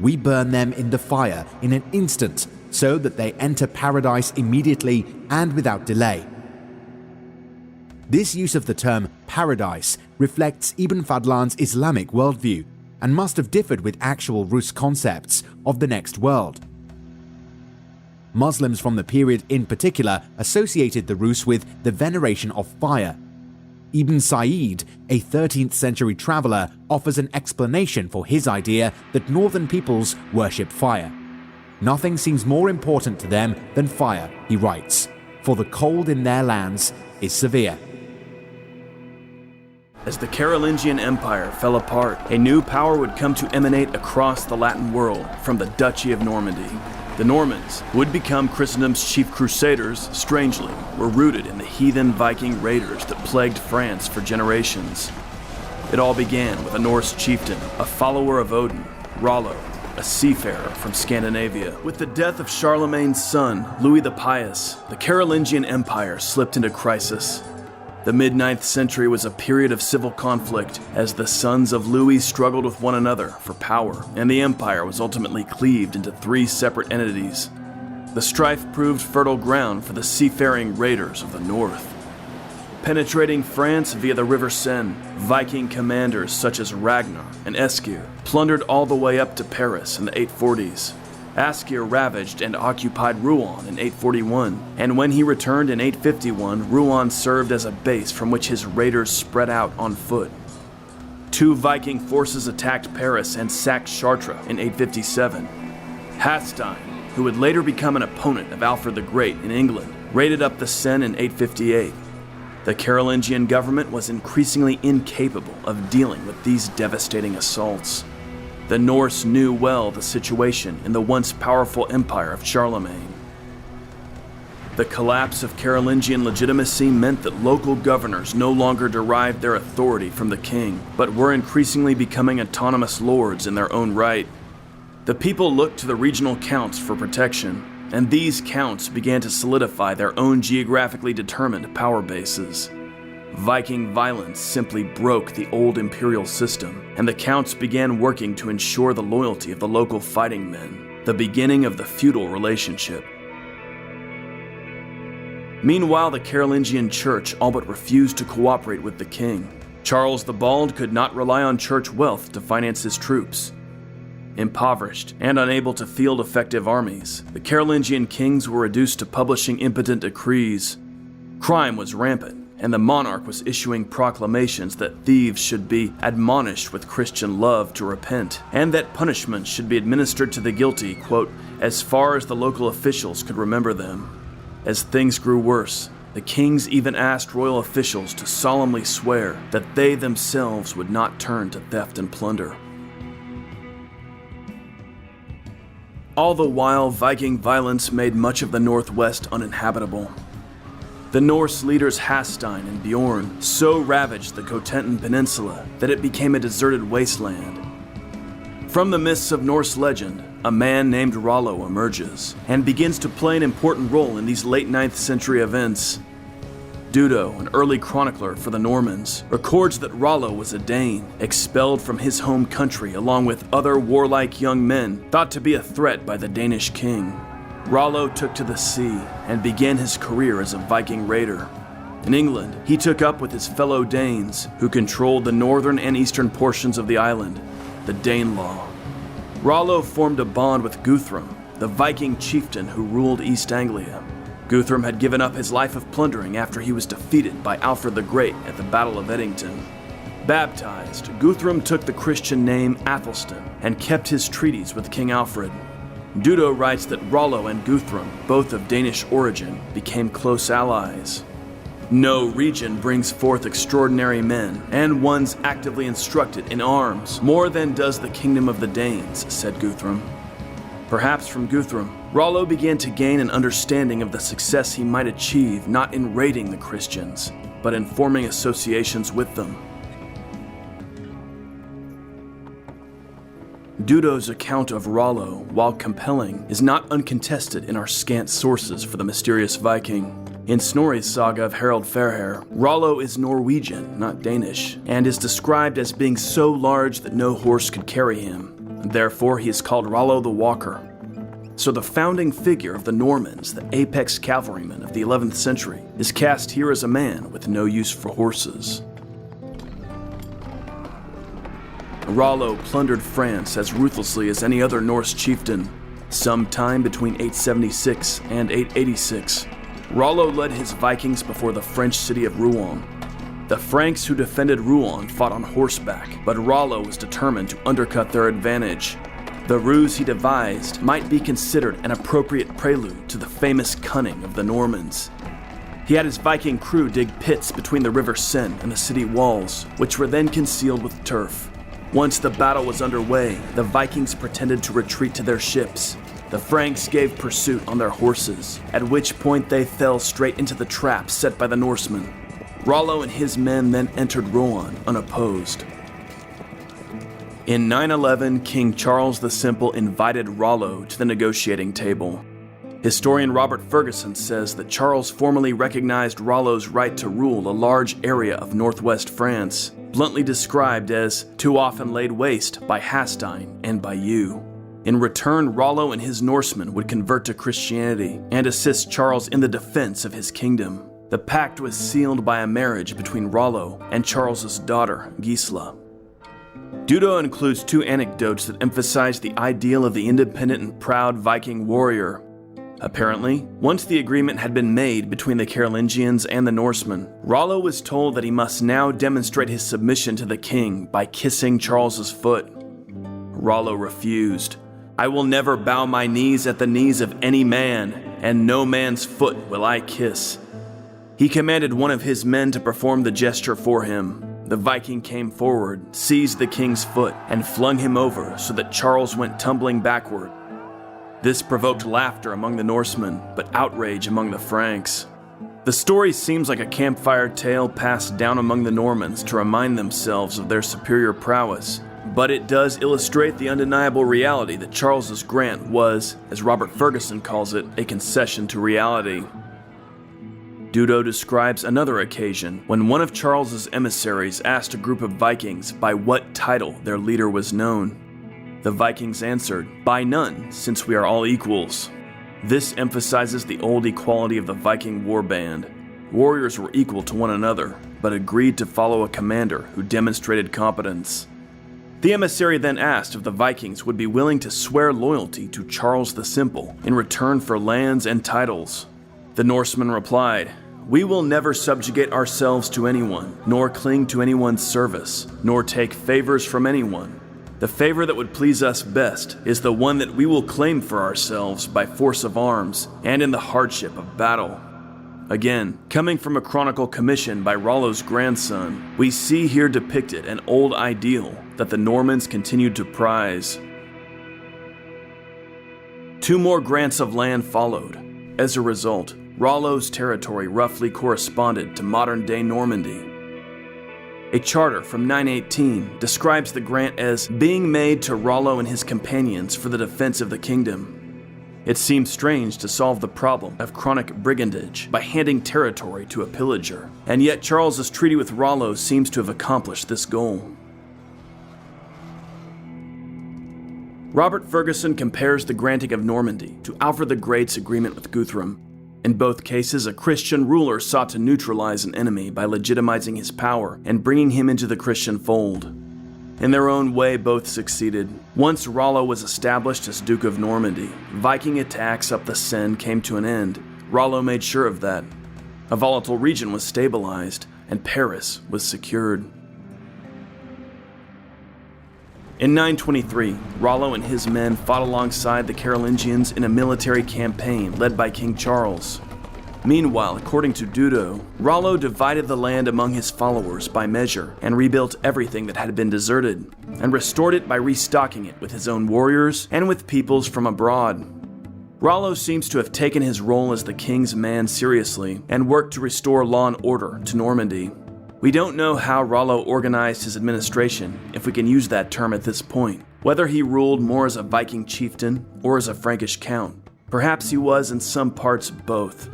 We burn them in the fire in an instant so that they enter paradise immediately and without delay. This use of the term paradise reflects Ibn Fadlan's Islamic worldview and must have differed with actual Rus concepts of the next world. Muslims from the period in particular associated the Rus with the veneration of fire. Ibn Sa'id, a 13th century traveller, offers an explanation for his idea that northern peoples worship fire. Nothing seems more important to them than fire, he writes, for the cold in their lands is severe. As the Carolingian Empire fell apart, a new power would come to emanate across the Latin world from the Duchy of Normandy. The Normans, who would become Christendom's chief crusaders, strangely, were rooted in the heathen Viking raiders that plagued France for generations. It all began with a Norse chieftain, a follower of Odin, Rollo, a seafarer from Scandinavia. With the death of Charlemagne's son, Louis the Pious, the Carolingian Empire slipped into crisis. The mid-9th century was a period of civil conflict as the sons of Louis struggled with one another for power, and the empire was ultimately cleaved into 3 separate entities. The strife proved fertile ground for the seafaring raiders of the north. Penetrating France via the River Seine, Viking commanders such as Ragnar and Eskir plundered all the way up to Paris in the 840s. Askir ravaged and occupied Rouen in 841, and when he returned in 851, Rouen served as a base from which his raiders spread out on foot. 2 Viking forces attacked Paris and sacked Chartres in 857. Hasstein, who would later become an opponent of Alfred the Great in England, raided up the Seine in 858. The Carolingian government was increasingly incapable of dealing with these devastating assaults. The Norse knew well the situation in the once powerful empire of Charlemagne. The collapse of Carolingian legitimacy meant that local governors no longer derived their authority from the king, but were increasingly becoming autonomous lords in their own right. The people looked to the regional counts for protection, and these counts began to solidify their own geographically determined power bases. Viking violence simply broke the old imperial system, and the counts began working to ensure the loyalty of the local fighting men, the beginning of the feudal relationship. Meanwhile, the Carolingian church all but refused to cooperate with the king. Charles the Bald could not rely on church wealth to finance his troops. Impoverished and unable to field effective armies, the Carolingian kings were reduced to publishing impotent decrees. Crime was rampant, and the monarch was issuing proclamations that thieves should be admonished with Christian love to repent, and that punishments should be administered to the guilty, quote, as far as the local officials could remember them. As things grew worse, the kings even asked royal officials to solemnly swear that they themselves would not turn to theft and plunder. All the while, Viking violence made much of the Northwest uninhabitable. The Norse leaders Hasstein and Bjorn so ravaged the Cotentin Peninsula that it became a deserted wasteland. From the mists of Norse legend, a man named Rollo emerges and begins to play an important role in these late 9th century events. Dudo, an early chronicler for the Normans, records that Rollo was a Dane, expelled from his home country along with other warlike young men thought to be a threat by the Danish king. Rollo took to the sea and began his career as a Viking raider. In England, he took up with his fellow Danes, who controlled the northern and eastern portions of the island, the Danelaw. Rollo formed a bond with Guthrum, the Viking chieftain who ruled East Anglia. Guthrum had given up his life of plundering after he was defeated by Alfred the Great at the Battle of Edington. Baptized, Guthrum took the Christian name Athelstan and kept his treaties with King Alfred. Dudo writes that Rollo and Guthrum, both of Danish origin, became close allies. No region brings forth extraordinary men, and ones actively instructed in arms, more than does the kingdom of the Danes, said Guthrum. Perhaps from Guthrum, Rollo began to gain an understanding of the success he might achieve not in raiding the Christians, but in forming associations with them. Dudo's account of Rollo, while compelling, is not uncontested in our scant sources for the mysterious Viking. In Snorri's saga of Harald Fairhair, Rollo is Norwegian, not Danish, and is described as being so large that no horse could carry him. Therefore, he is called Rollo the Walker. So the founding figure of the Normans, the apex cavalryman of the 11th century, is cast here as a man with no use for horses. Rollo plundered France as ruthlessly as any other Norse chieftain. Sometime between 876 and 886, Rollo led his Vikings before the French city of Rouen. The Franks who defended Rouen fought on horseback, but Rollo was determined to undercut their advantage. The ruse he devised might be considered an appropriate prelude to the famous cunning of the Normans. He had his Viking crew dig pits between the river Seine and the city walls, which were then concealed with turf. Once the battle was underway, the Vikings pretended to retreat to their ships. The Franks gave pursuit on their horses, at which point they fell straight into the trap set by the Norsemen. Rollo and his men then entered Rouen unopposed. In 911, King Charles the Simple invited Rollo to the negotiating table. Historian Robert Ferguson says that Charles formally recognized Rollo's right to rule a large area of northwest France, bluntly described as too often laid waste by Hasstein and by you. In return, Rollo and his Norsemen would convert to Christianity and assist Charles in the defense of his kingdom. The pact was sealed by a marriage between Rollo and Charles's daughter, Gisla. Dudo includes two anecdotes that emphasize the ideal of the independent and proud Viking warrior. Apparently, once the agreement had been made between the Carolingians and the Norsemen, Rollo was told that he must now demonstrate his submission to the king by kissing Charles's foot. Rollo refused. "I will never bow my knees at the knees of any man, and no man's foot will I kiss." He commanded one of his men to perform the gesture for him. The Viking came forward, seized the king's foot, and flung him over so that Charles went tumbling backward. This provoked laughter among the Norsemen, but outrage among the Franks. The story seems like a campfire tale passed down among the Normans to remind themselves of their superior prowess, but it does illustrate the undeniable reality that Charles's grant was, as Robert Ferguson calls it, a concession to reality. Dudo describes another occasion when one of Charles's emissaries asked a group of Vikings by what title their leader was known. The Vikings answered, "By none, since we are all equals." This emphasizes the old equality of the Viking warband. Warriors were equal to one another, but agreed to follow a commander who demonstrated competence. The emissary then asked if the Vikings would be willing to swear loyalty to Charles the Simple in return for lands and titles. The Norseman replied, "We will never subjugate ourselves to anyone, nor cling to anyone's service, nor take favors from anyone. The favor that would please us best is the one that we will claim for ourselves by force of arms and in the hardship of battle." Again, coming from a chronicle commissioned by Rollo's grandson, we see here depicted an old ideal that the Normans continued to prize. Two more grants of land followed. As a result, Rollo's territory roughly corresponded to modern-day Normandy. A charter from 918 describes the grant as being made to Rollo and his companions for the defense of the kingdom. It seems strange to solve the problem of chronic brigandage by handing territory to a pillager, and yet Charles's treaty with Rollo seems to have accomplished this goal. Robert Ferguson compares the granting of Normandy to Alfred the Great's agreement with Guthrum. In both cases, a Christian ruler sought to neutralize an enemy by legitimizing his power and bringing him into the Christian fold. In their own way, both succeeded. Once Rollo was established as Duke of Normandy, Viking attacks up the Seine came to an end. Rollo made sure of that. A volatile region was stabilized, and Paris was secured. In 923, Rollo and his men fought alongside the Carolingians in a military campaign led by King Charles. Meanwhile, according to Dudo, Rollo divided the land among his followers by measure and rebuilt everything that had been deserted, and restored it by restocking it with his own warriors and with peoples from abroad. Rollo seems to have taken his role as the king's man seriously and worked to restore law and order to Normandy. We don't know how Rollo organized his administration, if we can use that term at this point, whether he ruled more as a Viking chieftain or as a Frankish count. Perhaps he was in some parts both.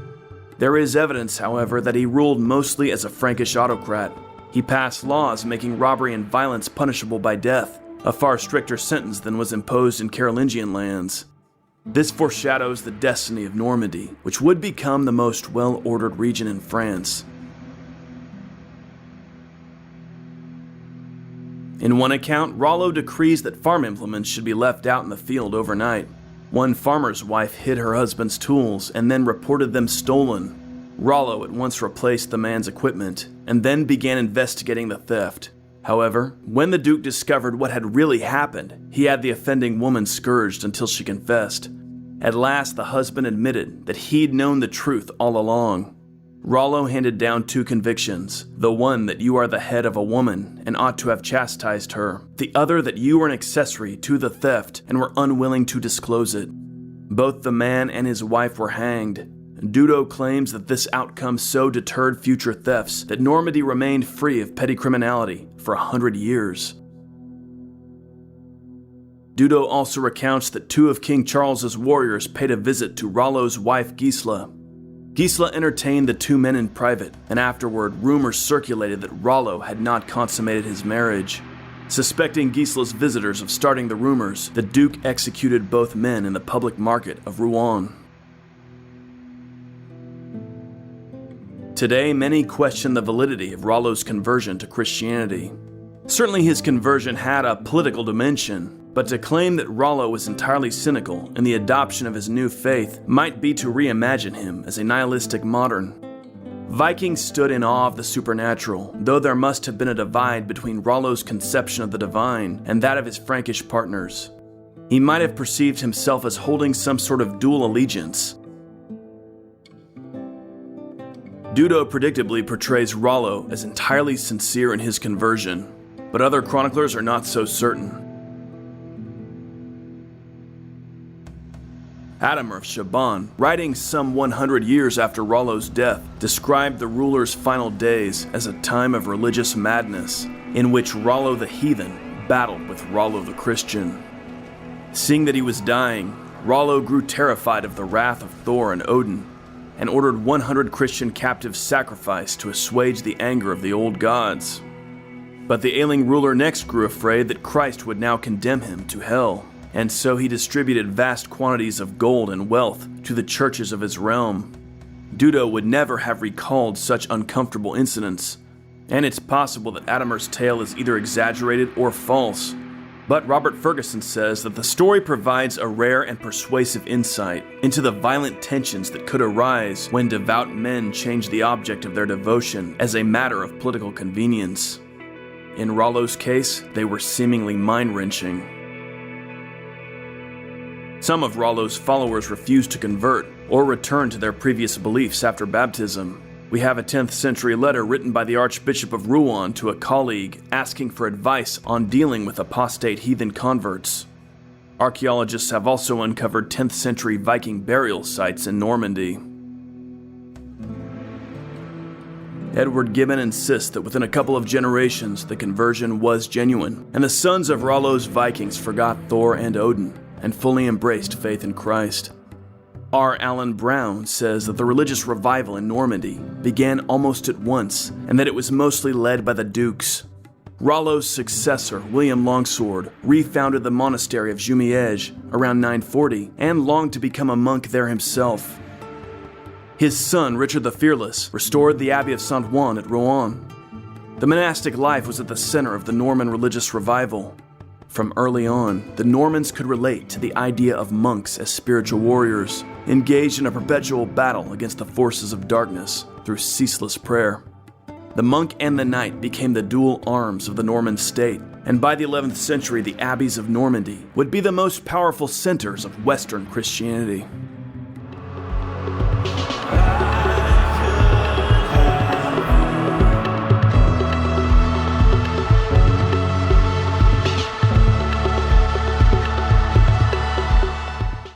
There is evidence, however, that he ruled mostly as a Frankish autocrat. He passed laws making robbery and violence punishable by death, a far stricter sentence than was imposed in Carolingian lands. This foreshadows the destiny of Normandy, which would become the most well-ordered region in France. In one account, Rollo decrees that farm implements should be left out in the field overnight. One farmer's wife hid her husband's tools and then reported them stolen. Rollo at once replaced the man's equipment and then began investigating the theft. However, when the Duke discovered what had really happened, he had the offending woman scourged until she confessed. At last, the husband admitted that he'd known the truth all along. Rollo handed down two convictions, the one that you are the head of a woman and ought to have chastised her, the other that you were an accessory to the theft and were unwilling to disclose it. Both the man and his wife were hanged. Dudo claims that this outcome so deterred future thefts that Normandy remained free of petty criminality for 100 years. Dudo also recounts that two of King Charles's warriors paid a visit to Rollo's wife Gisela. Gisela entertained the two men in private, and afterward rumors circulated that Rollo had not consummated his marriage. Suspecting Gisela's visitors of starting the rumors, the Duke executed both men in the public market of Rouen. Today, many question the validity of Rollo's conversion to Christianity. Certainly his conversion had a political dimension, but to claim that Rollo was entirely cynical in the adoption of his new faith might be to reimagine him as a nihilistic modern. Vikings stood in awe of the supernatural, though there must have been a divide between Rollo's conception of the divine and that of his Frankish partners. He might have perceived himself as holding some sort of dual allegiance. Dudo predictably portrays Rollo as entirely sincere in his conversion, but other chroniclers are not so certain. Adamar of Shaban, writing some 100 years after Rollo's death, described the ruler's final days as a time of religious madness, in which Rollo the heathen battled with Rollo the Christian. Seeing that he was dying, Rollo grew terrified of the wrath of Thor and Odin, and ordered 100 Christian captives sacrificed to assuage the anger of the old gods. But the ailing ruler next grew afraid that Christ would now condemn him to hell, and so he distributed vast quantities of gold and wealth to the churches of his realm. Dudo would never have recalled such uncomfortable incidents, and it's possible that Adamar's tale is either exaggerated or false. But Robert Ferguson says that the story provides a rare and persuasive insight into the violent tensions that could arise when devout men changed the object of their devotion as a matter of political convenience. In Rollo's case, they were seemingly mind-wrenching. Some of Rollo's followers refused to convert or return to their previous beliefs after baptism. We have a 10th century letter written by the Archbishop of Rouen to a colleague asking for advice on dealing with apostate heathen converts. Archaeologists have also uncovered 10th century Viking burial sites in Normandy. Edward Gibbon insists that within a couple of generations, the conversion was genuine, and the sons of Rollo's Vikings forgot Thor and Odin, and fully embraced faith in Christ. R. Allen Brown says that the religious revival in Normandy began almost at once, and that it was mostly led by the dukes. Rollo's successor, William Longsword, refounded the monastery of Jumièges around 940 and longed to become a monk there himself. His son, Richard the Fearless, restored the Abbey of Saint Ouen at Rouen. The monastic life was at the center of the Norman religious revival. From early on, the Normans could relate to the idea of monks as spiritual warriors, engaged in a perpetual battle against the forces of darkness through ceaseless prayer. The monk and the knight became the dual arms of the Norman state, and by the 11th century, the abbeys of Normandy would be the most powerful centers of Western Christianity.